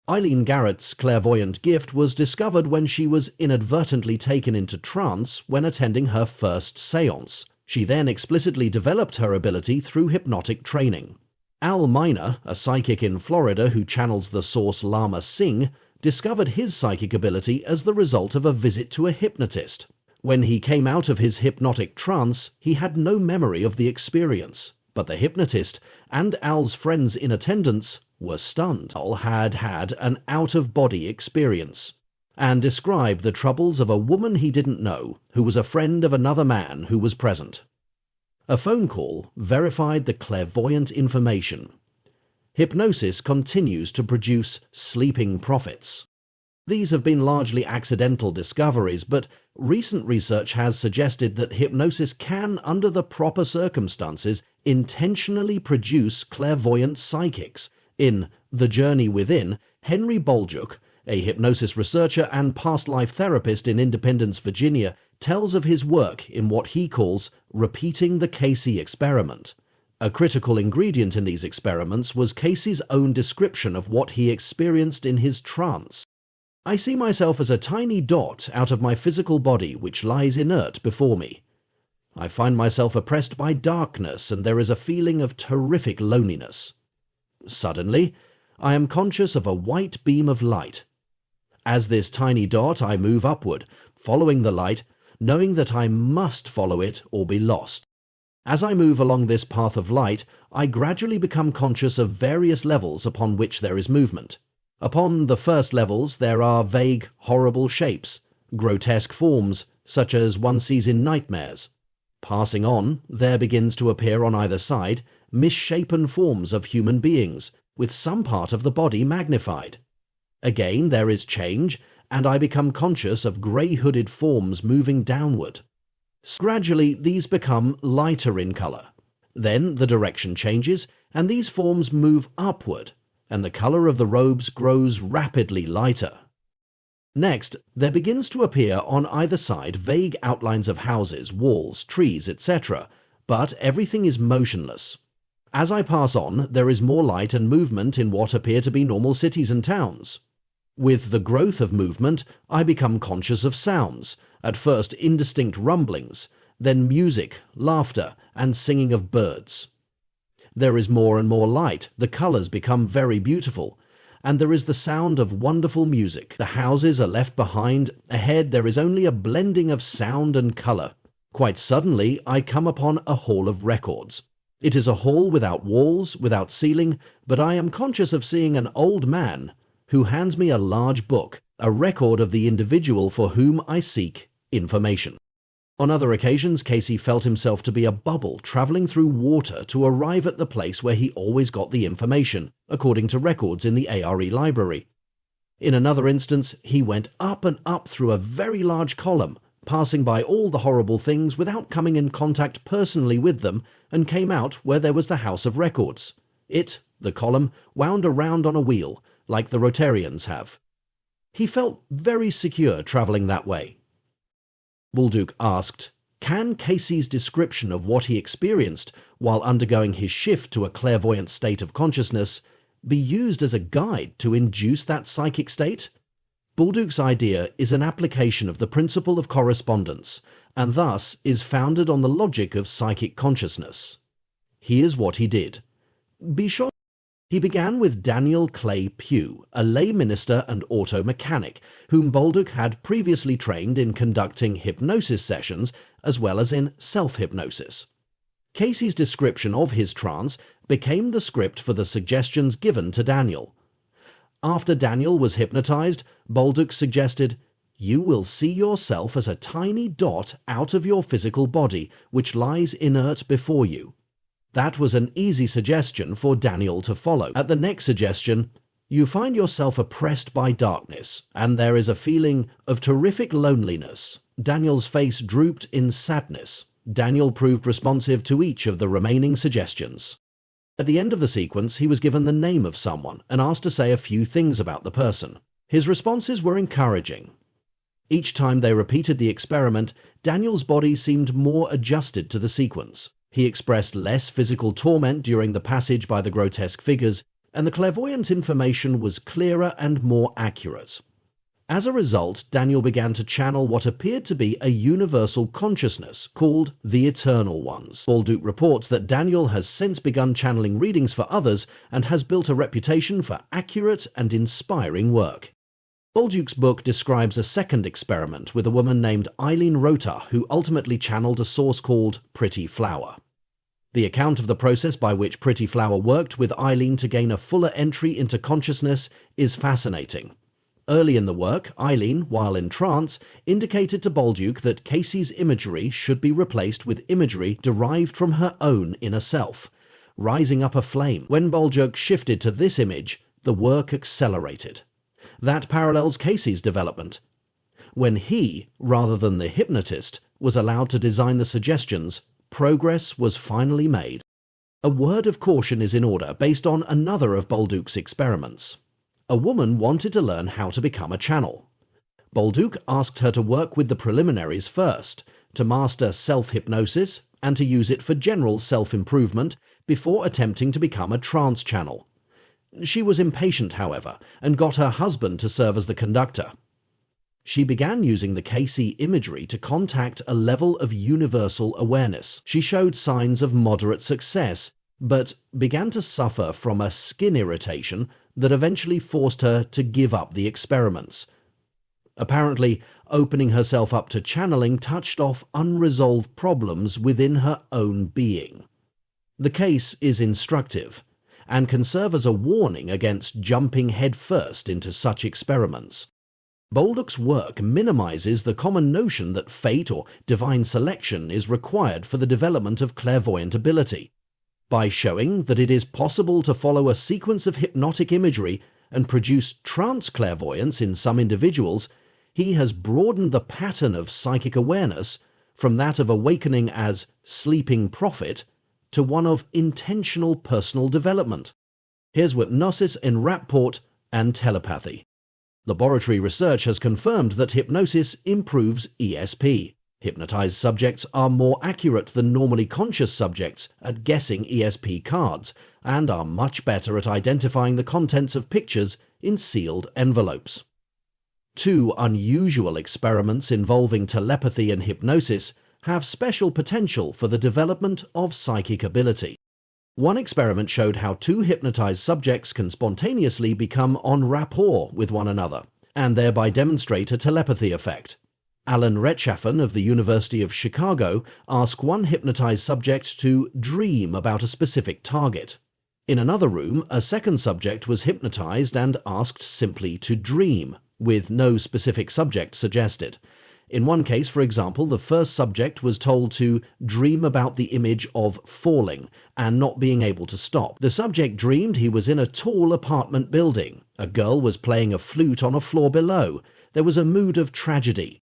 Eileen Garrett's clairvoyant gift was discovered when she was inadvertently taken into trance when attending her first séance. She then explicitly developed her ability through hypnotic training. Al Miner, a psychic in Florida who channels the source Lama Singh, discovered his psychic ability as the result of a visit to a hypnotist. When he came out of his hypnotic trance, he had no memory of the experience, but the hypnotist and Al's friends in attendance were stunned. Al had had an out-of-body experience and described the troubles of a woman he didn't know who was a friend of another man who was present. A phone call verified the clairvoyant information. Hypnosis continues to produce sleeping prophets. These have been largely accidental discoveries, but recent research has suggested that hypnosis can, under the proper circumstances, intentionally produce clairvoyant psychics. In The Journey Within, Henry Bolduc, a hypnosis researcher and past life therapist in Independence, Virginia, tells of his work in what he calls repeating the Cayce experiment. A critical ingredient in these experiments was Cayce's own description of what he experienced in his trance. I see myself as a tiny dot out of my physical body which lies inert before me. I find myself oppressed by darkness and there is a feeling of terrific loneliness. Suddenly, I am conscious of a white beam of light. As this tiny dot, I move upward, following the light, knowing that I must follow it or be lost. As I move along this path of light, I gradually become conscious of various levels upon which there is movement. Upon the first levels there are vague, horrible shapes, grotesque forms, such as one sees in nightmares. Passing on, there begins to appear on either side misshapen forms of human beings, with some part of the body magnified. Again there is change, and I become conscious of grey-hooded forms moving downward. Gradually these become lighter in colour. Then the direction changes, and these forms move upward, and the colour of the robes grows rapidly lighter. Next, there begins to appear on either side vague outlines of houses, walls, trees, etc., but everything is motionless. As I pass on, there is more light and movement in what appear to be normal cities and towns. With the growth of movement, I become conscious of sounds, at first indistinct rumblings, then music, laughter, and singing of birds. There is more and more light, the colours become very beautiful, and there is the sound of wonderful music. The houses are left behind, ahead there is only a blending of sound and colour. Quite suddenly, I come upon a hall of records. It is a hall without walls, without ceiling, but I am conscious of seeing an old man who hands me a large book, a record of the individual for whom I seek information. On other occasions, Cayce felt himself to be a bubble travelling through water to arrive at the place where he always got the information, according to records in the ARE library. In another instance, he went up and up through a very large column, passing by all the horrible things without coming in contact personally with them, and came out where there was the House of Records. It, the column, wound around on a wheel, like the Rotarians have. He felt very secure travelling that way. Bolduc asked, "Can Cayce's description of what he experienced while undergoing his shift to a clairvoyant state of consciousness be used as a guide to induce that psychic state?" Bolduc's idea is an application of the principle of correspondence, and thus is founded on the logic of psychic consciousness. Here's what he did. Be sure. He began with Daniel Clay Pugh, a lay minister and auto mechanic, whom Bolduc had previously trained in conducting hypnosis sessions as well as in self-hypnosis. Cayce's description of his trance became the script for the suggestions given to Daniel. After Daniel was hypnotized, Bolduc suggested, "You will see yourself as a tiny dot out of your physical body, which lies inert before you." That was an easy suggestion for Daniel to follow. At the next suggestion, "You find yourself oppressed by darkness, and there is a feeling of terrific loneliness." Daniel's face drooped in sadness. Daniel proved responsive to each of the remaining suggestions. At the end of the sequence, he was given the name of someone and asked to say a few things about the person. His responses were encouraging. Each time they repeated the experiment, Daniel's body seemed more adjusted to the sequence. He expressed less physical torment during the passage by the grotesque figures, and the clairvoyant information was clearer and more accurate. As a result, Daniel began to channel what appeared to be a universal consciousness called the Eternal Ones. Balduke reports that Daniel has since begun channeling readings for others and has built a reputation for accurate and inspiring work. Balduke's book describes a second experiment with a woman named Eileen Rota, who ultimately channeled a source called Pretty Flower. The account of the process by which Pretty Flower worked with Eileen to gain a fuller entry into consciousness is fascinating. Early in the work, Eileen, while in trance, indicated to Balduke that Cayce's imagery should be replaced with imagery derived from her own inner self, rising up a flame. When Balduke shifted to this image, the work accelerated. That parallels Cayce's development. When he, rather than the hypnotist, was allowed to design the suggestions, progress was finally made. A word of caution is in order based on another of Balduke's experiments. A woman wanted to learn how to become a channel. Balduke asked her to work with the preliminaries first, to master self-hypnosis and to use it for general self-improvement before attempting to become a trance channel. She was impatient, however, and got her husband to serve as the conductor. She began using the Cayce imagery to contact a level of universal awareness. She showed signs of moderate success, but began to suffer from a skin irritation that eventually forced her to give up the experiments. Apparently, opening herself up to channeling touched off unresolved problems within her own being. The case is instructive, and can serve as a warning against jumping headfirst into such experiments. Balduke's work minimizes the common notion that fate or divine selection is required for the development of clairvoyant ability. By showing that it is possible to follow a sequence of hypnotic imagery and produce trance clairvoyance in some individuals, he has broadened the pattern of psychic awareness from that of awakening as sleeping prophet to one of intentional personal development. Here's hypnosis in rapport and telepathy. Laboratory research has confirmed that hypnosis improves ESP. Hypnotized subjects are more accurate than normally conscious subjects at guessing ESP cards and are much better at identifying the contents of pictures in sealed envelopes. Two unusual experiments involving telepathy and hypnosis have special potential for the development of psychic ability. One experiment showed how two hypnotized subjects can spontaneously become en rapport with one another and thereby demonstrate a telepathy effect. Alan Rechtschaffen of the University of Chicago asked one hypnotized subject to dream about a specific target. In another room, a second subject was hypnotized and asked simply to dream, with no specific subject suggested. In one case, for example, the first subject was told to dream about the image of falling and not being able to stop. The subject dreamed he was in a tall apartment building. A girl was playing a flute on a floor below. There was a mood of tragedy.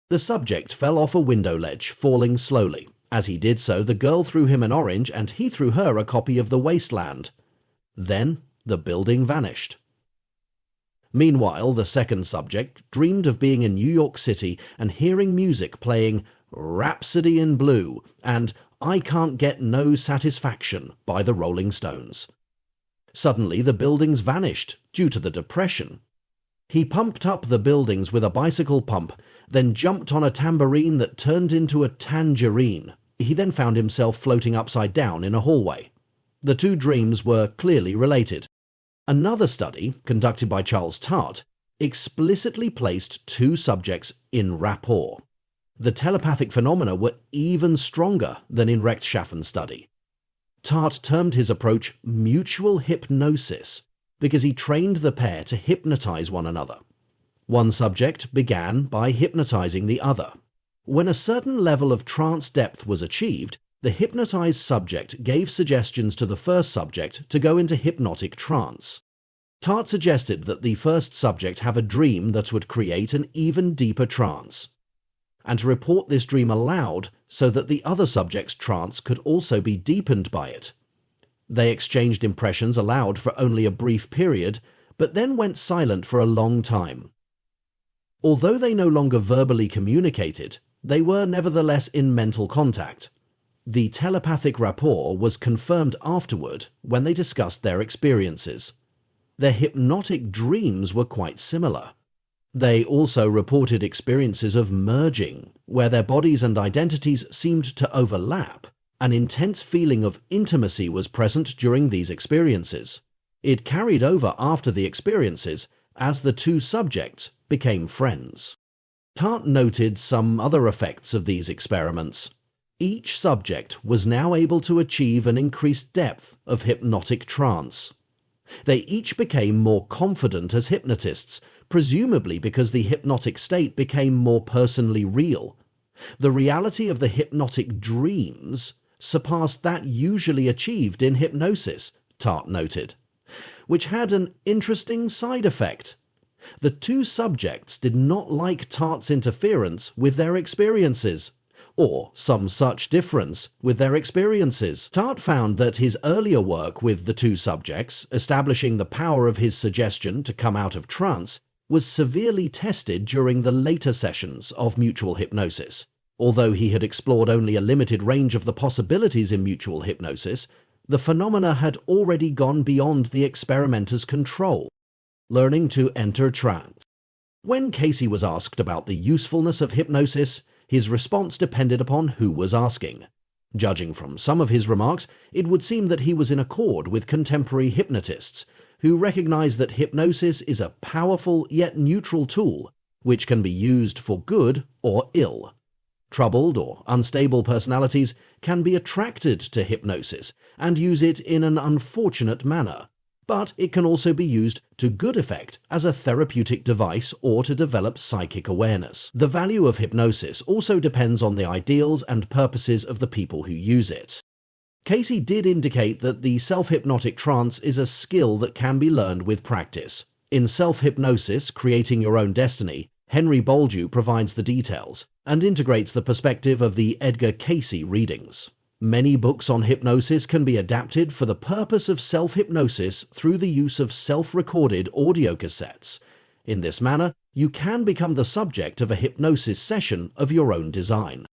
The subject fell off a window ledge, falling slowly. As he did so, the girl threw him an orange and he threw her a copy of The Wasteland. Then the building vanished. Meanwhile, the second subject dreamed of being in New York City and hearing music playing Rhapsody in Blue and I Can't Get No Satisfaction by the Rolling Stones. Suddenly, the buildings vanished due to the depression. He pumped up the buildings with a bicycle pump, then jumped on a tambourine that turned into a tangerine. He then found himself floating upside down in a hallway. The two dreams were clearly related. Another study, conducted by Charles Tart, explicitly placed two subjects in rapport. The telepathic phenomena were even stronger than in Rechtschaffen's study. Tart termed his approach mutual hypnosis because he trained the pair to hypnotize one another. One subject began by hypnotizing the other. When a certain level of trance depth was achieved, the hypnotized subject gave suggestions to the first subject to go into hypnotic trance. Tart suggested that the first subject have a dream that would create an even deeper trance, and to report this dream aloud so that the other subject's trance could also be deepened by it. They exchanged impressions aloud for only a brief period, but then went silent for a long time. Although they no longer verbally communicated, they were nevertheless in mental contact. The telepathic rapport was confirmed afterward when they discussed their experiences. their hypnotic dreams were quite similar. They also reported experiences of merging, where their bodies and identities seemed to overlap. An intense feeling of intimacy was present during these experiences. It carried over after the experiences as the two subjects became friends. Tart noted some other effects of these experiments. Each subject was now able to achieve an increased depth of hypnotic trance. They each became more confident as hypnotists, presumably because the hypnotic state became more personally real. The reality of the hypnotic dreams surpassed that usually achieved in hypnosis, Tart noted, which had an interesting side effect. The two subjects did not like Tart's interference with their experiences, or some such difference with their experiences. Tart found that his earlier work with the two subjects, establishing the power of his suggestion to come out of trance, was severely tested during the later sessions of mutual hypnosis. Although he had explored only a limited range of the possibilities in mutual hypnosis, the phenomena had already gone beyond the experimenter's control. Learning to enter trance. When Cayce was asked about the usefulness of hypnosis, his response depended upon who was asking. Judging from some of his remarks, it would seem that he was in accord with contemporary hypnotists, who recognize that hypnosis is a powerful yet neutral tool, which can be used for good or ill. Troubled or unstable personalities can be attracted to hypnosis and use it in an unfortunate manner, but it can also be used to good effect as a therapeutic device or to develop psychic awareness. The value of hypnosis also depends on the ideals and purposes of the people who use it. Cayce did indicate that the self-hypnotic trance is a skill that can be learned with practice. In Self-Hypnosis, Creating Your Own Destiny, Henry Boldew provides the details and integrates the perspective of the Edgar Cayce readings. Many books on hypnosis can be adapted for the purpose of self-hypnosis through the use of self-recorded audio cassettes. In this manner, you can become the subject of a hypnosis session of your own design.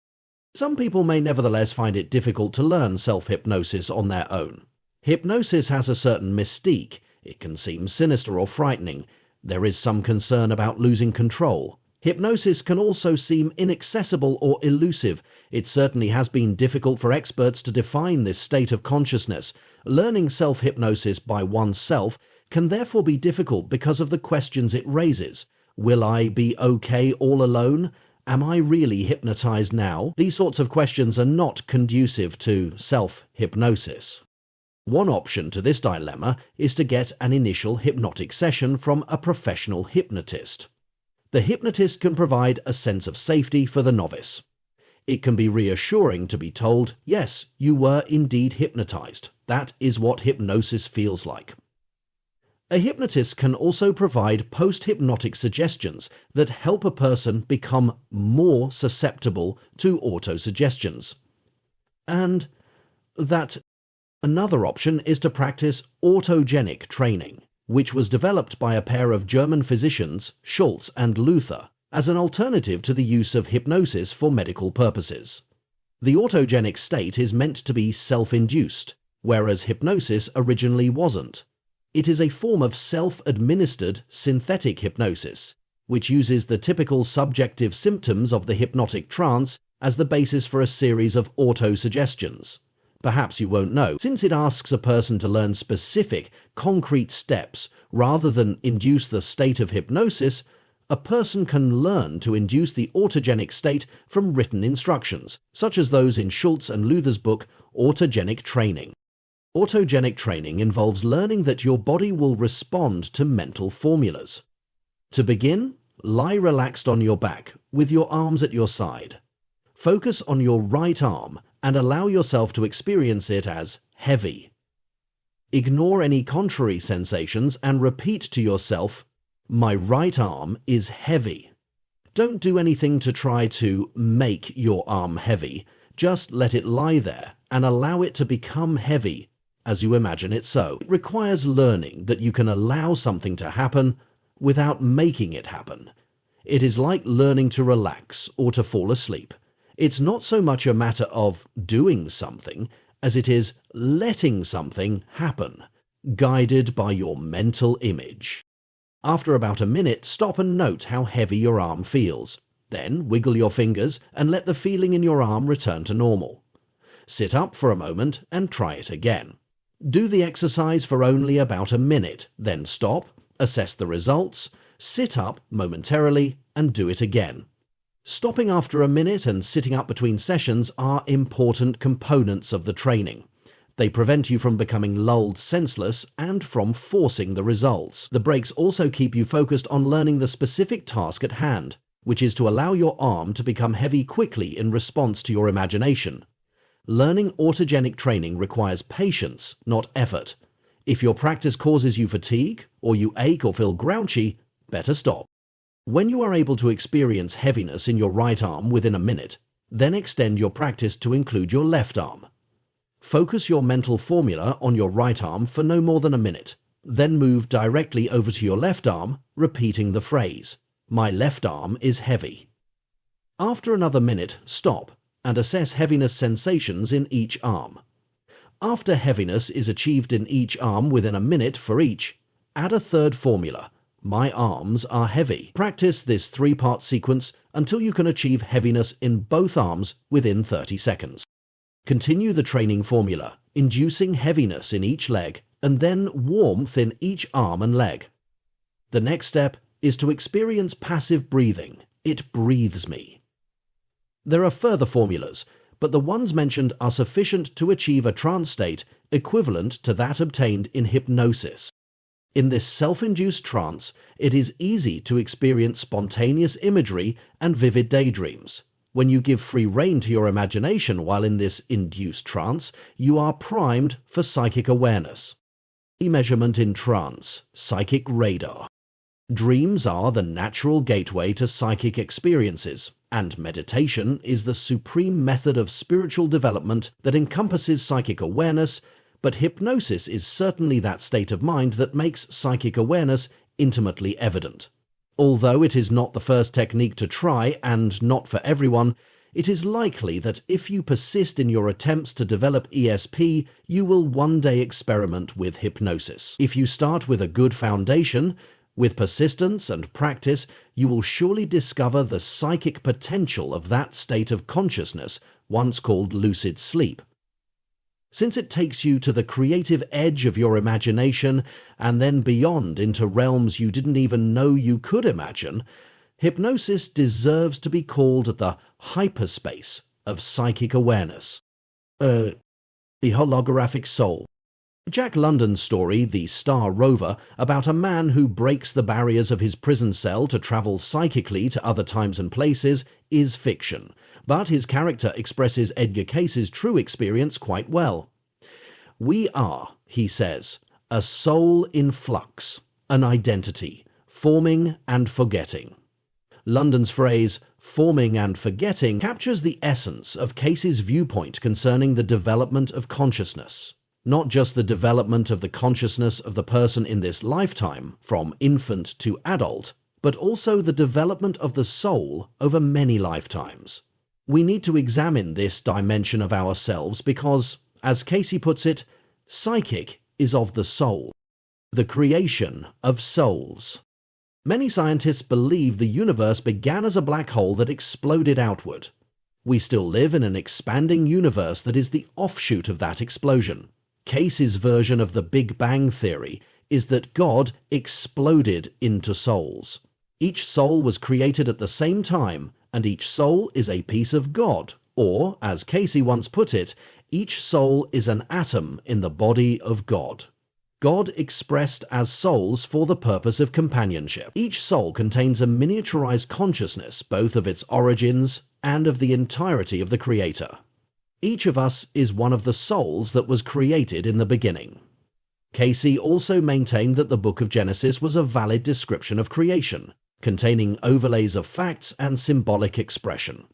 Some people may nevertheless find it difficult to learn self-hypnosis on their own. Hypnosis has a certain mystique. It can seem sinister or frightening. There is some concern about losing control. Hypnosis can also seem inaccessible or elusive. It certainly has been difficult for experts to define this state of consciousness. Learning self-hypnosis by oneself can therefore be difficult because of the questions it raises. Will I be okay all alone? Am I really hypnotized now? These sorts of questions are not conducive to self-hypnosis. One option to this dilemma is to get an initial hypnotic session from a professional hypnotist. The hypnotist can provide a sense of safety for the novice. It can be reassuring to be told, yes, you were indeed hypnotized. That is what hypnosis feels like. A hypnotist can also provide post-hypnotic suggestions that help a person become more susceptible to autosuggestions. And that another option is to practice autogenic training, which was developed by a pair of German physicians, Schultz and Luther, as an alternative to the use of hypnosis for medical purposes. The autogenic state is meant to be self-induced, whereas hypnosis originally wasn't. It is a form of self-administered synthetic hypnosis, which uses the typical subjective symptoms of the hypnotic trance as the basis for a series of autosuggestions. Perhaps you won't know, since it asks a person to learn specific, concrete steps rather than induce the state of hypnosis. A person can learn to induce the autogenic state from written instructions, such as those in Schultz and Luther's book, Autogenic Training. Autogenic training involves learning that your body will respond to mental formulas. To begin, lie relaxed on your back, with your arms at your side. Focus on your right arm and allow yourself to experience it as heavy. Ignore any contrary sensations and repeat to yourself, "My right arm is heavy." Don't do anything to try to make your arm heavy. Just let it lie there and allow it to become heavy as you imagine it so. It requires learning that you can allow something to happen without making it happen. It is like learning to relax or to fall asleep. It's not so much a matter of doing something as it is letting something happen. guided by your mental image. After about a minute, stop and note how heavy your arm feels. Then wiggle your fingers and let the feeling in your arm return to normal. Sit up for a moment and try it again. Do the exercise for only about a minute, then stop, assess the results, sit up momentarily and do it again. Stopping after a minute and sitting up between sessions are important components of the training. They prevent you from becoming lulled senseless and from forcing the results. The breaks also keep you focused on learning the specific task at hand, which is to allow your arm to become heavy quickly in response to your imagination. Learning autogenic training requires patience, not effort. If your practice causes you fatigue, or you ache or feel grouchy, better stop. When you are able to experience heaviness in your right arm within a minute, then extend your practice to include your left arm. Focus your mental formula on your right arm for no more than a minute, then move directly over to your left arm, repeating the phrase, "My left arm is heavy." After another minute, stop and assess heaviness sensations in each arm. After heaviness is achieved in each arm within a minute for each, add a third formula, "My arms are heavy." Practice this three-part sequence until you can achieve heaviness in both arms within 30 seconds. Continue the training formula, inducing heaviness in each leg and then warmth in each arm and leg. The next step is to experience passive breathing. It breathes me. There are further formulas, but the ones mentioned are sufficient to achieve a trance state equivalent to that obtained in hypnosis. In this self-induced trance, it is easy to experience spontaneous imagery and vivid daydreams. When you give free rein to your imagination while in this induced trance, you are primed for psychic awareness. Measurement in trance, psychic radar. Dreams are the natural gateway to psychic experiences, and meditation is the supreme method of spiritual development that encompasses psychic awareness, but hypnosis is certainly that state of mind that makes psychic awareness intimately evident. Although it is not the first technique to try and not for everyone, it is likely that if you persist in your attempts to develop ESP, you will one day experiment with hypnosis. If you start with a good foundation, with persistence and practice, you will surely discover the psychic potential of that state of consciousness, once called lucid sleep. Since it takes you to the creative edge of your imagination and then beyond into realms you didn't even know you could imagine, hypnosis deserves to be called the hyperspace of psychic awareness. The holographic soul. Jack London's story, The Star Rover, about a man who breaks the barriers of his prison cell to travel psychically to other times and places, is fiction, but his character expresses Edgar Cayce's true experience quite well. "We are," he says, "a soul in flux, an identity, forming and forgetting." London's phrase, "forming and forgetting," captures the essence of Cayce's viewpoint concerning the development of consciousness. Not just the development of the consciousness of the person in this lifetime, from infant to adult, but also the development of the soul over many lifetimes. We need to examine this dimension of ourselves because, as Cayce puts it, psychic is of the soul, the creation of souls. Many scientists believe the universe began as a black hole that exploded outward. We still live in an expanding universe that is the offshoot of that explosion. Cayce's version of the Big Bang theory is that God exploded into souls. Each soul was created at the same time, and each soul is a piece of God, or, as Cayce once put it, each soul is an atom in the body of God. God expressed as souls for the purpose of companionship. Each soul contains a miniaturized consciousness, both of its origins and of the entirety of the Creator. Each of us is one of the souls that was created in the beginning. Cayce also maintained that the Book of Genesis was a valid description of creation, containing overlays of facts and symbolic expression.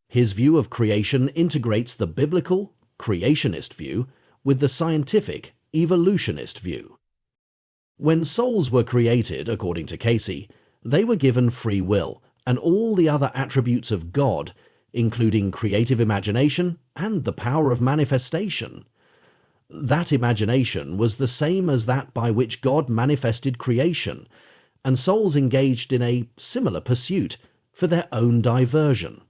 His view of creation integrates the biblical, creationist view with the scientific, evolutionist view. When souls were created, according to Cayce, they were given free will and all the other attributes of God, including creative imagination and the power of manifestation. That imagination was the same as that by which God manifested creation, and souls engaged in a similar pursuit for their own diversion.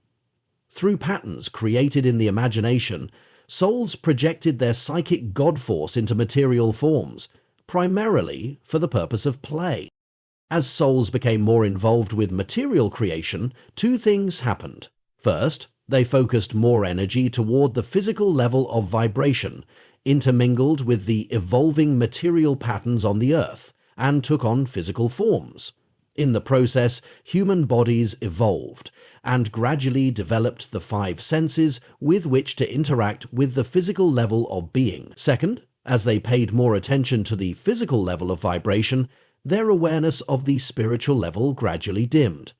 Through patterns created in the imagination, souls projected their psychic God force into material forms, primarily for the purpose of play. As souls became more involved with material creation, two things happened. First, they focused more energy toward the physical level of vibration, intermingled with the evolving material patterns on the earth, and took on physical forms. In the process, human bodies evolved, and gradually developed the five senses with which to interact with the physical level of being. Second, as they paid more attention to the physical level of vibration, their awareness of the spiritual level gradually dimmed.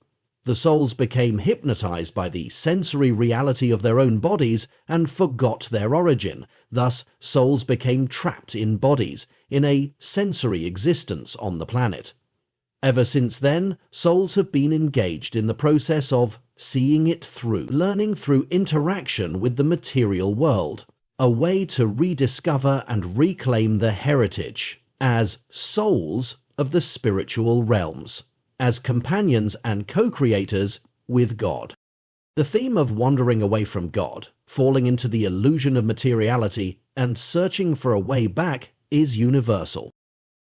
The souls became hypnotized by the sensory reality of their own bodies and forgot their origin. Thus, souls became trapped in bodies, in a sensory existence on the planet. Ever since then, souls have been engaged in the process of seeing it through, learning through interaction with the material world, a way to rediscover and reclaim the heritage as souls of the spiritual realms, as companions and co-creators with God. The theme of wandering away from God, falling into the illusion of materiality, and searching for a way back is universal.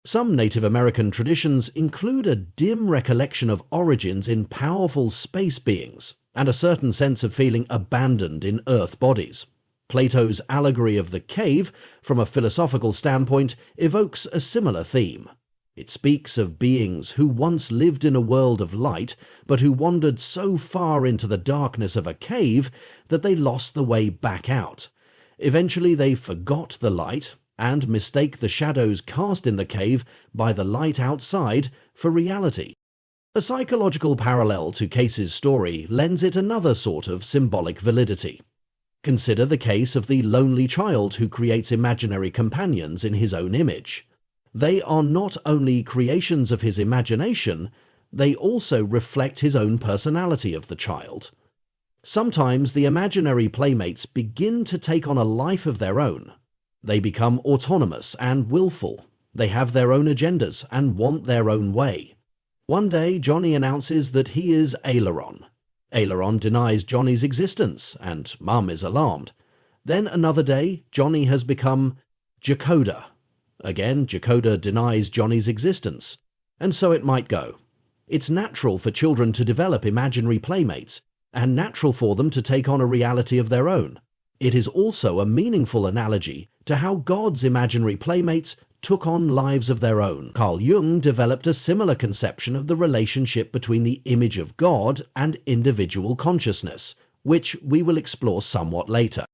Some Native American traditions include a dim recollection of origins in powerful space beings, and a certain sense of feeling abandoned in earth bodies. Plato's allegory of the cave, from a philosophical standpoint, evokes a similar theme. It speaks of beings who once lived in a world of light, but who wandered so far into the darkness of a cave that they lost the way back out. Eventually they forgot the light and mistake the shadows cast in the cave by the light outside for reality. A psychological parallel to Cayce's story lends it another sort of symbolic validity. Consider the case of the lonely child who creates imaginary companions in his own image. They are not only creations of his imagination, they also reflect his own personality of the child. Sometimes the imaginary playmates begin to take on a life of their own. They become autonomous and willful. They have their own agendas and want their own way. One day, Johnny announces that he is Aileron. Aileron denies Johnny's existence, and Mum is alarmed. Then another day, Johnny has become Jacoda. Again, Jacoda denies Johnny's existence, and so it might go. It's natural for children to develop imaginary playmates, and natural for them to take on a reality of their own. It is also a meaningful analogy to how God's imaginary playmates took on lives of their own. Carl Jung developed a similar conception of the relationship between the image of God and individual consciousness, which we will explore somewhat later.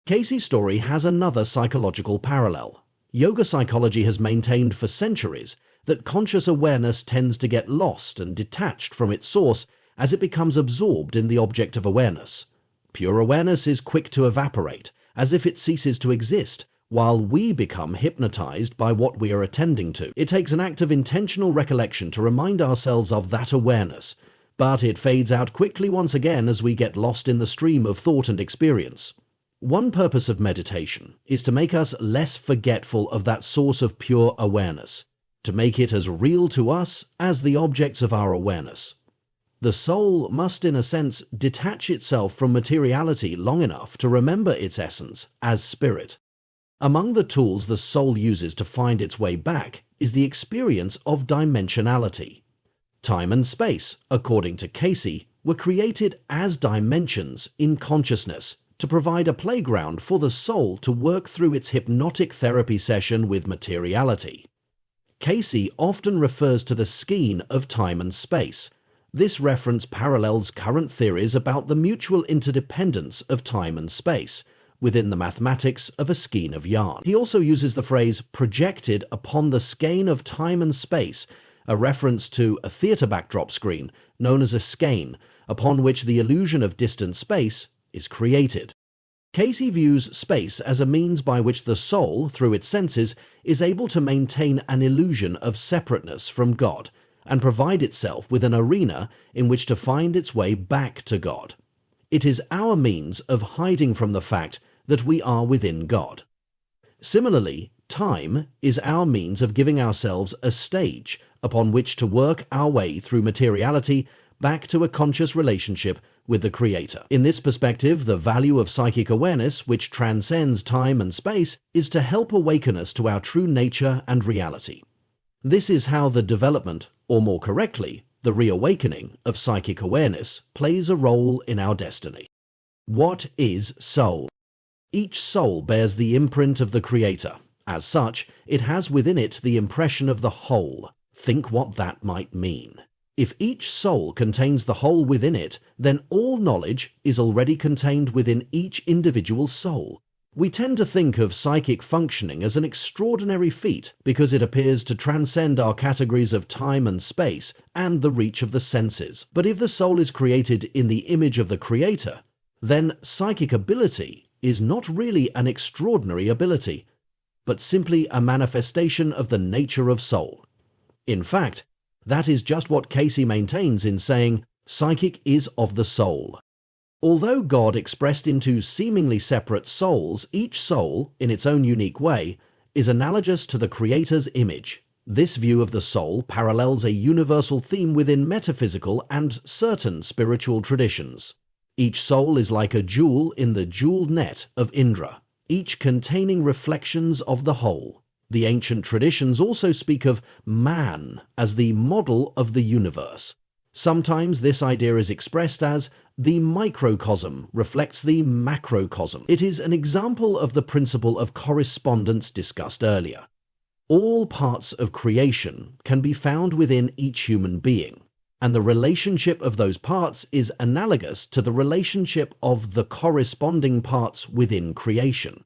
Cayce's story has another psychological parallel. Yoga psychology has maintained for centuries that conscious awareness tends to get lost and detached from its source as it becomes absorbed in the object of awareness. Pure awareness is quick to evaporate, as if it ceases to exist, while we become hypnotized by what we are attending to. It takes an act of intentional recollection to remind ourselves of that awareness, but it fades out quickly once again as we get lost in the stream of thought and experience. One purpose of meditation is to make us less forgetful of that source of pure awareness, to make it as real to us as the objects of our awareness. The soul must, in a sense, detach itself from materiality long enough to remember its essence as spirit. Among the tools the soul uses to find its way back is the experience of dimensionality. Time and space, according to Cayce, were created as dimensions in consciousness to provide a playground for the soul to work through its hypnotic therapy session with materiality. Cayce often refers to the skein of time and space. This reference parallels current theories about the mutual interdependence of time and space within the mathematics of a skein of yarn. He also uses the phrase projected upon the skein of time and space, a reference to a theatre backdrop screen known as a skein, upon which the illusion of distant space is created. Cayce views space as a means by which the soul, through its senses, is able to maintain an illusion of separateness from God and provide itself with an arena in which to find its way back to God. It is our means of hiding from the fact that we are within God. Similarly, time is our means of giving ourselves a stage upon which to work our way through materiality back to a conscious relationship with the Creator. In this perspective, the value of psychic awareness, which transcends time and space, is to help awaken us to our true nature and reality. This is how the development, or more correctly, the reawakening of psychic awareness plays a role in our destiny. What is soul? Each soul bears the imprint of the Creator. As such, it has within it the impression of the whole. Think what that might mean. If each soul contains the whole within it, then all knowledge is already contained within each individual soul. We tend to think of psychic functioning as an extraordinary feat because it appears to transcend our categories of time and space and the reach of the senses. But if the soul is created in the image of the Creator, then psychic ability is not really an extraordinary ability, but simply a manifestation of the nature of soul. In fact, that is just what Cayce maintains in saying, psychic is of the soul. Although God expressed into seemingly separate souls, each soul, in its own unique way, is analogous to the Creator's image. This view of the soul parallels a universal theme within metaphysical and certain spiritual traditions. Each soul is like a jewel in the jeweled net of Indra, each containing reflections of the whole. The ancient traditions also speak of man as the model of the universe. Sometimes this idea is expressed as the microcosm reflects the macrocosm. It is an example of the principle of correspondence discussed earlier. All parts of creation can be found within each human being, and the relationship of those parts is analogous to the relationship of the corresponding parts within creation.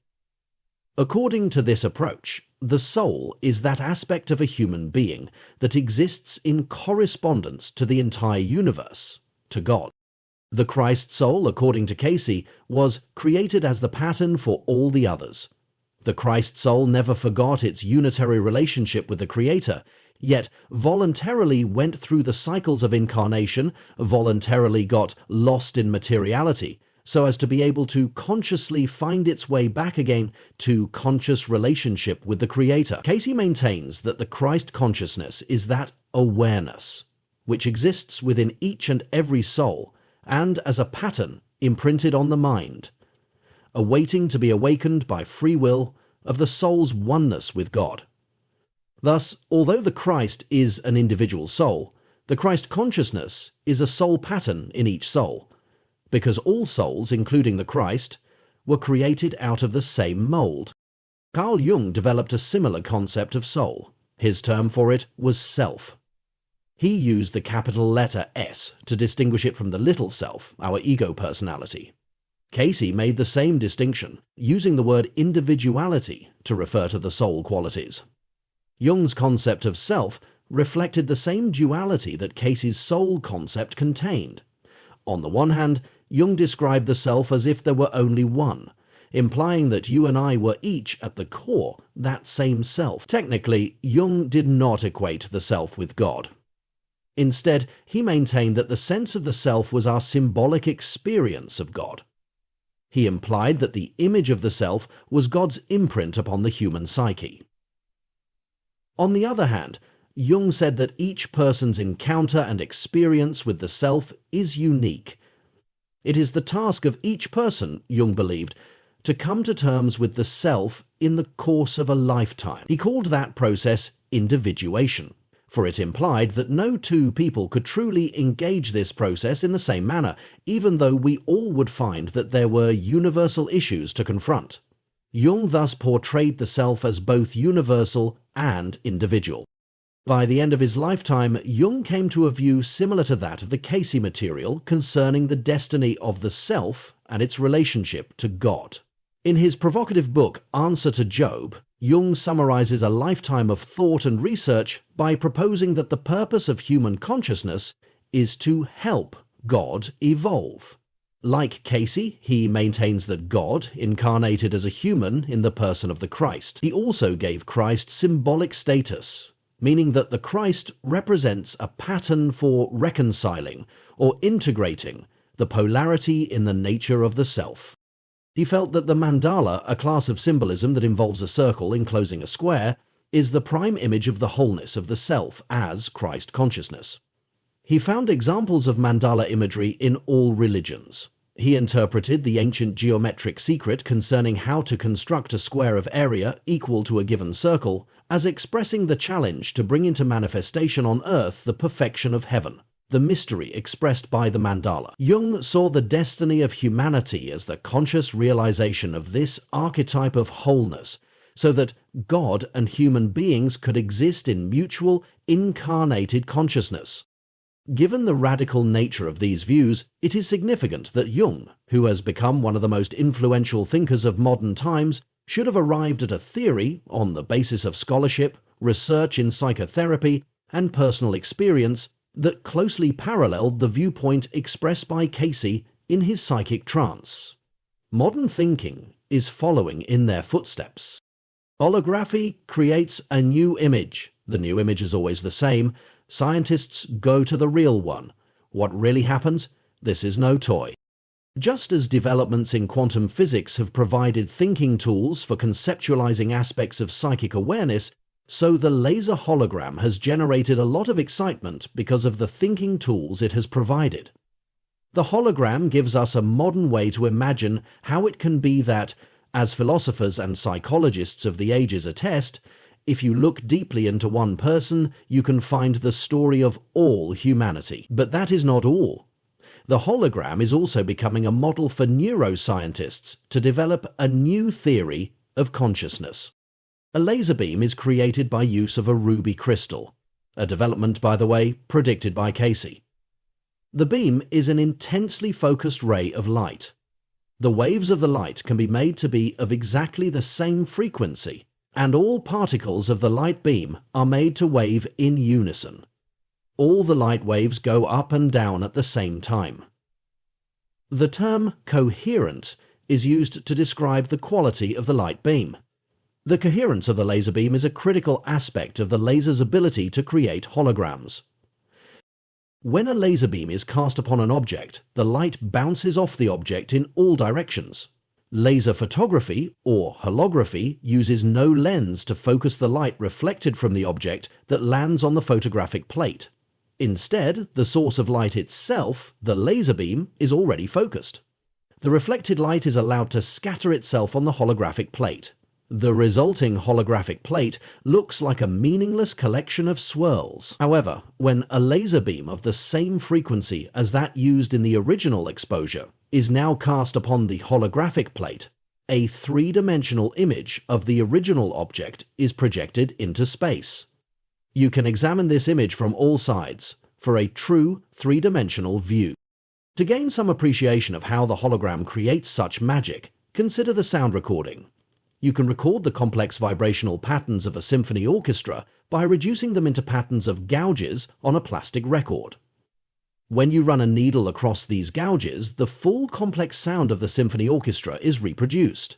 According to this approach, the soul is that aspect of a human being that exists in correspondence to the entire universe, to God. The Christ soul, according to Cayce, was created as the pattern for all the others. The Christ soul never forgot its unitary relationship with the Creator, yet voluntarily went through the cycles of incarnation, voluntarily got lost in materiality, so as to be able to consciously find its way back again to conscious relationship with the Creator. Cayce maintains that the Christ consciousness is that awareness, which exists within each and every soul, and as a pattern imprinted on the mind, awaiting to be awakened by free will of the soul's oneness with God. Thus, although the Christ is an individual soul, the Christ consciousness is a soul pattern in each soul, because all souls, including the Christ, were created out of the same mold. Carl Jung developed a similar concept of soul. His term for it was self. He used the capital letter S to distinguish it from the little self, our ego personality. Cayce made the same distinction, using the word individuality to refer to the soul qualities. Jung's concept of self reflected the same duality that Cayce's soul concept contained. On the one hand, Jung described the self as if there were only one, implying that you and I were each, at the core, that same self. Technically, Jung did not equate the self with God. Instead, he maintained that the sense of the self was our symbolic experience of God. He implied that the image of the self was God's imprint upon the human psyche. On the other hand, Jung said that each person's encounter and experience with the self is unique. It is the task of each person, Jung believed, to come to terms with the self in the course of a lifetime. He called that process individuation, for it implied that no two people could truly engage this process in the same manner, even though we all would find that there were universal issues to confront. Jung thus portrayed the self as both universal and individual. By the end of his lifetime, Jung came to a view similar to that of the Cayce material concerning the destiny of the self and its relationship to God. In his provocative book, Answer to Job, Jung summarizes a lifetime of thought and research by proposing that the purpose of human consciousness is to help God evolve. Like Cayce, he maintains that God incarnated as a human in the person of the Christ. He also gave Christ symbolic status, meaning that the Christ represents a pattern for reconciling or integrating the polarity in the nature of the self. He felt that the mandala, a class of symbolism that involves a circle enclosing a square, is the prime image of the wholeness of the self as Christ consciousness. He found examples of mandala imagery in all religions. He interpreted the ancient geometric secret concerning how to construct a square of area equal to a given circle as expressing the challenge to bring into manifestation on earth the perfection of heaven, the mystery expressed by the mandala. Jung saw the destiny of humanity as the conscious realization of this archetype of wholeness, so that God and human beings could exist in mutual, incarnated consciousness. Given the radical nature of these views, it is significant that Jung, who has become one of the most influential thinkers of modern times, should have arrived at a theory on the basis of scholarship, research in psychotherapy, and personal experience that closely paralleled the viewpoint expressed by Cayce in his psychic trance. Modern thinking is following in their footsteps. Holography creates a new image. The new image is always the same. Scientists go to the real one. What really happens? This is no toy. Just as developments in quantum physics have provided thinking tools for conceptualizing aspects of psychic awareness, so the laser hologram has generated a lot of excitement because of the thinking tools it has provided. The hologram gives us a modern way to imagine how it can be that, as philosophers and psychologists of the ages attest, if you look deeply into one person, you can find the story of all humanity. But that is not all. The hologram is also becoming a model for neuroscientists to develop a new theory of consciousness. A laser beam is created by use of a ruby crystal, a development, by the way, predicted by Cayce. The beam is an intensely focused ray of light. The waves of the light can be made to be of exactly the same frequency, and all particles of the light beam are made to wave in unison. All the light waves go up and down at the same time. The term coherent is used to describe the quality of the light beam. The coherence of the laser beam is a critical aspect of the laser's ability to create holograms. When a laser beam is cast upon an object, the light bounces off the object in all directions. Laser photography, or holography, uses no lens to focus the light reflected from the object that lands on the photographic plate. Instead, the source of light itself, the laser beam, is already focused. The reflected light is allowed to scatter itself on the holographic plate. The resulting holographic plate looks like a meaningless collection of swirls. However, when a laser beam of the same frequency as that used in the original exposure is now cast upon the holographic plate, a three-dimensional image of the original object is projected into space. You can examine this image from all sides for a true three-dimensional view. To gain some appreciation of how the hologram creates such magic, consider the sound recording. You can record the complex vibrational patterns of a symphony orchestra by reducing them into patterns of gouges on a plastic record. When you run a needle across these gouges, the full complex sound of the symphony orchestra is reproduced.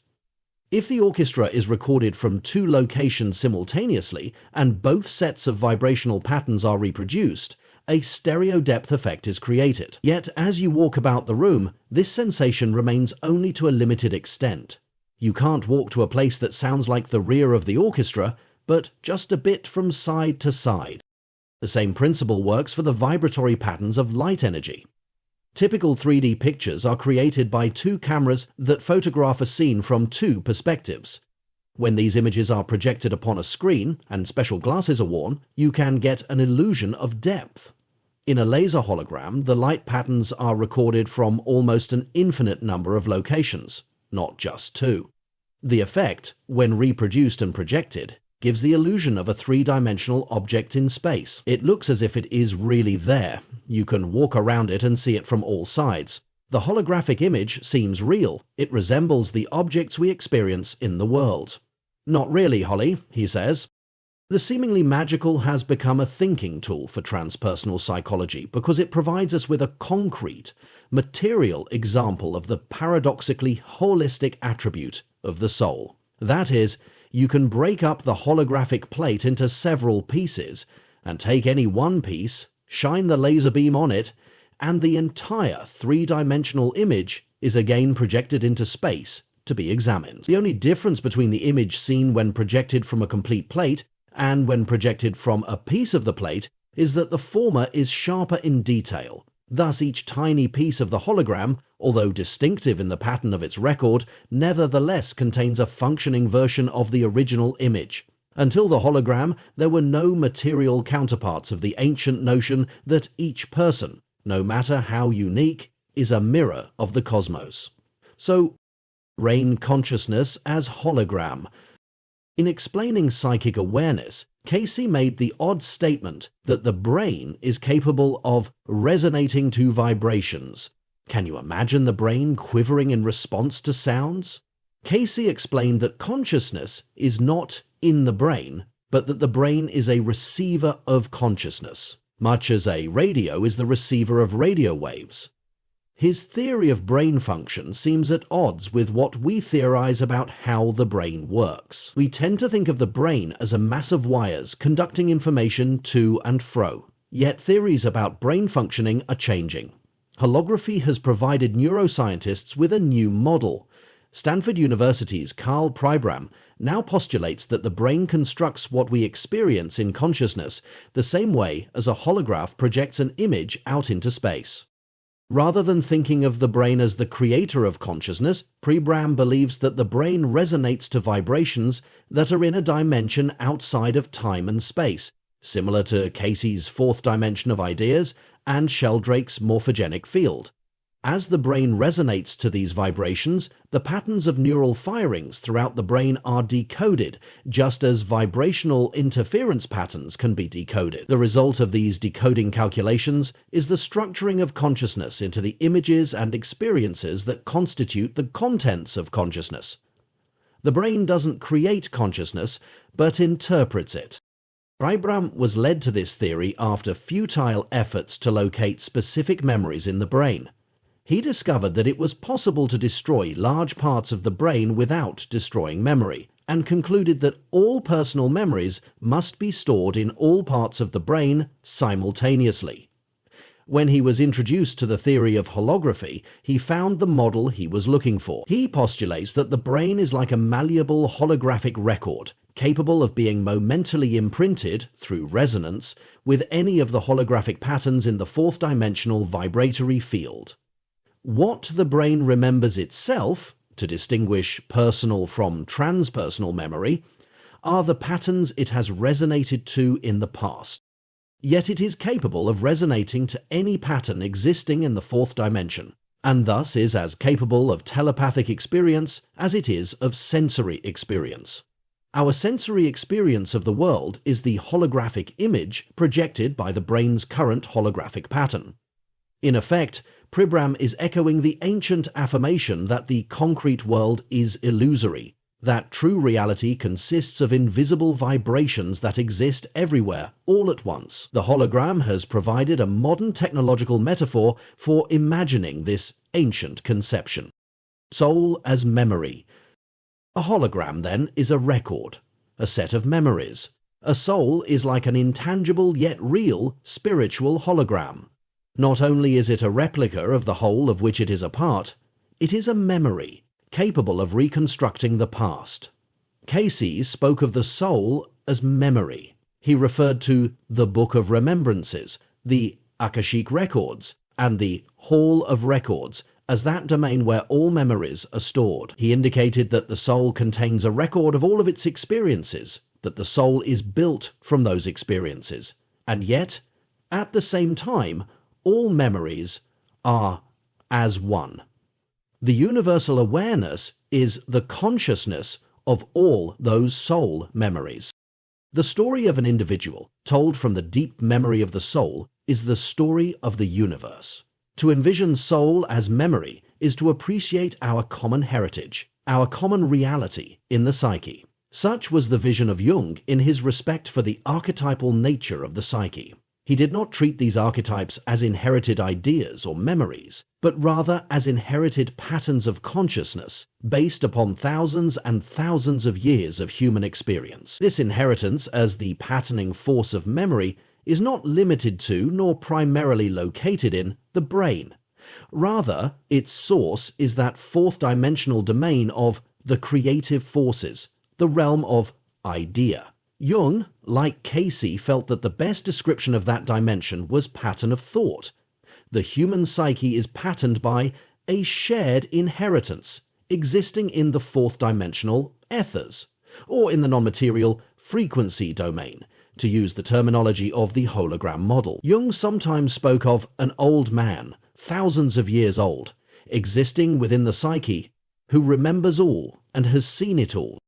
If the orchestra is recorded from two locations simultaneously and both sets of vibrational patterns are reproduced, a stereo depth effect is created. Yet as you walk about the room, this sensation remains only to a limited extent. You can't walk to a place that sounds like the rear of the orchestra, but just a bit from side to side. The same principle works for the vibratory patterns of light energy. Typical 3D pictures are created by two cameras that photograph a scene from two perspectives. When these images are projected upon a screen and special glasses are worn, you can get an illusion of depth. In a laser hologram, the light patterns are recorded from almost an infinite number of locations, not just two. The effect, when reproduced and projected, gives the illusion of a three-dimensional object in space. It looks as if it is really there. You can walk around it and see it from all sides. The holographic image seems real. It resembles the objects we experience in the world. Not really, Holly, he says. The seemingly magical has become a thinking tool for transpersonal psychology because it provides us with a concrete, material example of the paradoxically holistic attribute of the soul. That is, you can break up the holographic plate into several pieces and take any one piece, shine the laser beam on it, and the entire three-dimensional image is again projected into space to be examined. The only difference between the image seen when projected from a complete plate and when projected from a piece of the plate is that the former is sharper in detail. Thus, each tiny piece of the hologram, although distinctive in the pattern of its record, nevertheless contains a functioning version of the original image. Until the hologram, there were no material counterparts of the ancient notion that each person, no matter how unique, is a mirror of the cosmos. So, brain consciousness as hologram. In explaining psychic awareness, Cayce made the odd statement that the brain is capable of resonating to vibrations. Can you imagine the brain quivering in response to sounds? Cayce explained that consciousness is not in the brain, but that the brain is a receiver of consciousness, much as a radio is the receiver of radio waves. His theory of brain function seems at odds with what we theorize about how the brain works. We tend to think of the brain as a mass of wires conducting information to and fro. Yet theories about brain functioning are changing. Holography has provided neuroscientists with a new model. Stanford University's Carl Pribram now postulates that the brain constructs what we experience in consciousness the same way as a holograph projects an image out into space. Rather than thinking of the brain as the creator of consciousness, Pribram believes that the brain resonates to vibrations that are in a dimension outside of time and space, similar to Cayce's fourth dimension of ideas and Sheldrake's morphogenic field. As the brain resonates to these vibrations, the patterns of neural firings throughout the brain are decoded, just as vibrational interference patterns can be decoded. The result of these decoding calculations is the structuring of consciousness into the images and experiences that constitute the contents of consciousness. The brain doesn't create consciousness, but interprets it. Pribram was led to this theory after futile efforts to locate specific memories in the brain. He discovered that it was possible to destroy large parts of the brain without destroying memory, and concluded that all personal memories must be stored in all parts of the brain simultaneously. When he was introduced to the theory of holography, he found the model he was looking for. He postulates that the brain is like a malleable holographic record, capable of being momentally imprinted, through resonance, with any of the holographic patterns in the fourth-dimensional vibratory field. What the brain remembers itself, to distinguish personal from transpersonal memory, are the patterns it has resonated to in the past. Yet it is capable of resonating to any pattern existing in the fourth dimension, and thus is as capable of telepathic experience as it is of sensory experience. Our sensory experience of the world is the holographic image projected by the brain's current holographic pattern. In effect, Pribram is echoing the ancient affirmation that the concrete world is illusory, that true reality consists of invisible vibrations that exist everywhere, all at once. The hologram has provided a modern technological metaphor for imagining this ancient conception. Soul as memory. A hologram, then, is a record, a set of memories. A soul is like an intangible yet real spiritual hologram. Not only is it a replica of the whole of which it is a part, it is a memory, capable of reconstructing the past. Cayce spoke of the soul as memory. He referred to the Book of Remembrances, the Akashic Records, and the Hall of Records as that domain where all memories are stored. He indicated that the soul contains a record of all of its experiences, that the soul is built from those experiences, and yet, at the same time, all memories are as one. The universal awareness is the consciousness of all those soul memories. The story of an individual, told from the deep memory of the soul, is the story of the universe. To envision soul as memory is to appreciate our common heritage, our common reality in the psyche. Such was the vision of Jung in his respect for the archetypal nature of the psyche. He did not treat these archetypes as inherited ideas or memories, but rather as inherited patterns of consciousness based upon thousands and thousands of years of human experience. This inheritance as the patterning force of memory is not limited to nor primarily located in the brain, Rather, its source is that fourth-dimensional domain of the creative forces, the realm of idea. Jung, like Cayce, felt that the best description of that dimension was pattern of thought. The human psyche is patterned by a shared inheritance existing in the fourth-dimensional ethers, or in the non-material frequency domain, to use the terminology of the hologram model. Jung sometimes spoke of an old man, thousands of years old, existing within the psyche, who remembers all and has seen it all.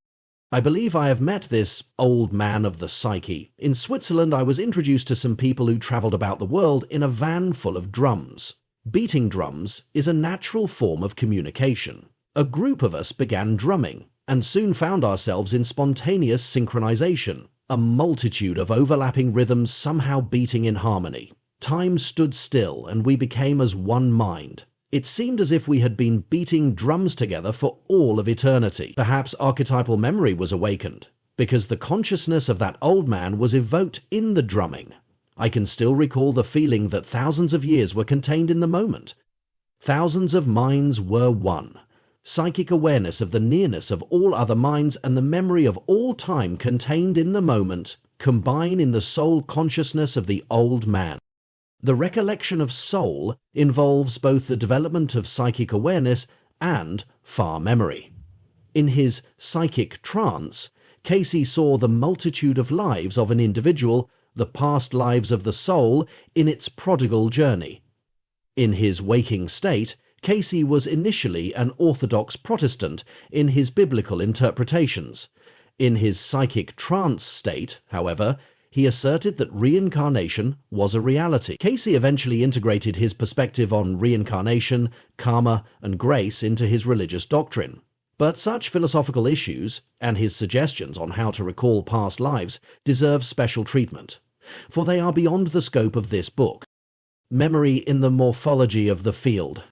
I believe I have met this old man of the psyche. In Switzerland, I was introduced to some people who travelled about the world in a van full of drums. Beating drums is a natural form of communication. A group of us began drumming, and soon found ourselves in spontaneous synchronization, a multitude of overlapping rhythms somehow beating in harmony. Time stood still, and we became as one mind. It seemed as if we had been beating drums together for all of eternity. Perhaps archetypal memory was awakened, because the consciousness of that old man was evoked in the drumming. I can still recall the feeling that thousands of years were contained in the moment. Thousands of minds were one. Psychic awareness of the nearness of all other minds and the memory of all time contained in the moment combine in the soul consciousness of the old man. The recollection of soul involves both the development of psychic awareness and far memory. In his psychic trance, Cayce saw the multitude of lives of an individual, the past lives of the soul, in its prodigal journey. In his waking state, Cayce was initially an Orthodox Protestant in his biblical interpretations. In his psychic trance state, however, he asserted that reincarnation was a reality. Cayce eventually integrated his perspective on reincarnation, karma, and grace into his religious doctrine. But such philosophical issues, and his suggestions on how to recall past lives, deserve special treatment, for they are beyond the scope of this book. Memory in the morphology of the field.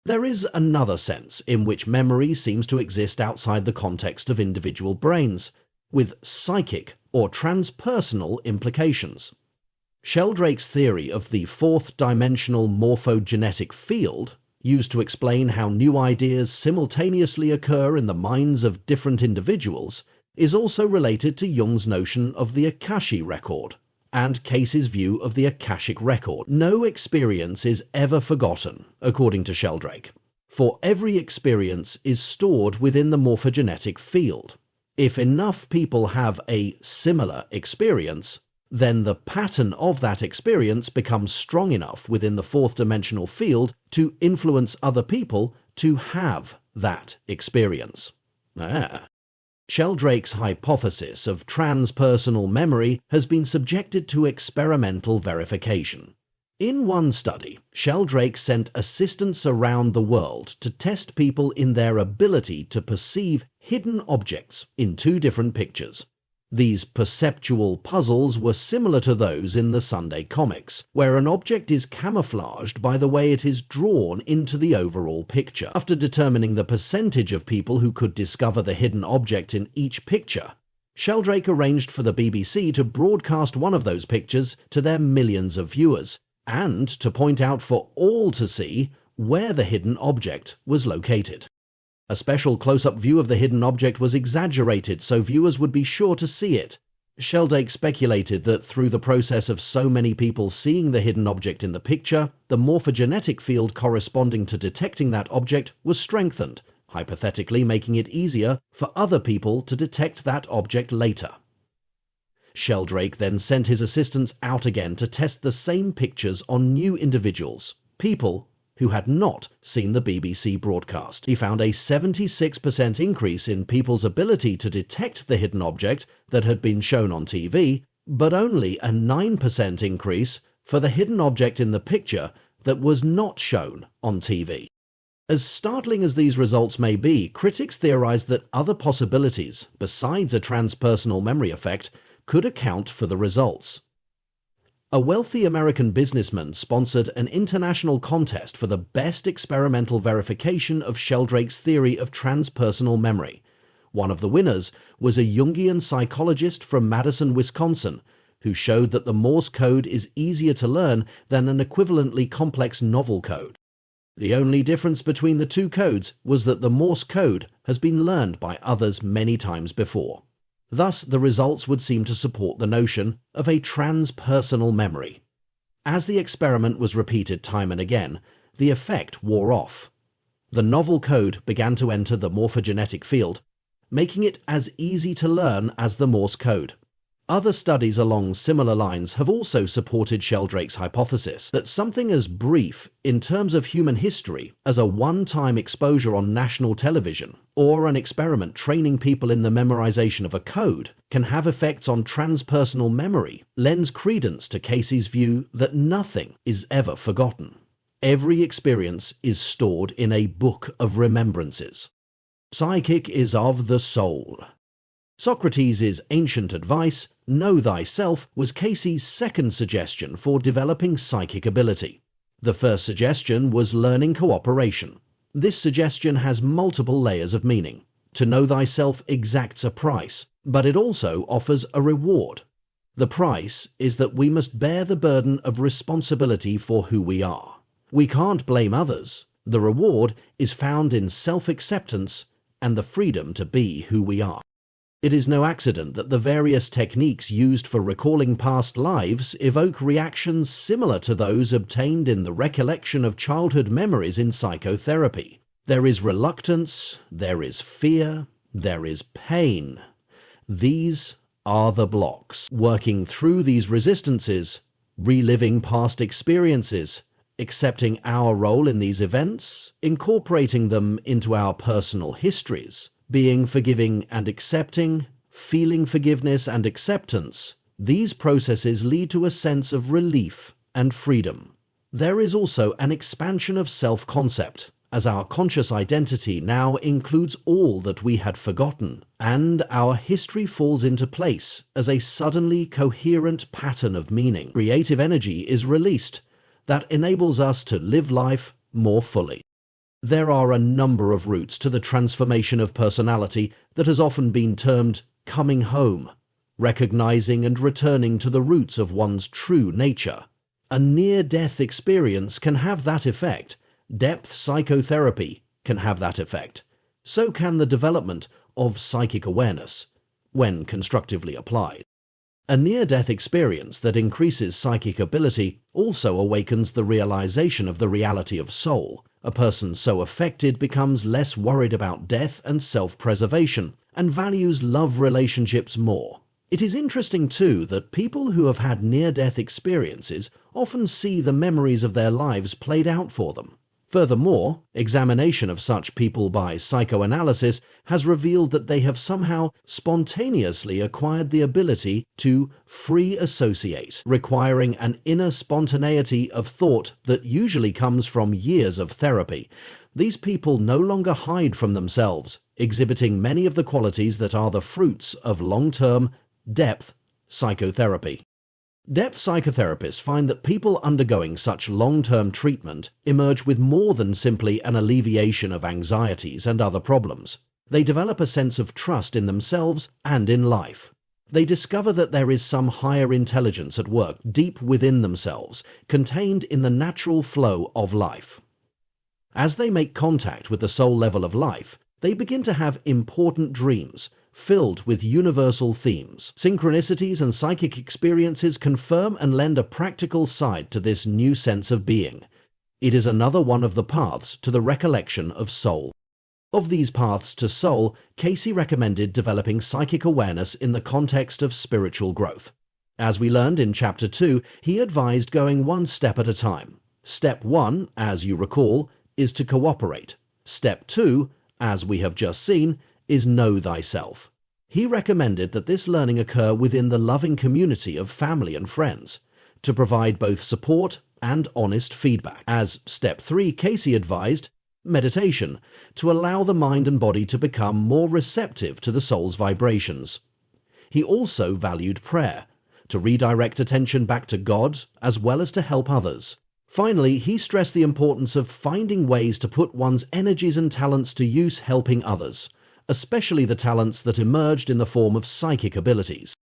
There is another sense in which memory seems to exist outside the context of individual brains, with psychic or transpersonal implications. Sheldrake's theory of the fourth-dimensional morphogenetic field, used to explain how new ideas simultaneously occur in the minds of different individuals, is also related to Jung's notion of the Akashic record, and Cayce's view of the Akashic record. No experience is ever forgotten, according to Sheldrake, for every experience is stored within the morphogenetic field. If enough people have a similar experience, then the pattern of that experience becomes strong enough within the fourth-dimensional field to influence other people to have that experience. Sheldrake's hypothesis of transpersonal memory has been subjected to experimental verification. In one study, Sheldrake sent assistants around the world to test people in their ability to perceive hidden objects in two different pictures. These perceptual puzzles were similar to those in the Sunday comics, where an object is camouflaged by the way it is drawn into the overall picture. After determining the percentage of people who could discover the hidden object in each picture, Sheldrake arranged for the BBC to broadcast one of those pictures to their millions of viewers, and to point out for all to see where the hidden object was located. A special close-up view of the hidden object was exaggerated so viewers would be sure to see it. Sheldrake speculated that through the process of so many people seeing the hidden object in the picture, the morphogenetic field corresponding to detecting that object was strengthened, hypothetically making it easier for other people to detect that object later. Sheldrake then sent his assistants out again to test the same pictures on new individuals, people who had not seen the BBC broadcast. He found a 76% increase in people's ability to detect the hidden object that had been shown on TV, but only a 9% increase for the hidden object in the picture that was not shown on TV. As startling as these results may be, critics theorized that other possibilities, besides a transpersonal memory effect, could account for the results. A wealthy American businessman sponsored an international contest for the best experimental verification of Sheldrake's theory of transpersonal memory. One of the winners was a Jungian psychologist from Madison, Wisconsin, who showed that the Morse code is easier to learn than an equivalently complex novel code. The only difference between the two codes was that the Morse code has been learned by others many times before. Thus, the results would seem to support the notion of a transpersonal memory. As the experiment was repeated time and again, the effect wore off. The novel code began to enter the morphogenetic field, making it as easy to learn as the Morse code. Other studies along similar lines have also supported Sheldrake's hypothesis that something as brief in terms of human history as a one-time exposure on national television or an experiment training people in the memorization of a code can have effects on transpersonal memory lends credence to Cayce's view that nothing is ever forgotten. Every experience is stored in a book of remembrances. Psychic is of the soul. Socrates' ancient advice, know thyself, was Cayce's second suggestion for developing psychic ability. The first suggestion was learning cooperation. This suggestion has multiple layers of meaning. To know thyself exacts a price, but it also offers a reward. The price is that we must bear the burden of responsibility for who we are. We can't blame others. The reward is found in self-acceptance and the freedom to be who we are. It is no accident that the various techniques used for recalling past lives evoke reactions similar to those obtained in the recollection of childhood memories in psychotherapy. There is reluctance, there is fear, there is pain. These are the blocks. Working through these resistances, reliving past experiences, accepting our role in these events, incorporating them into our personal histories, being forgiving and accepting, feeling forgiveness and acceptance, these processes lead to a sense of relief and freedom. There is also an expansion of self-concept, as our conscious identity now includes all that we had forgotten, and our history falls into place as a suddenly coherent pattern of meaning. Creative energy is released that enables us to live life more fully. There are a number of routes to the transformation of personality that has often been termed coming home, recognizing and returning to the roots of one's true nature. A near-death experience can have that effect. Depth psychotherapy can have that effect. So can the development of psychic awareness, when constructively applied. A near-death experience that increases psychic ability also awakens the realization of the reality of soul. A person so affected becomes less worried about death and self-preservation, and values love relationships more. It is interesting too that people who have had near-death experiences often see the memories of their lives played out for them. Furthermore, examination of such people by psychoanalysis has revealed that they have somehow spontaneously acquired the ability to free associate, requiring an inner spontaneity of thought that usually comes from years of therapy. These people no longer hide from themselves, exhibiting many of the qualities that are the fruits of long-term, depth psychotherapy. Depth psychotherapists find that people undergoing such long-term treatment emerge with more than simply an alleviation of anxieties and other problems. They develop a sense of trust in themselves and in life. They discover that there is some higher intelligence at work deep within themselves, contained in the natural flow of life. As they make contact with the soul level of life, they begin to have important dreams, filled with universal themes. Synchronicities and psychic experiences confirm and lend a practical side to this new sense of being. It is another one of the paths to the recollection of soul. Of these paths to soul, Cayce recommended developing psychic awareness in the context of spiritual growth. As we learned in Chapter 2, he advised going one step at a time. Step 1, as you recall, is to cooperate. Step 2, as we have just seen, is know thyself. He recommended that this learning occur within the loving community of family and friends, to provide both support and honest feedback. As step 3, Cayce advised meditation, to allow the mind and body to become more receptive to the soul's vibrations. He also valued prayer, to redirect attention back to God as well as to help others. Finally, he stressed the importance of finding ways to put one's energies and talents to use helping others, especially the talents that emerged in the form of psychic abilities.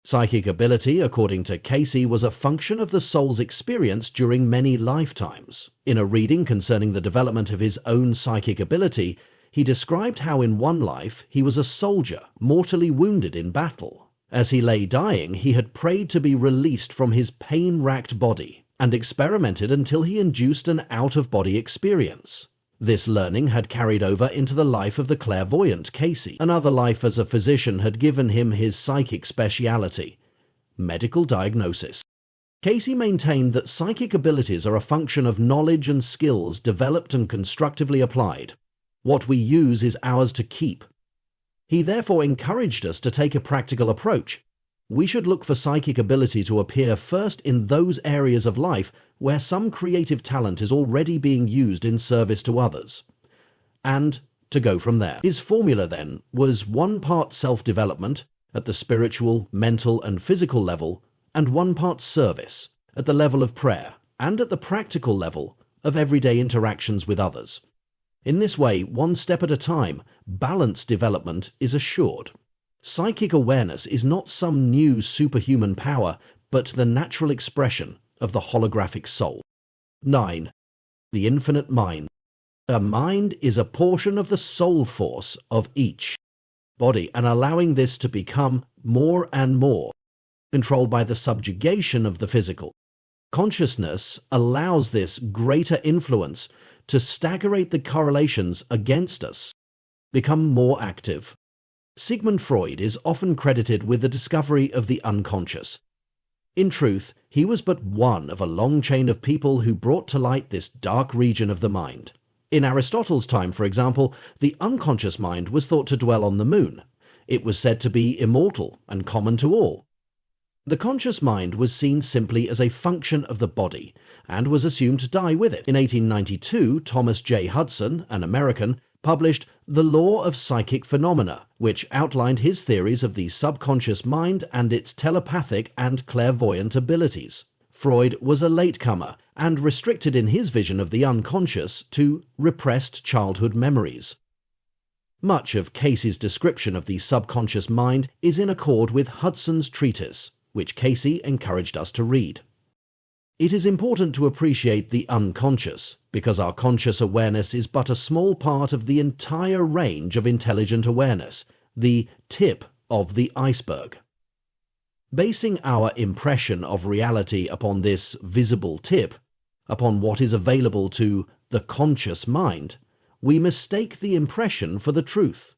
Psychic ability, according to Cayce, was a function of the soul's experience during many lifetimes. In a reading concerning the development of his own psychic ability, he described how in one life he was a soldier, mortally wounded in battle. As he lay dying, he had prayed to be released from his pain-racked body and experimented until he induced an out-of-body experience. This learning had carried over into the life of the clairvoyant Cayce. Another life as a physician had given him his psychic speciality, medical diagnosis. Cayce maintained that psychic abilities are a function of knowledge and skills developed and constructively applied. What we use is ours to keep. He therefore encouraged us to take a practical approach. We should look for psychic ability to appear first in those areas of life where some creative talent is already being used in service to others, and to go from there. His formula, then, was 1 part self-development at the spiritual, mental, and physical level, and 1 part service at the level of prayer and at the practical level of everyday interactions with others. In this way, 1 step at a time, balanced development is assured. Psychic awareness is not some new superhuman power, but the natural expression of the holographic soul. 9. The infinite mind. A mind is a portion of the soul force of each body, and allowing this to become more and more controlled by the subjugation of the physical. Consciousness allows this greater influence to staggerate the correlations against us, become more active. Sigmund Freud is often credited with the discovery of the unconscious. In truth, he was but one of a long chain of people who brought to light this dark region of the mind. In Aristotle's time, for example, the unconscious mind was thought to dwell on the moon. It was said to be immortal and common to all. The conscious mind was seen simply as a function of the body, and was assumed to die with it. In 1892, Thomas J. Hudson, an American, published The Law of Psychic Phenomena, which outlined his theories of the subconscious mind and its telepathic and clairvoyant abilities. Freud was a latecomer and restricted in his vision of the unconscious to repressed childhood memories. Much of Cayce's description of the subconscious mind is in accord with Hudson's treatise, which Cayce encouraged us to read. It is important to appreciate the unconscious, because our conscious awareness is but a small part of the entire range of intelligent awareness, the tip of the iceberg. Basing our impression of reality upon this visible tip, upon what is available to the conscious mind, we mistake the impression for the truth.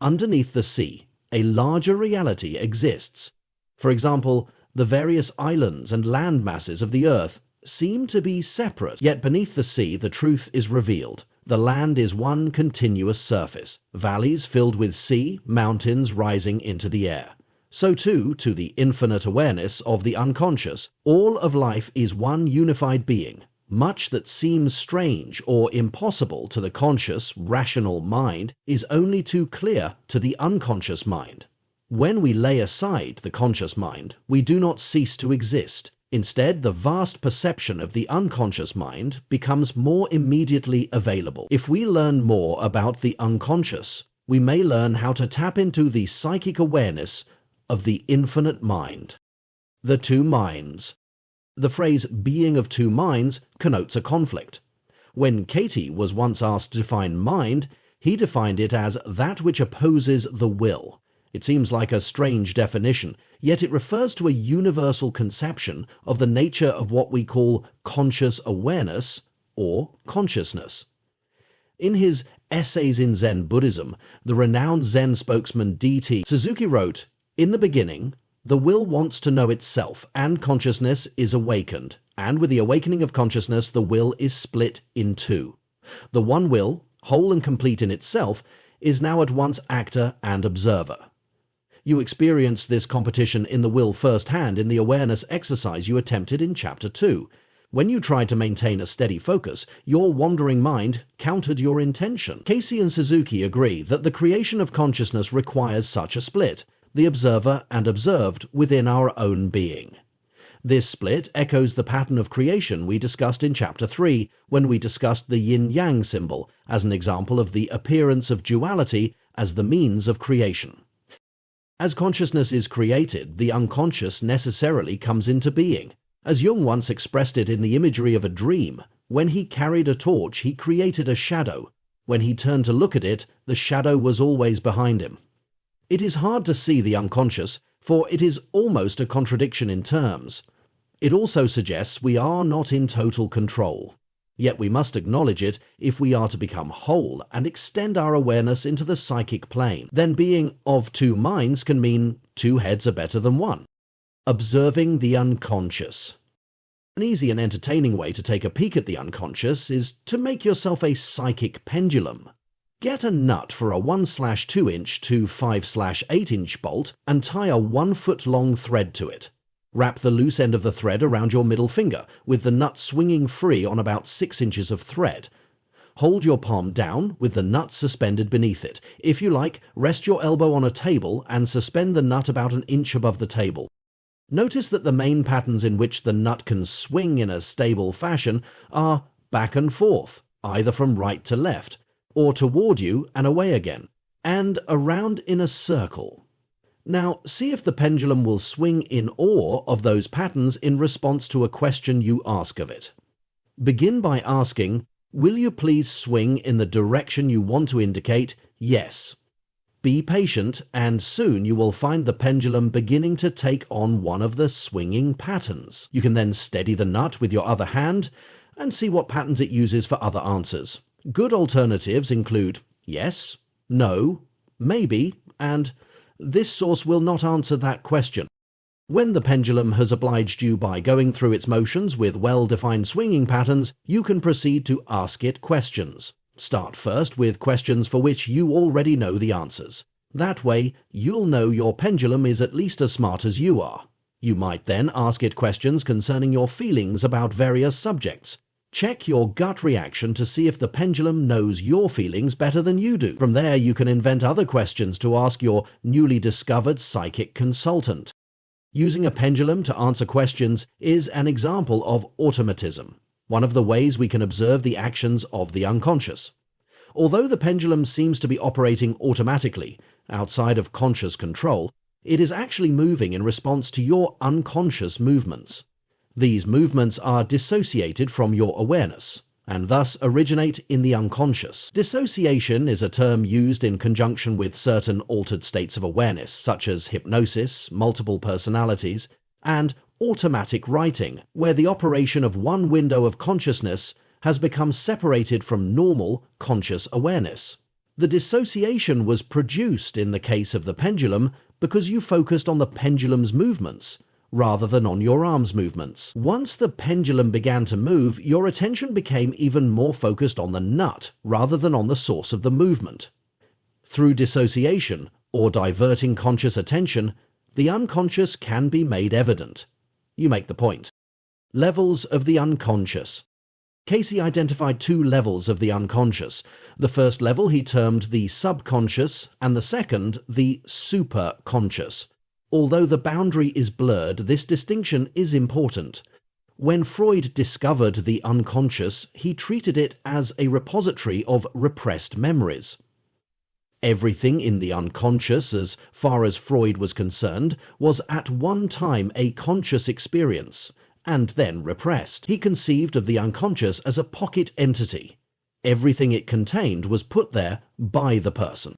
Underneath the sea, a larger reality exists. For example, the various islands and land masses of the earth seem to be separate, yet beneath the sea the truth is revealed. The land is one continuous surface, valleys filled with sea, mountains rising into the air. So too, to the infinite awareness of the unconscious, all of life is one unified being. Much that seems strange or impossible to the conscious, rational mind is only too clear to the unconscious mind. When we lay aside the conscious mind, we do not cease to exist. Instead, the vast perception of the unconscious mind becomes more immediately available. If we learn more about the unconscious, we may learn how to tap into the psychic awareness of the infinite mind. The two minds. The phrase being of two minds connotes a conflict. When Cayce was once asked to define mind, he defined it as that which opposes the will. It seems like a strange definition, yet it refers to a universal conception of the nature of what we call conscious awareness or consciousness. In his Essays in Zen Buddhism, the renowned Zen spokesman D.T. Suzuki wrote, "In the beginning, the will wants to know itself, and consciousness is awakened, and with the awakening of consciousness, the will is split in two. The one will, whole and complete in itself, is now at once actor and observer." You experienced this competition in the will firsthand in the awareness exercise you attempted in Chapter 2. When you tried to maintain a steady focus, your wandering mind countered your intention. Cayce and Suzuki agree that the creation of consciousness requires such a split, the observer and observed within our own being. This split echoes the pattern of creation we discussed in Chapter 3, when we discussed the yin-yang symbol as an example of the appearance of duality as the means of creation. As consciousness is created, the unconscious necessarily comes into being. As Jung once expressed it in the imagery of a dream, when he carried a torch, he created a shadow. When he turned to look at it, the shadow was always behind him. It is hard to see the unconscious, for it is almost a contradiction in terms. It also suggests we are not in total control. Yet we must acknowledge it if we are to become whole and extend our awareness into the psychic plane. Then being of two minds can mean two heads are better than one. Observing the unconscious. An easy and entertaining way to take a peek at the unconscious is to make yourself a psychic pendulum. Get a nut for a 1/2 inch to 5/8 inch bolt and tie a 1 foot long thread to it. Wrap the loose end of the thread around your middle finger, with the nut swinging free on about 6 inches of thread. Hold your palm down with the nut suspended beneath it. If you like, rest your elbow on a table and suspend the nut about an inch above the table. Notice that the main patterns in which the nut can swing in a stable fashion are back and forth, either from right to left, or toward you and away again, and around in a circle. Now, see if the pendulum will swing in awe of those patterns in response to a question you ask of it. Begin by asking, "Will you please swing in the direction you want to indicate yes?" Be patient, and soon you will find the pendulum beginning to take on one of the swinging patterns. You can then steady the nut with your other hand and see what patterns it uses for other answers. Good alternatives include yes, no, maybe, and this source will not answer that question. When the pendulum has obliged you by going through its motions with well-defined swinging patterns, you can proceed to ask it questions. Start first with questions for which you already know the answers. That way, you'll know your pendulum is at least as smart as you are. You might then ask it questions concerning your feelings about various subjects. Check your gut reaction to see if the pendulum knows your feelings better than you do. From there, you can invent other questions to ask your newly discovered psychic consultant. Using a pendulum to answer questions is an example of automatism, one of the ways we can observe the actions of the unconscious. Although the pendulum seems to be operating automatically, outside of conscious control, it is actually moving in response to your unconscious movements. These movements are dissociated from your awareness, and thus originate in the unconscious. Dissociation is a term used in conjunction with certain altered states of awareness, such as hypnosis, multiple personalities, and automatic writing, where the operation of one window of consciousness has become separated from normal conscious awareness. The dissociation was produced in the case of the pendulum because you focused on the pendulum's movements, rather than on your arm's movements. Once the pendulum began to move, your attention became even more focused on the nut, rather than on the source of the movement. Through dissociation, or diverting conscious attention, the unconscious can be made evident. You make the point. Levels of the unconscious. Cayce identified 2 levels of the unconscious. The first level he termed the subconscious, and the second the superconscious. Although the boundary is blurred, this distinction is important. When Freud discovered the unconscious, he treated it as a repository of repressed memories. Everything in the unconscious, as far as Freud was concerned, was at one time a conscious experience, and then repressed. He conceived of the unconscious as a pocket entity. Everything it contained was put there by the person.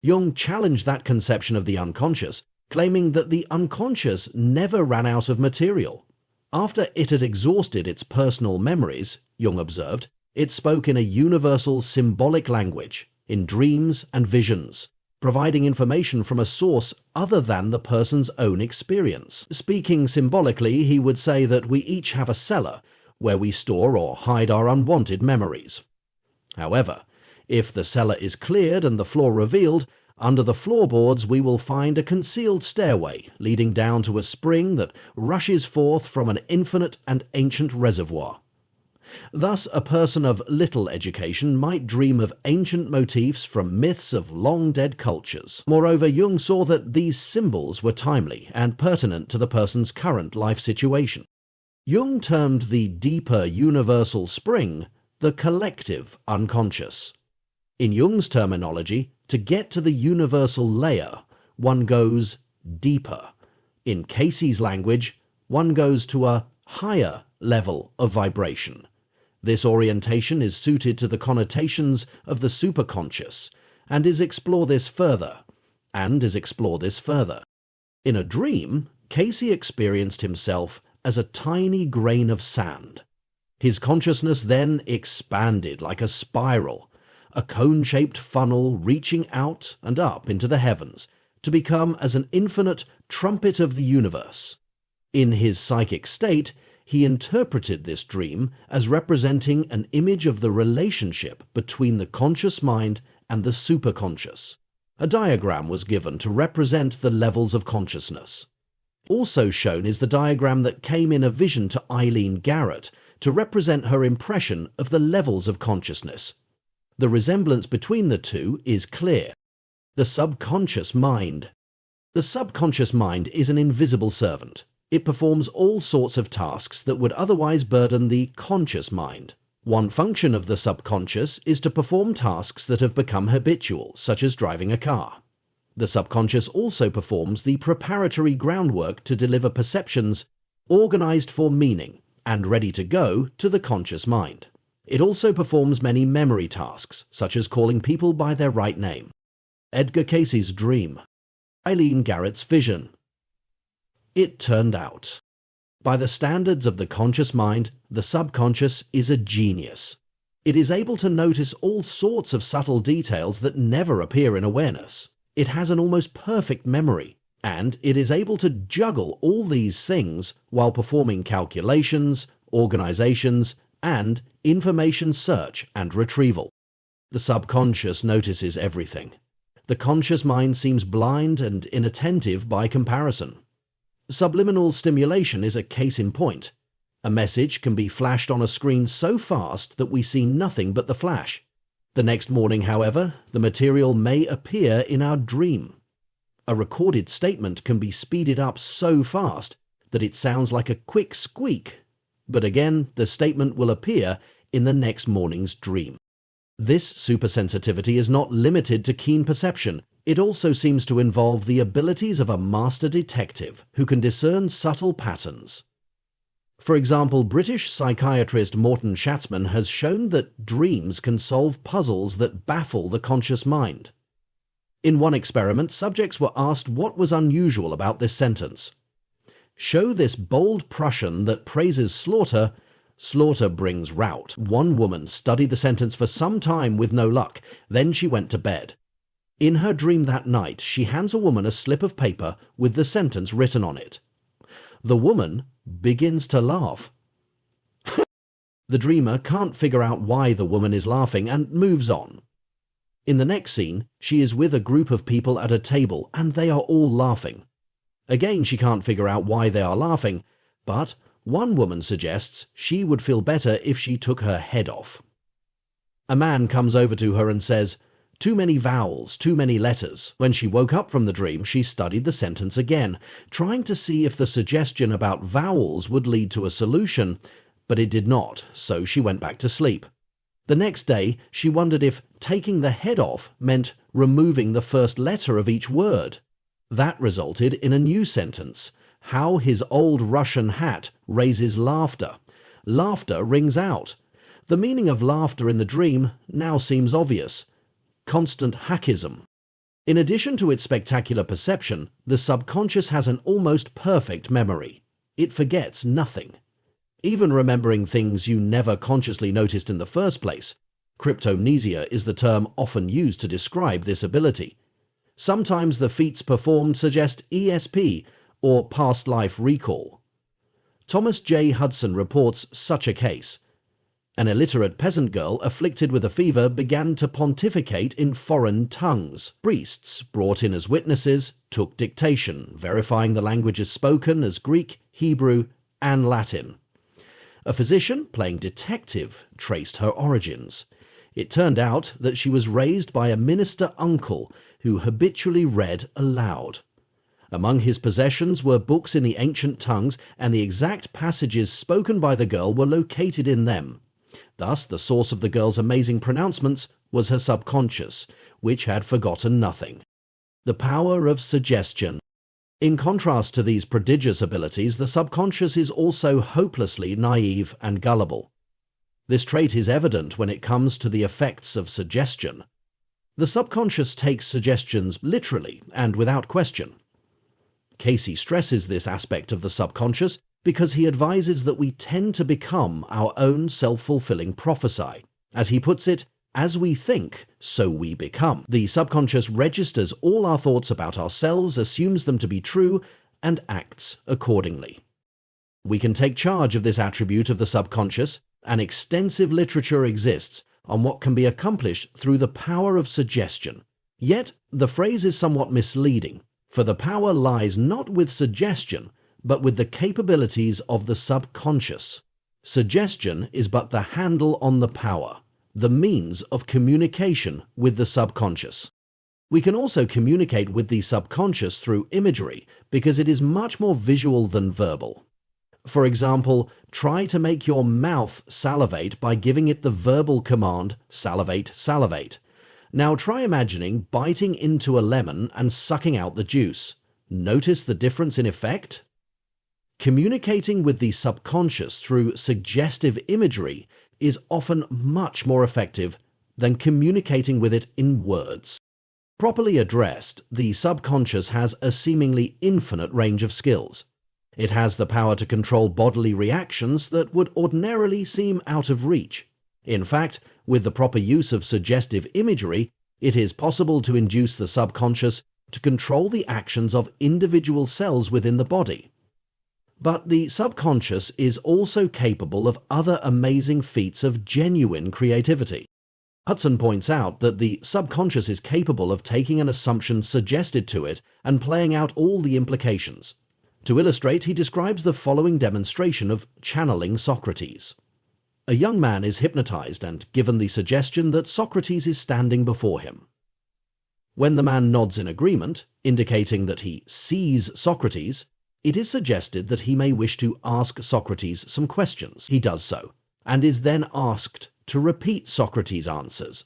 Jung challenged that conception of the unconscious, claiming that the unconscious never ran out of material. After it had exhausted its personal memories, Jung observed, it spoke in a universal symbolic language, in dreams and visions, providing information from a source other than the person's own experience. Speaking symbolically, he would say that we each have a cellar where we store or hide our unwanted memories. However, if the cellar is cleared and the floor revealed, under the floorboards we will find a concealed stairway leading down to a spring that rushes forth from an infinite and ancient reservoir. Thus, a person of little education might dream of ancient motifs from myths of long-dead cultures. Moreover, Jung saw that these symbols were timely and pertinent to the person's current life situation. Jung termed the deeper universal spring the collective unconscious. In Jung's terminology, to get to the universal layer, one goes deeper. In Cayce's language, one goes to a higher level of vibration. This orientation is suited to the connotations of the superconscious and is explore this further. In a dream, Cayce experienced himself as a tiny grain of sand. His consciousness then expanded like a spiral, a cone-shaped funnel reaching out and up into the heavens to become as an infinite trumpet of the universe. In his psychic state, he interpreted this dream as representing an image of the relationship between the conscious mind and the superconscious. A diagram was given to represent the levels of consciousness. Also shown is the diagram that came in a vision to Eileen Garrett to represent her impression of the levels of consciousness. The resemblance between the two is clear. The subconscious mind. The subconscious mind is an invisible servant. It performs all sorts of tasks that would otherwise burden the conscious mind. One function of the subconscious is to perform tasks that have become habitual, such as driving a car. The subconscious also performs the preparatory groundwork to deliver perceptions organized for meaning and ready to go to the conscious mind. It also performs many memory tasks, such as calling people by their right name. Edgar Cayce's dream. Eileen Garrett's vision. It turned out. By the standards of the conscious mind, the subconscious is a genius. It is able to notice all sorts of subtle details that never appear in awareness. It has an almost perfect memory, and it is able to juggle all these things while performing calculations, organizations, and information search and retrieval. The subconscious notices everything. The conscious mind seems blind and inattentive by comparison. Subliminal stimulation is a case in point. A message can be flashed on a screen so fast that we see nothing but the flash. The next morning, however, the material may appear in our dream. A recorded statement can be speeded up so fast that it sounds like a quick squeak, but again, the statement will appear in the next morning's dream. This supersensitivity is not limited to keen perception. It also seems to involve the abilities of a master detective who can discern subtle patterns. For example, British psychiatrist Morton Schatzman has shown that dreams can solve puzzles that baffle the conscious mind. In one experiment, subjects were asked what was unusual about this sentence. "Show this bold Prussian that praises slaughter, slaughter brings rout." One woman studied the sentence for some time with no luck. Then she went to bed. In her dream that night, she hands a woman a slip of paper with the sentence written on it. The woman begins to laugh. The dreamer can't figure out why the woman is laughing and moves on. In the next scene, she is with a group of people at a table and they are all laughing. Again, she can't figure out why they are laughing, but one woman suggests she would feel better if she took her head off. A man comes over to her and says, "Too many vowels, too many letters." When she woke up from the dream, she studied the sentence again, trying to see if the suggestion about vowels would lead to a solution, but it did not, so she went back to sleep. The next day, she wondered if taking the head off meant removing the first letter of each word. That resulted in a new sentence. How his old Russian hat raises laughter. Laughter rings out. The meaning of laughter in the dream now seems obvious. Constant hackism. In addition to its spectacular perception, the subconscious has an almost perfect memory. It forgets nothing. Even remembering things you never consciously noticed in the first place. Cryptomnesia is the term often used to describe this ability. Sometimes the feats performed suggest ESP, or past life recall. Thomas J. Hudson reports such a case. An illiterate peasant girl afflicted with a fever began to pontificate in foreign tongues. Priests, brought in as witnesses, took dictation, verifying the languages spoken as Greek, Hebrew, and Latin. A physician, playing detective, traced her origins. It turned out that she was raised by a minister uncle who habitually read aloud. Among his possessions were books in the ancient tongues, and the exact passages spoken by the girl were located in them. Thus, the source of the girl's amazing pronouncements was her subconscious, which had forgotten nothing. The power of suggestion. In contrast to these prodigious abilities, the subconscious is also hopelessly naive and gullible. This trait is evident when it comes to the effects of suggestion. The subconscious takes suggestions literally and without question. Cayce stresses this aspect of the subconscious because he advises that we tend to become our own self-fulfilling prophecy. As he puts it, as we think, so we become. The subconscious registers all our thoughts about ourselves, assumes them to be true, and acts accordingly. We can take charge of this attribute of the subconscious, and extensive literature exists on what can be accomplished through the power of suggestion. Yet, the phrase is somewhat misleading, for the power lies not with suggestion, but with the capabilities of the subconscious. Suggestion is but the handle on the power, the means of communication with the subconscious. We can also communicate with the subconscious through imagery because it is much more visual than verbal. For example, try to make your mouth salivate by giving it the verbal command, salivate, salivate. Now try imagining biting into a lemon and sucking out the juice. Notice the difference in effect? Communicating with the subconscious through suggestive imagery is often much more effective than communicating with it in words. Properly addressed, the subconscious has a seemingly infinite range of skills. It has the power to control bodily reactions that would ordinarily seem out of reach. In fact, with the proper use of suggestive imagery, it is possible to induce the subconscious to control the actions of individual cells within the body. But the subconscious is also capable of other amazing feats of genuine creativity. Hudson points out that the subconscious is capable of taking an assumption suggested to it and playing out all the implications. To illustrate, he describes the following demonstration of channeling Socrates. A young man is hypnotized and given the suggestion that Socrates is standing before him. When the man nods in agreement, indicating that he sees Socrates, it is suggested that he may wish to ask Socrates some questions. He does so, and is then asked to repeat Socrates' answers.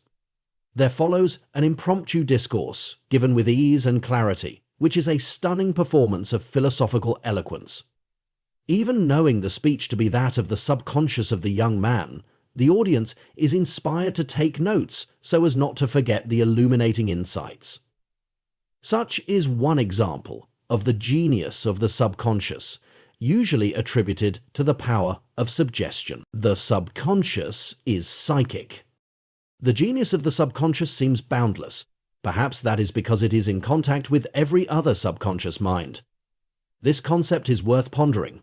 There follows an impromptu discourse, given with ease and clarity, which is a stunning performance of philosophical eloquence. Even knowing the speech to be that of the subconscious of the young man, the audience is inspired to take notes so as not to forget the illuminating insights. Such is one example of the genius of the subconscious, usually attributed to the power of suggestion. The subconscious is psychic. The genius of the subconscious seems boundless. Perhaps that is because it is in contact with every other subconscious mind. This concept is worth pondering.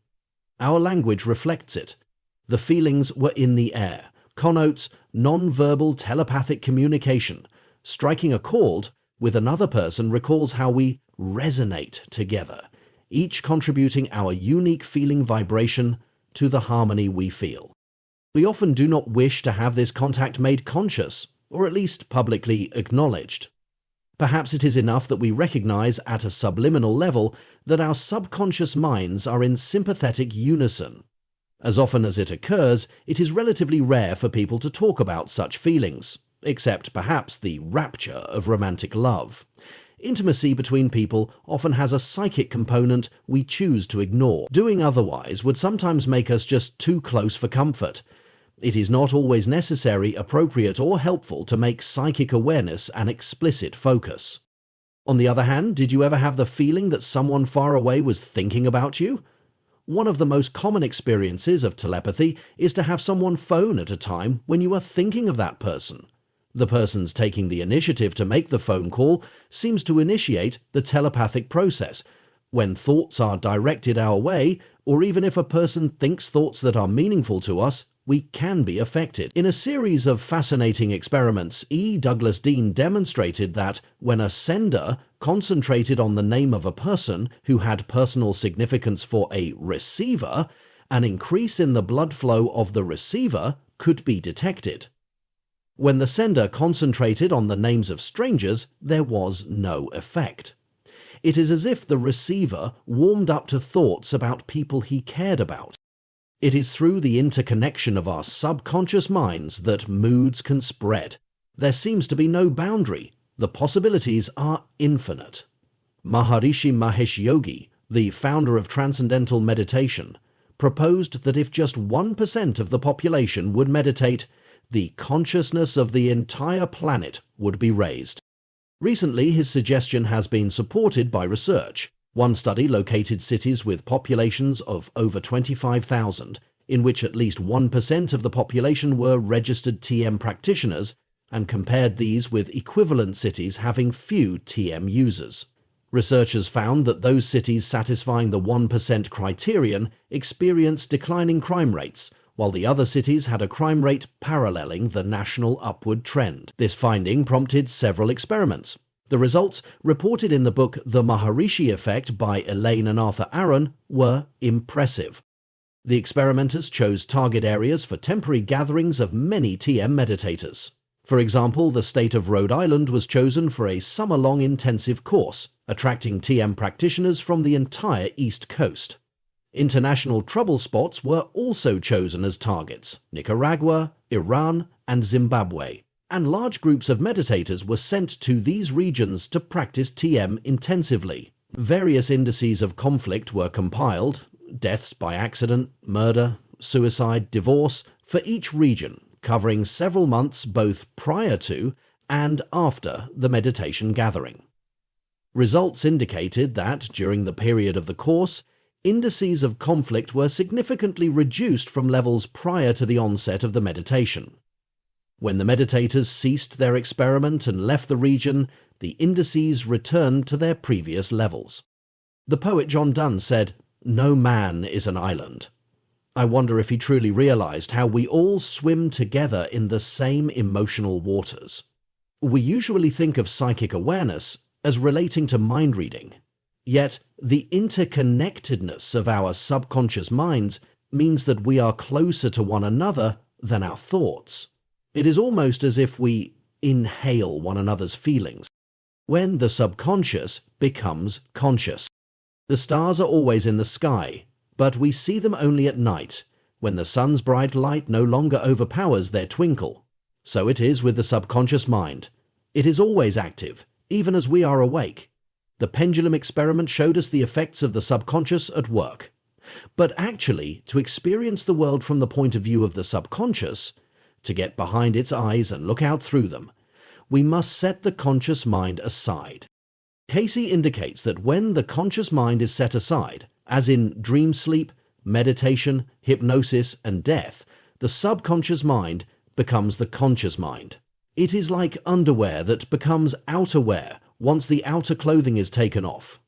Our language reflects it. The feelings were in the air, connotes non-verbal telepathic communication. Striking a chord with another person recalls how we resonate together, each contributing our unique feeling vibration to the harmony we feel. We often do not wish to have this contact made conscious, or at least publicly acknowledged. Perhaps it is enough that we recognize at a subliminal level that our subconscious minds are in sympathetic unison. As often as it occurs, it is relatively rare for people to talk about such feelings, except perhaps the rapture of romantic love. Intimacy between people often has a psychic component we choose to ignore. Doing otherwise would sometimes make us just too close for comfort. It is not always necessary, appropriate, or helpful to make psychic awareness an explicit focus. On the other hand, did you ever have the feeling that someone far away was thinking about you? One of the most common experiences of telepathy is to have someone phone at a time when you are thinking of that person. The person's taking the initiative to make the phone call seems to initiate the telepathic process. When thoughts are directed our way, or even if a person thinks thoughts that are meaningful to us, we can be affected. In a series of fascinating experiments, E. Douglas Dean demonstrated that when a sender concentrated on the name of a person who had personal significance for a receiver, an increase in the blood flow of the receiver could be detected. When the sender concentrated on the names of strangers, there was no effect. It is as if the receiver warmed up to thoughts about people he cared about. It is through the interconnection of our subconscious minds that moods can spread. There seems to be no boundary. The possibilities are infinite. Maharishi Mahesh Yogi, the founder of Transcendental Meditation, proposed that if just 1% of the population would meditate, the consciousness of the entire planet would be raised. Recently, his suggestion has been supported by research. One study located cities with populations of over 25,000, in which at least 1% of the population were registered TM practitioners, and compared these with equivalent cities having few TM users. Researchers found that those cities satisfying the 1% criterion experienced declining crime rates, while the other cities had a crime rate paralleling the national upward trend. This finding prompted several experiments. The results, reported in the book The Maharishi Effect by Elaine and Arthur Aaron, were impressive. The experimenters chose target areas for temporary gatherings of many TM meditators. For example, the state of Rhode Island was chosen for a summer-long intensive course, attracting TM practitioners from the entire East Coast. International trouble spots were also chosen as targets: Nicaragua, Iran, and Zimbabwe. And large groups of meditators were sent to these regions to practice TM intensively. Various indices of conflict were compiled: deaths by accident, murder, suicide, divorce, for each region, covering several months both prior to and after the meditation gathering. Results indicated that, during the period of the course, indices of conflict were significantly reduced from levels prior to the onset of the meditation. When the meditators ceased their experiment and left the region, the indices returned to their previous levels. The poet John Donne said, "No man is an island." I wonder if he truly realized how we all swim together in the same emotional waters. We usually think of psychic awareness as relating to mind reading. Yet, the interconnectedness of our subconscious minds means that we are closer to one another than our thoughts. It is almost as if we inhale one another's feelings, when the subconscious becomes conscious. The stars are always in the sky, but we see them only at night, when the sun's bright light no longer overpowers their twinkle. So it is with the subconscious mind. It is always active, even as we are awake. The pendulum experiment showed us the effects of the subconscious at work. But actually, to experience the world from the point of view of the subconscious, to get behind its eyes and look out through them, we must set the conscious mind aside. Cayce indicates that when the conscious mind is set aside, as in dream sleep, meditation, hypnosis, and death, the subconscious mind becomes the conscious mind. It is like underwear that becomes outerwear once the outer clothing is taken off.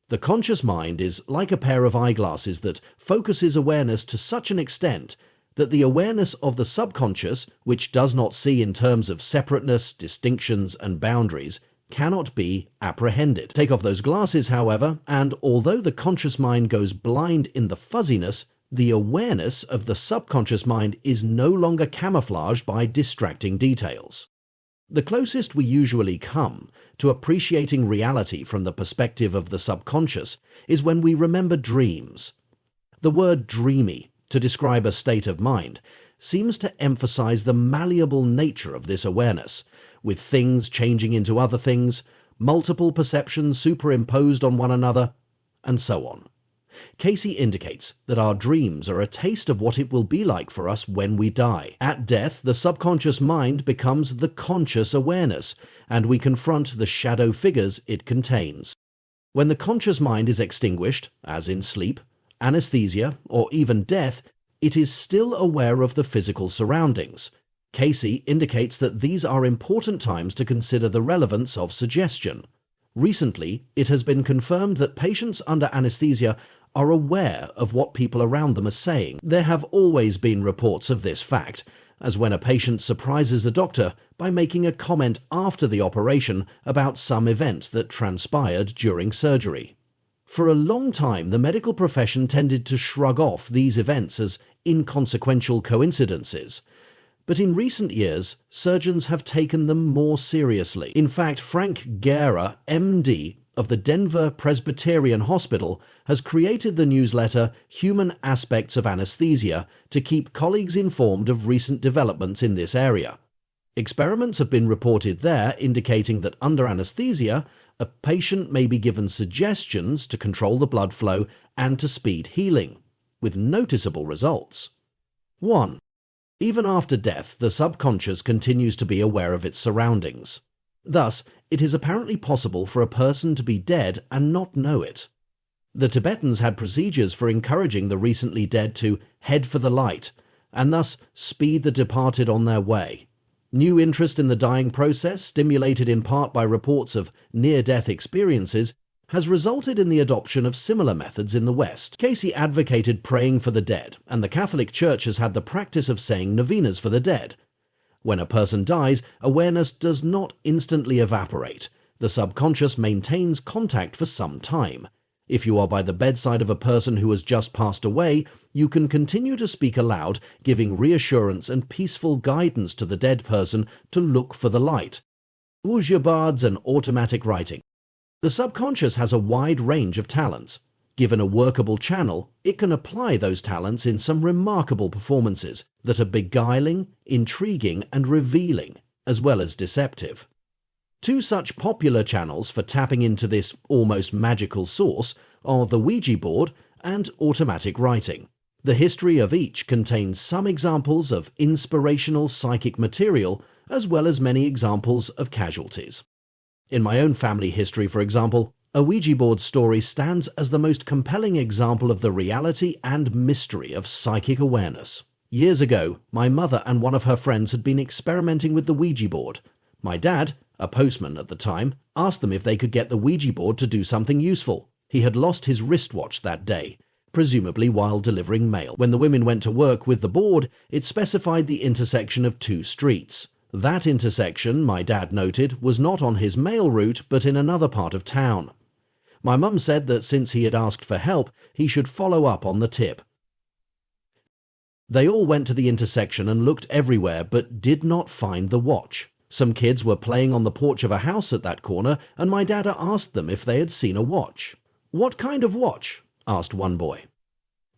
The conscious mind is like a pair of eyeglasses that focuses awareness to such an extent that the awareness of the subconscious, which does not see in terms of separateness, distinctions, and boundaries, cannot be apprehended. Take off those glasses, however, and although the conscious mind goes blind in the fuzziness, the awareness of the subconscious mind is no longer camouflaged by distracting details. The closest we usually come to appreciating reality from the perspective of the subconscious is when we remember dreams. The word dreamy, to describe a state of mind, seems to emphasize the malleable nature of this awareness, with things changing into other things, multiple perceptions superimposed on one another, and so on. Cayce indicates that our dreams are a taste of what it will be like for us when we die. At death, the subconscious mind becomes the conscious awareness, and we confront the shadow figures it contains. When the conscious mind is extinguished, as in sleep, anesthesia, or even death, it is still aware of the physical surroundings. Cayce indicates that these are important times to consider the relevance of suggestion. Recently, it has been confirmed that patients under anesthesia are aware of what people around them are saying. There have always been reports of this fact, as when a patient surprises the doctor by making a comment after the operation about some event that transpired during surgery. For a long time, the medical profession tended to shrug off these events as inconsequential coincidences. But in recent years, surgeons have taken them more seriously. In fact, Frank Guerra, MD, of the Denver Presbyterian Hospital, has created the newsletter Human Aspects of Anesthesia to keep colleagues informed of recent developments in this area. Experiments have been reported there indicating that under anesthesia, a patient may be given suggestions to control the blood flow and to speed healing, with noticeable results. 1. Even after death, the subconscious continues to be aware of its surroundings. Thus, it is apparently possible for a person to be dead and not know it. The Tibetans had procedures for encouraging the recently dead to head for the light, and thus speed the departed on their way. New interest in the dying process, stimulated in part by reports of near-death experiences, has resulted in the adoption of similar methods in the West. Cayce advocated praying for the dead, and the Catholic Church has had the practice of saying novenas for the dead. When a person dies, awareness does not instantly evaporate. The subconscious maintains contact for some time. If you are by the bedside of a person who has just passed away, you can continue to speak aloud, giving reassurance and peaceful guidance to the dead person to look for the light. Audiobook and automatic writing. The subconscious has a wide range of talents. Given a workable channel, it can apply those talents in some remarkable performances that are beguiling, intriguing, and revealing, as well as deceptive. Two such popular channels for tapping into this almost magical source are the Ouija board and automatic writing. The history of each contains some examples of inspirational psychic material, as well as many examples of casualties. In my own family history, for example, a Ouija board story stands as the most compelling example of the reality and mystery of psychic awareness. Years ago, my mother and one of her friends had been experimenting with the Ouija board. My dad, a postman at the time, asked them if they could get the Ouija board to do something useful. He had lost his wristwatch that day, presumably while delivering mail. When the women went to work with the board, it specified the intersection of two streets. That intersection, my dad noted, was not on his mail route but in another part of town. My mum said that since he had asked for help, he should follow up on the tip. They all went to the intersection and looked everywhere but did not find the watch. Some kids were playing on the porch of a house at that corner, and my dad asked them if they had seen a watch. "What kind of watch?" asked one boy.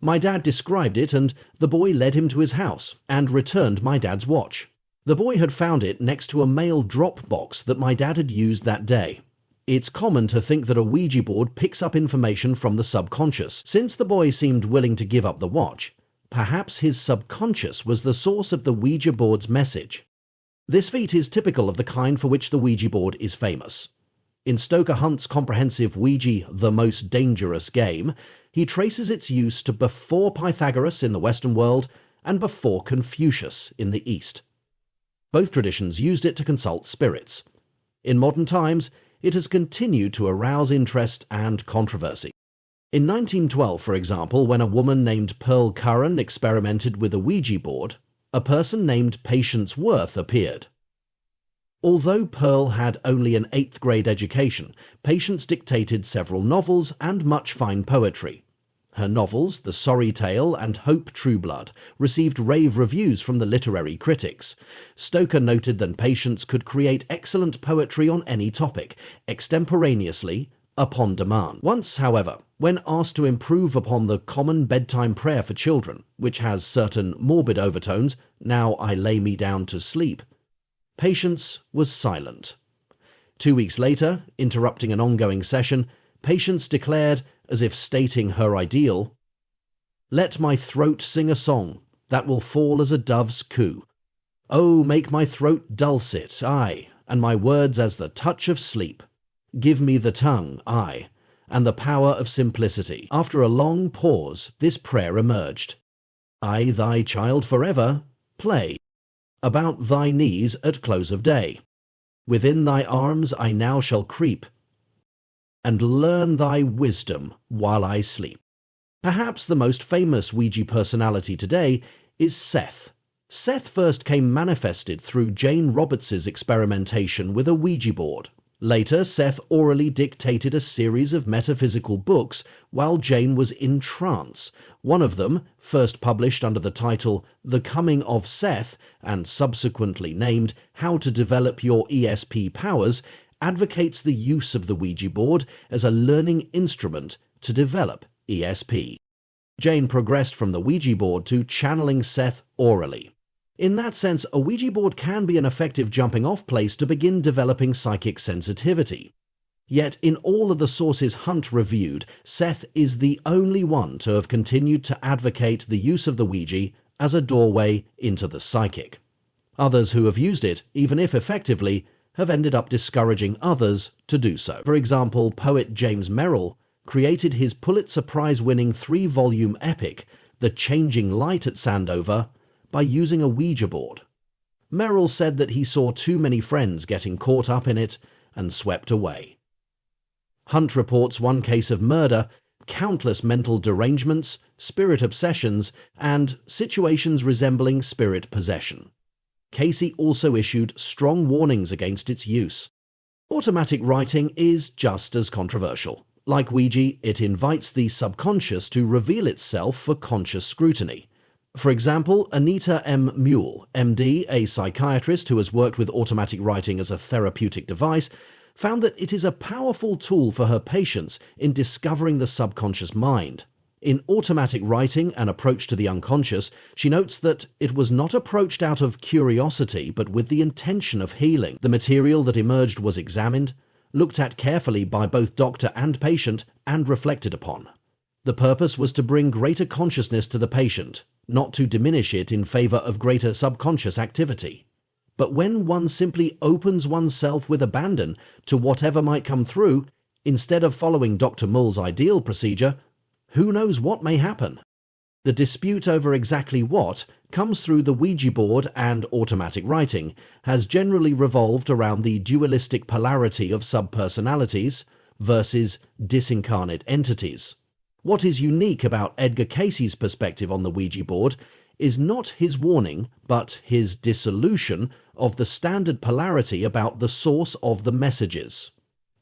My dad described it, and the boy led him to his house and returned my dad's watch. The boy had found it next to a mail drop box that my dad had used that day. It's common to think that a Ouija board picks up information from the subconscious. Since the boy seemed willing to give up the watch, perhaps his subconscious was the source of the Ouija board's message. This feat is typical of the kind for which the Ouija board is famous. In Stoker Hunt's comprehensive Ouija, The Most Dangerous Game, he traces its use to before Pythagoras in the Western world and before Confucius in the East. Both traditions used it to consult spirits. In modern times, it has continued to arouse interest and controversy. In 1912, for example, when a woman named Pearl Curran experimented with a Ouija board, a person named Patience Worth appeared. Although Pearl had only an 8th grade education, Patience dictated several novels and much fine poetry. Her novels, The Sorry Tale and Hope Trueblood, received rave reviews from the literary critics. Stoker noted that Patience could create excellent poetry on any topic, extemporaneously, upon demand. Once, however, when asked to improve upon the common bedtime prayer for children, which has certain morbid overtones, "Now I lay me down to sleep," Patience was silent. 2 weeks later, interrupting an ongoing session, Patience declared, as if stating her ideal, "Let my throat sing a song that will fall as a dove's coo. Oh, make my throat dulcet, aye, and my words as the touch of sleep. Give me the tongue, aye, and the power of simplicity." After a long pause, this prayer emerged. "I, thy child forever, play about thy knees at close of day. Within thy arms I now shall creep, and learn thy wisdom while I sleep." Perhaps the most famous Ouija personality today is Seth. Seth first came manifested through Jane Roberts' experimentation with a Ouija board. Later, Seth orally dictated a series of metaphysical books while Jane was in trance. One of them, first published under the title The Coming of Seth and subsequently named How to Develop Your ESP Powers, advocates the use of the Ouija board as a learning instrument to develop ESP. Jane progressed from the Ouija board to channeling Seth orally. In that sense, a Ouija board can be an effective jumping-off place to begin developing psychic sensitivity. Yet, in all of the sources Hunt reviewed, Seth is the only one to have continued to advocate the use of the Ouija as a doorway into the psychic. Others who have used it, even if effectively, have ended up discouraging others to do so. For example, poet James Merrill created his Pulitzer Prize-winning 3-volume epic, The Changing Light at Sandover, by using a Ouija board. Merrill said that he saw too many friends getting caught up in it and swept away. Hunt reports one case of murder, countless mental derangements, spirit obsessions, and situations resembling spirit possession. Cayce also issued strong warnings against its use. Automatic writing is just as controversial. Like Ouija, it invites the subconscious to reveal itself for conscious scrutiny. For example, Anita M. Mule, MD, a psychiatrist who has worked with automatic writing as a therapeutic device, found that it is a powerful tool for her patients in discovering the subconscious mind. In Automatic Writing, An Approach to the Unconscious, she notes that it was not approached out of curiosity but with the intention of healing. The material that emerged was examined, looked at carefully by both doctor and patient, and reflected upon. The purpose was to bring greater consciousness to the patient, not to diminish it in favor of greater subconscious activity. But when one simply opens oneself with abandon to whatever might come through, instead of following Dr. Mull's ideal procedure, who knows what may happen? The dispute over exactly what comes through the Ouija board and automatic writing has generally revolved around the dualistic polarity of subpersonalities versus disincarnate entities. What is unique about Edgar Cayce's perspective on the Ouija board is not his warning, but his dissolution of the standard polarity about the source of the messages.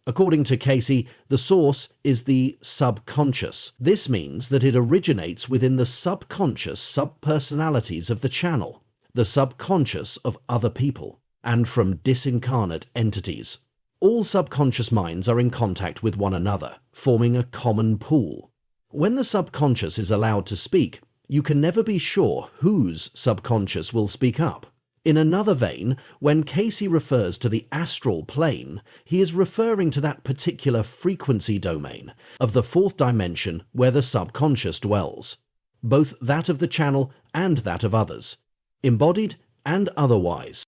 According to Cayce, the source is the subconscious. This means that it originates within the subconscious subpersonalities of the channel, the subconscious of other people, and from disincarnate entities. All subconscious minds are in contact with one another, forming a common pool. When the subconscious is allowed to speak, you can never be sure whose subconscious will speak up. In another vein, when Cayce refers to the astral plane, he is referring to that particular frequency domain of the fourth dimension where the subconscious dwells, both that of the channel and that of others, embodied and otherwise.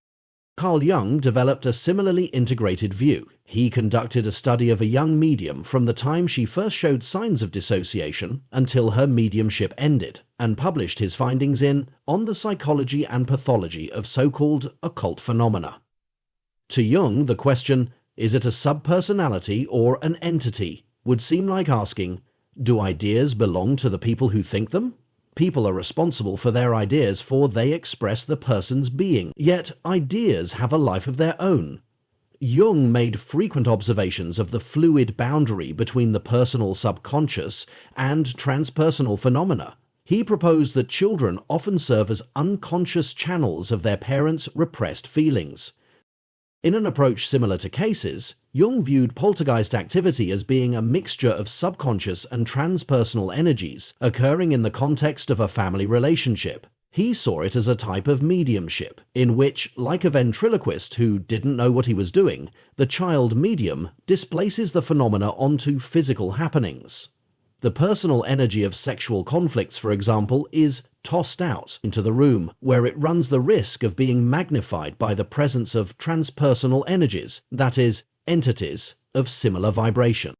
Carl Jung developed a similarly integrated view. He conducted a study of a young medium from the time she first showed signs of dissociation until her mediumship ended, and published his findings in On the Psychology and Pathology of So-Called Occult Phenomena. To Jung, the question, is it a subpersonality or an entity, would seem like asking, do ideas belong to the people who think them? People are responsible for their ideas, for they express the person's being, yet ideas have a life of their own. Jung made frequent observations of the fluid boundary between the personal subconscious and transpersonal phenomena. He proposed that children often serve as unconscious channels of their parents' repressed feelings. In an approach similar to Cayce's, Jung viewed poltergeist activity as being a mixture of subconscious and transpersonal energies occurring in the context of a family relationship. He saw it as a type of mediumship, in which, like a ventriloquist who didn't know what he was doing, the child medium displaces the phenomena onto physical happenings. The personal energy of sexual conflicts, for example, is tossed out into the room, where it runs the risk of being magnified by the presence of transpersonal energies, that is, entities of similar vibration.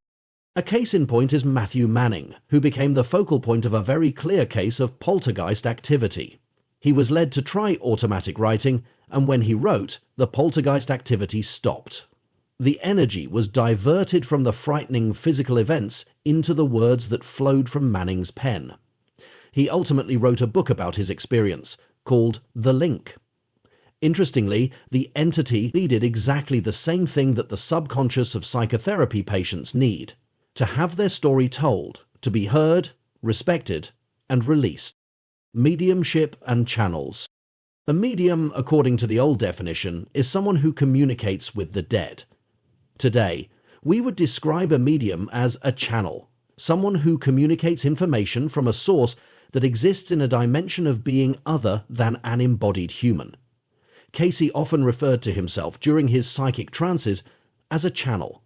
A case in point is Matthew Manning, who became the focal point of a very clear case of poltergeist activity. He was led to try automatic writing, and when he wrote, the poltergeist activity stopped. The energy was diverted from the frightening physical events into the words that flowed from Manning's pen. He ultimately wrote a book about his experience, called The Link. Interestingly, the entity needed exactly the same thing that the subconscious of psychotherapy patients need: to have their story told, to be heard, respected, and released. Mediumship and channels. A medium, according to the old definition, is someone who communicates with the dead. Today, we would describe a medium as a channel, someone who communicates information from a source that exists in a dimension of being other than an embodied human. Cayce often referred to himself during his psychic trances as a channel.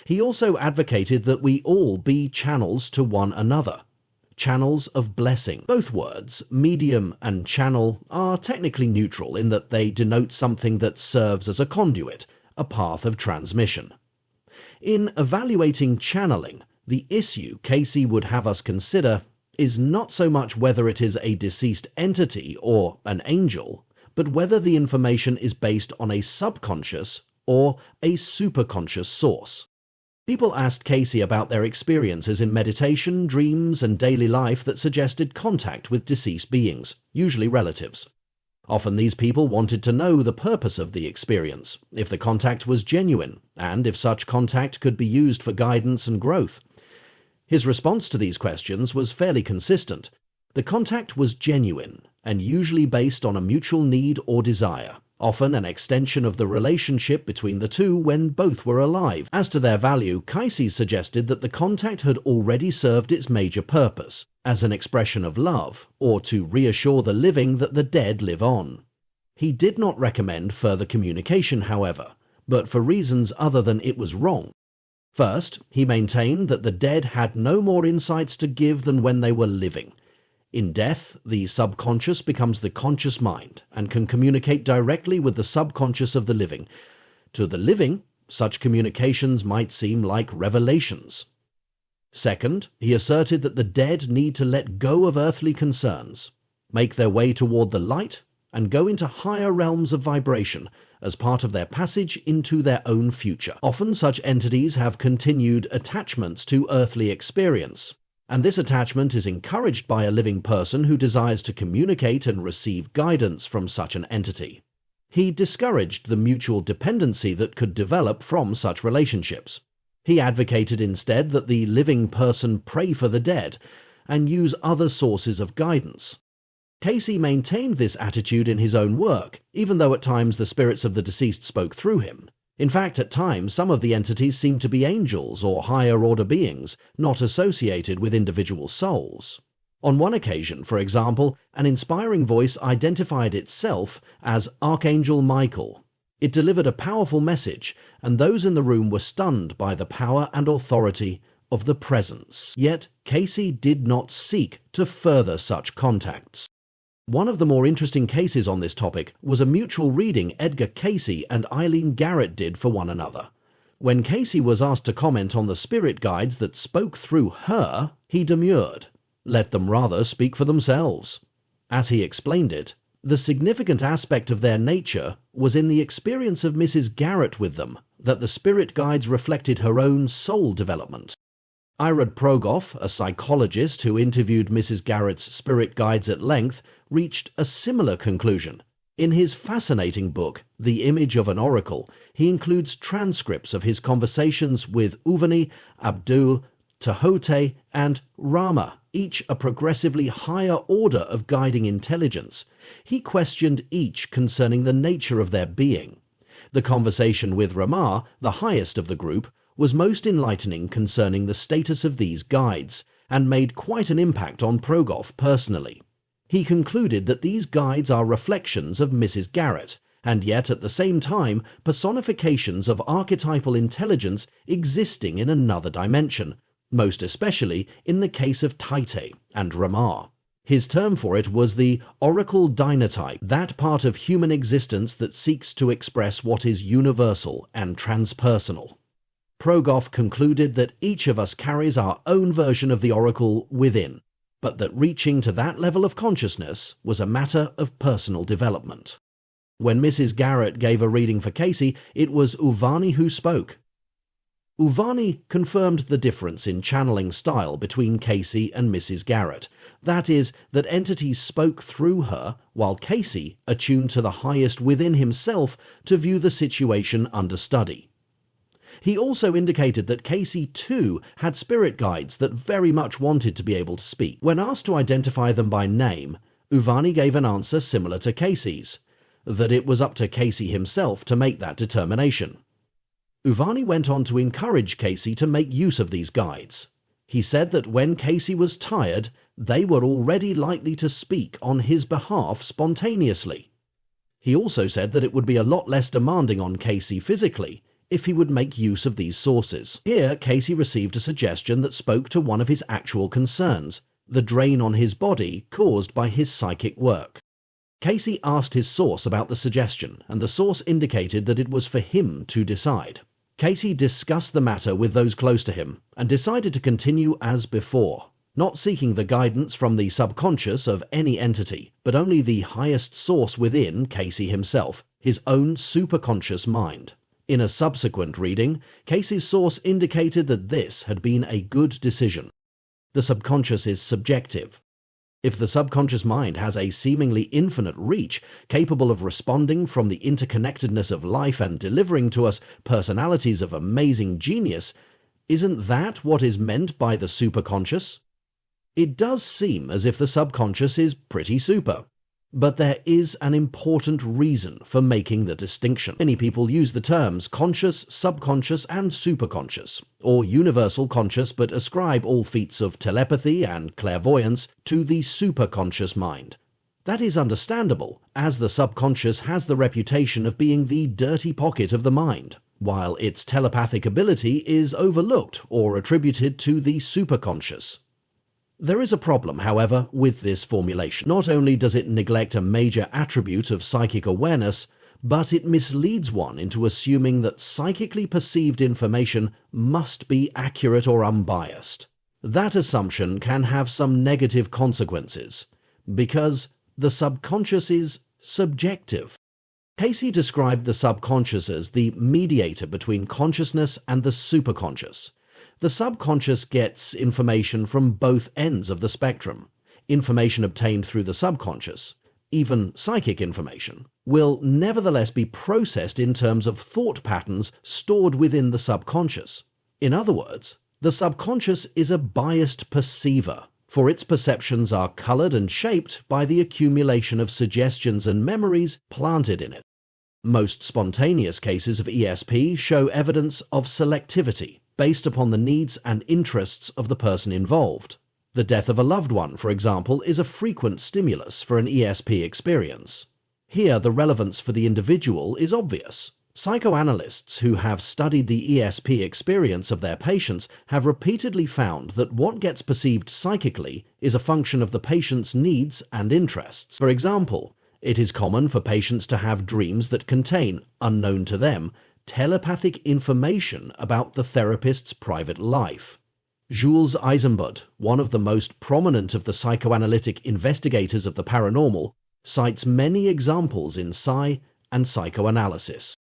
He also advocated that we all be channels to one another, channels of blessing. Both words, medium and channel, are technically neutral in that they denote something that serves as a conduit, a path of transmission. In evaluating channeling, the issue Cayce would have us consider is not so much whether it is a deceased entity or an angel, but whether the information is based on a subconscious or a superconscious source. People asked Cayce about their experiences in meditation, dreams, and daily life that suggested contact with deceased beings, usually relatives. Often these people wanted to know the purpose of the experience, if the contact was genuine, and if such contact could be used for guidance and growth. His response to these questions was fairly consistent. The contact was genuine, and usually based on a mutual need or desire, often an extension of the relationship between the two when both were alive. As to their value, Cayce suggested that the contact had already served its major purpose, as an expression of love, or to reassure the living that the dead live on. He did not recommend further communication, however, but for reasons other than it was wrong. First, he maintained that the dead had no more insights to give than when they were living. In death, the subconscious becomes the conscious mind and can communicate directly with the subconscious of the living. To the living, such communications might seem like revelations. Second, he asserted that the dead need to let go of earthly concerns, make their way toward the light, and go into higher realms of vibration as part of their passage into their own future. Often such entities have continued attachments to earthly experience, and this attachment is encouraged by a living person who desires to communicate and receive guidance from such an entity. He discouraged the mutual dependency that could develop from such relationships. He advocated instead that the living person pray for the dead and use other sources of guidance. Cayce maintained this attitude in his own work, even though at times the spirits of the deceased spoke through him. In fact, at times, some of the entities seemed to be angels or higher-order beings, not associated with individual souls. On one occasion, for example, an inspiring voice identified itself as Archangel Michael. It delivered a powerful message, and those in the room were stunned by the power and authority of the presence. Yet, Cayce did not seek to further such contacts. One of the more interesting cases on this topic was a mutual reading Edgar Cayce and Eileen Garrett did for one another. When Cayce was asked to comment on the spirit guides that spoke through her, he demurred. Let them rather speak for themselves. As he explained it, the significant aspect of their nature was in the experience of Mrs. Garrett with them, that the spirit guides reflected her own soul development. Irad Progoff, a psychologist who interviewed Mrs. Garrett's spirit guides at length, reached a similar conclusion. In his fascinating book, The Image of an Oracle, he includes transcripts of his conversations with Uvani, Abdul, Tehote, and Rama, each a progressively higher order of guiding intelligence. He questioned each concerning the nature of their being. The conversation with Rama, the highest of the group, was most enlightening concerning the status of these guides, and made quite an impact on Progoff personally. He concluded that these guides are reflections of Mrs. Garrett, and yet at the same time personifications of archetypal intelligence existing in another dimension, most especially in the case of Cayce and Rama. His term for it was the oracle dynatype, that part of human existence that seeks to express what is universal and transpersonal. Progoff concluded that each of us carries our own version of the oracle within, but that reaching to that level of consciousness was a matter of personal development. When Mrs. Garrett gave a reading for Cayce, it was Uvani who spoke. Uvani confirmed the difference in channeling style between Cayce and Mrs. Garrett. That is, that entities spoke through her, while Cayce attuned to the highest within himself to view the situation under study. He also indicated that Cayce too had spirit guides that very much wanted to be able to speak. When asked to identify them by name, Uvani gave an answer similar to Cayce's, that it was up to Cayce himself to make that determination. Uvani went on to encourage Cayce to make use of these guides. He said that when Cayce was tired, they were already likely to speak on his behalf spontaneously. He also said that it would be a lot less demanding on Cayce physically if he would make use of these sources. Here, Cayce received a suggestion that spoke to one of his actual concerns, the drain on his body caused by his psychic work. Cayce asked his source about the suggestion, and the source indicated that it was for him to decide. Cayce discussed the matter with those close to him and decided to continue as before, not seeking the guidance from the subconscious of any entity, but only the highest source within Cayce himself, his own superconscious mind. In a subsequent reading, Cayce's source indicated that this had been a good decision. The subconscious is subjective. If the subconscious mind has a seemingly infinite reach, capable of responding from the interconnectedness of life and delivering to us personalities of amazing genius, isn't that what is meant by the superconscious? It does seem as if the subconscious is pretty super. But there is an important reason for making the distinction. Many people use the terms conscious, subconscious, and superconscious, or universal conscious, but ascribe all feats of telepathy and clairvoyance to the superconscious mind. That is understandable, as the subconscious has the reputation of being the dirty pocket of the mind, while its telepathic ability is overlooked or attributed to the superconscious. There is a problem, however, with this formulation. Not only does it neglect a major attribute of psychic awareness, but it misleads one into assuming that psychically perceived information must be accurate or unbiased. That assumption can have some negative consequences, because the subconscious is subjective. Cayce described the subconscious as the mediator between consciousness and the superconscious. The subconscious gets information from both ends of the spectrum. Information obtained through the subconscious, even psychic information, will nevertheless be processed in terms of thought patterns stored within the subconscious. In other words, the subconscious is a biased perceiver, for its perceptions are colored and shaped by the accumulation of suggestions and memories planted in it. Most spontaneous cases of ESP show evidence of selectivity, based upon the needs and interests of the person involved. The death of a loved one, for example, is a frequent stimulus for an ESP experience. Here, the relevance for the individual is obvious. Psychoanalysts who have studied the ESP experience of their patients have repeatedly found that what gets perceived psychically is a function of the patient's needs and interests. For example, it is common for patients to have dreams that contain, unknown to them, telepathic information about the therapist's private life. Jules Eisenbud, one of the most prominent of the psychoanalytic investigators of the paranormal, cites many examples in psi and psychoanalysis.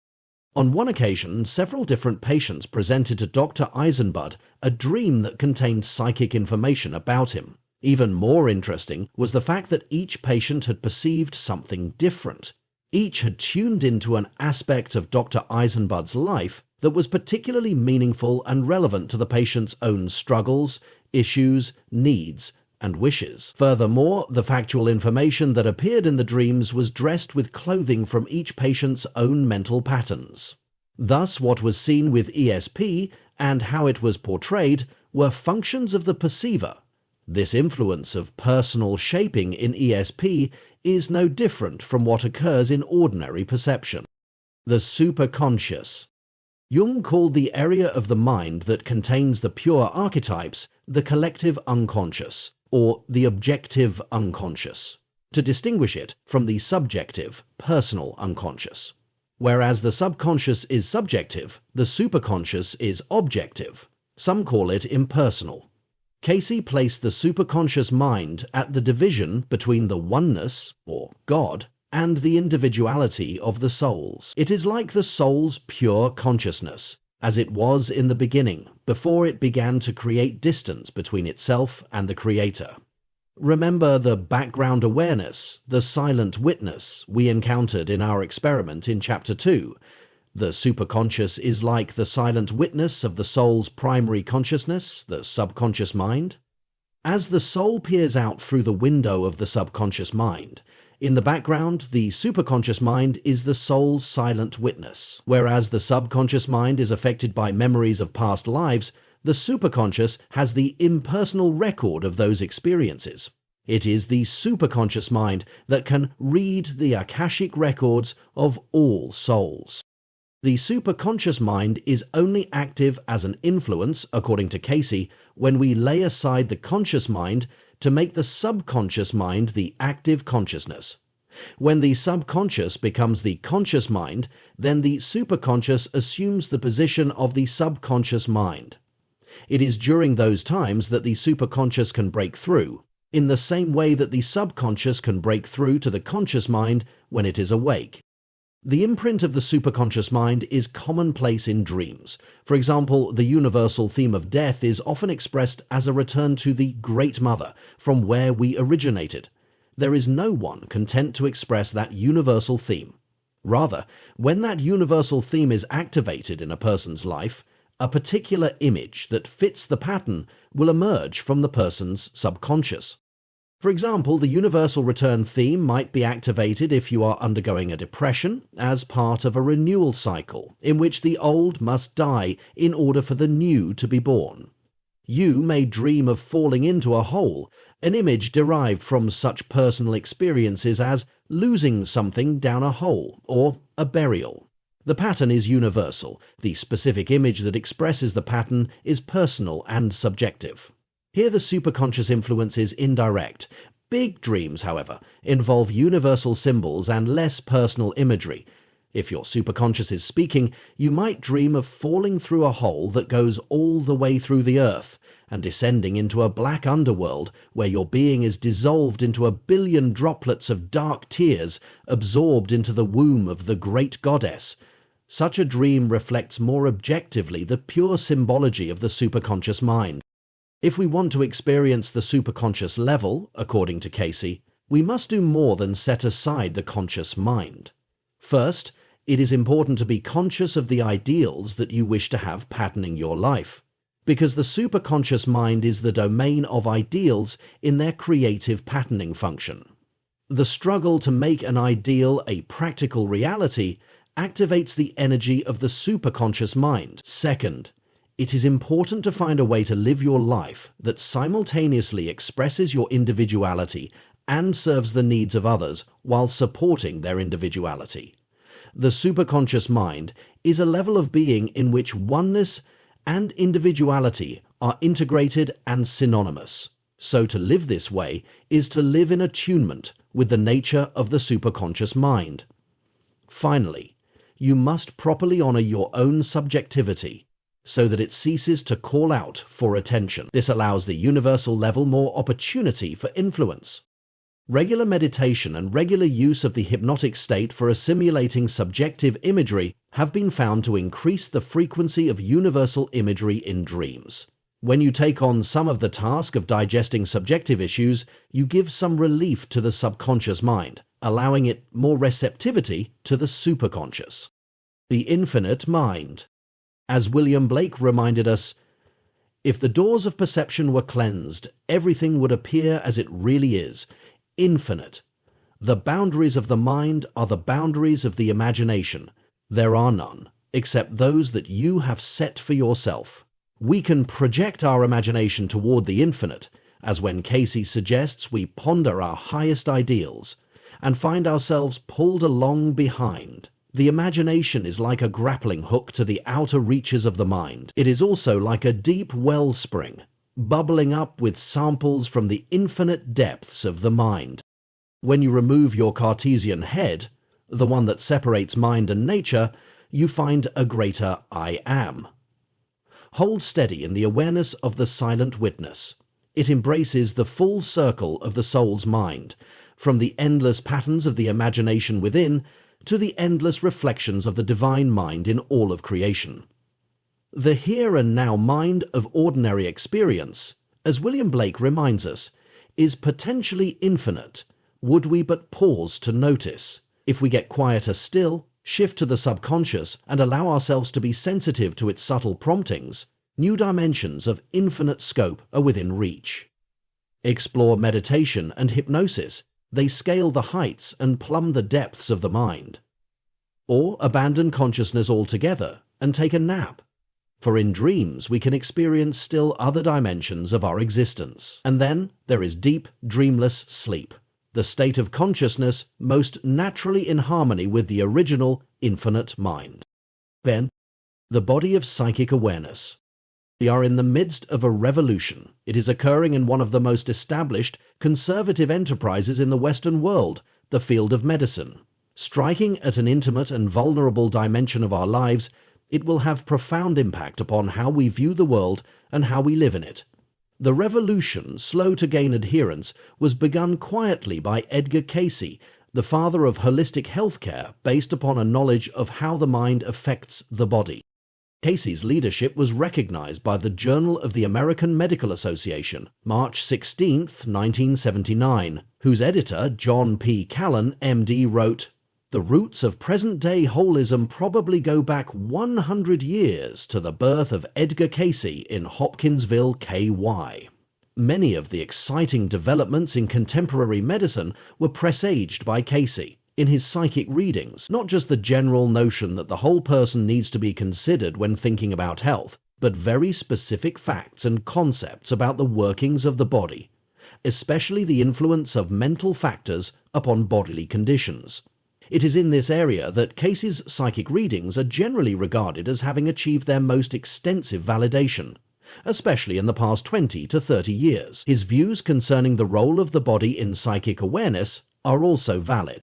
On one occasion, several different patients presented to Dr. Eisenbud a dream that contained psychic information about him. Even more interesting was the fact that each patient had perceived something different. Each had tuned into an aspect of Dr. Eisenbud's life that was particularly meaningful and relevant to the patient's own struggles, issues, needs, and wishes. Furthermore, the factual information that appeared in the dreams was dressed with clothing from each patient's own mental patterns. Thus, what was seen with ESP and how it was portrayed were functions of the perceiver. This influence of personal shaping in ESP is no different from what occurs in ordinary perception. The superconscious. Jung called the area of the mind that contains the pure archetypes the collective unconscious, or the objective unconscious, to distinguish it from the subjective, personal unconscious. Whereas the subconscious is subjective, the superconscious is objective. Some call it impersonal. Cayce placed the superconscious mind at the division between the oneness, or God, and the individuality of the souls. It is like the soul's pure consciousness, as it was in the beginning, before it began to create distance between itself and the Creator. Remember the background awareness, the silent witness we encountered in our experiment in Chapter 2. The superconscious is like the silent witness of the soul's primary consciousness, the subconscious mind. As the soul peers out through the window of the subconscious mind, In the background, the superconscious mind is the soul's silent witness. Whereas the subconscious mind is affected by memories of past lives, the superconscious has the impersonal record of those experiences. It is the superconscious mind that can read the Akashic records of all souls. The superconscious mind is only active as an influence, according to Cayce, when we lay aside the conscious mind to make the subconscious mind the active consciousness. When the subconscious becomes the conscious mind, then the superconscious assumes the position of the subconscious mind. It is during those times that the superconscious can break through, in the same way that the subconscious can break through to the conscious mind when it is awake. The imprint of the superconscious mind is commonplace in dreams. For example, the universal theme of death is often expressed as a return to the Great Mother, from where we originated. There is no one content to express that universal theme. Rather, when that universal theme is activated in a person's life, a particular image that fits the pattern will emerge from the person's subconscious. For example, the universal return theme might be activated if you are undergoing a depression as part of a renewal cycle in which the old must die in order for the new to be born. You may dream of falling into a hole, an image derived from such personal experiences as losing something down a hole or a burial. The pattern is universal. The specific image that expresses the pattern is personal and subjective. Here the superconscious influence is indirect. Big dreams, however, involve universal symbols and less personal imagery. If your superconscious is speaking, you might dream of falling through a hole that goes all the way through the earth and descending into a black underworld where your being is dissolved into a billion droplets of dark tears absorbed into the womb of the great goddess. Such a dream reflects more objectively the pure symbology of the superconscious mind. If we want to experience the superconscious level, according to Cayce, we must do more than set aside the conscious mind. First, it is important to be conscious of the ideals that you wish to have patterning your life, because the superconscious mind is the domain of ideals in their creative patterning function. The struggle to make an ideal a practical reality activates the energy of the superconscious mind. Second, it is important to find a way to live your life that simultaneously expresses your individuality and serves the needs of others while supporting their individuality. The superconscious mind is a level of being in which oneness and individuality are integrated and synonymous. So to live this way is to live in attunement with the nature of the superconscious mind. Finally, you must properly honor your own subjectivity so that it ceases to call out for attention. This allows the universal level more opportunity for influence. Regular meditation and regular use of the hypnotic state for assimilating subjective imagery have been found to increase the frequency of universal imagery in dreams. When you take on some of the task of digesting subjective issues, you give some relief to the subconscious mind, allowing it more receptivity to the superconscious. The infinite mind. As William Blake reminded us, if the doors of perception were cleansed, everything would appear as it really is, infinite. The boundaries of the mind are the boundaries of the imagination. There are none, except those that you have set for yourself. We can project our imagination toward the infinite, as when Cayce suggests we ponder our highest ideals, and find ourselves pulled along behind. The imagination is like a grappling hook to the outer reaches of the mind. It is also like a deep wellspring, bubbling up with samples from the infinite depths of the mind. When you remove your Cartesian head, the one that separates mind and nature, you find a greater I am. Hold steady in the awareness of the silent witness. It embraces the full circle of the soul's mind, from the endless patterns of the imagination within to the endless reflections of the divine mind in all of creation. The here and now mind of ordinary experience, as William Blake reminds us, is potentially infinite, would we but pause to notice. If we get quieter still, shift to the subconscious, and allow ourselves to be sensitive to its subtle promptings, new dimensions of infinite scope are within reach. Explore meditation and hypnosis They scale the heights and plumb the depths of the mind. Or abandon consciousness altogether and take a nap. For in dreams we can experience still other dimensions of our existence. And then there is deep, dreamless sleep, the state of consciousness most naturally in harmony with the original, infinite mind. Ben, the body of psychic awareness. We are in the midst of a revolution. It is occurring in one of the most established, conservative enterprises in the Western world, the field of medicine. Striking at an intimate and vulnerable dimension of our lives, it will have profound impact upon how we view the world and how we live in it. The revolution, slow to gain adherents, was begun quietly by Edgar Cayce, the father of holistic healthcare based upon a knowledge of how the mind affects the body. Cayce's leadership was recognized by the Journal of the American Medical Association, March 16, 1979, whose editor, John P. Callan, MD, wrote, "The roots of present-day holism probably go back 100 years to the birth of Edgar Cayce in Hopkinsville, KY. Many of the exciting developments in contemporary medicine were presaged by Cayce in his psychic readings, not just the general notion that the whole person needs to be considered when thinking about health, but very specific facts and concepts about the workings of the body, especially the influence of mental factors upon bodily conditions. It is in this area that Cayce's psychic readings are generally regarded as having achieved their most extensive validation, especially in the past 20 to 30 years. His views concerning the role of the body in psychic awareness are also valid.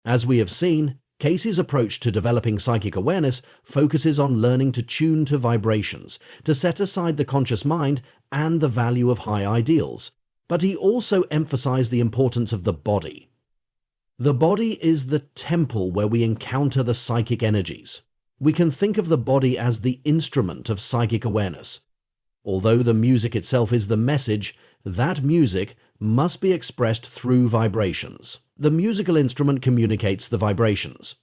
As we have seen, Cayce's approach to developing psychic awareness focuses on learning to tune to vibrations, to set aside the conscious mind and the value of high ideals. But he also emphasized the importance of the body. The body is the temple where we encounter the psychic energies. We can think of the body as the instrument of psychic awareness. Although the music itself is the message, that music must be expressed through vibrations. The musical instrument communicates the vibrations.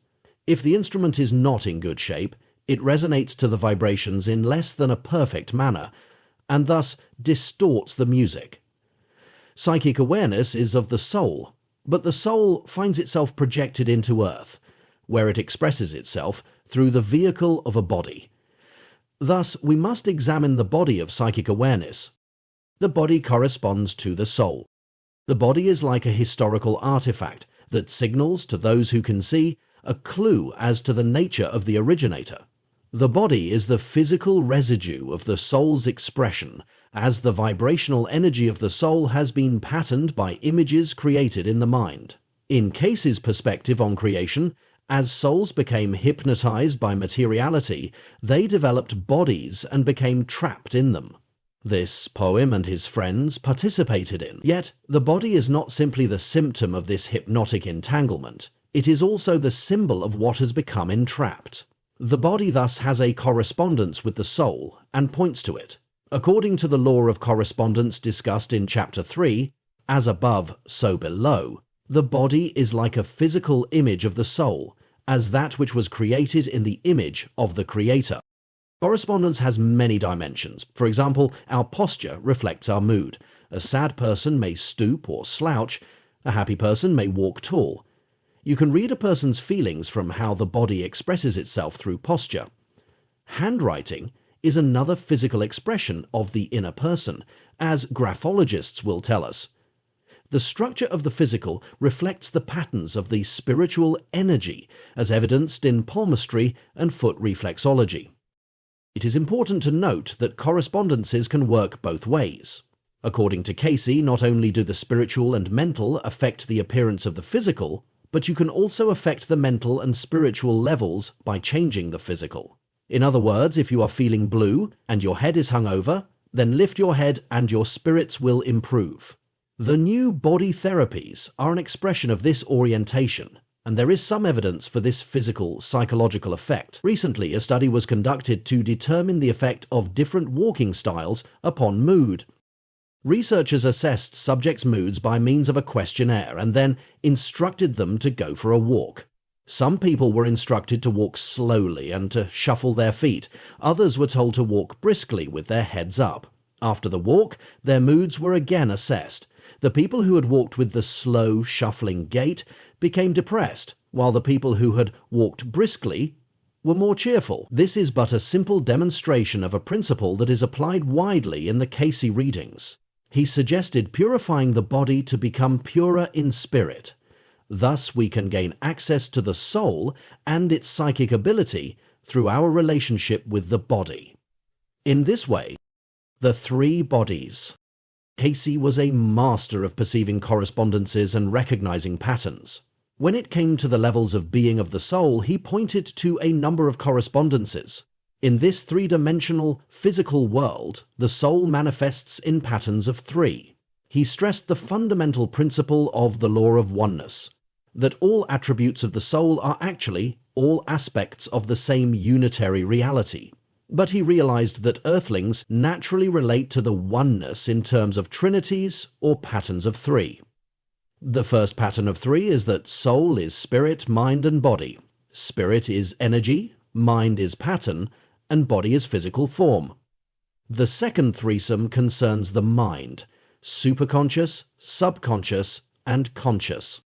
If the instrument is not in good shape, it resonates to the vibrations in less than a perfect manner, and thus distorts the music. Psychic awareness is of the soul, but the soul finds itself projected into earth, where it expresses itself through the vehicle of a body. Thus, we must examine the body of psychic awareness. The body corresponds to the soul. The body is like a historical artifact that signals to those who can see a clue as to the nature of the originator. The body is the physical residue of the soul's expression, as the vibrational energy of the soul has been patterned by images created in the mind. In Cayce's perspective on creation, as souls became hypnotized by materiality, they developed bodies and became trapped in them. This poem and his friends participated in. Yet, the body is not simply the symptom of this hypnotic entanglement. It is also the symbol of what has become entrapped. The body thus has a correspondence with the soul and points to it. According to the law of correspondence discussed in Chapter 3, as above, so below, the body is like a physical image of the soul, as that which was created in the image of the Creator. Correspondence has many dimensions. For example, our posture reflects our mood. A sad person may stoop or slouch. A happy person may walk tall. You can read a person's feelings from how the body expresses itself through posture. Handwriting is another physical expression of the inner person, as graphologists will tell us. The structure of the physical reflects the patterns of the spiritual energy, as evidenced in palmistry and foot reflexology. It is important to note that correspondences can work both ways. According to Cayce, not only do the spiritual and mental affect the appearance of the physical, but you can also affect the mental and spiritual levels by changing the physical. In other words, if you are feeling blue and your head is hung over, then lift your head and your spirits will improve. The new body therapies are an expression of this orientation, and there is some evidence for this physical, psychological effect. Recently, a study was conducted to determine the effect of different walking styles upon mood. Researchers assessed subjects' moods by means of a questionnaire and then instructed them to go for a walk. Some people were instructed to walk slowly and to shuffle their feet. Others were told to walk briskly with their heads up. After the walk, their moods were again assessed. The people who had walked with the slow, shuffling gait became depressed, while the people who had walked briskly were more cheerful. This is but a simple demonstration of a principle that is applied widely in the Cayce readings. He suggested purifying the body to become purer in spirit. Thus we can gain access to the soul and its psychic ability through our relationship with the body. In this way, the three bodies. Cayce was a master of perceiving correspondences and recognizing patterns. When it came to the levels of being of the soul, he pointed to a number of correspondences. In this three-dimensional physical world, the soul manifests in patterns of three. He stressed the fundamental principle of the law of oneness, that all attributes of the soul are actually all aspects of the same unitary reality. But he realized that earthlings naturally relate to the oneness in terms of trinities or patterns of three. The first pattern of three is that soul is spirit, mind, and body. Spirit is energy, mind is pattern, and body is physical form. The second threesome concerns the mind, superconscious, subconscious, and conscious.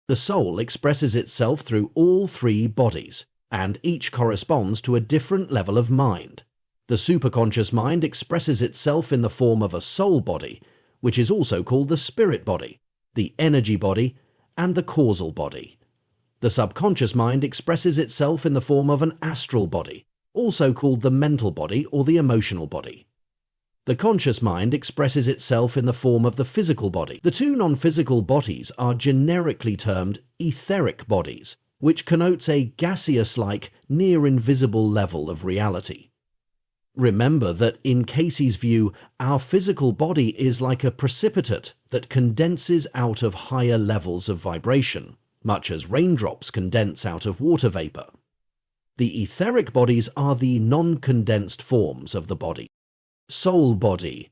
The soul expresses itself through all three bodies, and each corresponds to a different level of mind. The superconscious mind expresses itself in the form of a soul body, which is also called the spirit body, the energy body, and the causal body. The subconscious mind expresses itself in the form of an astral body, also called the mental body or the emotional body. The conscious mind expresses itself in the form of the physical body. The two non-physical bodies are generically termed etheric bodies, which connotes a gaseous-like, near-invisible level of reality. Remember that in Cayce's view, our physical body is like a precipitate that condenses out of higher levels of vibration, much as raindrops condense out of water vapor. The etheric bodies are the non-condensed forms of the body. Soul body.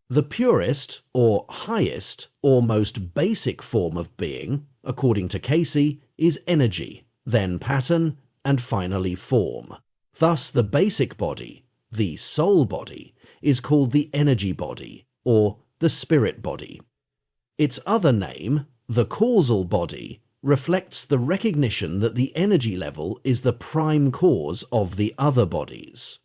The purest, or highest, or most basic form of being, according to Cayce, is energy, then pattern, and finally form. Thus the basic body, the soul body, is called the energy body, or the spirit body. Its other name, the causal body, reflects the recognition that the energy level is the prime cause of the other bodies.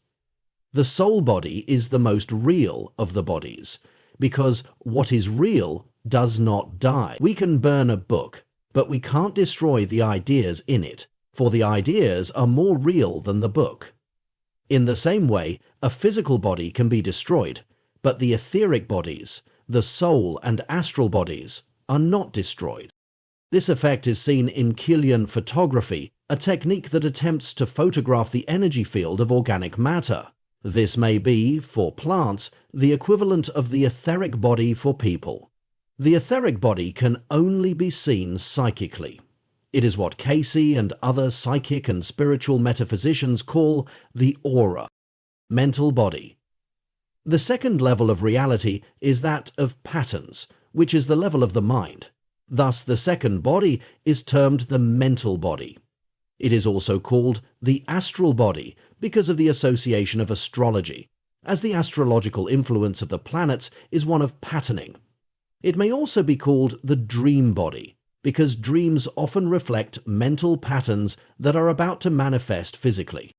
The soul body is the most real of the bodies, because what is real does not die. We can burn a book, but we can't destroy the ideas in it, for the ideas are more real than the book. In the same way, a physical body can be destroyed, but the etheric bodies, the soul and astral bodies, are not destroyed. This effect is seen in Killian photography, a technique that attempts to photograph the energy field of organic matter. This may be, for plants, the equivalent of the etheric body for people. The etheric body can only be seen psychically. It is what Cayce and other psychic and spiritual metaphysicians call the aura, mental body. The second level of reality is that of patterns, which is the level of the mind. Thus, the second body is termed the mental body. It is also called the astral body because of the association of astrology, as the astrological influence of the planets is one of patterning. It may also be called the dream body, because dreams often reflect mental patterns that are about to manifest physically.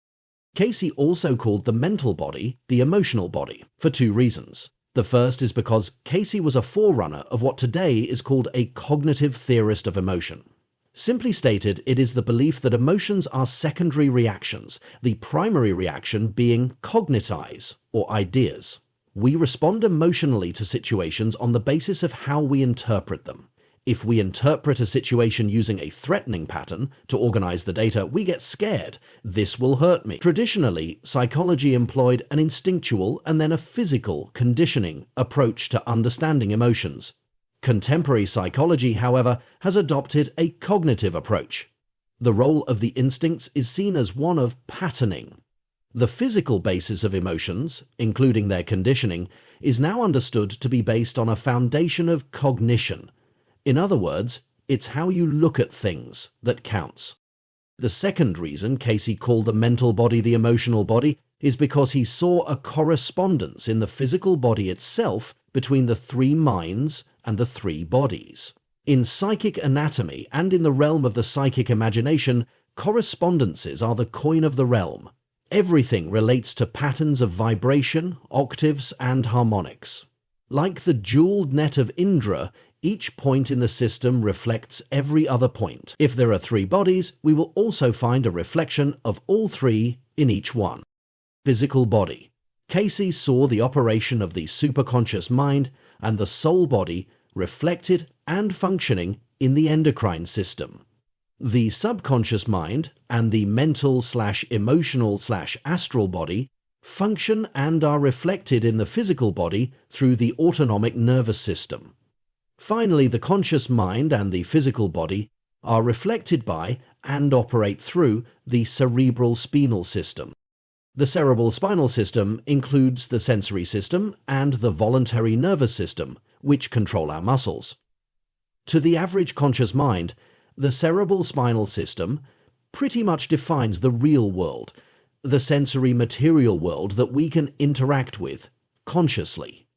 Cayce also called the mental body the emotional body, for two reasons. The first is because Cayce was a forerunner of what today is called a cognitive theorist of emotion. Simply stated, it is the belief that emotions are secondary reactions, the primary reaction being cognitize, or ideas. We respond emotionally to situations on the basis of how we interpret them. If we interpret a situation using a threatening pattern to organize the data, we get scared. This will hurt me. Traditionally, psychology employed an instinctual and then a physical conditioning approach to understanding emotions. Contemporary psychology, however, has adopted a cognitive approach. The role of the instincts is seen as one of patterning. The physical basis of emotions, including their conditioning, is now understood to be based on a foundation of cognition. In other words, it's how you look at things that counts. The second reason Cayce called the mental body the emotional body is because he saw a correspondence in the physical body itself between the three minds and the three bodies. In psychic anatomy and in the realm of the psychic imagination, correspondences are the coin of the realm. Everything relates to patterns of vibration, octaves, and harmonics. Like the jeweled net of Indra, each point in the system reflects every other point. If there are three bodies, we will also find a reflection of all three in each one. Physical body. Cayce saw the operation of the superconscious mind and the soul body reflected and functioning in the endocrine system. The subconscious mind and the mental/emotional/astral body function and are reflected in the physical body through the autonomic nervous system. Finally, the conscious mind and the physical body are reflected by and operate through the cerebral spinal system. The cerebral spinal system includes the sensory system and the voluntary nervous system, which control our muscles. To the average conscious mind, the cerebral spinal system pretty much defines the real world, the sensory material world that we can interact with consciously.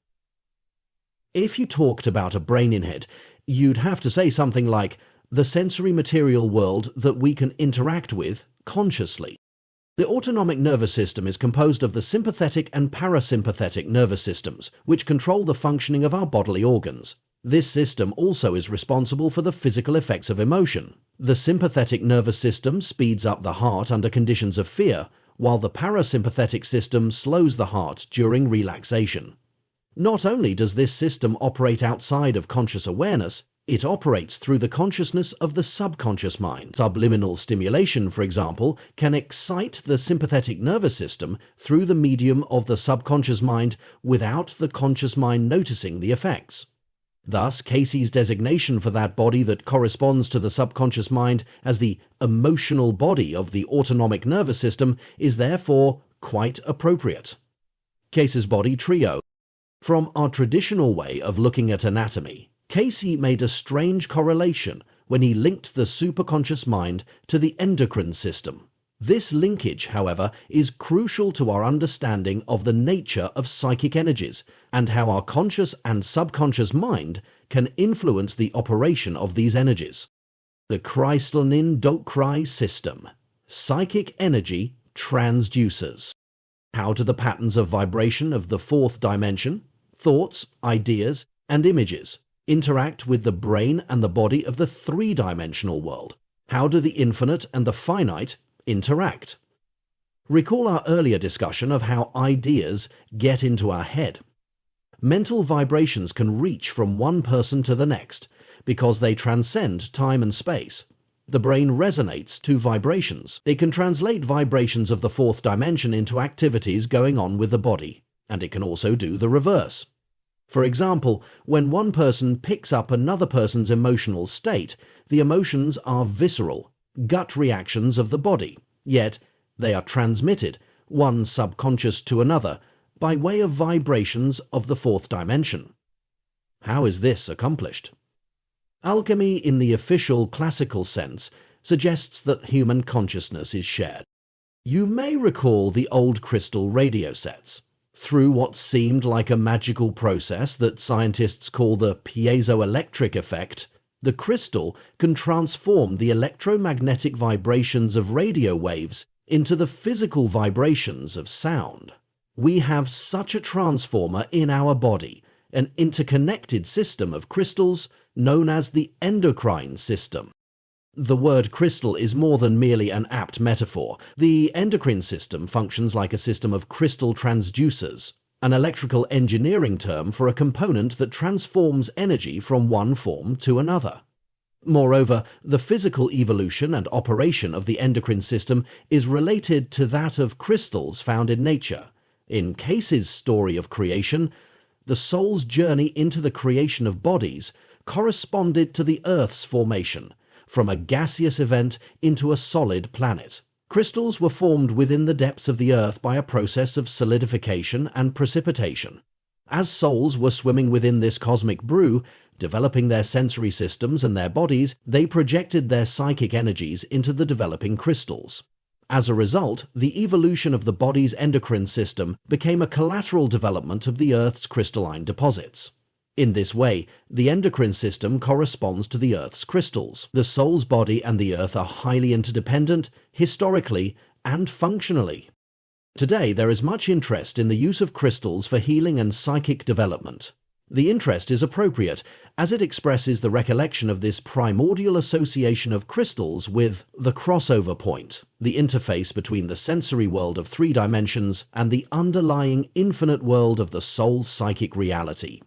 If you talked about a brain in head, you'd have to say something like, the sensory material world that we can interact with consciously. The autonomic nervous system is composed of the sympathetic and parasympathetic nervous systems, which control the functioning of our bodily organs. This system also is responsible for the physical effects of emotion. The sympathetic nervous system speeds up the heart under conditions of fear, while the parasympathetic system slows the heart during relaxation. Not only does this system operate outside of conscious awareness, it operates through the consciousness of the subconscious mind. Subliminal stimulation, for example, can excite the sympathetic nervous system through the medium of the subconscious mind without the conscious mind noticing the effects. Thus, Cayce's designation for that body that corresponds to the subconscious mind as the emotional body of the autonomic nervous system is therefore quite appropriate. Cayce's body trio. From our traditional way of looking at anatomy, Cayce made a strange correlation when he linked the superconscious mind to the endocrine system. This linkage, however, is crucial to our understanding of the nature of psychic energies and how our conscious and subconscious mind can influence the operation of these energies. The Crystalline Dokrai system. Psychic energy transducers. How do the patterns of vibration of the fourth dimension, thoughts, ideas, and images interact with the brain and the body of the three-dimensional world? How do the infinite and the finite interact? Recall our earlier discussion of how ideas get into our head. Mental vibrations can reach from one person to the next because they transcend time and space. The brain resonates to vibrations. It can translate vibrations of the fourth dimension into activities going on with the body, and it can also do the reverse. For example, when one person picks up another person's emotional state, the emotions are visceral, gut reactions of the body, yet they are transmitted, one subconscious to another, by way of vibrations of the fourth dimension. How is this accomplished? Alchemy, in the official classical sense, suggests that human consciousness is shared. You may recall the old crystal radio sets. Through what seemed like a magical process that scientists call the piezoelectric effect, the crystal can transform the electromagnetic vibrations of radio waves into the physical vibrations of sound. We have such a transformer in our body, an interconnected system of crystals known as the endocrine system. The word crystal is more than merely an apt metaphor. The endocrine system functions like a system of crystal transducers, an electrical engineering term for a component that transforms energy from one form to another. Moreover, the physical evolution and operation of the endocrine system is related to that of crystals found in nature. In Cayce's story of creation, the soul's journey into the creation of bodies corresponded to the Earth's formation, from a gaseous event into a solid planet. Crystals were formed within the depths of the Earth by a process of solidification and precipitation. As souls were swimming within this cosmic brew, developing their sensory systems and their bodies, they projected their psychic energies into the developing crystals. As a result, the evolution of the body's endocrine system became a collateral development of the Earth's crystalline deposits. In this way, the endocrine system corresponds to the Earth's crystals. The soul's body and the Earth are highly interdependent, historically and functionally. Today, there is much interest in the use of crystals for healing and psychic development. The interest is appropriate, as it expresses the recollection of this primordial association of crystals with the crossover point, the interface between the sensory world of 3 dimensions and the underlying infinite world of the soul's psychic reality.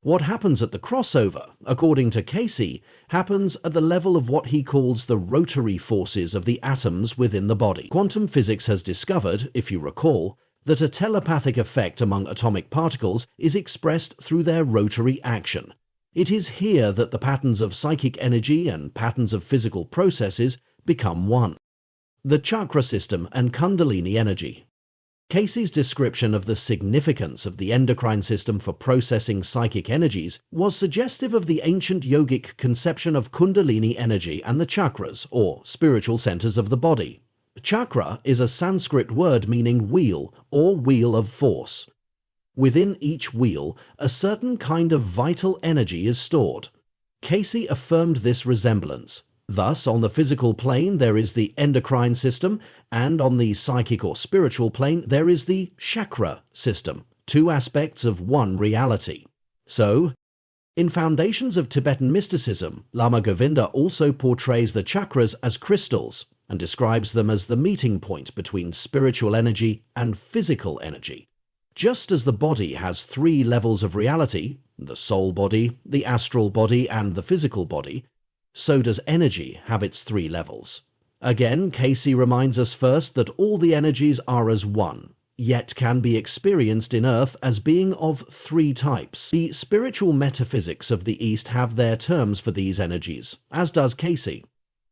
What happens at the crossover, according to Cayce, happens at the level of what he calls the rotary forces of the atoms within the body. Quantum physics has discovered, if you recall, that a telepathic effect among atomic particles is expressed through their rotary action. It is here that the patterns of psychic energy and patterns of physical processes become one. The chakra system and Kundalini energy. Cayce's description of the significance of the endocrine system for processing psychic energies was suggestive of the ancient yogic conception of Kundalini energy and the chakras, or spiritual centers of the body. Chakra is a Sanskrit word meaning wheel or wheel of force. Within each wheel, a certain kind of vital energy is stored. Cayce affirmed this resemblance. Thus, on the physical plane there is the endocrine system, and on the psychic or spiritual plane there is the chakra system, 2 aspects of one reality. So, in Foundations of Tibetan Mysticism, Lama Govinda also portrays the chakras as crystals and describes them as the meeting point between spiritual energy and physical energy. Just as the body has 3 levels of reality, the soul body, the astral body, and the physical body, so does energy have its 3 levels. Again, Cayce reminds us first that all the energies are as one, yet can be experienced in Earth as being of 3 types. The spiritual metaphysics of the East have their terms for these energies, as does Cayce.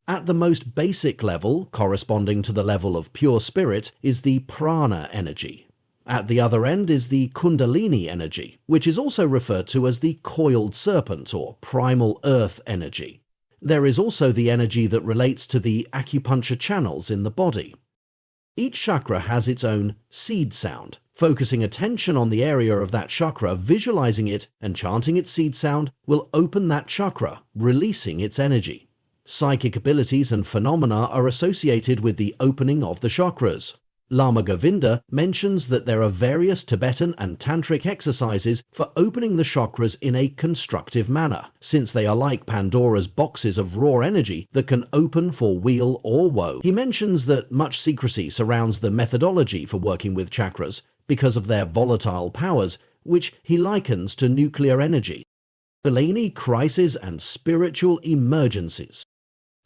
At the most basic level, corresponding to the level of pure spirit, is the prana energy. At the other end is the Kundalini energy, which is also referred to as the coiled serpent or primal earth energy. There is also the energy that relates to the acupuncture channels in the body. Each chakra has its own seed sound. Focusing attention on the area of that chakra, visualizing it, and chanting its seed sound will open that chakra, releasing its energy. Psychic abilities and phenomena are associated with the opening of the chakras. Lama Govinda mentions that there are various Tibetan and Tantric exercises for opening the chakras in a constructive manner, since they are like Pandora's boxes of raw energy that can open for weal or woe. He mentions that much secrecy surrounds the methodology for working with chakras because of their volatile powers, which he likens to nuclear energy. Kundalini crises and spiritual emergencies.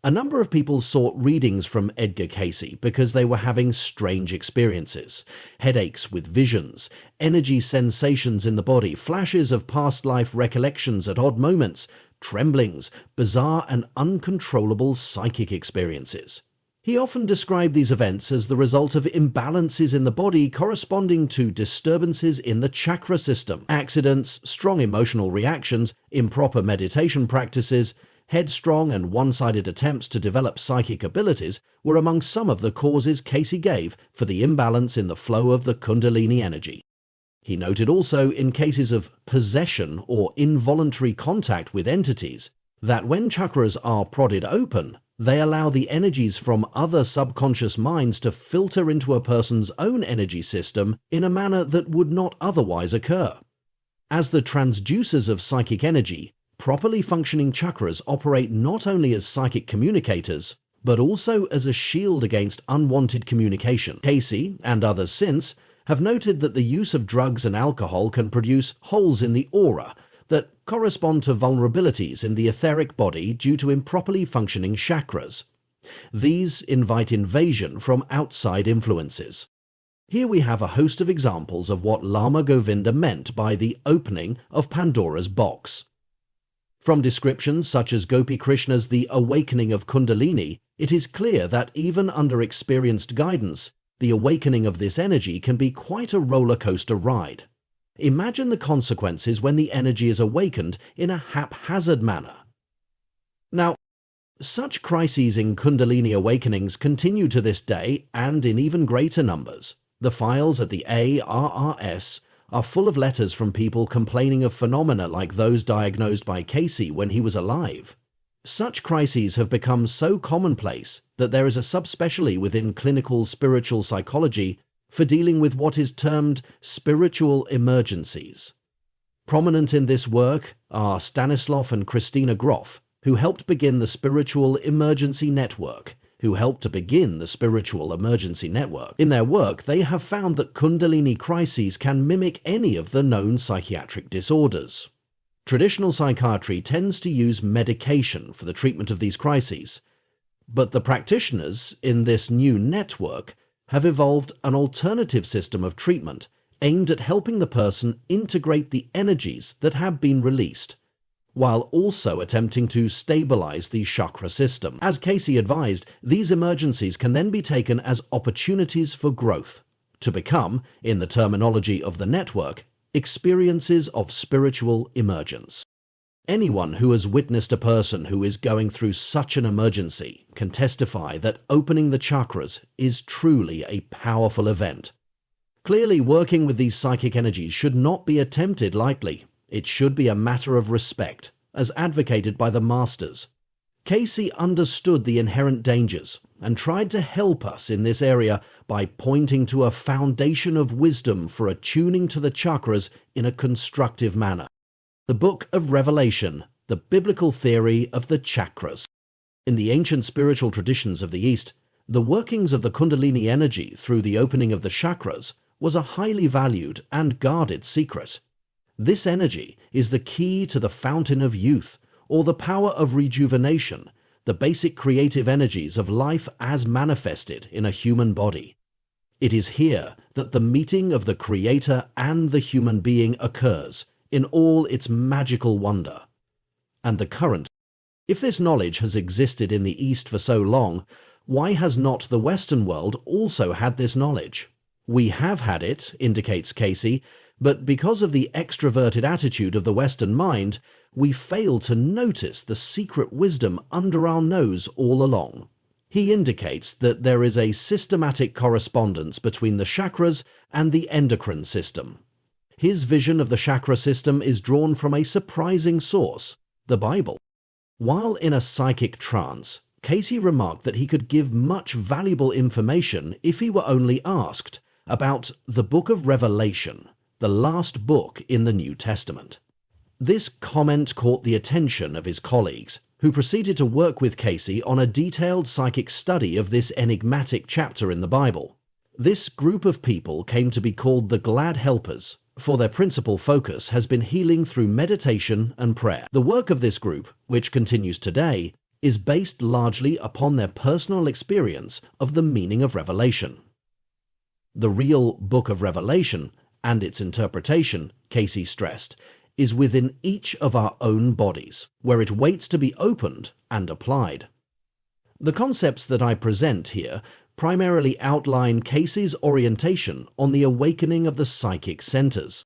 A number of people sought readings from Edgar Cayce because they were having strange experiences. Headaches with visions, energy sensations in the body, flashes of past life recollections at odd moments, tremblings, bizarre and uncontrollable psychic experiences. He often described these events as the result of imbalances in the body corresponding to disturbances in the chakra system. Accidents, strong emotional reactions, improper meditation practices, headstrong and one-sided attempts to develop psychic abilities were among some of the causes Cayce gave for the imbalance in the flow of the Kundalini energy. He noted also in cases of possession or involuntary contact with entities that when chakras are prodded open, they allow the energies from other subconscious minds to filter into a person's own energy system in a manner that would not otherwise occur. As the transducers of psychic energy, properly functioning chakras operate not only as psychic communicators, but also as a shield against unwanted communication. Cayce, and others since, have noted that the use of drugs and alcohol can produce holes in the aura that correspond to vulnerabilities in the etheric body due to improperly functioning chakras. These invite invasion from outside influences. Here we have a host of examples of what Lama Govinda meant by the opening of Pandora's box. From descriptions such as Gopi Krishna's The Awakening of Kundalini, it is clear that even under experienced guidance, the awakening of this energy can be quite a roller coaster ride. Imagine the consequences when the energy is awakened in a haphazard manner. Now, such crises in Kundalini awakenings continue to this day and in even greater numbers. The files at the ARRS are full of letters from people complaining of phenomena like those diagnosed by Cayce when he was alive. Such crises have become so commonplace that there is a subspecialty within clinical spiritual psychology for dealing with what is termed spiritual emergencies. Prominent in this work are Stanislav and Christina Grof, who helped begin the Spiritual Emergency Network, In their work, they have found that Kundalini crises can mimic any of the known psychiatric disorders. Traditional psychiatry tends to use medication for the treatment of these crises, but the practitioners in this new network have evolved an alternative system of treatment aimed at helping the person integrate the energies that have been released, while also attempting to stabilize the chakra system. As Cayce advised, these emergencies can then be taken as opportunities for growth, to become, in the terminology of the network, experiences of spiritual emergence. Anyone who has witnessed a person who is going through such an emergency can testify that opening the chakras is truly a powerful event. Clearly, working with these psychic energies should not be attempted lightly. It should be a matter of respect, as advocated by the masters. Cayce understood the inherent dangers and tried to help us in this area by pointing to a foundation of wisdom for attuning to the chakras in a constructive manner. The Book of Revelation, the biblical theory of the chakras. In the ancient spiritual traditions of the East, the workings of the Kundalini energy through the opening of the chakras was a highly valued and guarded secret. This energy is the key to the fountain of youth, or the power of rejuvenation, the basic creative energies of life as manifested in a human body. It is here that the meeting of the Creator and the human being occurs in all its magical wonder. And the current. If this knowledge has existed in the East for so long, why has not the Western world also had this knowledge? We have had it, indicates Cayce, but because of the extroverted attitude of the Western mind, we fail to notice the secret wisdom under our nose all along. He indicates that there is a systematic correspondence between the chakras and the endocrine system. His vision of the chakra system is drawn from a surprising source, the Bible. While in a psychic trance, Cayce remarked that he could give much valuable information if he were only asked about the Book of Revelation, the last book in the New Testament. This comment caught the attention of his colleagues, who proceeded to work with Cayce on a detailed psychic study of this enigmatic chapter in the Bible. This group of people came to be called the Glad Helpers, for their principal focus has been healing through meditation and prayer. The work of this group, which continues today, is based largely upon their personal experience of the meaning of Revelation. The real Book of Revelation and its interpretation, Cayce stressed, is within each of our own bodies, where it waits to be opened and applied. The concepts that I present here primarily outline Cayce's orientation on the awakening of the psychic centers.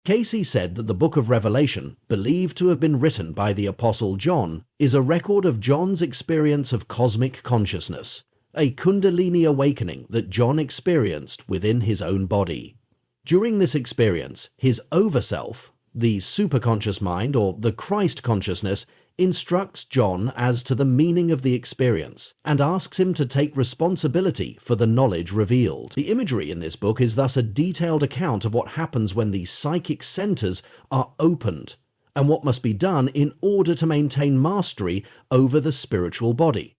Cayce said that the Book of Revelation, believed to have been written by the Apostle John, is a record of John's experience of cosmic consciousness, a Kundalini awakening that John experienced within his own body. During this experience, his overself, the superconscious mind or the Christ consciousness, instructs John as to the meaning of the experience and asks him to take responsibility for the knowledge revealed. The imagery in this book is thus a detailed account of what happens when the psychic centers are opened and what must be done in order to maintain mastery over the spiritual body.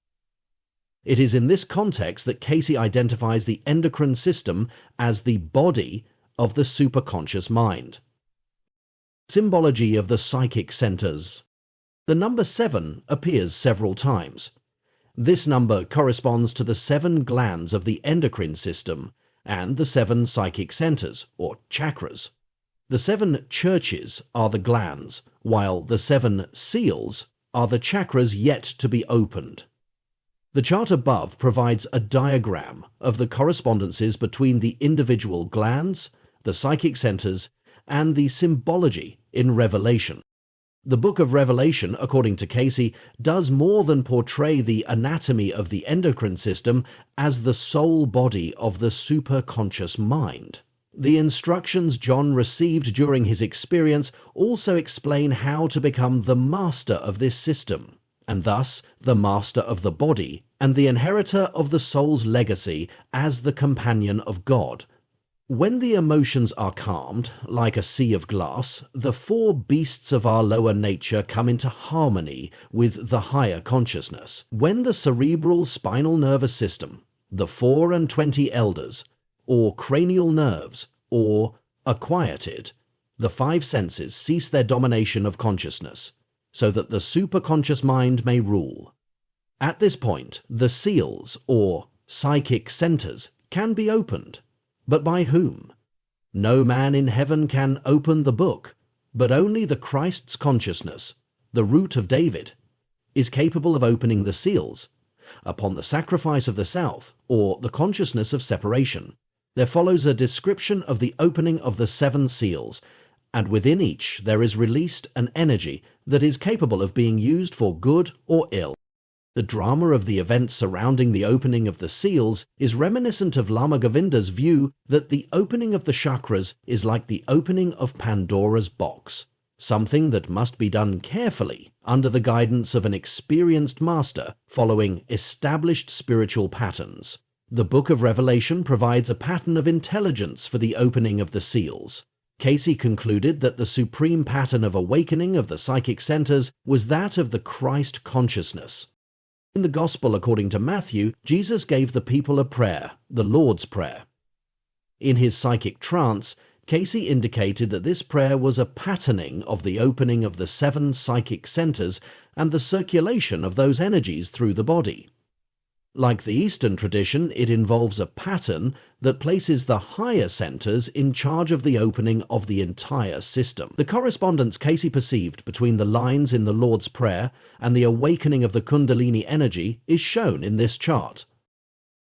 It is in this context that Cayce identifies the endocrine system as the body of the superconscious mind. Symbology of the psychic centers. The number 7 appears several times. This number corresponds to the 7 glands of the endocrine system and the 7 psychic centers, or chakras. The 7 churches are the glands, while the 7 seals are the chakras yet to be opened. The chart above provides a diagram of the correspondences between the individual glands, the psychic centers, and the symbology in Revelation. The Book of Revelation, according to Cayce, does more than portray the anatomy of the endocrine system as the soul body of the superconscious mind. The instructions John received during his experience also explain how to become the master of this system, and thus the master of the body and the inheritor of the soul's legacy as the companion of God. When the emotions are calmed, like a sea of glass, the four beasts of our lower nature come into harmony with the higher consciousness. When the cerebral spinal nervous system, the 24 elders, or cranial nerves, or are quieted, the five senses cease their domination of consciousness, so that the superconscious mind may rule. At this point, the seals, or psychic centers, can be opened. But by whom? No man in heaven can open the book, but only the Christ's consciousness, the root of David, is capable of opening the seals. Upon the sacrifice of the self, or the consciousness of separation, there follows a description of the opening of the 7 seals, and within each there is released an energy that is capable of being used for good or ill. The drama of the events surrounding the opening of the seals is reminiscent of Lama Govinda's view that the opening of the chakras is like the opening of Pandora's box, something that must be done carefully under the guidance of an experienced master following established spiritual patterns. The Book of Revelation provides a pattern of intelligence for the opening of the seals. Cayce concluded that the supreme pattern of awakening of the psychic centers was that of the Christ consciousness. In the Gospel according to Matthew, Jesus gave the people a prayer, the Lord's Prayer. In his psychic trance, Cayce indicated that this prayer was a patterning of the opening of the 7 psychic centers and the circulation of those energies through the body. Like the Eastern tradition, it involves a pattern that places the higher centers in charge of the opening of the entire system. The correspondence Cayce perceived between the lines in the Lord's Prayer and the awakening of the Kundalini energy is shown in this chart.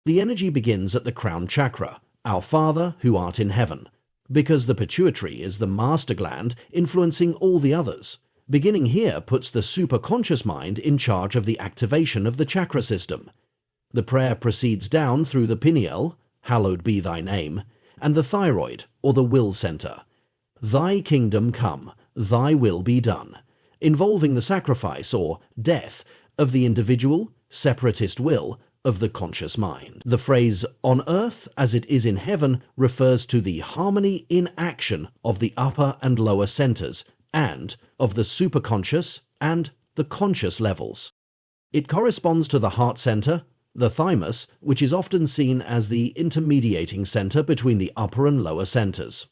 The energy begins at the crown chakra, Our Father who art in heaven, because the pituitary is the master gland influencing all the others. Beginning here puts the superconscious mind in charge of the activation of the chakra system. The prayer proceeds down through the pineal, hallowed be thy name, and the thyroid, or the will center. Thy kingdom come, thy will be done, involving the sacrifice, or death, of the individual, separatist will of the conscious mind. The phrase, on earth as it is in heaven, refers to the harmony in action of the upper and lower centers, and of the superconscious and the conscious levels. It corresponds to the heart center, the thymus, which is often seen as the intermediating center between the upper and lower centers.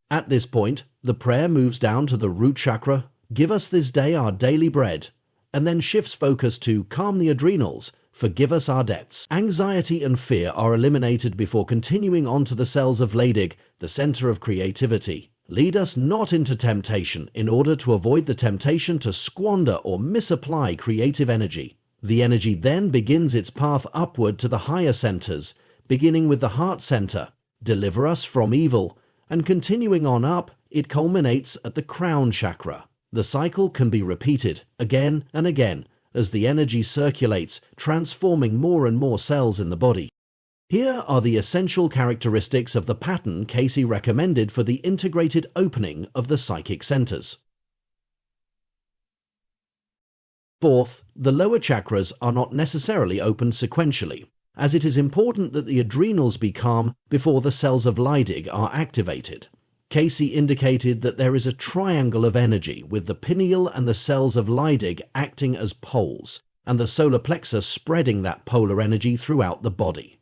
At this point, the prayer moves down to the root chakra, give us this day our daily bread, and then shifts focus to calm the adrenals, forgive us our debts. Anxiety and fear are eliminated before continuing on to the cells of Leydig, the center of creativity. Lead us not into temptation in order to avoid the temptation to squander or misapply creative energy. The energy then begins its path upward to the higher centers, beginning with the heart center, deliver us from evil, and continuing on up, it culminates at the crown chakra. The cycle can be repeated again and again as the energy circulates, transforming more and more cells in the body. Here are the essential characteristics of the pattern Cayce recommended for the integrated opening of the psychic centers. Fourth, the lower chakras are not necessarily opened sequentially, as it is important that the adrenals be calm before the cells of Leydig are activated. Cayce indicated that there is a triangle of energy with the pineal and the cells of Leydig acting as poles, and the solar plexus spreading that polar energy throughout the body.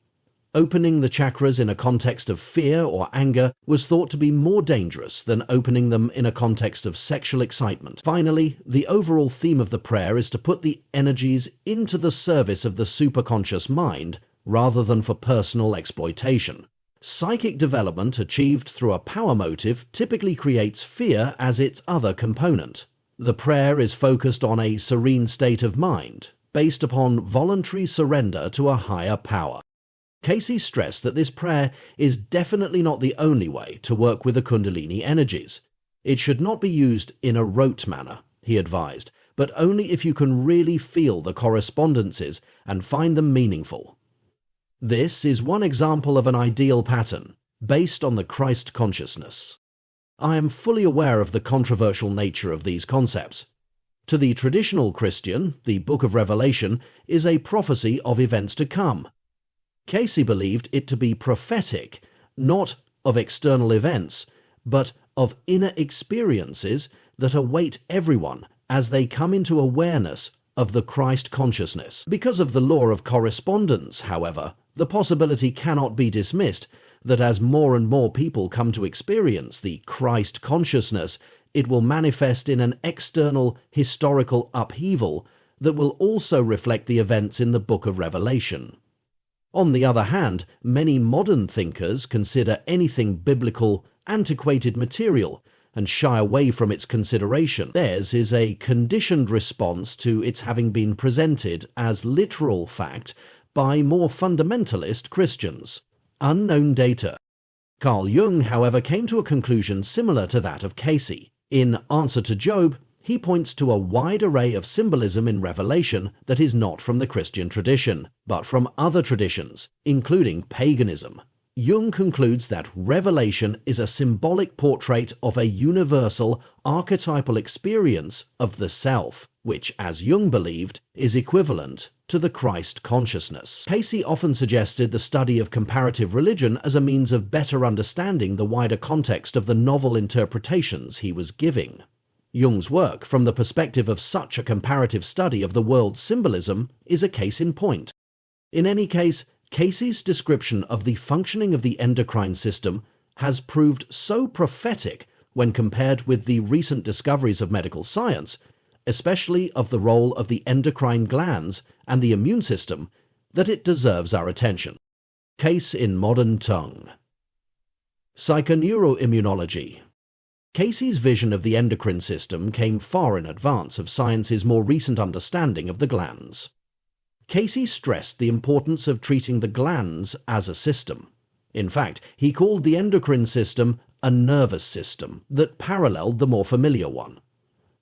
Opening the chakras in a context of fear or anger was thought to be more dangerous than opening them in a context of sexual excitement. Finally, the overall theme of the prayer is to put the energies into the service of the superconscious mind rather than for personal exploitation. Psychic development achieved through a power motive typically creates fear as its other component. The prayer is focused on a serene state of mind, based upon voluntary surrender to a higher power. Cayce stressed that this prayer is definitely not the only way to work with the Kundalini energies. It should not be used in a rote manner, he advised, but only if you can really feel the correspondences and find them meaningful. This is one example of an ideal pattern. based on the Christ consciousness. I am fully aware of the controversial nature of these concepts. To the traditional Christian, the Book of Revelation is a prophecy of events to come. Cayce believed it to be prophetic, not of external events, but of inner experiences that await everyone as they come into awareness of the Christ consciousness. Because of the law of correspondence, however, the possibility cannot be dismissed that as more and more people come to experience the Christ consciousness, it will manifest in an external historical upheaval that will also reflect the events in the Book of Revelation. On the other hand, many modern thinkers consider anything biblical antiquated material and shy away from its consideration. Theirs is a conditioned response to its having been presented as literal fact by more fundamentalist Christians. Unknown data. Carl Jung, however, came to a conclusion similar to that of Cayce. In Answer to Job, he points to a wide array of symbolism in Revelation that is not from the Christian tradition, but from other traditions, including paganism. Jung concludes that Revelation is a symbolic portrait of a universal, archetypal experience of the self, which, as Jung believed, is equivalent to the Christ consciousness. Cayce often suggested the study of comparative religion as a means of better understanding the wider context of the novel interpretations he was giving. Jung's work, from the perspective of such a comparative study of the world's symbolism, is a case in point. In any case, Cayce's description of the functioning of the endocrine system has proved so prophetic when compared with the recent discoveries of medical science, especially of the role of the endocrine glands and the immune system, that it deserves our attention. Cayce in modern tongue. Psychoneuroimmunology. Cayce's vision of the endocrine system came far in advance of science's more recent understanding of the glands. Cayce stressed the importance of treating the glands as a system. In fact, he called the endocrine system a nervous system that paralleled the more familiar one.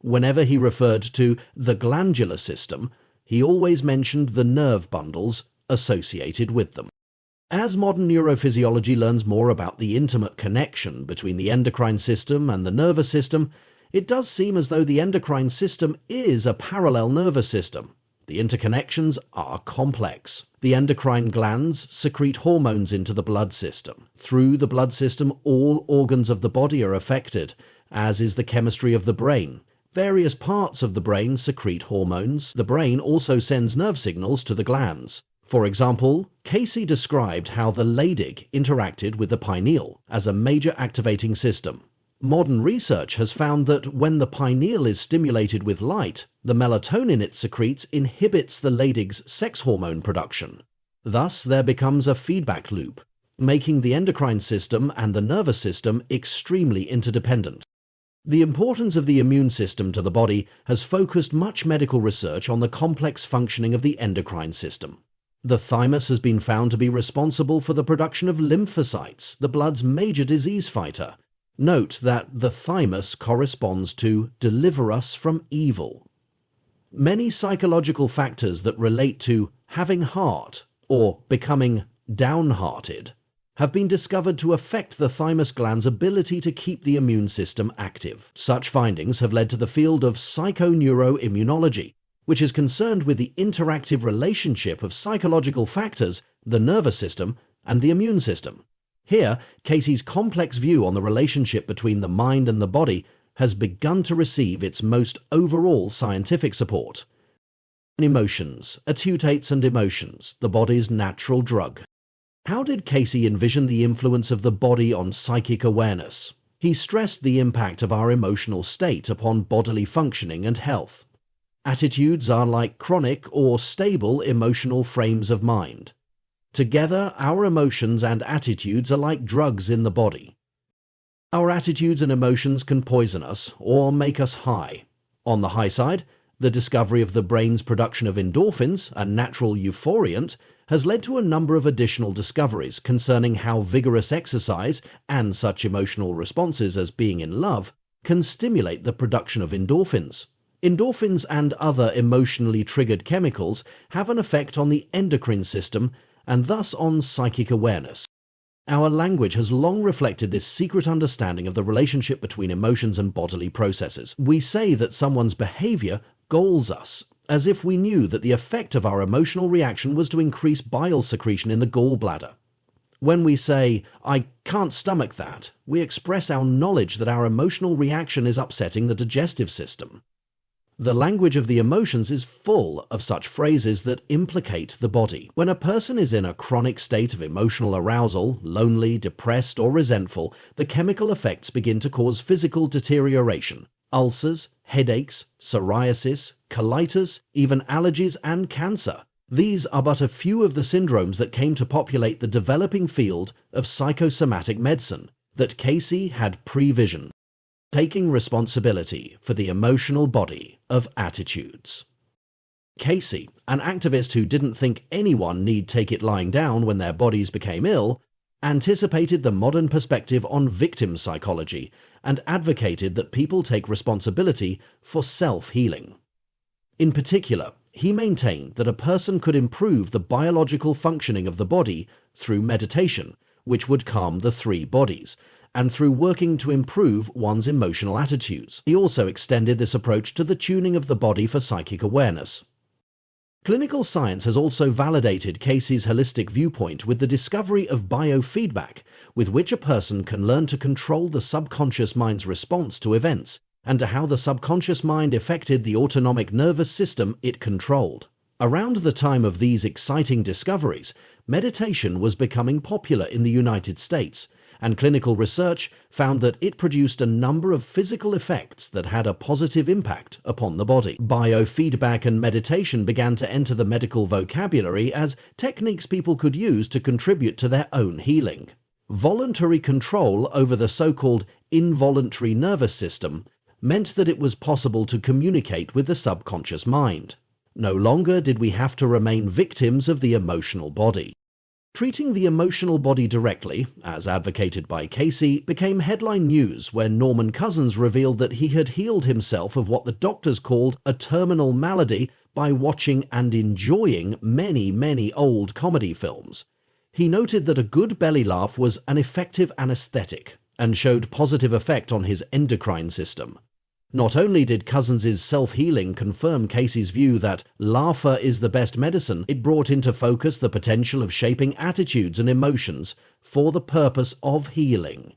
Whenever he referred to the glandular system, he always mentioned the nerve bundles associated with them. As modern neurophysiology learns more about the intimate connection between the endocrine system and the nervous system, it does seem as though the endocrine system is a parallel nervous system. The interconnections are complex. The endocrine glands secrete hormones into the blood system. Through the blood system, all organs of the body are affected, as is the chemistry of the brain. Various parts of the brain secrete hormones. The brain also sends nerve signals to the glands. For example, Cayce described how the Leydig interacted with the pineal as a major activating system. Modern research has found that when the pineal is stimulated with light, the melatonin it secretes inhibits the Leydig's sex hormone production. Thus, there becomes a feedback loop, making the endocrine system and the nervous system extremely interdependent. The importance of the immune system to the body has focused much medical research on the complex functioning of the endocrine system. The thymus has been found to be responsible for the production of lymphocytes, the blood's major disease fighter. Note that the thymus corresponds to deliver us from evil. Many psychological factors that relate to having heart or becoming downhearted have been discovered to affect the thymus gland's ability to keep the immune system active. Such findings have led to the field of psychoneuroimmunology, which is concerned with the interactive relationship of psychological factors, the nervous system, and the immune system. Here, Cayce's complex view on the relationship between the mind and the body has begun to receive its most overall scientific support. Emotions, attutates and emotions, the body's natural drug. How did Cayce envision the influence of the body on psychic awareness? He stressed the impact of our emotional state upon bodily functioning and health. Attitudes are like chronic or stable emotional frames of mind. Together, our emotions and attitudes are like drugs in the body. Our attitudes and emotions can poison us or make us high. On the high side, the discovery of the brain's production of endorphins, a natural euphoriant, has led to a number of additional discoveries concerning how vigorous exercise and such emotional responses as being in love can stimulate the production of endorphins. Endorphins and other emotionally triggered chemicals have an effect on the endocrine system and thus on psychic awareness. Our language has long reflected this secret understanding of the relationship between emotions and bodily processes. We say that someone's behavior galls us, as if we knew that the effect of our emotional reaction was to increase bile secretion in the gallbladder. When we say, "I can't stomach that," we express our knowledge that our emotional reaction is upsetting the digestive system. The language of the emotions is full of such phrases that implicate the body. When a person is in a chronic state of emotional arousal, lonely, depressed, or resentful, the chemical effects begin to cause physical deterioration. Ulcers, headaches, psoriasis, colitis, even allergies and cancer. These are but a few of the syndromes that came to populate the developing field of psychosomatic medicine that Cayce had previsioned, taking responsibility for the emotional body of attitudes. Cayce, an activist who didn't think anyone need take it lying down when their bodies became ill, anticipated the modern perspective on victim psychology and advocated that people take responsibility for self-healing. In particular, he maintained that a person could improve the biological functioning of the body through meditation, which would calm the three bodies, and through working to improve one's emotional attitudes. He also extended this approach to the tuning of the body for psychic awareness. Clinical science has also validated Cayce's holistic viewpoint with the discovery of biofeedback, with which a person can learn to control the subconscious mind's response to events, and to how the subconscious mind affected the autonomic nervous system it controlled. Around the time of these exciting discoveries, meditation was becoming popular in the United States, and clinical research found that it produced a number of physical effects that had a positive impact upon the body. Biofeedback and meditation began to enter the medical vocabulary as techniques people could use to contribute to their own healing. Voluntary control over the so-called involuntary nervous system meant that it was possible to communicate with the subconscious mind. No longer did we have to remain victims of the emotional body. Treating the emotional body directly, as advocated by Cayce, became headline news when Norman Cousins revealed that he had healed himself of what the doctors called a terminal malady by watching and enjoying many old comedy films. He noted that a good belly laugh was an effective anesthetic and showed positive effect on his endocrine system. Not only did Cousins' self-healing confirm Cayce's view that laughter is the best medicine, it brought into focus the potential of shaping attitudes and emotions for the purpose of healing.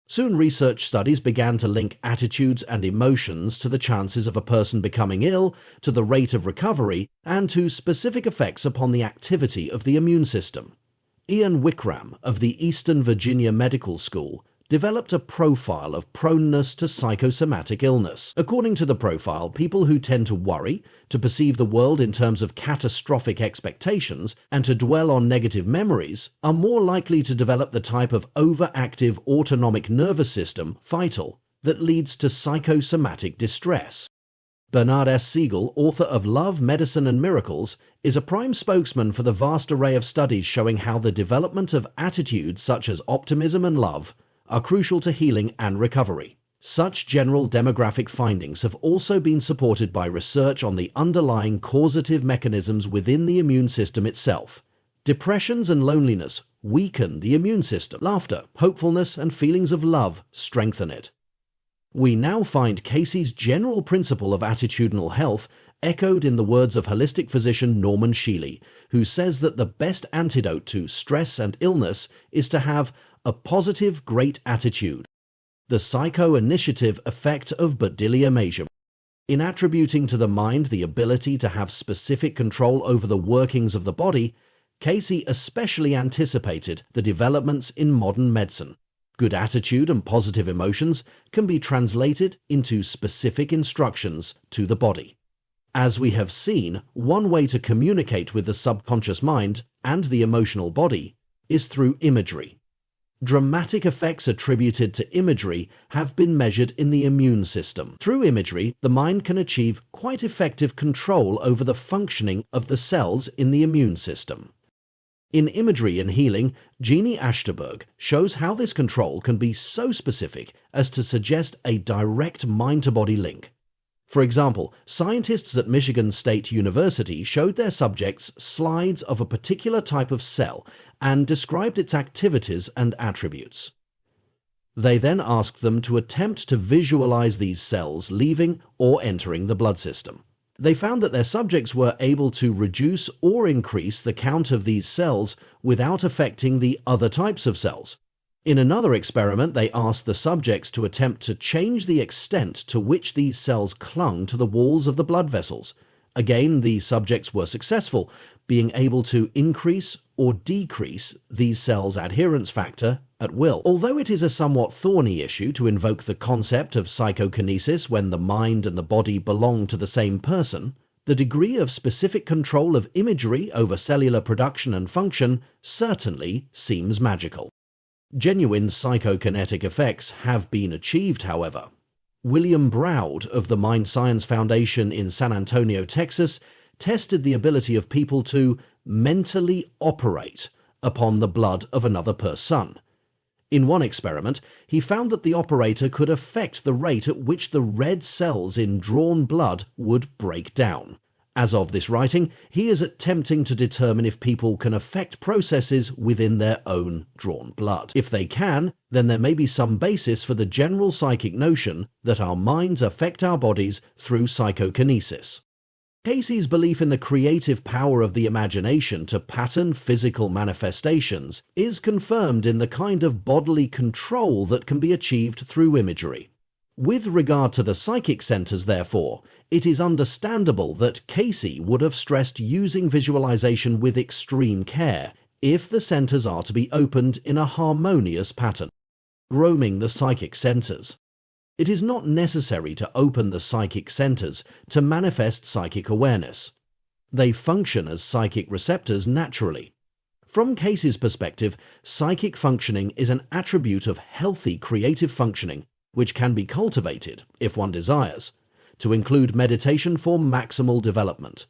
Soon research studies began to link attitudes and emotions to the chances of a person becoming ill, to the rate of recovery, and to specific effects upon the activity of the immune system. Ian Wickram of the Eastern Virginia Medical School developed a profile of proneness to psychosomatic illness. According to the profile, people who tend to worry, to perceive the world in terms of catastrophic expectations, and to dwell on negative memories are more likely to develop the type of overactive autonomic nervous system, vital, that leads to psychosomatic distress. Bernard S. Siegel, author of Love, Medicine and Miracles, is a prime spokesman for the vast array of studies showing how the development of attitudes such as optimism and love are crucial to healing and recovery. Such general demographic findings have also been supported by research on the underlying causative mechanisms within the immune system itself. Depressions and loneliness weaken the immune system. Laughter, hopefulness, and feelings of love strengthen it. We now find Cayce's general principle of attitudinal health echoed in the words of holistic physician Norman Shealy, who says that the best antidote to stress and illness is to have a positive, great attitude. The psycho-initiative effect of Bodilia Major. In attributing to the mind the ability to have specific control over the workings of the body, Cayce especially anticipated the developments in modern medicine. Good attitude and positive emotions can be translated into specific instructions to the body. As we have seen, one way to communicate with the subconscious mind and the emotional body is through imagery. Dramatic effects attributed to imagery have been measured in the immune system. Through imagery, the mind can achieve quite effective control over the functioning of the cells in the immune system. In Imagery and Healing, Jeannie Ashterberg shows how this control can be so specific as to suggest a direct mind-to-body link. For example, scientists at Michigan State University showed their subjects slides of a particular type of cell and described its activities and attributes. They then asked them to attempt to visualize these cells leaving or entering the blood system. They found that their subjects were able to reduce or increase the count of these cells without affecting the other types of cells. In another experiment, they asked the subjects to attempt to change the extent to which these cells clung to the walls of the blood vessels. Again, the subjects were successful, being able to increase or decrease these cells' adherence factor at will. Although it is a somewhat thorny issue to invoke the concept of psychokinesis when the mind and the body belong to the same person, the degree of specific control of imagery over cellular production and function certainly seems magical. Genuine psychokinetic effects have been achieved, however. William Browd of the Mind Science Foundation in San Antonio, Texas, tested the ability of people to mentally operate upon the blood of another person. In one experiment, he found that the operator could affect the rate at which the red cells in drawn blood would break down. As of this writing, he is attempting to determine if people can affect processes within their own drawn blood. If they can, then there may be some basis for the general psychic notion that our minds affect our bodies through psychokinesis. Cayce's belief in the creative power of the imagination to pattern physical manifestations is confirmed in the kind of bodily control that can be achieved through imagery. With regard to the psychic centers, therefore, it is understandable that Cayce would have stressed using visualization with extreme care if the centers are to be opened in a harmonious pattern. Roaming the psychic centers. It is not necessary to open the psychic centers to manifest psychic awareness. They function as psychic receptors naturally. From Cayce's perspective, psychic functioning is an attribute of healthy creative functioning which can be cultivated, if one desires, to include meditation for maximal development.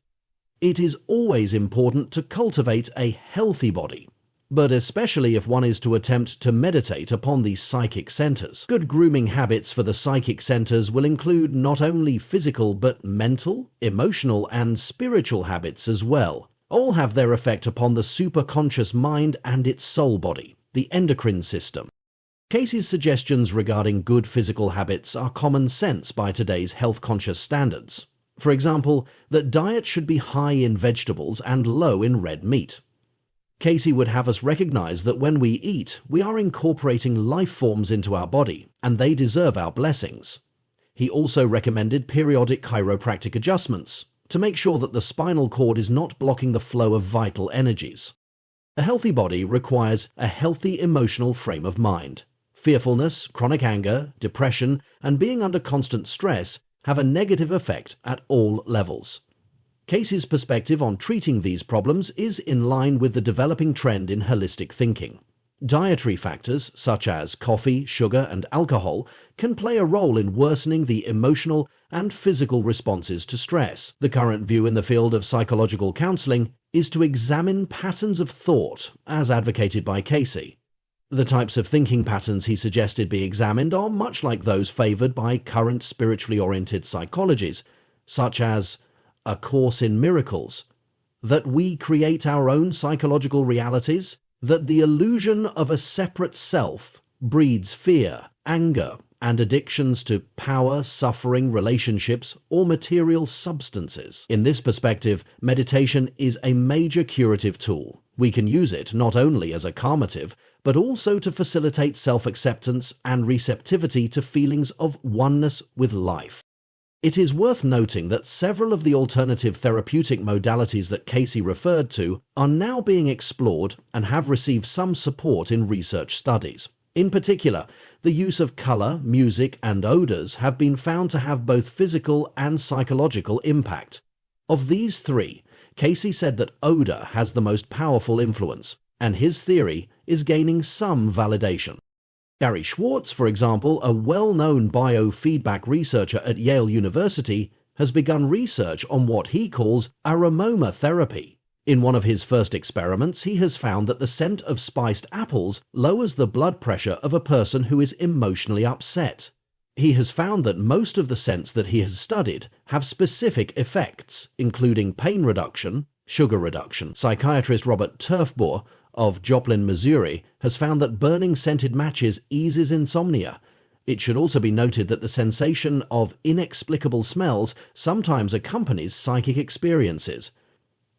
It is always important to cultivate a healthy body, but especially if one is to attempt to meditate upon these psychic centers. Good grooming habits for the psychic centers will include not only physical but mental, emotional, and spiritual habits as well. All have their effect upon the superconscious mind and its soul body, the endocrine system. Cayce's suggestions regarding good physical habits are common sense by today's health-conscious standards. For example, that diet should be high in vegetables and low in red meat. Cayce would have us recognize that when we eat, we are incorporating life forms into our body, and they deserve our blessings. He also recommended periodic chiropractic adjustments to make sure that the spinal cord is not blocking the flow of vital energies. A healthy body requires a healthy emotional frame of mind. Fearfulness, chronic anger, depression, and being under constant stress have a negative effect at all levels. Cayce's perspective on treating these problems is in line with the developing trend in holistic thinking. Dietary factors, such as coffee, sugar, and alcohol, can play a role in worsening the emotional and physical responses to stress. The current view in the field of psychological counseling is to examine patterns of thought, as advocated by Cayce. The types of thinking patterns he suggested be examined are much like those favored by current spiritually oriented psychologies, such as A Course in Miracles, that we create our own psychological realities, that the illusion of a separate self breeds fear, anger, and addictions to power, suffering, relationships, or material substances. In this perspective, meditation is a major curative tool. We can use it not only as a calmative, but also to facilitate self-acceptance and receptivity to feelings of oneness with life. It is worth noting that several of the alternative therapeutic modalities that Cayce referred to are now being explored and have received some support in research studies. In particular, the use of color, music, and odors have been found to have both physical and psychological impact. Of these three, Cayce said that odor has the most powerful influence, and his theory is gaining some validation. Gary Schwartz, for example, a well-known biofeedback researcher at Yale University, has begun research on what he calls aromatherapy. In one of his first experiments, he has found that the scent of spiced apples lowers the blood pressure of a person who is emotionally upset. He has found that most of the scents that he has studied have specific effects, including pain reduction, sugar reduction. Psychiatrist Robert Turfbohr of Joplin, Missouri, has found that burning scented matches eases insomnia. It should also be noted that the sensation of inexplicable smells sometimes accompanies psychic experiences.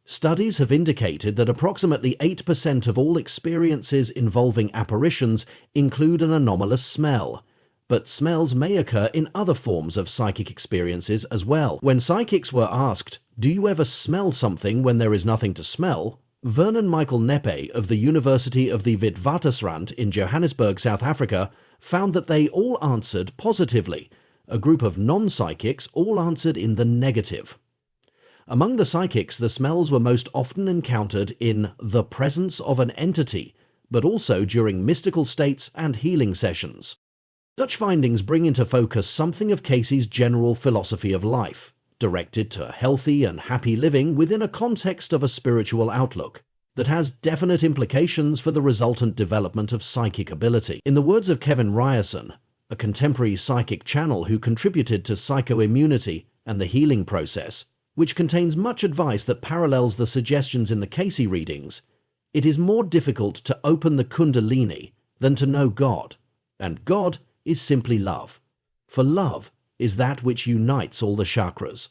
Studies have indicated that approximately 8% of all experiences involving apparitions include an anomalous smell. But smells may occur in other forms of psychic experiences as well. When psychics were asked, "Do you ever smell something when there is nothing to smell?" Vernon Michael Neppe of the University of the Witwatersrand in Johannesburg, South Africa, found that they all answered positively. A group of non-psychics all answered in the negative. Among the psychics, the smells were most often encountered in the presence of an entity, but also during mystical states and healing sessions. Such findings bring into focus something of Cayce's general philosophy of life, directed to healthy and happy living within a context of a spiritual outlook that has definite implications for the resultant development of psychic ability. In the words of Kevin Ryerson, a contemporary psychic channel who contributed to psychoimmunity and the healing process, which contains much advice that parallels the suggestions in the Cayce readings, it is more difficult to open the Kundalini than to know God, and God is simply love, for love is that which unites all the chakras.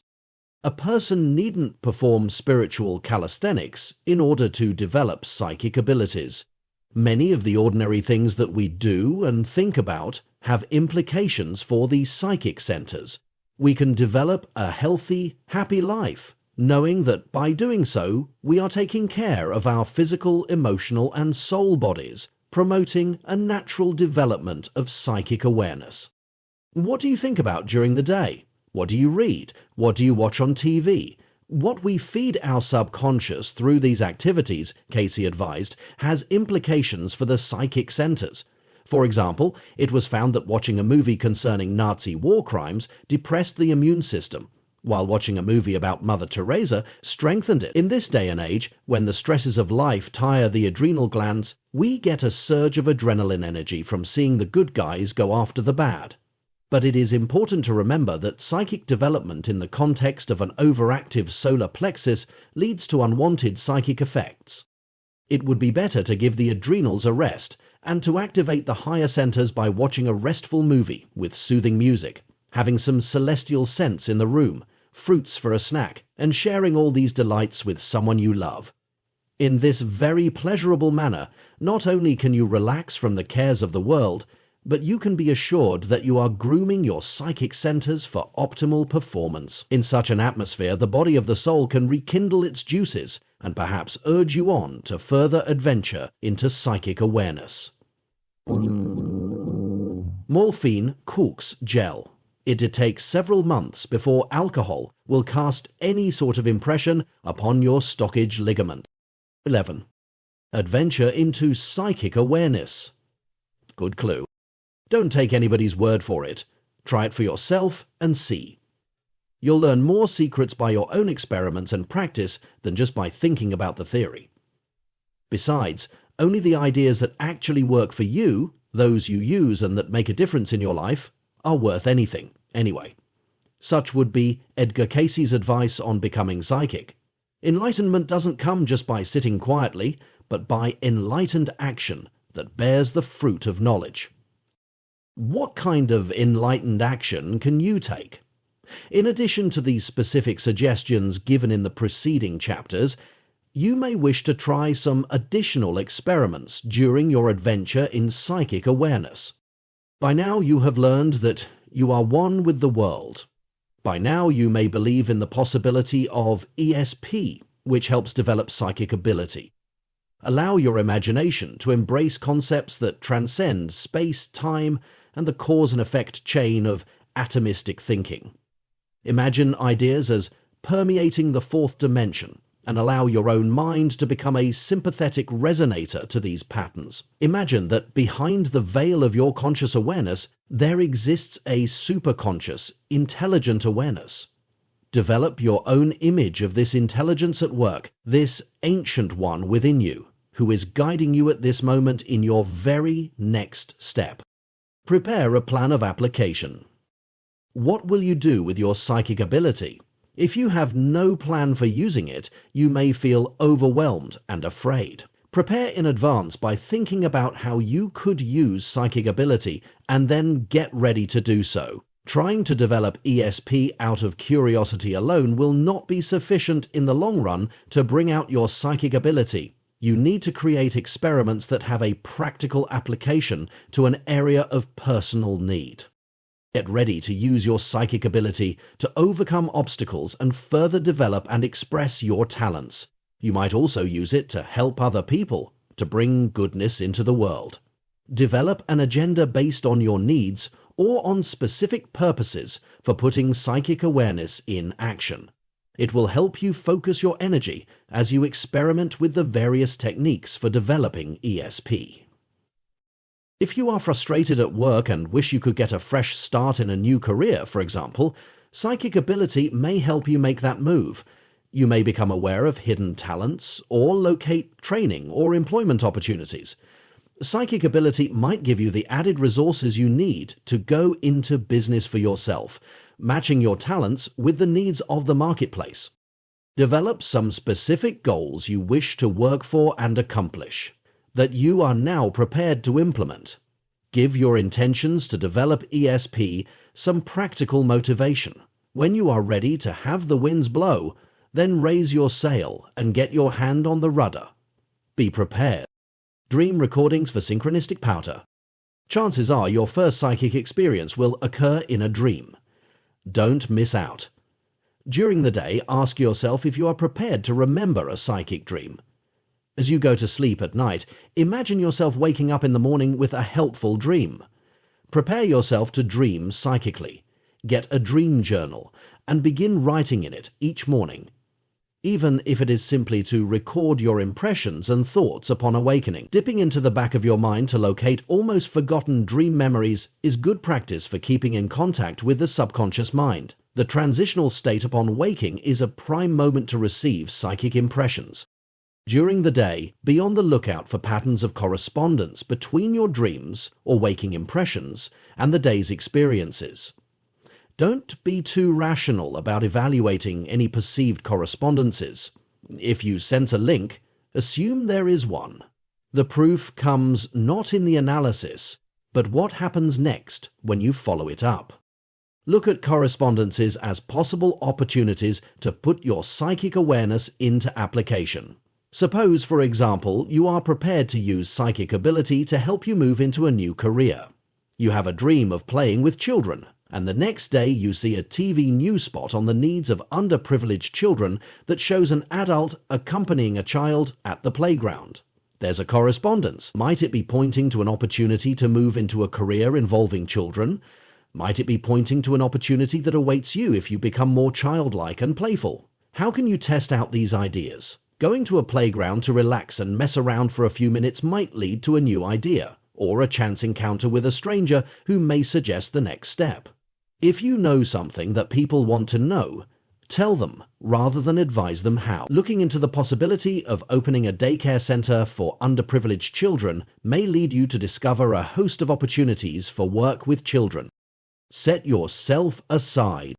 A person needn't perform spiritual calisthenics in order to develop psychic abilities. Many of the ordinary things that we do and think about have implications for these psychic centers. We can develop a healthy, happy life, knowing that by doing so, we are taking care of our physical, emotional, and soul bodies, promoting a natural development of psychic awareness. What do you think about during the day? What do you read? What do you watch on TV? What we feed our subconscious through these activities, Cayce advised, has implications for the psychic centers. For example, it was found that watching a movie concerning Nazi war crimes depressed the immune system, while watching a movie about Mother Teresa strengthened it. In this day and age, when the stresses of life tire the adrenal glands, we get a surge of adrenaline energy from seeing the good guys go after the bad. But it is important to remember that psychic development in the context of an overactive solar plexus leads to unwanted psychic effects. It would be better to give the adrenals a rest and to activate the higher centers by watching a restful movie with soothing music, having some celestial scents in the room, fruits for a snack, and sharing all these delights with someone you love. In this very pleasurable manner, not only can you relax from the cares of the world, but you can be assured that you are grooming your psychic centers for optimal performance. In such an atmosphere, the body of the soul can rekindle its juices and perhaps urge you on to further adventure into psychic awareness. Morphine Cooks Gel. It takes several months before alcohol will cast any sort of impression upon your stockage ligament. 11. Adventure into psychic awareness. Good clue. Don't take anybody's word for it. Try it for yourself and see. You'll learn more secrets by your own experiments and practice than just by thinking about the theory. Besides, only the ideas that actually work for you, those you use and that make a difference in your life, are worth anything, anyway. Such would be Edgar Cayce's advice on becoming psychic. Enlightenment doesn't come just by sitting quietly, but by enlightened action that bears the fruit of knowledge. What kind of enlightened action can you take? In addition to the specific suggestions given in the preceding chapters, you may wish to try some additional experiments during your adventure in psychic awareness. By now you have learned that you are one with the world. By now you may believe in the possibility of ESP, which helps develop psychic ability. Allow your imagination to embrace concepts that transcend space, time, and the cause and effect chain of atomistic thinking. Imagine ideas as permeating the fourth dimension, and allow your own mind to become a sympathetic resonator to these patterns. Imagine that behind the veil of your conscious awareness, there exists a superconscious, intelligent awareness. Develop your own image of this intelligence at work, this ancient one within you, who is guiding you at this moment in your very next step. Prepare a plan of application. What will you do with your psychic ability? If you have no plan for using it, you may feel overwhelmed and afraid. Prepare in advance by thinking about how you could use psychic ability and then get ready to do so. Trying to develop ESP out of curiosity alone will not be sufficient in the long run to bring out your psychic ability. You need to create experiments that have a practical application to an area of personal need. Get ready to use your psychic ability to overcome obstacles and further develop and express your talents. You might also use it to help other people, to bring goodness into the world. Develop an agenda based on your needs or on specific purposes for putting psychic awareness in action. It will help you focus your energy as you experiment with the various techniques for developing ESP. If you are frustrated at work and wish you could get a fresh start in a new career, for example, psychic ability may help you make that move. You may become aware of hidden talents or locate training or employment opportunities. Psychic ability might give you the added resources you need to go into business for yourself, matching your talents with the needs of the marketplace. Develop some specific goals you wish to work for and accomplish, that you are now prepared to implement. Give your intentions to develop ESP some practical motivation. When you are ready to have the winds blow, then raise your sail and get your hand on the rudder. Be prepared. Dream recordings for synchronistic powder. Chances are your first psychic experience will occur in a dream. Don't miss out. During the day, ask yourself if you are prepared to remember a psychic dream. As you go to sleep at night, imagine yourself waking up in the morning with a helpful dream. Prepare yourself to dream psychically. Get a dream journal and begin writing in it each morning. Even if it is simply to record your impressions and thoughts upon awakening. Dipping into the back of your mind to locate almost forgotten dream memories is good practice for keeping in contact with the subconscious mind. The transitional state upon waking is a prime moment to receive psychic impressions. During the day, be on the lookout for patterns of correspondence between your dreams or waking impressions and the day's experiences. Don't be too rational about evaluating any perceived correspondences. If you sense a link, assume there is one. The proof comes not in the analysis, but what happens next when you follow it up. Look at correspondences as possible opportunities to put your psychic awareness into application. Suppose, for example, you are prepared to use psychic ability to help you move into a new career. You have a dream of playing with children, and the next day you see a TV news spot on the needs of underprivileged children that shows an adult accompanying a child at the playground. There's a correspondence. Might it be pointing to an opportunity to move into a career involving children? Might it be pointing to an opportunity that awaits you if you become more childlike and playful? How can you test out these ideas? Going to a playground to relax and mess around for a few minutes might lead to a new idea, or a chance encounter with a stranger who may suggest the next step. If you know something that people want to know, tell them rather than advise them how. Looking into the possibility of opening a daycare center for underprivileged children may lead you to discover a host of opportunities for work with children. Set yourself aside.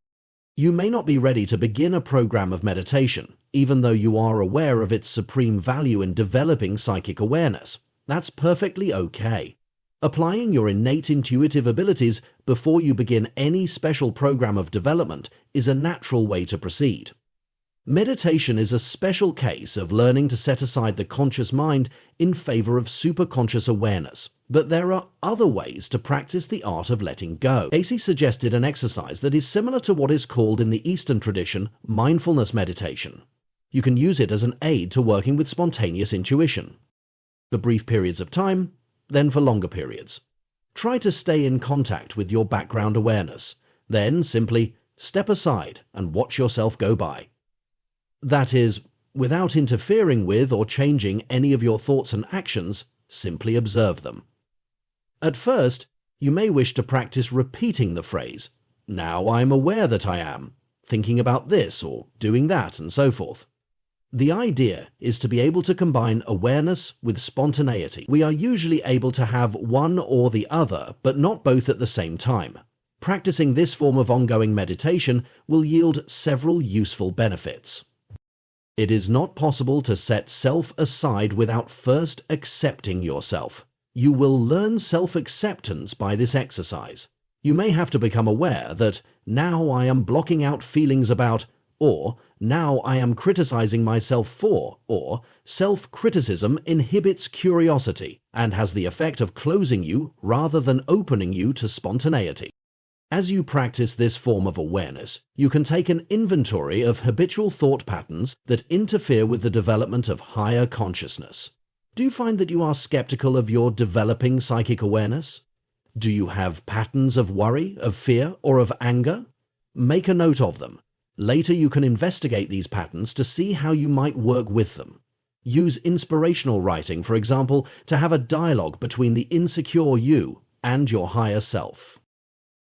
You may not be ready to begin a program of meditation, even though you are aware of its supreme value in developing psychic awareness. That's perfectly okay. Applying your innate intuitive abilities before you begin any special program of development is a natural way to proceed. Meditation is a special case of learning to set aside the conscious mind in favor of superconscious awareness. But there are other ways to practice the art of letting go. Cayce suggested an exercise that is similar to what is called in the Eastern tradition mindfulness meditation. You can use it as an aid to working with spontaneous intuition. For brief periods of time, then for longer periods. Try to stay in contact with your background awareness. Then simply step aside and watch yourself go by. That is, without interfering with or changing any of your thoughts and actions, simply observe them. At first, you may wish to practice repeating the phrase, "Now I'm aware that I am," thinking about this or doing that and so forth. The idea is to be able to combine awareness with spontaneity. We are usually able to have one or the other, but not both at the same time. Practicing this form of ongoing meditation will yield several useful benefits. It is not possible to set self aside without first accepting yourself. You will learn self-acceptance by this exercise. You may have to become aware that now I am blocking out feelings about, or now I am criticizing myself for, or self-criticism inhibits curiosity and has the effect of closing you rather than opening you to spontaneity. As you practice this form of awareness, you can take an inventory of habitual thought patterns that interfere with the development of higher consciousness. Do you find that you are skeptical of your developing psychic awareness? Do you have patterns of worry, of fear, or of anger? Make a note of them. Later you can investigate these patterns to see how you might work with them. Use inspirational writing, for example, to have a dialogue between the insecure you and your higher self.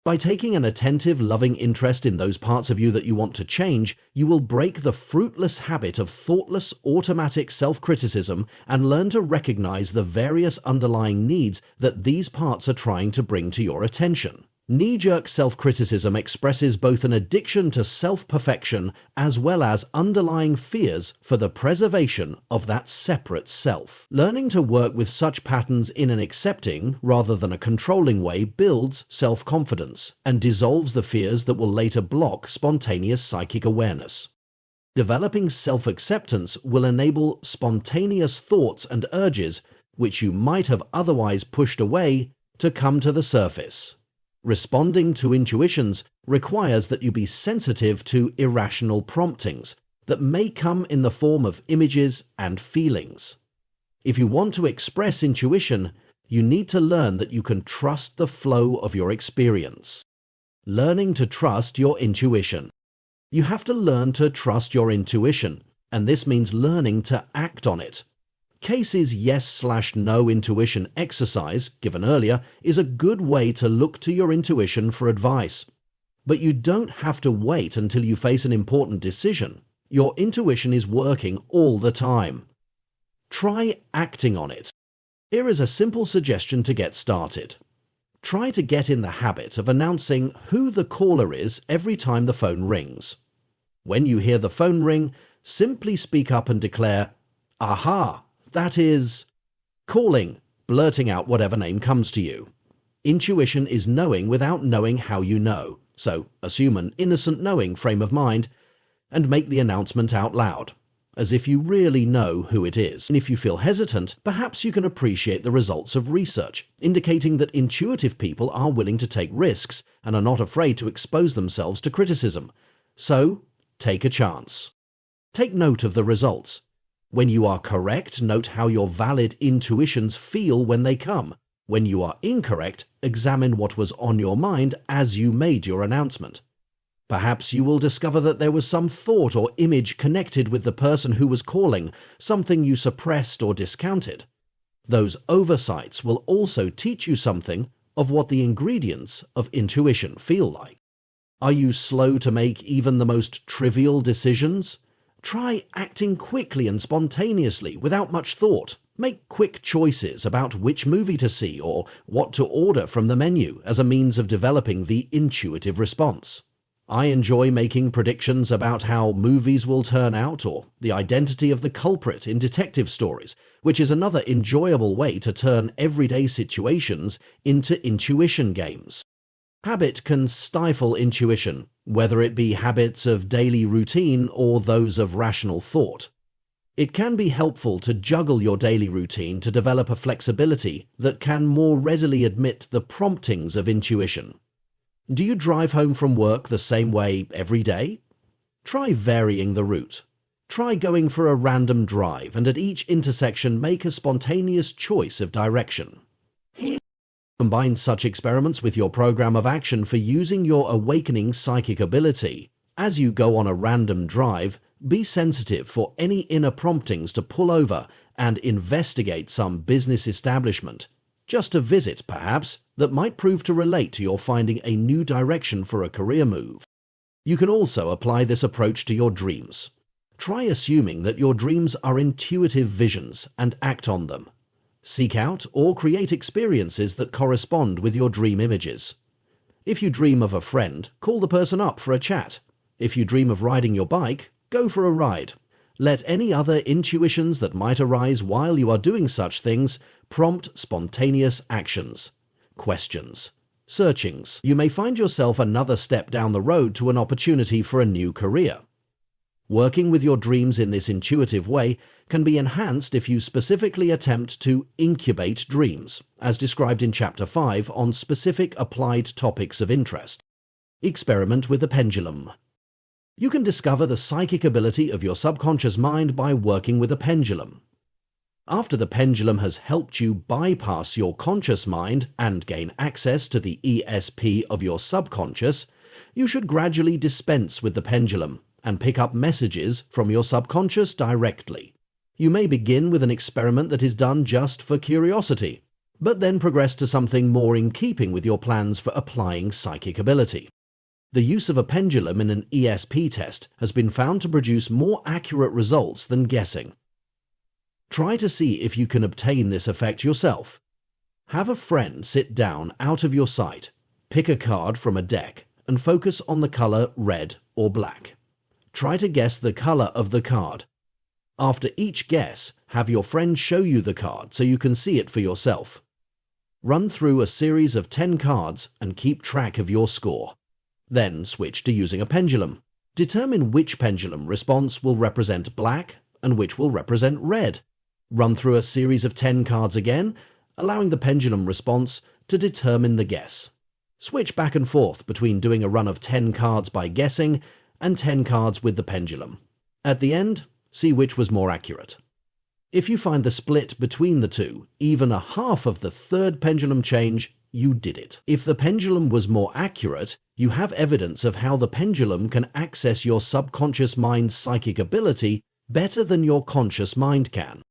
By taking an attentive, loving interest in those parts of you that you want to change, you will break the fruitless habit of thoughtless, automatic self-criticism and learn to recognize the various underlying needs that these parts are trying to bring to your attention. Knee-jerk self-criticism expresses both an addiction to self-perfection as well as underlying fears for the preservation of that separate self. Learning to work with such patterns in an accepting rather than a controlling way builds self-confidence and dissolves the fears that will later block spontaneous psychic awareness. Developing self-acceptance will enable spontaneous thoughts and urges, which you might have otherwise pushed away, to come to the surface. Responding to intuitions requires that you be sensitive to irrational promptings that may come in the form of images and feelings. If you want to express intuition, you need to learn that you can trust the flow of your experience. Learning to trust your intuition. You have to learn to trust your intuition, and this means learning to act on it. Cayce's yes/no intuition exercise, given earlier, is a good way to look to your intuition for advice. But you don't have to wait until you face an important decision. Your intuition is working all the time. Try acting on it. Here is a simple suggestion to get started. Try to get in the habit of announcing who the caller is every time the phone rings. When you hear the phone ring, simply speak up and declare, "Aha! That is," calling, blurting out whatever name comes to you. Intuition is knowing without knowing how you know, so assume an innocent knowing frame of mind and make the announcement out loud, as if you really know who it is. And if you feel hesitant, perhaps you can appreciate the results of research, indicating that intuitive people are willing to take risks and are not afraid to expose themselves to criticism. So, take a chance. Take note of the results. When you are correct, note how your valid intuitions feel when they come. When you are incorrect, examine what was on your mind as you made your announcement. Perhaps you will discover that there was some thought or image connected with the person who was calling, something you suppressed or discounted. Those oversights will also teach you something of what the ingredients of intuition feel like. Are you slow to make even the most trivial decisions? Try acting quickly and spontaneously without much thought. Make quick choices about which movie to see or what to order from the menu as a means of developing the intuitive response. I enjoy making predictions about how movies will turn out or the identity of the culprit in detective stories, which is another enjoyable way to turn everyday situations into intuition games. Habit can stifle intuition, whether it be habits of daily routine or those of rational thought. It can be helpful to juggle your daily routine to develop a flexibility that can more readily admit the promptings of intuition. Do you drive home from work the same way every day? Try varying the route. Try going for a random drive and at each intersection make a spontaneous choice of direction. Combine such experiments with your program of action for using your awakening psychic ability. As you go on a random drive, be sensitive for any inner promptings to pull over and investigate some business establishment, just a visit perhaps, that might prove to relate to your finding a new direction for a career move. You can also apply this approach to your dreams. Try assuming that your dreams are intuitive visions and act on them. Seek out or create experiences that correspond with your dream images. If you dream of a friend, call the person up for a chat. If you dream of riding your bike, go for a ride. Let any other intuitions that might arise while you are doing such things prompt spontaneous actions. Questions. Searchings. You may find yourself another step down the road to an opportunity for a new career. Working with your dreams in this intuitive way can be enhanced if you specifically attempt to incubate dreams, as described in Chapter 5 on specific applied topics of interest. Experiment with a pendulum. You can discover the psychic ability of your subconscious mind by working with a pendulum. After the pendulum has helped you bypass your conscious mind and gain access to the ESP of your subconscious, you should gradually dispense with the pendulum and pick up messages from your subconscious directly. You may begin with an experiment that is done just for curiosity, but then progress to something more in keeping with your plans for applying psychic ability. The use of a pendulum in an ESP test has been found to produce more accurate results than guessing. Try to see if you can obtain this effect yourself. Have a friend sit down out of your sight, pick a card from a deck, and focus on the color red or black. Try to guess the color of the card. After each guess, have your friend show you the card so you can see it for yourself. Run through a series of 10 cards and keep track of your score. Then switch to using a pendulum. Determine which pendulum response will represent black and which will represent red. Run through a series of 10 cards again, allowing the pendulum response to determine the guess. Switch back and forth between doing a run of 10 cards by guessing and 10 cards with the pendulum. At the end, see which was more accurate. If you find the split between the two even a half of the third pendulum change, you did it. If the pendulum was more accurate, you have evidence of how the pendulum can access your subconscious mind's psychic ability better than your conscious mind can.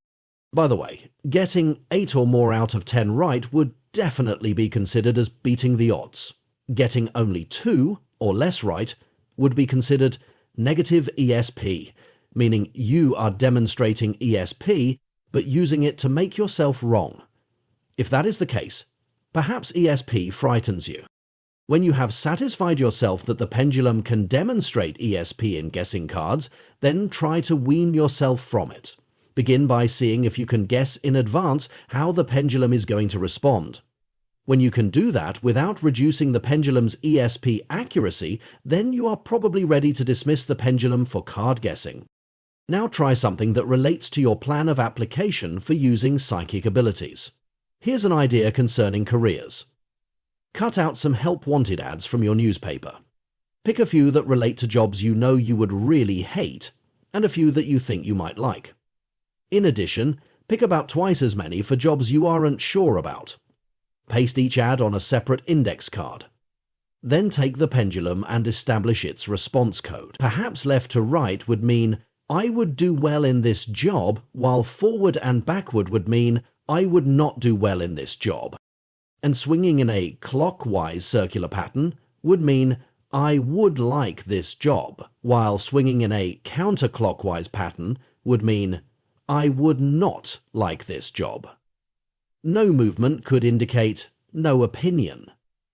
By the way, getting 8 or more out of 10 right would definitely be considered as beating the odds. Getting only 2 or less right would be considered negative ESP, meaning you are demonstrating ESP but using it to make yourself wrong. If that is the case, perhaps ESP frightens you. When you have satisfied yourself that the pendulum can demonstrate ESP in guessing cards, then try to wean yourself from it. Begin by seeing if you can guess in advance how the pendulum is going to respond. When you can do that without reducing the pendulum's ESP accuracy, then you are probably ready to dismiss the pendulum for card guessing. Now try something that relates to your plan of application for using psychic abilities. Here's an idea concerning careers. Cut out some help wanted ads from your newspaper. Pick a few that relate to jobs you know you would really hate, and a few that you think you might like. In addition, pick about twice as many for jobs you aren't sure about. Paste each ad on a separate index card. Then take the pendulum and establish its response code. Perhaps left to right would mean, I would do well in this job, while forward and backward would mean, I would not do well in this job. And swinging in a clockwise circular pattern would mean, I would like this job, while swinging in a counterclockwise pattern would mean, I would not like this job. No movement could indicate no opinion.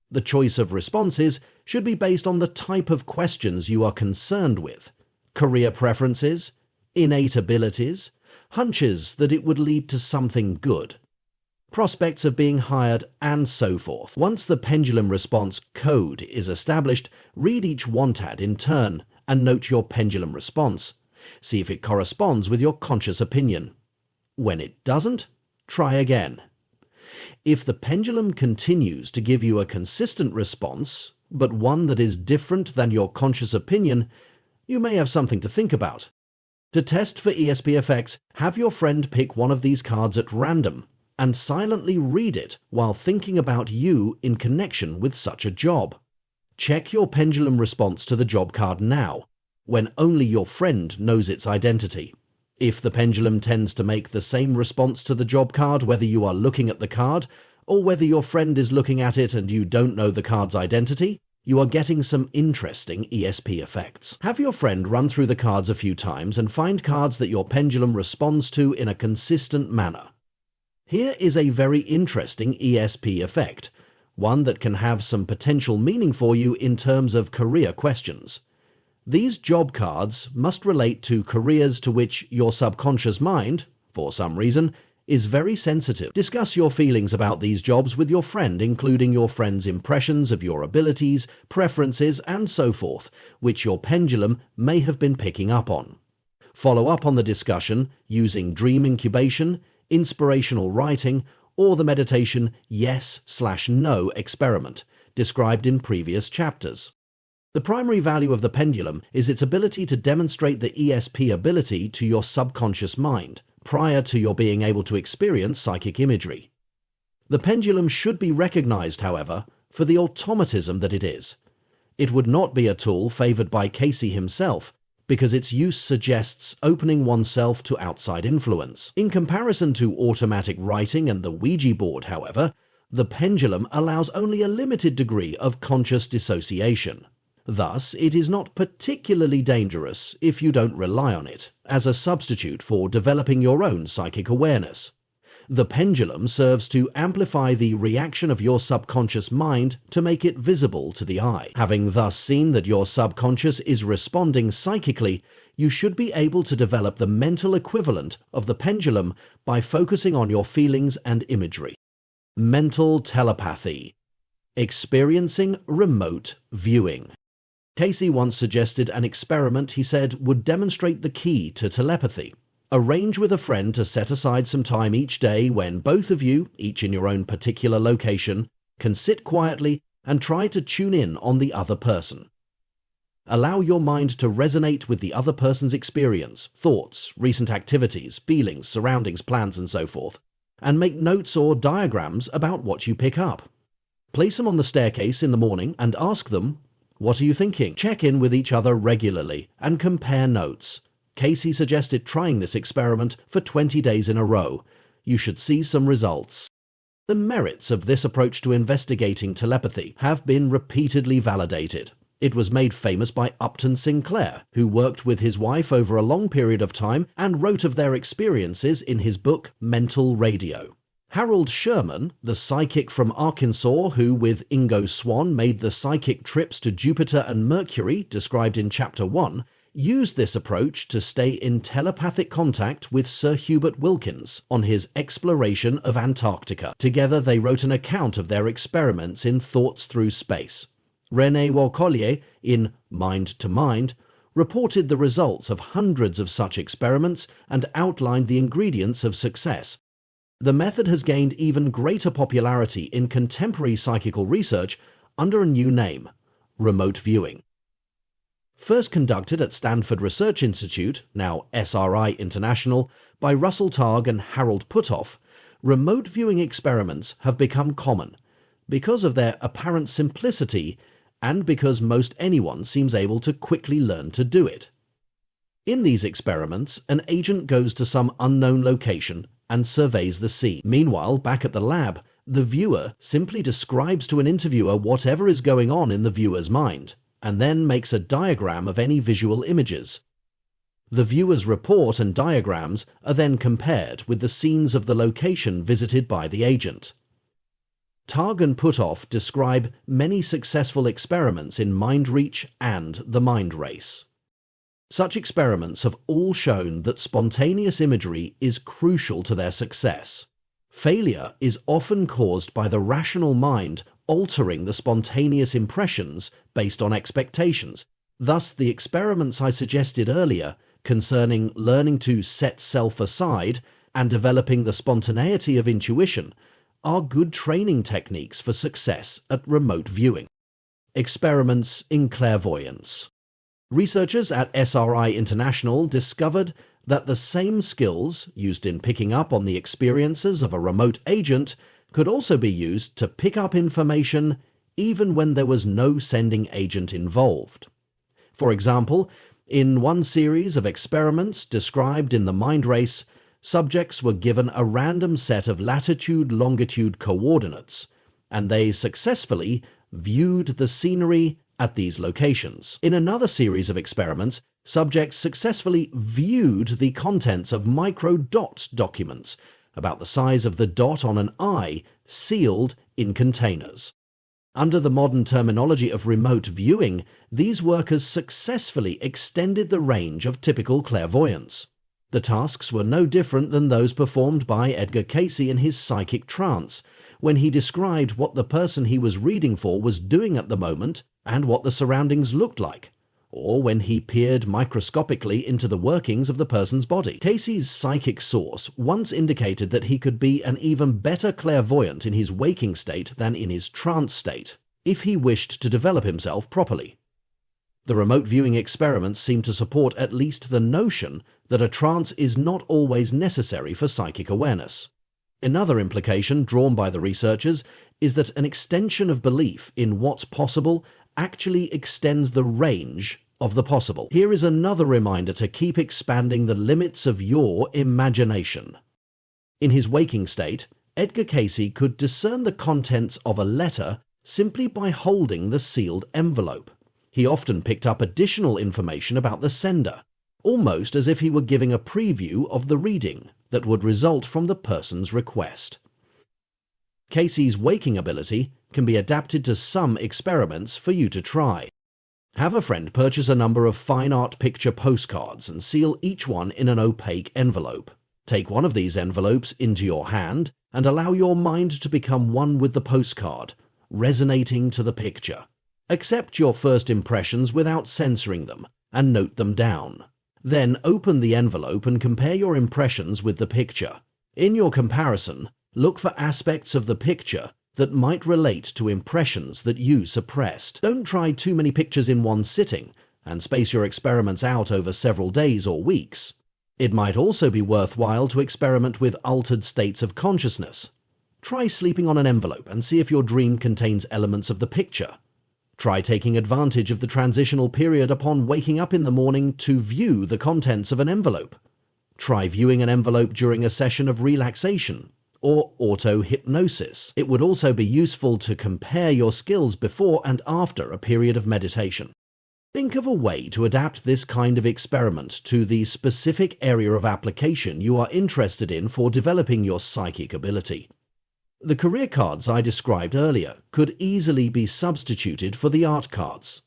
The choice of responses should be based on the type of questions you are concerned with, career preferences, innate abilities, hunches that it would lead to something good, prospects of being hired, and so forth. Once the pendulum response code is established, read each want ad in turn and note your pendulum response. See if it corresponds with your conscious opinion. When it doesn't, try again. If the pendulum continues to give you a consistent response, but one that is different than your conscious opinion, you may have something to think about. To test for ESP effects, have your friend pick one of these cards at random and silently read it while thinking about you in connection with such a job. Check your pendulum response to the job card now, when only your friend knows its identity. If the pendulum tends to make the same response to the job card whether you are looking at the card or whether your friend is looking at it and you don't know the card's identity, you are getting some interesting ESP effects. Have your friend run through the cards a few times and find cards that your pendulum responds to in a consistent manner. Here is a very interesting ESP effect, one that can have some potential meaning for you in terms of career questions. These job cards must relate to careers to which your subconscious mind, for some reason, is very sensitive. Discuss your feelings about these jobs with your friend, including your friend's impressions of your abilities, preferences, and so forth, which your pendulum may have been picking up on. Follow up on the discussion using dream incubation, inspirational writing, or the meditation yes/no experiment, described in previous chapters. The primary value of the pendulum is its ability to demonstrate the ESP ability to your subconscious mind, prior to your being able to experience psychic imagery. The pendulum should be recognized, however, for the automatism that it is. It would not be a tool favored by Cayce himself, because its use suggests opening oneself to outside influence. In comparison to automatic writing and the Ouija board, however, the pendulum allows only a limited degree of conscious dissociation. Thus, it is not particularly dangerous if you don't rely on it as a substitute for developing your own psychic awareness. The pendulum serves to amplify the reaction of your subconscious mind to make it visible to the eye. Having thus seen that your subconscious is responding psychically, you should be able to develop the mental equivalent of the pendulum by focusing on your feelings and imagery. Mental telepathy. Experiencing remote viewing. Cayce once suggested an experiment he said would demonstrate the key to telepathy. Arrange with a friend to set aside some time each day when both of you, each in your own particular location, can sit quietly and try to tune in on the other person. Allow your mind to resonate with the other person's experience, thoughts, recent activities, feelings, surroundings, plans, and so forth, and make notes or diagrams about what you pick up. Place them on the staircase in the morning and ask them, "What are you thinking?" Check in with each other regularly and compare notes. Cayce suggested trying this experiment for 20 days in a row. You should see some results. The merits of this approach to investigating telepathy have been repeatedly validated. It was made famous by Upton Sinclair, who worked with his wife over a long period of time and wrote of their experiences in his book Mental Radio. Harold Sherman, the psychic from Arkansas who with Ingo Swann made the psychic trips to Jupiter and Mercury described in Chapter 1, used this approach to stay in telepathic contact with Sir Hubert Wilkins on his exploration of Antarctica. Together they wrote an account of their experiments in Thoughts Through Space. René Walcollier, in Mind to Mind, reported the results of hundreds of such experiments and outlined the ingredients of success. The method has gained even greater popularity in contemporary psychical research under a new name, remote viewing. First conducted at Stanford Research Institute, now SRI International, by Russell Targ and Harold Puthoff, remote viewing experiments have become common because of their apparent simplicity and because most anyone seems able to quickly learn to do it. In these experiments, an agent goes to some unknown location and surveys the scene. Meanwhile, back at the lab, the viewer simply describes to an interviewer whatever is going on in the viewer's mind, and then makes a diagram of any visual images. The viewer's report and diagrams are then compared with the scenes of the location visited by the agent. Targ and Puthoff describe many successful experiments in MindReach and the Mind Race. Such experiments have all shown that spontaneous imagery is crucial to their success. Failure is often caused by the rational mind altering the spontaneous impressions based on expectations. Thus, the experiments I suggested earlier concerning learning to set self aside and developing the spontaneity of intuition are good training techniques for success at remote viewing. Experiments in clairvoyance. Researchers at SRI International discovered that the same skills used in picking up on the experiences of a remote agent could also be used to pick up information even when there was no sending agent involved. For example, in one series of experiments described in the Mind Race, subjects were given a random set of latitude-longitude coordinates, and they successfully viewed the scenery at these locations. In another series of experiments, subjects successfully viewed the contents of micro-dot documents about the size of the dot on an eye sealed in containers. Under the modern terminology of remote viewing, these workers successfully extended the range of typical clairvoyance. The tasks were no different than those performed by Edgar Cayce in his psychic trance, when he described what the person he was reading for was doing at the moment and what the surroundings looked like, or when he peered microscopically into the workings of the person's body. Cayce's psychic source once indicated that he could be an even better clairvoyant in his waking state than in his trance state, if he wished to develop himself properly. The remote viewing experiments seem to support at least the notion that a trance is not always necessary for psychic awareness. Another implication drawn by the researchers is that an extension of belief in what's possible actually extends the range of the possible. Here is another reminder to keep expanding the limits of your imagination. In his waking state, Edgar Cayce could discern the contents of a letter simply by holding the sealed envelope. He often picked up additional information about the sender, almost as if he were giving a preview of the reading that would result from the person's request. Cayce's waking ability can be adapted to some experiments for you to try. Have a friend purchase a number of fine art picture postcards and seal each one in an opaque envelope. Take one of these envelopes into your hand and allow your mind to become one with the postcard, resonating to the picture. Accept your first impressions without censoring them and note them down. Then open the envelope and compare your impressions with the picture. In your comparison, look for aspects of the picture that might relate to impressions that you suppressed. Don't try too many pictures in one sitting and space your experiments out over several days or weeks. It might also be worthwhile to experiment with altered states of consciousness. Try sleeping on an envelope and see if your dream contains elements of the picture. Try taking advantage of the transitional period upon waking up in the morning to view the contents of an envelope. Try viewing an envelope during a session of relaxation or auto-hypnosis. It would also be useful to compare your skills before and after a period of meditation. Think of a way to adapt this kind of experiment to the specific area of application you are interested in for developing your psychic ability. The career cards I described earlier could easily be substituted for the art cards.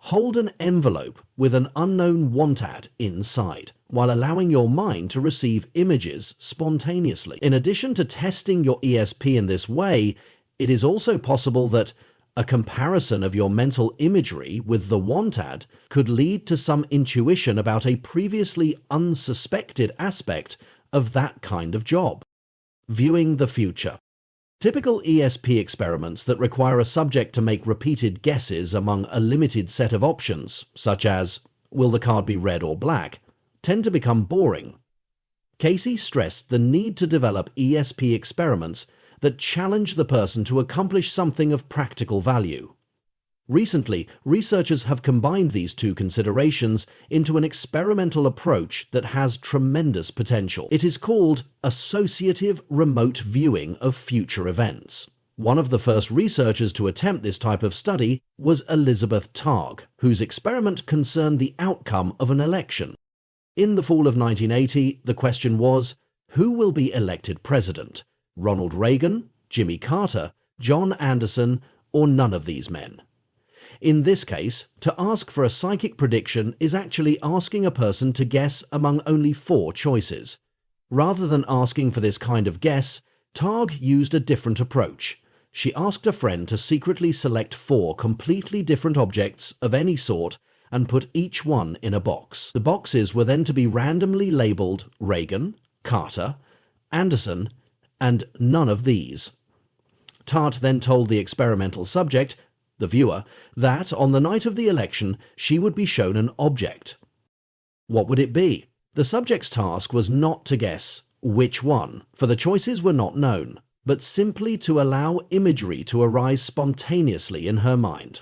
Hold an envelope with an unknown want ad inside, while allowing your mind to receive images spontaneously. In addition to testing your ESP in this way, it is also possible that a comparison of your mental imagery with the want ad could lead to some intuition about a previously unsuspected aspect of that kind of job. Viewing the future. Typical ESP experiments that require a subject to make repeated guesses among a limited set of options, such as, will the card be red or black, tend to become boring. Cayce stressed the need to develop ESP experiments that challenge the person to accomplish something of practical value. Recently, researchers have combined these two considerations into an experimental approach that has tremendous potential. It is called associative remote viewing of future events. One of the first researchers to attempt this type of study was Elizabeth Targ, whose experiment concerned the outcome of an election. In the fall of 1980, the question was, who will be elected president? Ronald Reagan, Jimmy Carter, John Anderson, or none of these men? In this case, to ask for a psychic prediction is actually asking a person to guess among only 4 choices. Rather than asking for this kind of guess, Targ used a different approach. She asked a friend to secretly select 4 completely different objects of any sort and put each one in a box. The boxes were then to be randomly labeled Reagan, Carter, Anderson, and none of these. Tart then told the experimental subject, the viewer, that on the night of the election she would be shown an object. What would it be? The subject's task was not to guess which one, for the choices were not known, but simply to allow imagery to arise spontaneously in her mind.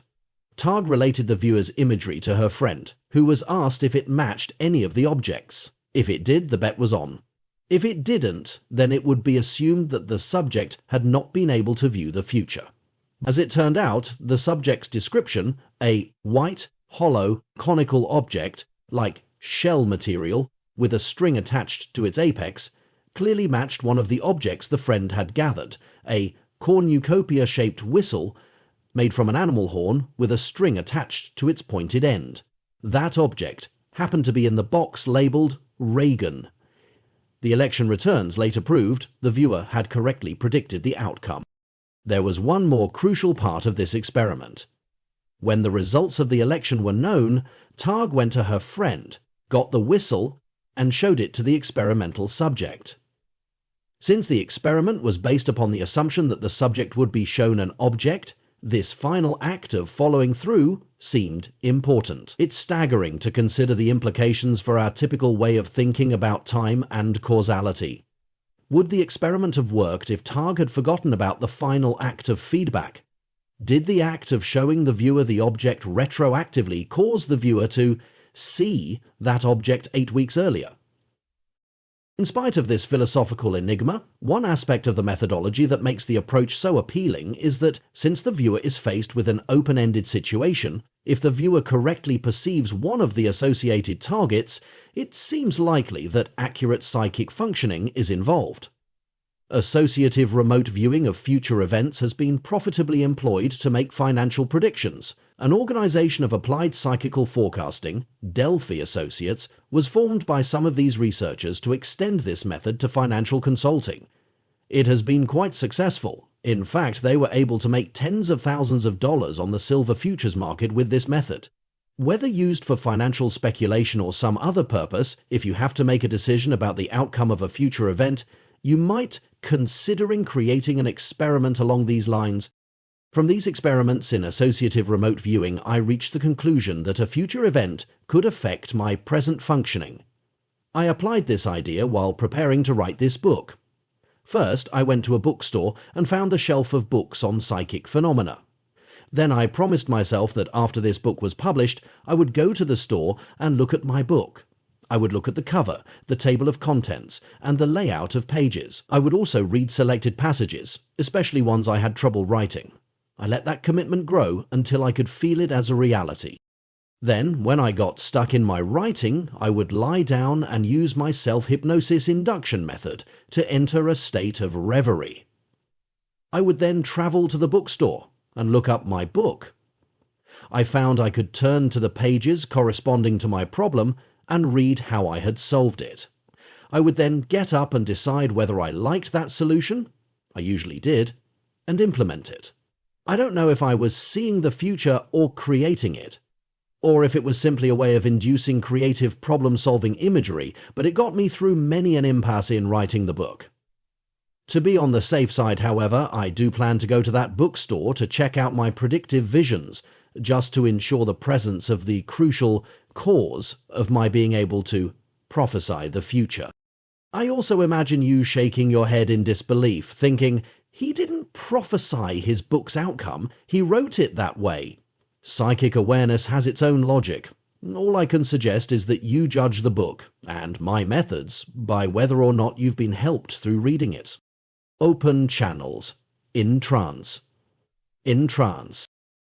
Targ related the viewer's imagery to her friend, who was asked if it matched any of the objects. If it did, the bet was on. If it didn't, then it would be assumed that the subject had not been able to view the future. As it turned out, the subject's description, a white, hollow, conical object, like shell material, with a string attached to its apex, clearly matched one of the objects the friend had gathered, a cornucopia-shaped whistle made from an animal horn with a string attached to its pointed end. That object happened to be in the box labelled Reagan. The election returns later proved the viewer had correctly predicted the outcome. There was one more crucial part of this experiment. When the results of the election were known, Targ went to her friend, got the whistle, and showed it to the experimental subject. Since the experiment was based upon the assumption that the subject would be shown an object, this final act of following through seemed important. It's staggering to consider the implications for our typical way of thinking about time and causality. Would the experiment have worked if Targ had forgotten about the final act of feedback? Did the act of showing the viewer the object retroactively cause the viewer to see that object 8 weeks earlier? In spite of this philosophical enigma, one aspect of the methodology that makes the approach so appealing is that, since the viewer is faced with an open-ended situation, if the viewer correctly perceives one of the associated targets, it seems likely that accurate psychic functioning is involved. Associative remote viewing of future events has been profitably employed to make financial predictions. An organization of applied psychical forecasting, Delphi Associates, was formed by some of these researchers to extend this method to financial consulting. It has been quite successful. In fact, they were able to make tens of thousands of dollars on the silver futures market with this method. Whether used for financial speculation or some other purpose, if you have to make a decision about the outcome of a future event, you might considering creating an experiment along these lines. From these experiments in associative remote viewing, I reached the conclusion that a future event could affect my present functioning. I applied this idea while preparing to write this book. First, I went to a bookstore and found a shelf of books on psychic phenomena. Then I promised myself that after this book was published, I would go to the store and look at my book. I would look at the cover, the table of contents, and the layout of pages. I would also read selected passages, especially ones I had trouble writing. I let that commitment grow until I could feel it as a reality. Then, when I got stuck in my writing, I would lie down and use my self-hypnosis induction method to enter a state of reverie. I would then travel to the bookstore and look up my book. I found I could turn to the pages corresponding to my problem and read how I had solved it. I would then get up and decide whether I liked that solution, I usually did, and implement it. I don't know if I was seeing the future or creating it, or if it was simply a way of inducing creative problem-solving imagery, but it got me through many an impasse in writing the book. To be on the safe side, however, I do plan to go to that bookstore to check out my predictive visions, just to ensure the presence of the crucial cause of my being able to prophesy the future. I also imagine you shaking your head in disbelief, thinking, he didn't prophesy his book's outcome, he wrote it that way. Psychic awareness has its own logic. All I can suggest is that you judge the book, and my methods, by whether or not you've been helped through reading it. Open channels. In trance. In trance.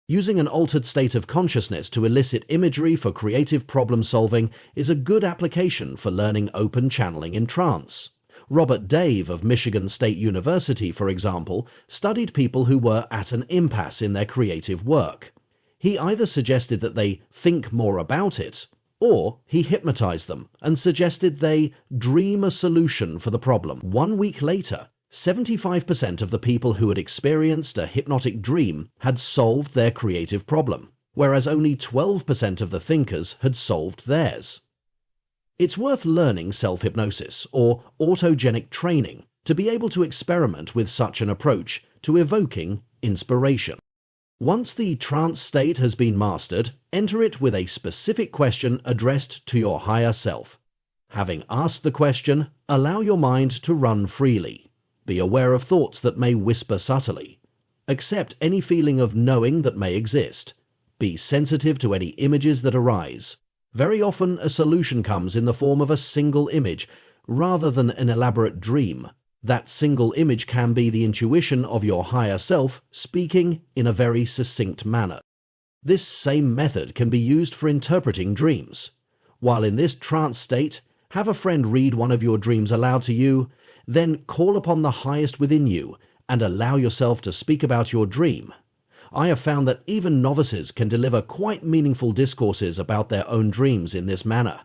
Using an altered state of consciousness to elicit imagery for creative problem-solving is a good application for learning open channeling in trance. Robert Dave of Michigan State University, for example, studied people who were at an impasse in their creative work. He either suggested that they think more about it, or he hypnotized them and suggested they dream a solution for the problem. 1 week later, 75% of the people who had experienced a hypnotic dream had solved their creative problem, whereas only 12% of the thinkers had solved theirs. It's worth learning self-hypnosis, or autogenic training, to be able to experiment with such an approach to evoking inspiration. Once the trance state has been mastered, enter it with a specific question addressed to your higher self. Having asked the question, allow your mind to run freely. Be aware of thoughts that may whisper subtly. Accept any feeling of knowing that may exist. Be sensitive to any images that arise. Very often a solution comes in the form of a single image, rather than an elaborate dream. That single image can be the intuition of your higher self speaking in a very succinct manner. This same method can be used for interpreting dreams. While in this trance state, have a friend read one of your dreams aloud to you, then call upon the highest within you and allow yourself to speak about your dream. I have found that even novices can deliver quite meaningful discourses about their own dreams in this manner.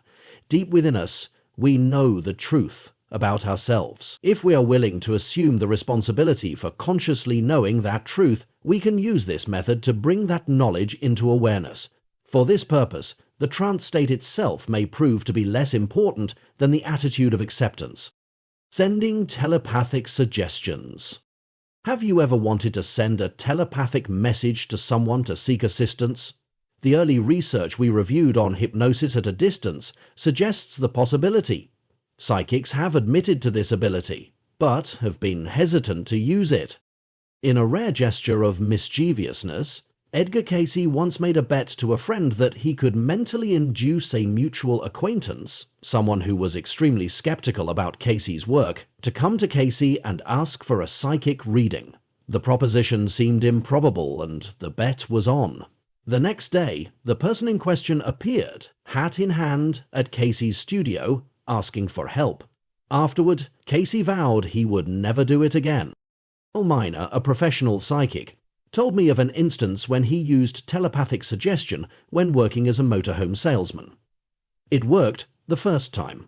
Deep within us, we know the truth about ourselves. If we are willing to assume the responsibility for consciously knowing that truth, we can use this method to bring that knowledge into awareness. For this purpose, the trance state itself may prove to be less important than the attitude of acceptance. Sending telepathic suggestions. Have you ever wanted to send a telepathic message to someone to seek assistance? The early research we reviewed on hypnosis at a distance suggests the possibility. Psychics have admitted to this ability, but have been hesitant to use it. In a rare gesture of mischievousness, Edgar Cayce once made a bet to a friend that he could mentally induce a mutual acquaintance, someone who was extremely skeptical about Cayce's work, to come to Cayce and ask for a psychic reading. The proposition seemed improbable and the bet was on. The next day, the person in question appeared, hat in hand, at Cayce's studio, asking for help. Afterward, Cayce vowed he would never do it again. Al Miner, a professional psychic, told me of an instance when he used telepathic suggestion when working as a motorhome salesman. It worked the first time.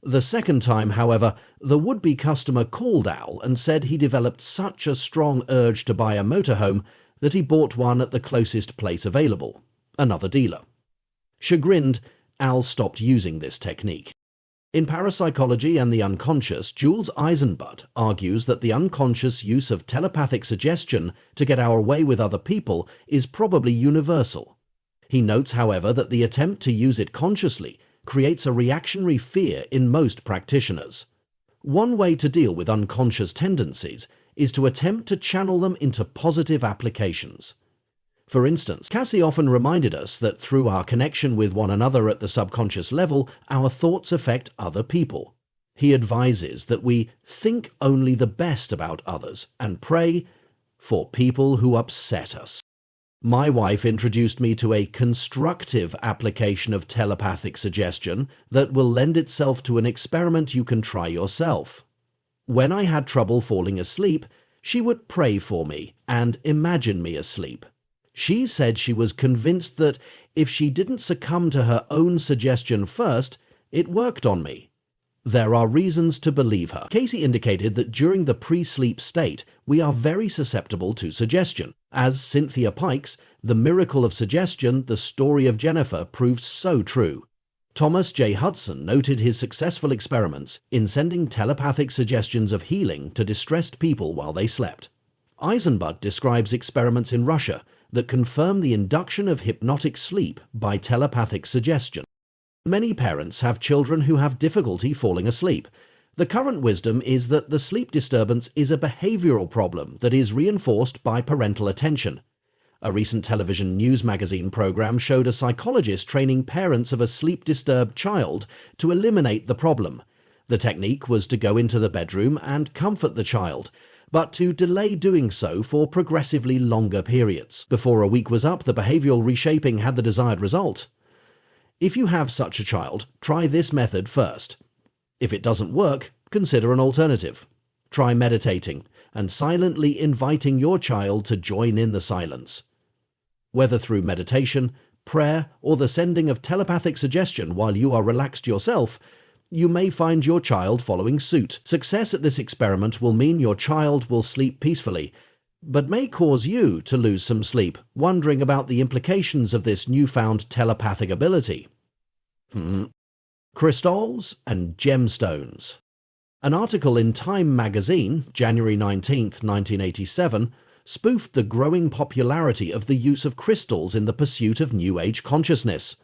The second time, however, the would-be customer called Al and said he developed such a strong urge to buy a motorhome that he bought one at the closest place available, another dealer. Chagrined, Al stopped using this technique. In parapsychology and the unconscious, Jules Eisenbud argues that the unconscious use of telepathic suggestion to get our way with other people is probably universal. He notes, however, that the attempt to use it consciously creates a reactionary fear in most practitioners. One way to deal with unconscious tendencies is to attempt to channel them into positive applications. For instance, Cayce often reminded us that through our connection with one another at the subconscious level, our thoughts affect other people. He advises that we think only the best about others and pray for people who upset us. My wife introduced me to a constructive application of telepathic suggestion that will lend itself to an experiment you can try yourself. When I had trouble falling asleep, she would pray for me and imagine me asleep. She said she was convinced that if she didn't succumb to her own suggestion first, it worked on me. There are reasons to believe her. Cayce indicated that during the pre-sleep state, we are very susceptible to suggestion. As Cynthia Pike's The Miracle of Suggestion, The Story of Jennifer proved so true. Thomas J. Hudson noted his successful experiments in sending telepathic suggestions of healing to distressed people while they slept. Eisenbud describes experiments in Russia that confirm the induction of hypnotic sleep by telepathic suggestion. Many parents have children who have difficulty falling asleep. The current wisdom is that the sleep disturbance is a behavioral problem that is reinforced by parental attention. A recent television news magazine program showed a psychologist training parents of a sleep-disturbed child to eliminate the problem. The technique was to go into the bedroom and comfort the child, but to delay doing so for progressively longer periods. Before a week was up, the behavioral reshaping had the desired result. If you have such a child, try this method first. If it doesn't work, consider an alternative. Try meditating and silently inviting your child to join in the silence. Whether through meditation, prayer, or the sending of telepathic suggestion while you are relaxed yourself, you may find your child following suit. Success at this experiment will mean your child will sleep peacefully, but may cause you to lose some sleep, wondering about the implications of this newfound telepathic ability. Crystals and gemstones. An article in Time magazine, January 19, 1987, spoofed the growing popularity of the use of crystals in the pursuit of New Age consciousness.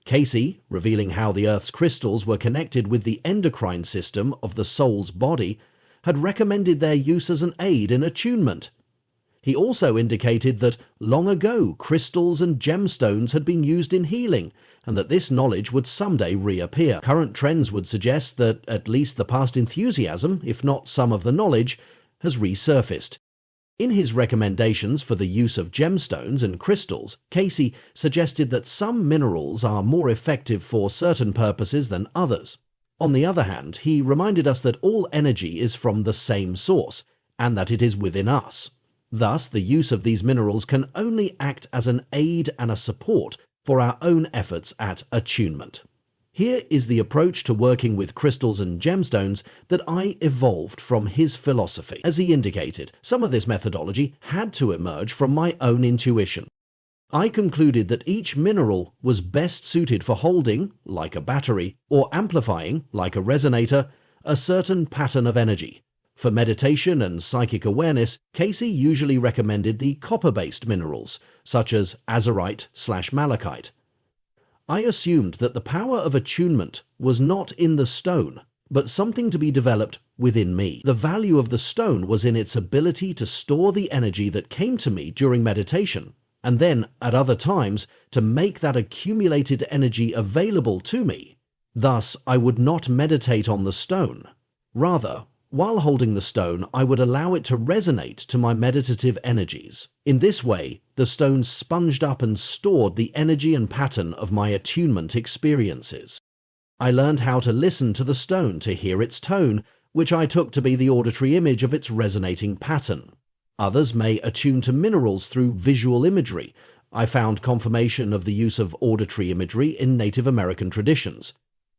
Cayce, revealing how the Earth's crystals were connected with the endocrine system of the soul's body, had recommended their use as an aid in attunement. He also indicated that long ago crystals and gemstones had been used in healing, and that this knowledge would someday reappear. Current trends would suggest that at least the past enthusiasm, if not some of the knowledge, has resurfaced. In his recommendations for the use of gemstones and crystals, Cayce suggested that some minerals are more effective for certain purposes than others. On the other hand, he reminded us that all energy is from the same source, and that it is within us. Thus, the use of these minerals can only act as an aid and a support for our own efforts at attunement. Here is the approach to working with crystals and gemstones that I evolved from his philosophy. As he indicated, some of this methodology had to emerge from my own intuition. I concluded that each mineral was best suited for holding, like a battery, or amplifying, like a resonator, a certain pattern of energy. For meditation and psychic awareness, Cayce usually recommended the copper-based minerals, such as azurite/malachite. I assumed that the power of attunement was not in the stone, but something to be developed within me. The value of the stone was in its ability to store the energy that came to me during meditation, and then, at other times, to make that accumulated energy available to me. Thus, I would not meditate on the stone. Rather, while holding the stone, I would allow it to resonate to my meditative energies. In this way, the stone sponged up and stored the energy and pattern of my attunement experiences. I learned how to listen to the stone to hear its tone, which I took to be the auditory image of its resonating pattern. Others may attune to minerals through visual imagery. I found confirmation of the use of auditory imagery in Native American traditions.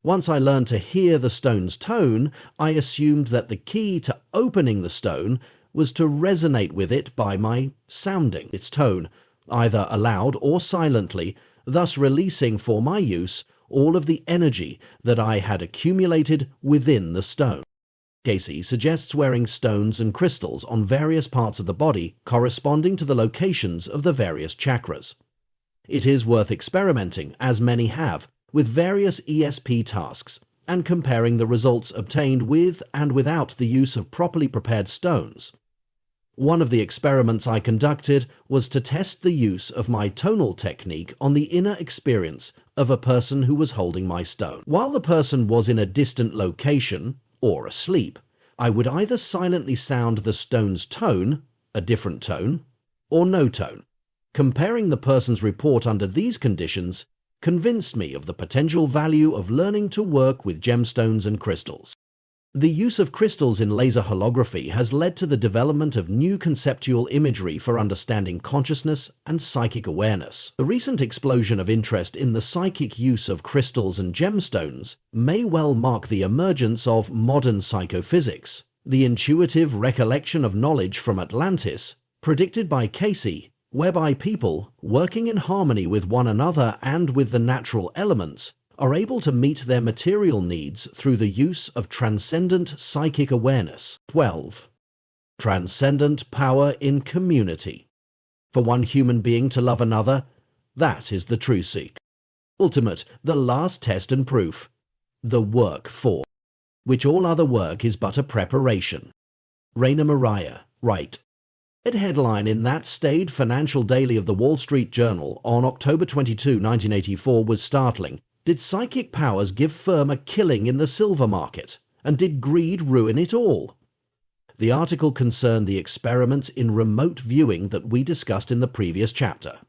Once I learned to hear the stone's tone, I assumed that the key to opening the stone was to resonate with it by my sounding its tone, either aloud or silently, thus releasing for my use all of the energy that I had accumulated within the stone. Cayce suggests wearing stones and crystals on various parts of the body corresponding to the locations of the various chakras. It is worth experimenting, as many have, with various ESP tasks and comparing the results obtained with and without the use of properly prepared stones. One of the experiments I conducted was to test the use of my tonal technique on the inner experience of a person who was holding my stone. While the person was in a distant location, or asleep, I would either silently sound the stone's tone, a different tone, or no tone. Comparing the person's report under these conditions convinced me of the potential value of learning to work with gemstones and crystals. The use of crystals in laser holography has led to the development of new conceptual imagery for understanding consciousness and psychic awareness. The recent explosion of interest in the psychic use of crystals and gemstones may well mark the emergence of modern psychophysics, the intuitive recollection of knowledge from Atlantis, predicted by Cayce, whereby people, working in harmony with one another and with the natural elements, are able to meet their material needs through the use of transcendent psychic awareness. 12. Transcendent power in community. For one human being to love another, that is the true seek. Ultimate, the last test and proof. The work for which all other work is but a preparation. Raina Mariah, Wright. Its headline in that staid financial daily of the Wall Street Journal on October 22, 1984 was startling. Did psychic powers give firm a killing in the silver market? And did greed ruin it all? The article concerned the experiments in remote viewing that we discussed in the previous chapter.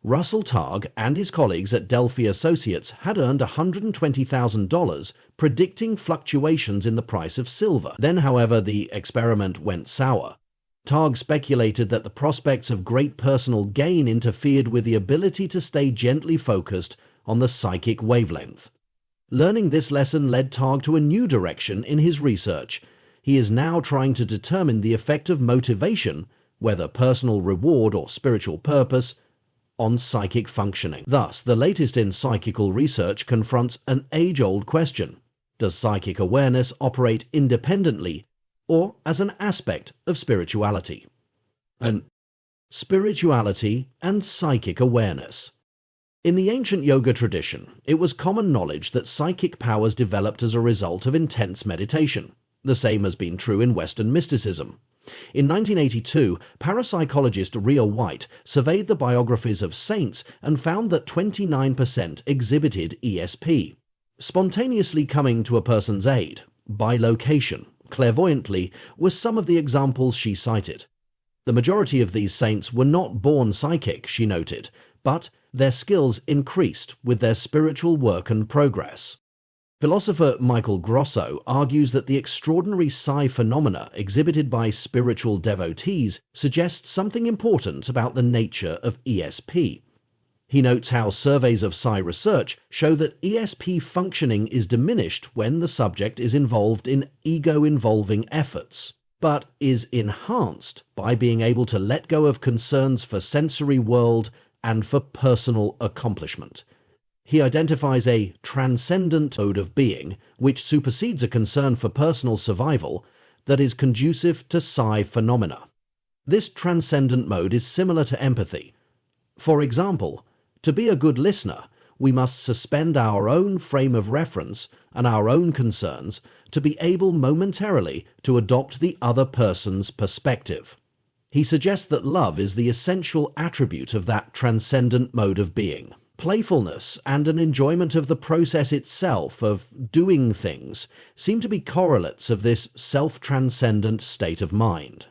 Russell Targ and his colleagues at Delphi Associates had earned $120,000 predicting fluctuations in the price of silver. Then, however, the experiment went sour. Targ speculated that the prospects of great personal gain interfered with the ability to stay gently focused on the psychic wavelength. Learning this lesson led Targ to a new direction in his research. He is now trying to determine the effect of motivation, whether personal reward or spiritual purpose, on psychic functioning. Thus, the latest in psychical research confronts an age-old question. Does psychic awareness operate independently or as an aspect of spirituality? And spirituality and psychic awareness. In the ancient yoga tradition, it was common knowledge that psychic powers developed as a result of intense meditation. The same has been true in Western mysticism. In 1982, parapsychologist Rhea White surveyed the biographies of saints and found that 29% exhibited ESP, spontaneously coming to a person's aid, by location, clairvoyantly, were some of the examples she cited. The majority of these saints were not born psychic, she noted, but their skills increased with their spiritual work and progress. Philosopher Michael Grosso argues that the extraordinary psi phenomena exhibited by spiritual devotees suggests something important about the nature of ESP. He notes how surveys of psi research show that ESP functioning is diminished when the subject is involved in ego-involving efforts, but is enhanced by being able to let go of concerns for sensory world and for personal accomplishment. He identifies a transcendent mode of being which supersedes a concern for personal survival that is conducive to psi phenomena. This transcendent mode is similar to empathy. For example, to be a good listener, we must suspend our own frame of reference and our own concerns to be able momentarily to adopt the other person's perspective. He suggests that love is the essential attribute of that transcendent mode of being. Playfulness and an enjoyment of the process itself of doing things seem to be correlates of this self-transcendent state of mind.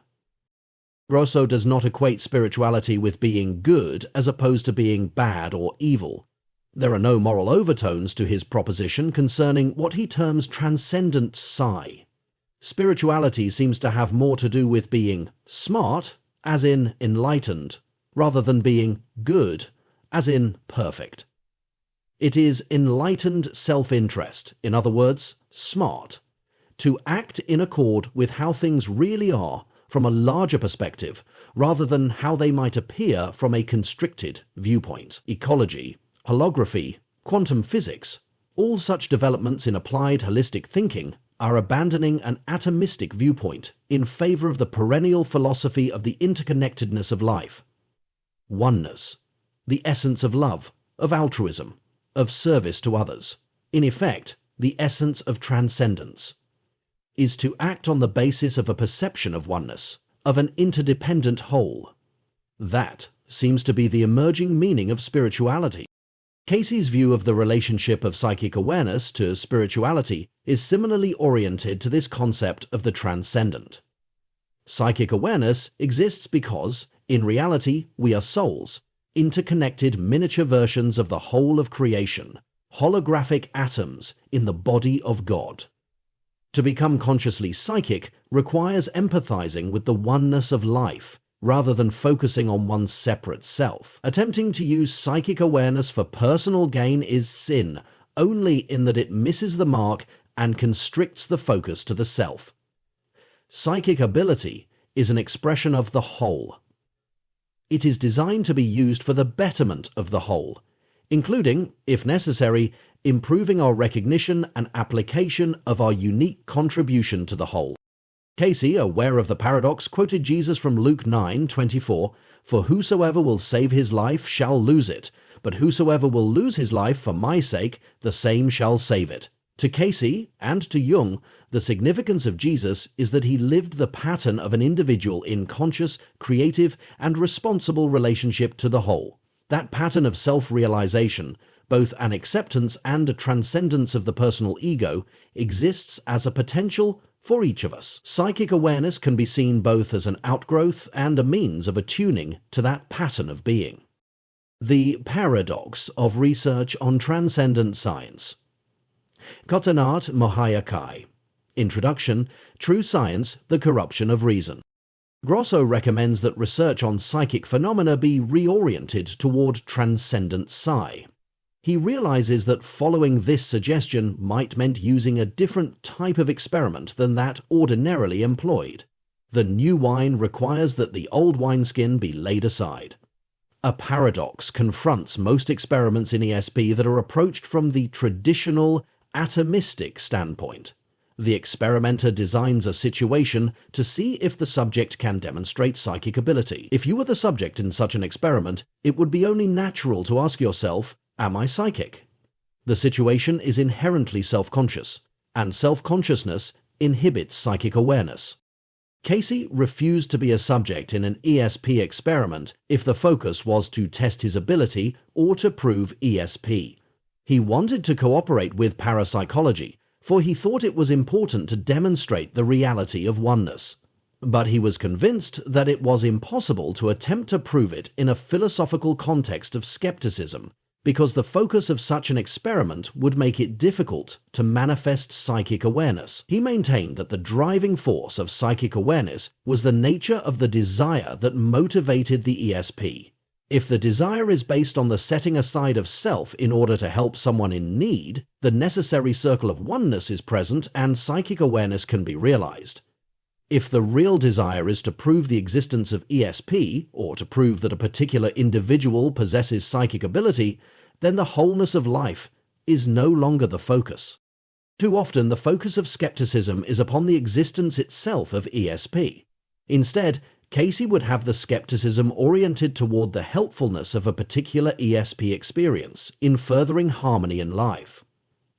Grosso does not equate spirituality with being good as opposed to being bad or evil. There are no moral overtones to his proposition concerning what he terms transcendent psi. Spirituality seems to have more to do with being smart, as in enlightened, rather than being good, as in perfect. It is enlightened self-interest, in other words, smart, to act in accord with how things really are from a larger perspective, rather than how they might appear from a constricted viewpoint. Ecology, holography, quantum physics, all such developments in applied holistic thinking are abandoning an atomistic viewpoint in favor of the perennial philosophy of the interconnectedness of life. Oneness, the essence of love, of altruism, of service to others, in effect, the essence of transcendence, is to act on the basis of a perception of oneness, of an interdependent whole. That seems to be the emerging meaning of spirituality. Cayce's view of the relationship of psychic awareness to spirituality is similarly oriented to this concept of the transcendent. Psychic awareness exists because, in reality, we are souls, interconnected miniature versions of the whole of creation, holographic atoms in the body of God. To become consciously psychic requires empathizing with the oneness of life, rather than focusing on one's separate self. Attempting to use psychic awareness for personal gain is sin, only in that it misses the mark and constricts the focus to the self. Psychic ability is an expression of the whole. It is designed to be used for the betterment of the whole, including, if necessary, improving our recognition and application of our unique contribution to the whole. Cayce, aware of the paradox, quoted Jesus from Luke 9:24, "For whosoever will save his life shall lose it, but whosoever will lose his life for my sake, the same shall save it." To Cayce and to Jung, the significance of Jesus is that he lived the pattern of an individual in conscious, creative, and responsible relationship to the whole. That pattern of self-realization, both an acceptance and a transcendence of the personal ego, exists as a potential for each of us. Psychic awareness can be seen both as an outgrowth and a means of attuning to that pattern of being. The paradox of research on transcendent science. Kotanat Mohayakai. Introduction, True Science, the Corruption of Reason. Grosso recommends that research on psychic phenomena be reoriented toward transcendent psi. He realizes that following this suggestion might meant using a different type of experiment than that ordinarily employed. The new wine requires that the old wineskin be laid aside. A paradox confronts most experiments in ESP that are approached from the traditional atomistic standpoint. The experimenter designs a situation to see if the subject can demonstrate psychic ability. If you were the subject in such an experiment, it would be only natural to ask yourself, am I psychic? The situation is inherently self-conscious, and self-consciousness inhibits psychic awareness. Cayce refused to be a subject in an ESP experiment if the focus was to test his ability or to prove ESP. He wanted to cooperate with parapsychology, for he thought it was important to demonstrate the reality of oneness. But he was convinced that it was impossible to attempt to prove it in a philosophical context of skepticism, because the focus of such an experiment would make it difficult to manifest psychic awareness. He maintained that the driving force of psychic awareness was the nature of the desire that motivated the ESP. If the desire is based on the setting aside of self in order to help someone in need, the necessary circle of oneness is present and psychic awareness can be realized. If the real desire is to prove the existence of ESP, or to prove that a particular individual possesses psychic ability, then the wholeness of life is no longer the focus. Too often, the focus of skepticism is upon the existence itself of ESP. Instead, Cayce would have the skepticism oriented toward the helpfulness of a particular ESP experience in furthering harmony in life.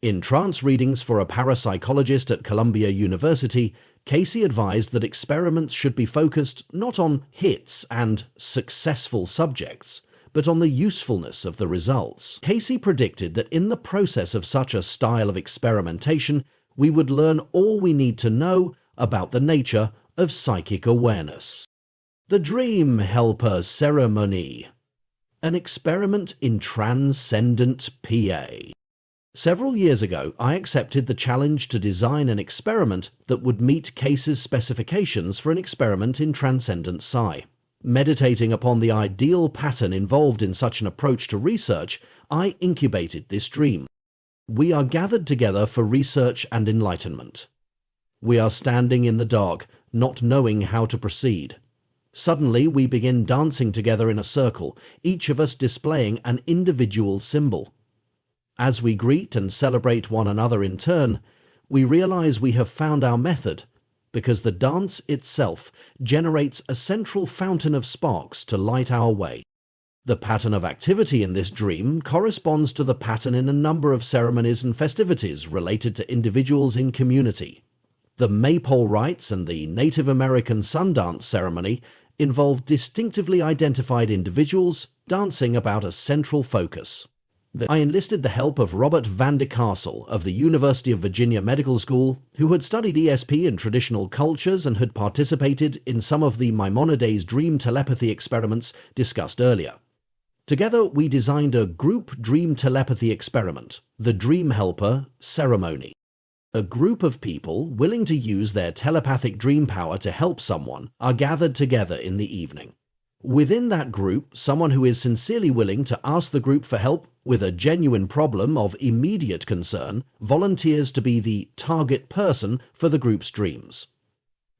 In trance readings for a parapsychologist at Columbia University, Cayce advised that experiments should be focused not on hits and successful subjects, but on the usefulness of the results. Cayce predicted that in the process of such a style of experimentation, we would learn all we need to know about the nature of psychic awareness. The Dream Helper Ceremony. An experiment in transcendent PA. Several years ago, I accepted the challenge to design an experiment that would meet Cayce's specifications for an experiment in transcendent psi. Meditating upon the ideal pattern involved in such an approach to research, I incubated this dream. We are gathered together for research and enlightenment. We are standing in the dark, not knowing how to proceed. Suddenly, we begin dancing together in a circle, each of us displaying an individual symbol. As we greet and celebrate one another in turn, we realize we have found our method, because the dance itself generates a central fountain of sparks to light our way. The pattern of activity in this dream corresponds to the pattern in a number of ceremonies and festivities related to individuals in community. The Maypole rites and the Native American Sundance ceremony involve distinctively identified individuals dancing about a central focus. I enlisted the help of Robert Van de Castle of the University of Virginia Medical School, who had studied ESP in traditional cultures and had participated in some of the Maimonides dream telepathy experiments discussed earlier. Together, we designed a group dream telepathy experiment, the Dream Helper Ceremony. A group of people willing to use their telepathic dream power to help someone are gathered together in the evening. Within that group, someone who is sincerely willing to ask the group for help with a genuine problem of immediate concern volunteers to be the target person for the group's dreams.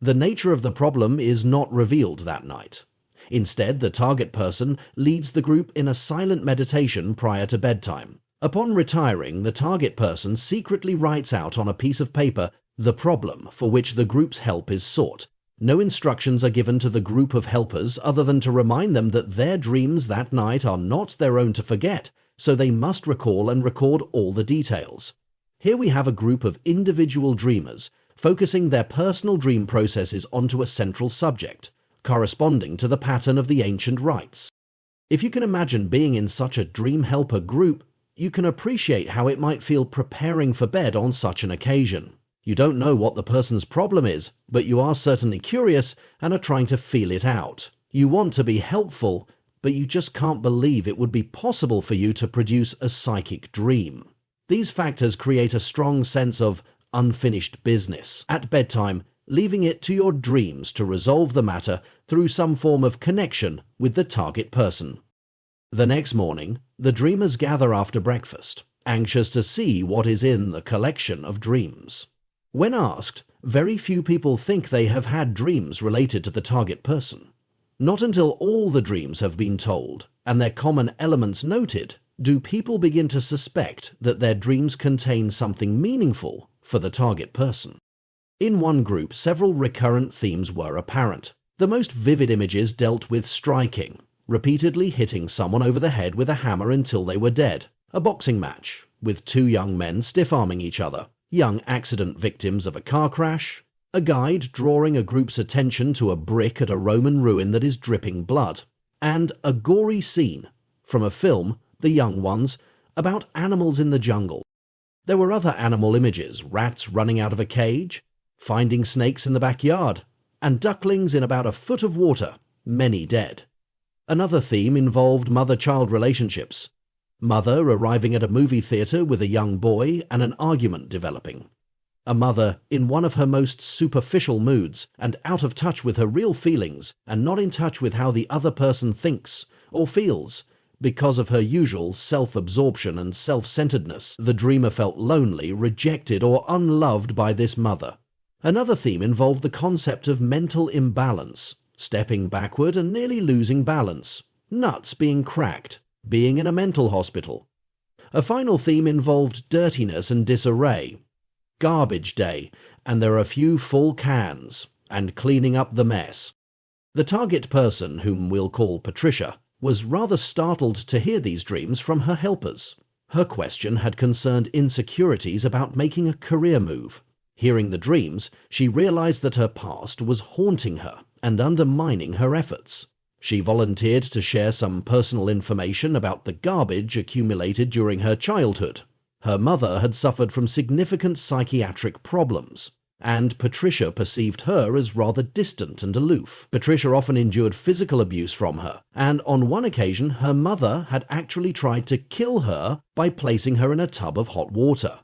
The nature of the problem is not revealed that night. Instead, the target person leads the group in a silent meditation prior to bedtime. Upon retiring, the target person secretly writes out on a piece of paper the problem for which the group's help is sought. No instructions are given to the group of helpers other than to remind them that their dreams that night are not their own to forget, so they must recall and record all the details. Here we have a group of individual dreamers focusing their personal dream processes onto a central subject, corresponding to the pattern of the ancient rites. If you can imagine being in such a dream helper group, you can appreciate how it might feel preparing for bed on such an occasion. You don't know what the person's problem is, but you are certainly curious and are trying to feel it out. You want to be helpful, but you just can't believe it would be possible for you to produce a psychic dream. These factors create a strong sense of unfinished business at bedtime, leaving it to your dreams to resolve the matter through some form of connection with the target person. The next morning, the dreamers gather after breakfast, anxious to see what is in the collection of dreams. When asked, very few people think they have had dreams related to the target person. Not until all the dreams have been told and their common elements noted do people begin to suspect that their dreams contain something meaningful for the target person. In one group, several recurrent themes were apparent. The most vivid images dealt with striking, repeatedly hitting someone over the head with a hammer until they were dead, a boxing match with two young men stiff-arming each other, young accident victims of a car crash, a guide drawing a group's attention to a brick at a Roman ruin that is dripping blood, and a gory scene from a film, The Young Ones, about animals in the jungle. There were other animal images, rats running out of a cage, finding snakes in the backyard, and ducklings in about a foot of water, many dead. Another theme involved mother-child relationships. Mother arriving at a movie theatre with a young boy and an argument developing. A mother in one of her most superficial moods and out of touch with her real feelings and not in touch with how the other person thinks or feels. Because of her usual self-absorption and self-centeredness, the dreamer felt lonely, rejected, or unloved by this mother. Another theme involved the concept of mental imbalance, stepping backward and nearly losing balance, nuts being cracked, being in a mental hospital. A final theme involved dirtiness and disarray, garbage day, and there are a few full cans, and cleaning up the mess. The target person, whom we'll call Patricia, was rather startled to hear these dreams from her helpers. Her question had concerned insecurities about making a career move. Hearing the dreams, she realized that her past was haunting her and undermining her efforts. She volunteered to share some personal information about the garbage accumulated during her childhood. Her mother had suffered from significant psychiatric problems, and Patricia perceived her as rather distant and aloof. Patricia often endured physical abuse from her, and on one occasion her mother had actually tried to kill her by placing her in a tub of hot water.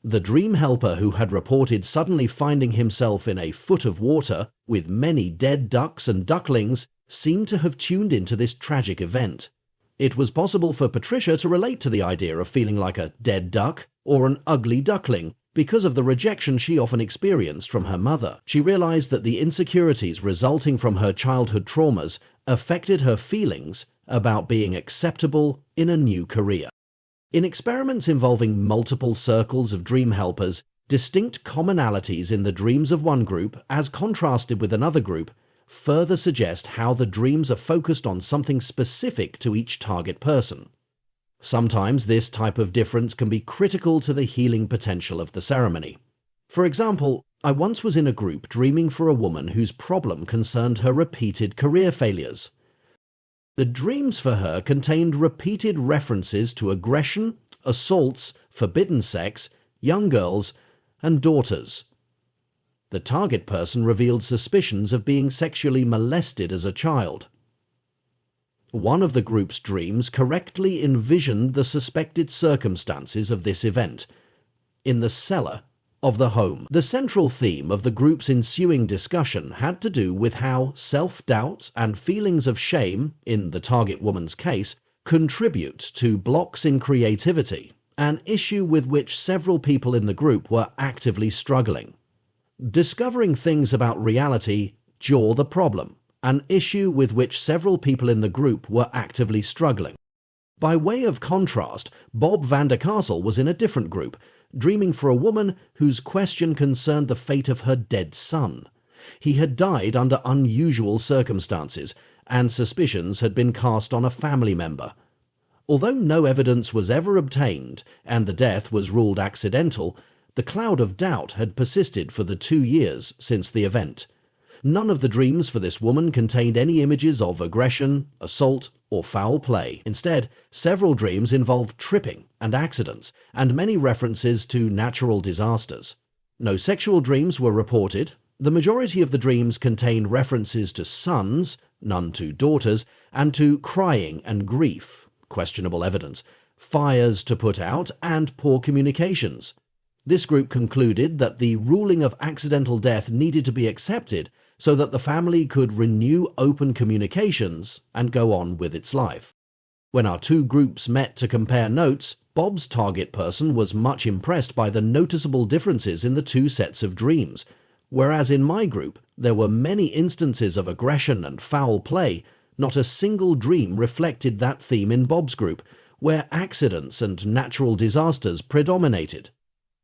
The dream helper who had reported suddenly finding himself in a foot of water with many dead ducks and ducklings seemed to have tuned into this tragic event. It was possible for Patricia to relate to the idea of feeling like a dead duck or an ugly duckling because of the rejection she often experienced from her mother. She realized that the insecurities resulting from her childhood traumas affected her feelings about being acceptable in a new career. In experiments involving multiple circles of dream helpers, distinct commonalities in the dreams of one group, as contrasted with another group, further suggest how the dreams are focused on something specific to each target person. Sometimes this type of difference can be critical to the healing potential of the ceremony. For example, I once was in a group dreaming for a woman whose problem concerned her repeated career failures. The dreams for her contained repeated references to aggression, assaults, forbidden sex, young girls, and daughters. The target person revealed suspicions of being sexually molested as a child. One of the group's dreams correctly envisioned the suspected circumstances of this event in the cellar of the home. The central theme of the group's ensuing discussion had to do with how self-doubt and feelings of shame, in the target woman's case, contribute to blocks in creativity, an issue with which several people in the group were actively struggling. Discovering things about reality jaw the problem, an issue with which several people in the group were actively struggling. By way of contrast, Bob Vandercastle was in a different group, dreaming for a woman whose question concerned the fate of her dead son. He had died under unusual circumstances, and suspicions had been cast on a family member. Although no evidence was ever obtained, and the death was ruled accidental, the cloud of doubt had persisted for the 2 years since the event. None of the dreams for this woman contained any images of aggression, assault, or foul play. Instead, several dreams involved tripping and accidents, and many references to natural disasters. No sexual dreams were reported. The majority of the dreams contained references to sons, none to daughters, and to crying and grief, questionable evidence, fires to put out, and poor communications. This group concluded that the ruling of accidental death needed to be accepted so that the family could renew open communications and go on with its life. When our two groups met to compare notes, Bob's target person was much impressed by the noticeable differences in the two sets of dreams, whereas in my group there were many instances of aggression and foul play. Not a single dream reflected that theme in Bob's group, where accidents and natural disasters predominated.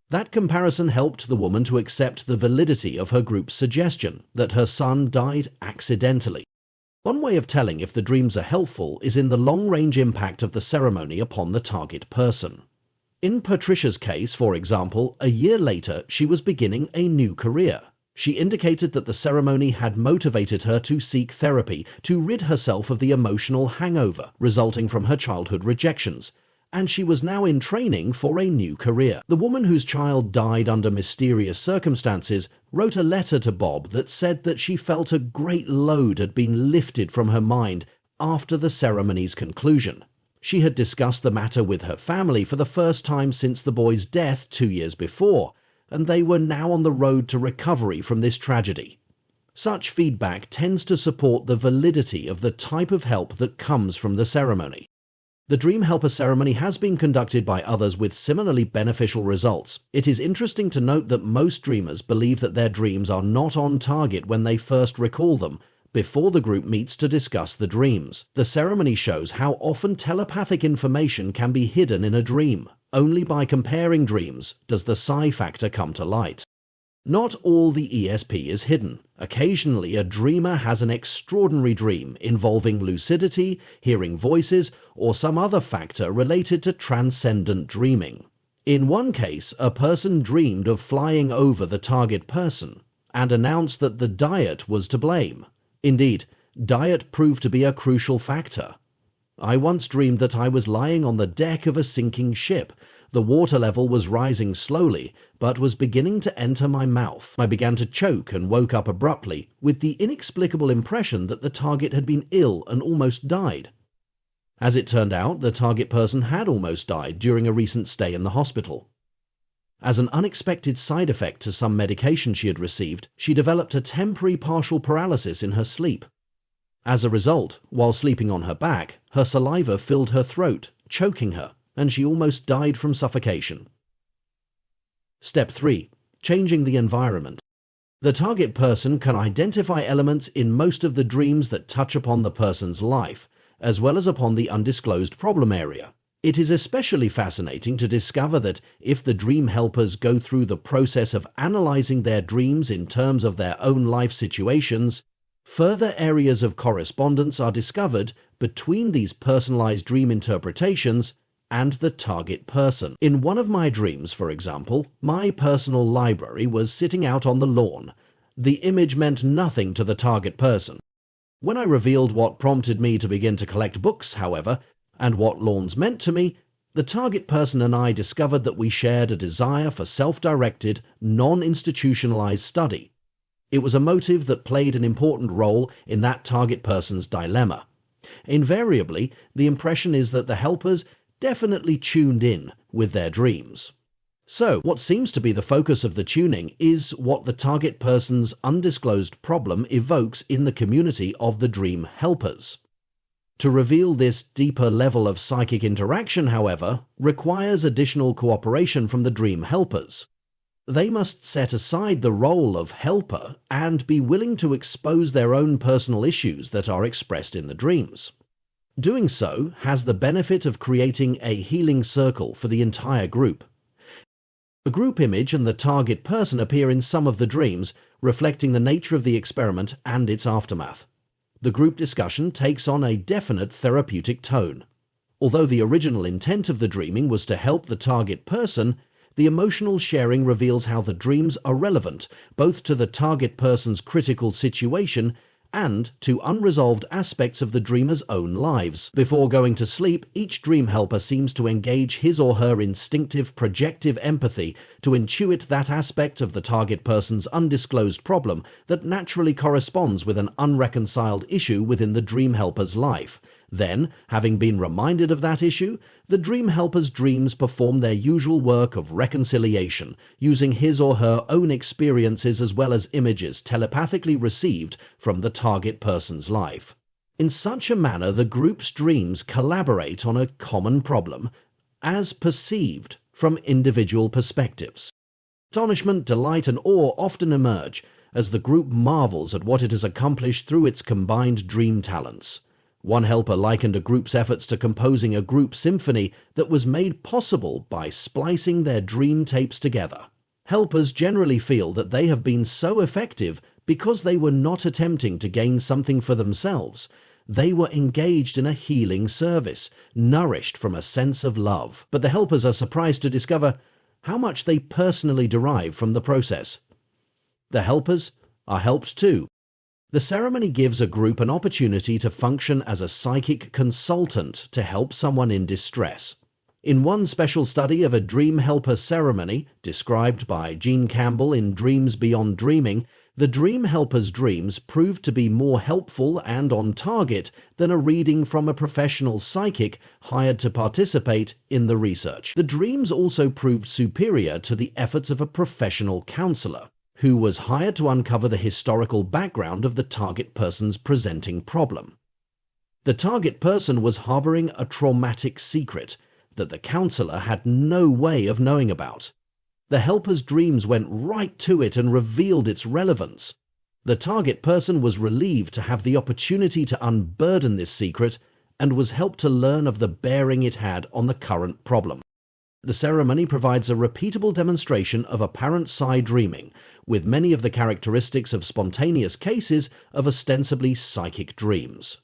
That comparison helped the woman to accept the validity of her group's suggestion that her son died accidentally. One way of telling if the dreams are helpful is in the long-range impact of the ceremony upon the target person. In Patricia's case, for example, a year later she was beginning a new career. She indicated that the ceremony had motivated her to seek therapy, to rid herself of the emotional hangover resulting from her childhood rejections, and she was now in training for a new career. The woman whose child died under mysterious circumstances wrote a letter to Bob that said that she felt a great load had been lifted from her mind after the ceremony's conclusion. She had discussed the matter with her family for the first time since the boy's death 2 years before, and they were now on the road to recovery from this tragedy. Such feedback tends to support the validity of the type of help that comes from the ceremony. The Dream Helper ceremony has been conducted by others with similarly beneficial results. It is interesting to note that most dreamers believe that their dreams are not on target when they first recall them, before the group meets to discuss the dreams. The ceremony shows how often telepathic information can be hidden in a dream. Only by comparing dreams does the psi factor come to light. Not all the ESP is hidden. Occasionally, a dreamer has an extraordinary dream involving lucidity, hearing voices, or some other factor related to transcendent dreaming. In one case, a person dreamed of flying over the target person and announced that the diet was to blame. Indeed, diet proved to be a crucial factor. I once dreamed that I was lying on the deck of a sinking ship. The water level was rising slowly, but was beginning to enter my mouth. I began to choke and woke up abruptly, with the inexplicable impression that the target had been ill and almost died. As it turned out, the target person had almost died during a recent stay in the hospital. As an unexpected side effect to some medication she had received, she developed a temporary partial paralysis in her sleep. As a result, while sleeping on her back, her saliva filled her throat, choking her, and she almost died from suffocation. Step 3. Changing the environment. The target person can identify elements in most of the dreams that touch upon the person's life, as well as upon the undisclosed problem area. It is especially fascinating to discover that if the dream helpers go through the process of analyzing their dreams in terms of their own life situations, further areas of correspondence are discovered between these personalized dream interpretations and the target person. In one of my dreams, for example, my personal library was sitting out on the lawn. The image meant nothing to the target person. When I revealed what prompted me to begin to collect books, however, and what lawns meant to me, the target person and I discovered that we shared a desire for self-directed, non-institutionalized study. It was a motive that played an important role in that target person's dilemma. Invariably, the impression is that the helpers definitely tuned in with their dreams. So, what seems to be the focus of the tuning is what the target person's undisclosed problem evokes in the community of the dream helpers. To reveal this deeper level of psychic interaction, however, requires additional cooperation from the dream helpers. They must set aside the role of helper and be willing to expose their own personal issues that are expressed in the dreams. Doing so has the benefit of creating a healing circle for the entire group. The group image and the target person appear in some of the dreams, reflecting the nature of the experiment and its aftermath. The group discussion takes on a definite therapeutic tone. Although the original intent of the dreaming was to help the target person, the emotional sharing reveals how the dreams are relevant both to the target person's critical situation and to unresolved aspects of the dreamer's own lives. Before going to sleep, each dream helper seems to engage his or her instinctive projective empathy to intuit that aspect of the target person's undisclosed problem that naturally corresponds with an unreconciled issue within the dream helper's life. Then, having been reminded of that issue, the dream helper's dreams perform their usual work of reconciliation, using his or her own experiences as well as images telepathically received from the target person's life. In such a manner, the group's dreams collaborate on a common problem, as perceived from individual perspectives. Astonishment, delight, and awe often emerge as the group marvels at what it has accomplished through its combined dream talents. One helper likened a group's efforts to composing a group symphony that was made possible by splicing their dream tapes together. Helpers generally feel that they have been so effective because they were not attempting to gain something for themselves. They were engaged in a healing service, nourished from a sense of love. But the helpers are surprised to discover how much they personally derive from the process. The helpers are helped too. The ceremony gives a group an opportunity to function as a psychic consultant to help someone in distress. In one special study of a dream helper ceremony, described by Gene Campbell in Dreams Beyond Dreaming, The dream helper's dreams proved to be more helpful and on target than a reading from a professional psychic hired to participate in the research. The dreams also proved superior to the efforts of a professional counselor, who was hired to uncover the historical background of the target person's presenting problem. The target person was harboring a traumatic secret that the counselor had no way of knowing about. The helper's dreams went right to it and revealed its relevance. The target person was relieved to have the opportunity to unburden this secret and was helped to learn of the bearing it had on the current problem. The ceremony provides a repeatable demonstration of apparent psi dreaming, with many of the characteristics of spontaneous cases of ostensibly psychic dreams.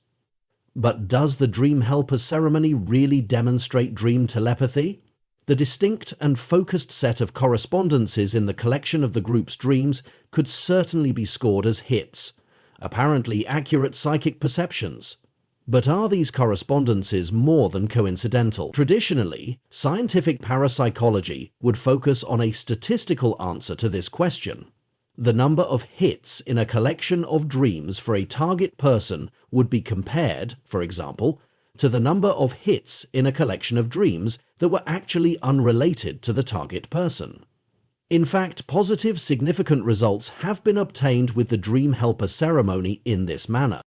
But does the dream helper ceremony really demonstrate dream telepathy? The distinct and focused set of correspondences in the collection of the group's dreams could certainly be scored as hits, apparently accurate psychic perceptions. But are these correspondences more than coincidental? Traditionally, scientific parapsychology would focus on a statistical answer to this question. The number of hits in a collection of dreams for a target person would be compared, for example, to the number of hits in a collection of dreams that were actually unrelated to the target person. In fact, positive significant results have been obtained with the dream helper ceremony in this manner.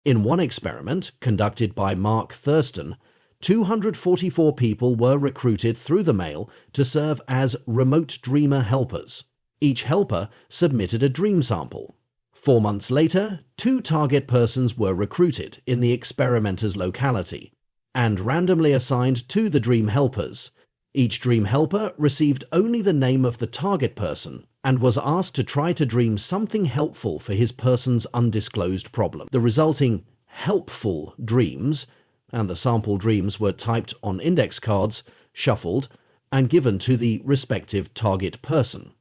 In one experiment, conducted by Mark Thurston, 244 people were recruited through the mail to serve as remote dreamer helpers. Each helper submitted a dream sample. 4 months later, 2 target persons were recruited in the experimenter's locality and randomly assigned to the dream helpers. Each dream helper received only the name of the target person and was asked to try to dream something helpful for his person's undisclosed problem. The resulting helpful dreams, and the sample dreams were typed on index cards, shuffled, and given to the respective target person.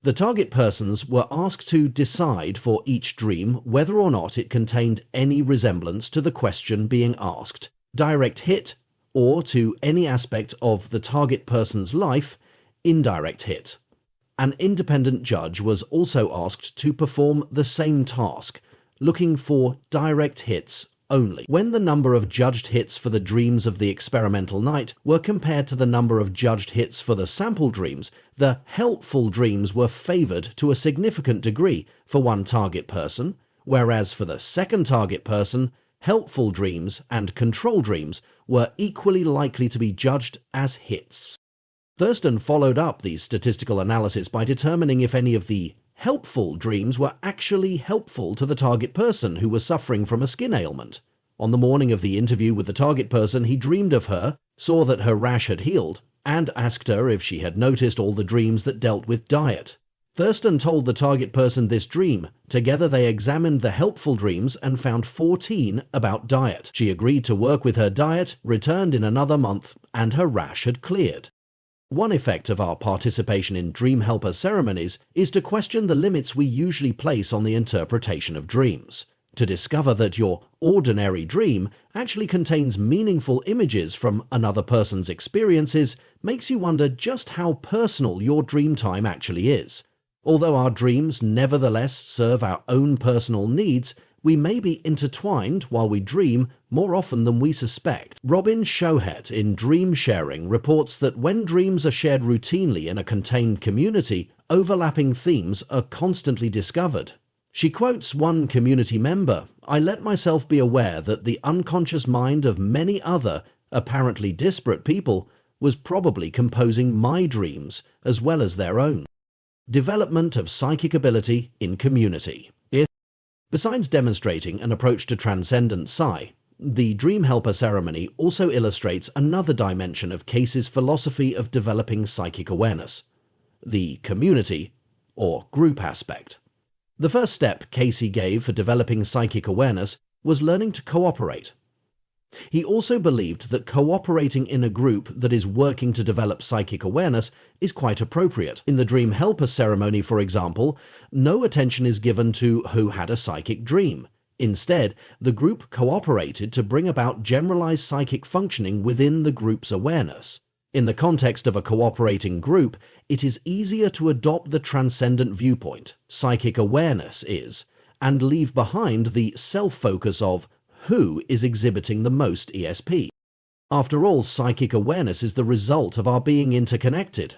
The target persons were asked to decide for each dream whether or not it contained any resemblance to the question being asked, direct hit, or to any aspect of the target person's life, indirect hit. An independent judge was also asked to perform the same task, looking for direct hits only. When the number of judged hits for the dreams of the experimental night were compared to the number of judged hits for the sample dreams, the helpful dreams were favored to a significant degree for one target person, whereas for the second target person, helpful dreams and control dreams were equally likely to be judged as hits. Thurston followed up the statistical analysis by determining if any of the helpful dreams were actually helpful to the target person who was suffering from a skin ailment. On the morning of the interview with the target person, he dreamed of her, saw that her rash had healed, and asked her if she had noticed all the dreams that dealt with diet. Thurston told the target person this dream. Together they examined the helpful dreams and found 14 about diet. She agreed to work with her diet, returned in another month, and her rash had cleared. One effect of our participation in dream helper ceremonies is to question the limits we usually place on the interpretation of dreams. To discover that your ordinary dream actually contains meaningful images from another person's experiences makes you wonder just how personal your dream time actually is. Although our dreams nevertheless serve our own personal needs, we may be intertwined while we dream more often than we suspect. Robin Shohet in Dream Sharing reports that when dreams are shared routinely in a contained community, overlapping themes are constantly discovered. She quotes one community member, "I let myself be aware that the unconscious mind of many other, apparently disparate people was probably composing my dreams as well as their own." Development of psychic ability in community. Besides demonstrating an approach to transcendent psi, the Dream Helper ceremony also illustrates another dimension of Cayce's philosophy of developing psychic awareness, the community or group aspect. The first step Cayce gave for developing psychic awareness was learning to cooperate. He also believed that cooperating in a group that is working to develop psychic awareness is quite appropriate. In the Dream Helper ceremony, for example, no attention is given to who had a psychic dream. Instead, the group cooperated to bring about generalized psychic functioning within the group's awareness. In the context of a cooperating group, it is easier to adopt the transcendent viewpoint, psychic awareness is, and leave behind the self-focus of who is exhibiting the most ESP. After all, psychic awareness is the result of our being interconnected.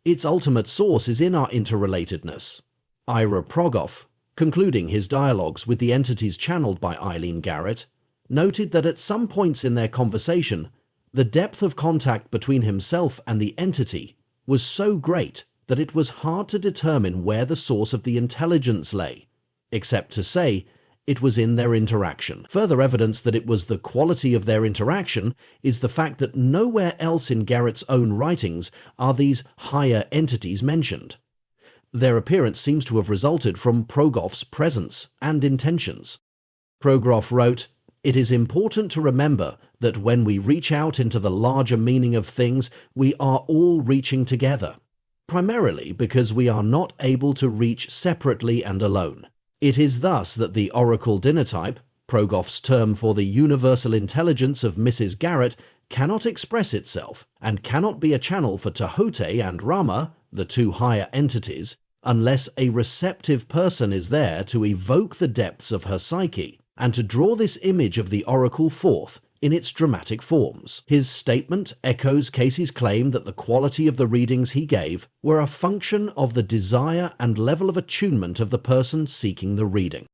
Its ultimate source is in our interrelatedness. Ira Progoff, concluding his dialogues with the entities channeled by Eileen Garrett, noted that at some points in their conversation, the depth of contact between himself and the entity was so great that it was hard to determine where the source of the intelligence lay, except to say it was in their interaction. Further evidence that it was the quality of their interaction is the fact that nowhere else in Garrett's own writings are these higher entities mentioned. Their appearance seems to have resulted from Progoff's presence and intentions. Progoff wrote, "It is important to remember that when we reach out into the larger meaning of things, we are all reaching together, primarily because we are not able to reach separately and alone. It is thus that the Oracle dinner type, Progoff's term for the universal intelligence of Mrs. Garrett, cannot express itself and cannot be a channel for Tahote and Rama, the two higher entities, unless a receptive person is there to evoke the depths of her psyche and to draw this image of the Oracle forth in its dramatic forms." His statement echoes Cayce's claim that the quality of the readings he gave were a function of the desire and level of attunement of the person seeking the reading.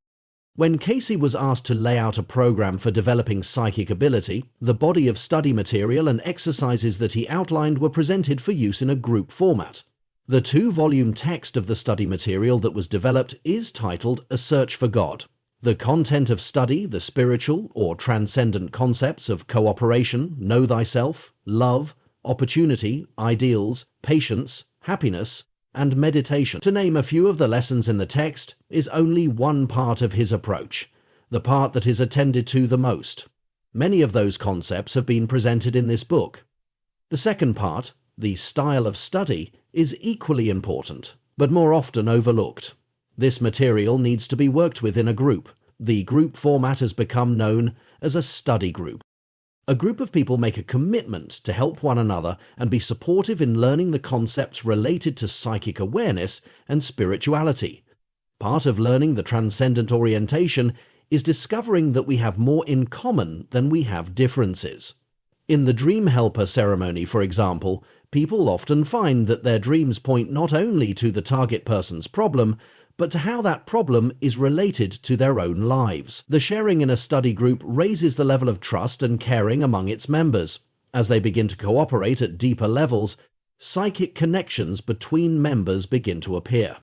When Cayce was asked to lay out a program for developing psychic ability, the body of study material and exercises that he outlined were presented for use in a group format. The 2-volume text of the study material that was developed is titled A Search for God. The content of study, the spiritual or transcendent concepts of cooperation, know thyself, love, opportunity, ideals, patience, happiness, and meditation, to name a few of the lessons in the text, is only one part of his approach, the part that is attended to the most. Many of those concepts have been presented in this book. The second part, the style of study, is equally important, but more often overlooked. This material needs to be worked with in a group. The group format has become known as a study group. A group of people make a commitment to help one another and be supportive in learning the concepts related to psychic awareness and spirituality. Part of learning the transcendent orientation is discovering that we have more in common than we have differences. In the Dream Helper ceremony, for example, people often find that their dreams point not only to the target person's problem, but to how that problem is related to their own lives. The sharing in a study group raises the level of trust and caring among its members. As they begin to cooperate at deeper levels, psychic connections between members begin to appear.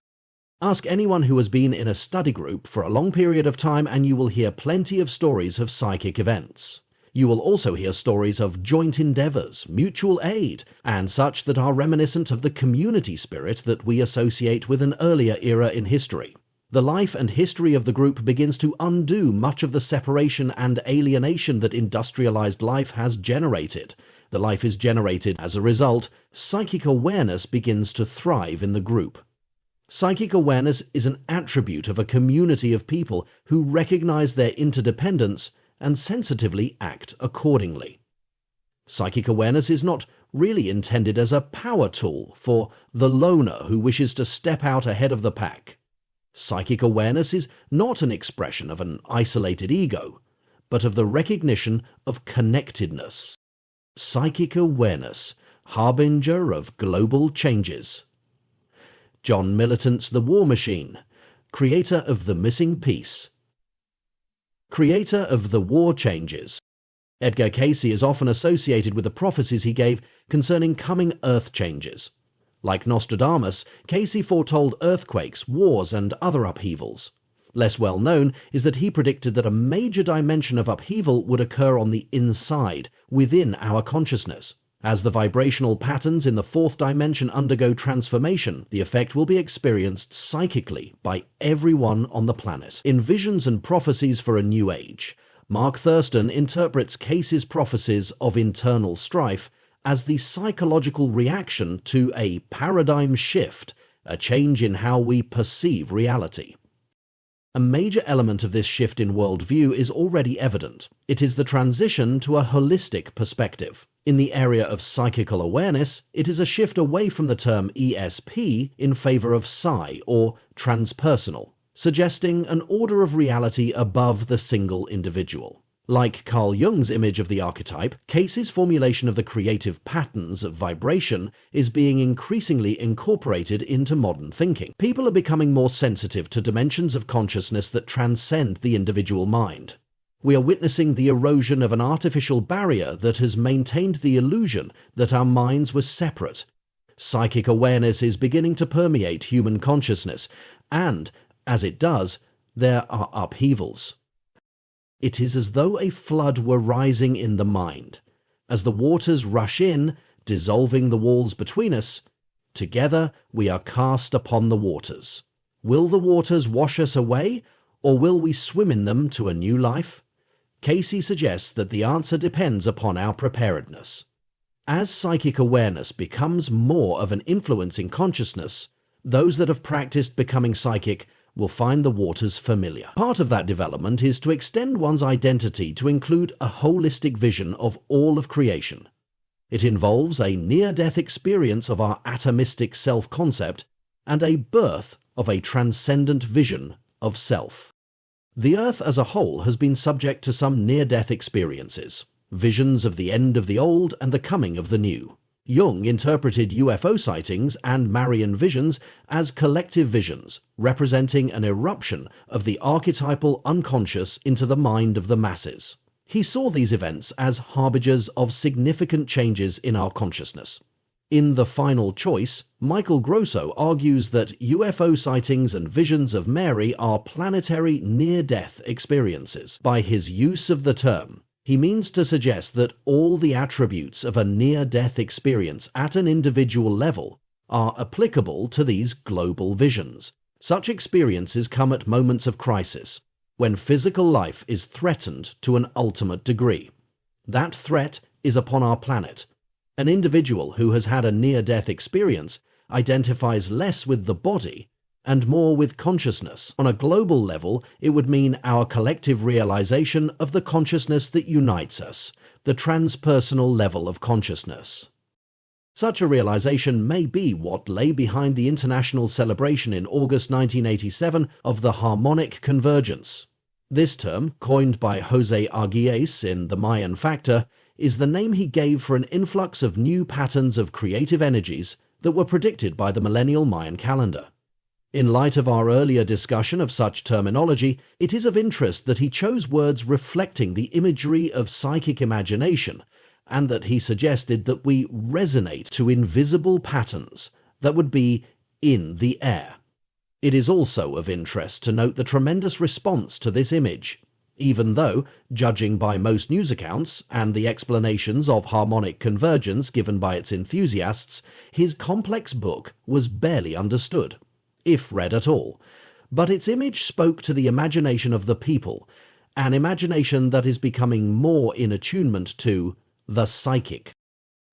Ask anyone who has been in a study group for a long period of time and you will hear plenty of stories of psychic events. You will also hear stories of joint endeavors, mutual aid, and such that are reminiscent of the community spirit that we associate with an earlier era in history. The life and history of the group begins to undo much of the separation and alienation that industrialized life has generated. The life is generated as a result. Psychic awareness begins to thrive in the group. Psychic awareness is an attribute of a community of people who recognize their interdependence and sensitively act accordingly. Psychic awareness is not really intended as a power tool for the loner who wishes to step out ahead of the pack. Psychic awareness is not an expression of an isolated ego, but of the recognition of connectedness. Psychic awareness, harbinger of global changes. John Militant's The War Machine, creator of The Missing Piece. Creator of The War Changes. Edgar Cayce is often associated with the prophecies he gave concerning coming earth changes. Like Nostradamus, Cayce foretold earthquakes, wars, and other upheavals. Less well known is that he predicted that a major dimension of upheaval would occur on the inside, within our consciousness. As the vibrational patterns in the fourth dimension undergo transformation, the effect will be experienced psychically by everyone on the planet. In Visions and Prophecies for a New Age, Mark Thurston interprets Cayce's prophecies of internal strife as the psychological reaction to a paradigm shift, a change in how we perceive reality. A major element of this shift in worldview is already evident. It is the transition to a holistic perspective. In the area of psychical awareness, it is a shift away from the term ESP in favor of psi, or transpersonal, suggesting an order of reality above the single individual. Like Carl Jung's image of the archetype, Cayce's formulation of the creative patterns of vibration is being increasingly incorporated into modern thinking. People are becoming more sensitive to dimensions of consciousness that transcend the individual mind. We are witnessing the erosion of an artificial barrier that has maintained the illusion that our minds were separate. Psychic awareness is beginning to permeate human consciousness, and, as it does, there are upheavals. It is as though a flood were rising in the mind. As the waters rush in, dissolving the walls between us, together we are cast upon the waters. Will the waters wash us away, or will we swim in them to a new life? Cayce suggests that the answer depends upon our preparedness. As psychic awareness becomes more of an influence in consciousness, those that have practiced becoming psychic will find the waters familiar. Part of that development is to extend one's identity to include a holistic vision of all of creation. It involves a near-death experience of our atomistic self-concept and a birth of a transcendent vision of self. The Earth as a whole has been subject to some near-death experiences, visions of the end of the old and the coming of the new. Jung interpreted UFO sightings and Marian visions as collective visions, representing an eruption of the archetypal unconscious into the mind of the masses. He saw these events as harbingers of significant changes in our consciousness. In The Final Choice, Michael Grosso argues that UFO sightings and visions of Mary are planetary near-death experiences. By his use of the term, he means to suggest that all the attributes of a near-death experience at an individual level are applicable to these global visions. Such experiences come at moments of crisis, when physical life is threatened to an ultimate degree. That threat is upon our planet. An individual who has had a near-death experience identifies less with the body and more with consciousness. On a global level, it would mean our collective realization of the consciousness that unites us, the transpersonal level of consciousness. Such a realization may be what lay behind the international celebration in August 1987 of the harmonic convergence. This term, coined by Jose Arguelles in The Mayan Factor, is the name he gave for an influx of new patterns of creative energies that were predicted by the millennial Mayan calendar. In light of our earlier discussion of such terminology, it is of interest that he chose words reflecting the imagery of psychic imagination, and that he suggested that we resonate to invisible patterns that would be in the air. It is also of interest to note the tremendous response to this image, even though, judging by most news accounts and the explanations of harmonic convergence given by its enthusiasts, his complex book was barely understood, if read at all, but its image spoke to the imagination of the people, an imagination that is becoming more in attunement to the psychic.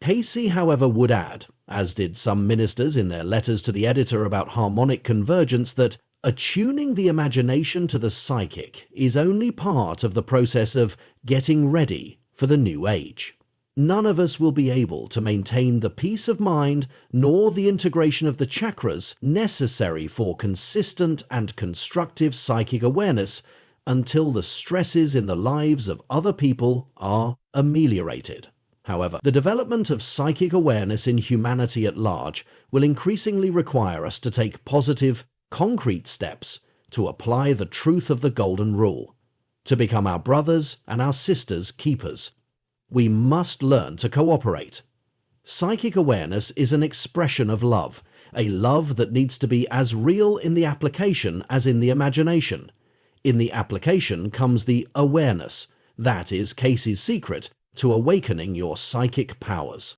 Cayce, however, would add, as did some ministers in their letters to the editor about harmonic convergence, that attuning the imagination to the psychic is only part of the process of getting ready for the new age. None of us will be able to maintain the peace of mind nor the integration of the chakras necessary for consistent and constructive psychic awareness until the stresses in the lives of other people are ameliorated. However, the development of psychic awareness in humanity at large will increasingly require us to take positive, concrete steps to apply the truth of the Golden Rule, to become our brothers and our sisters' keepers. We must learn to cooperate. Psychic awareness is an expression of love, a love that needs to be as real in the application as in the imagination. In the application comes the awareness. That is Cayce's secret to awakening your psychic powers.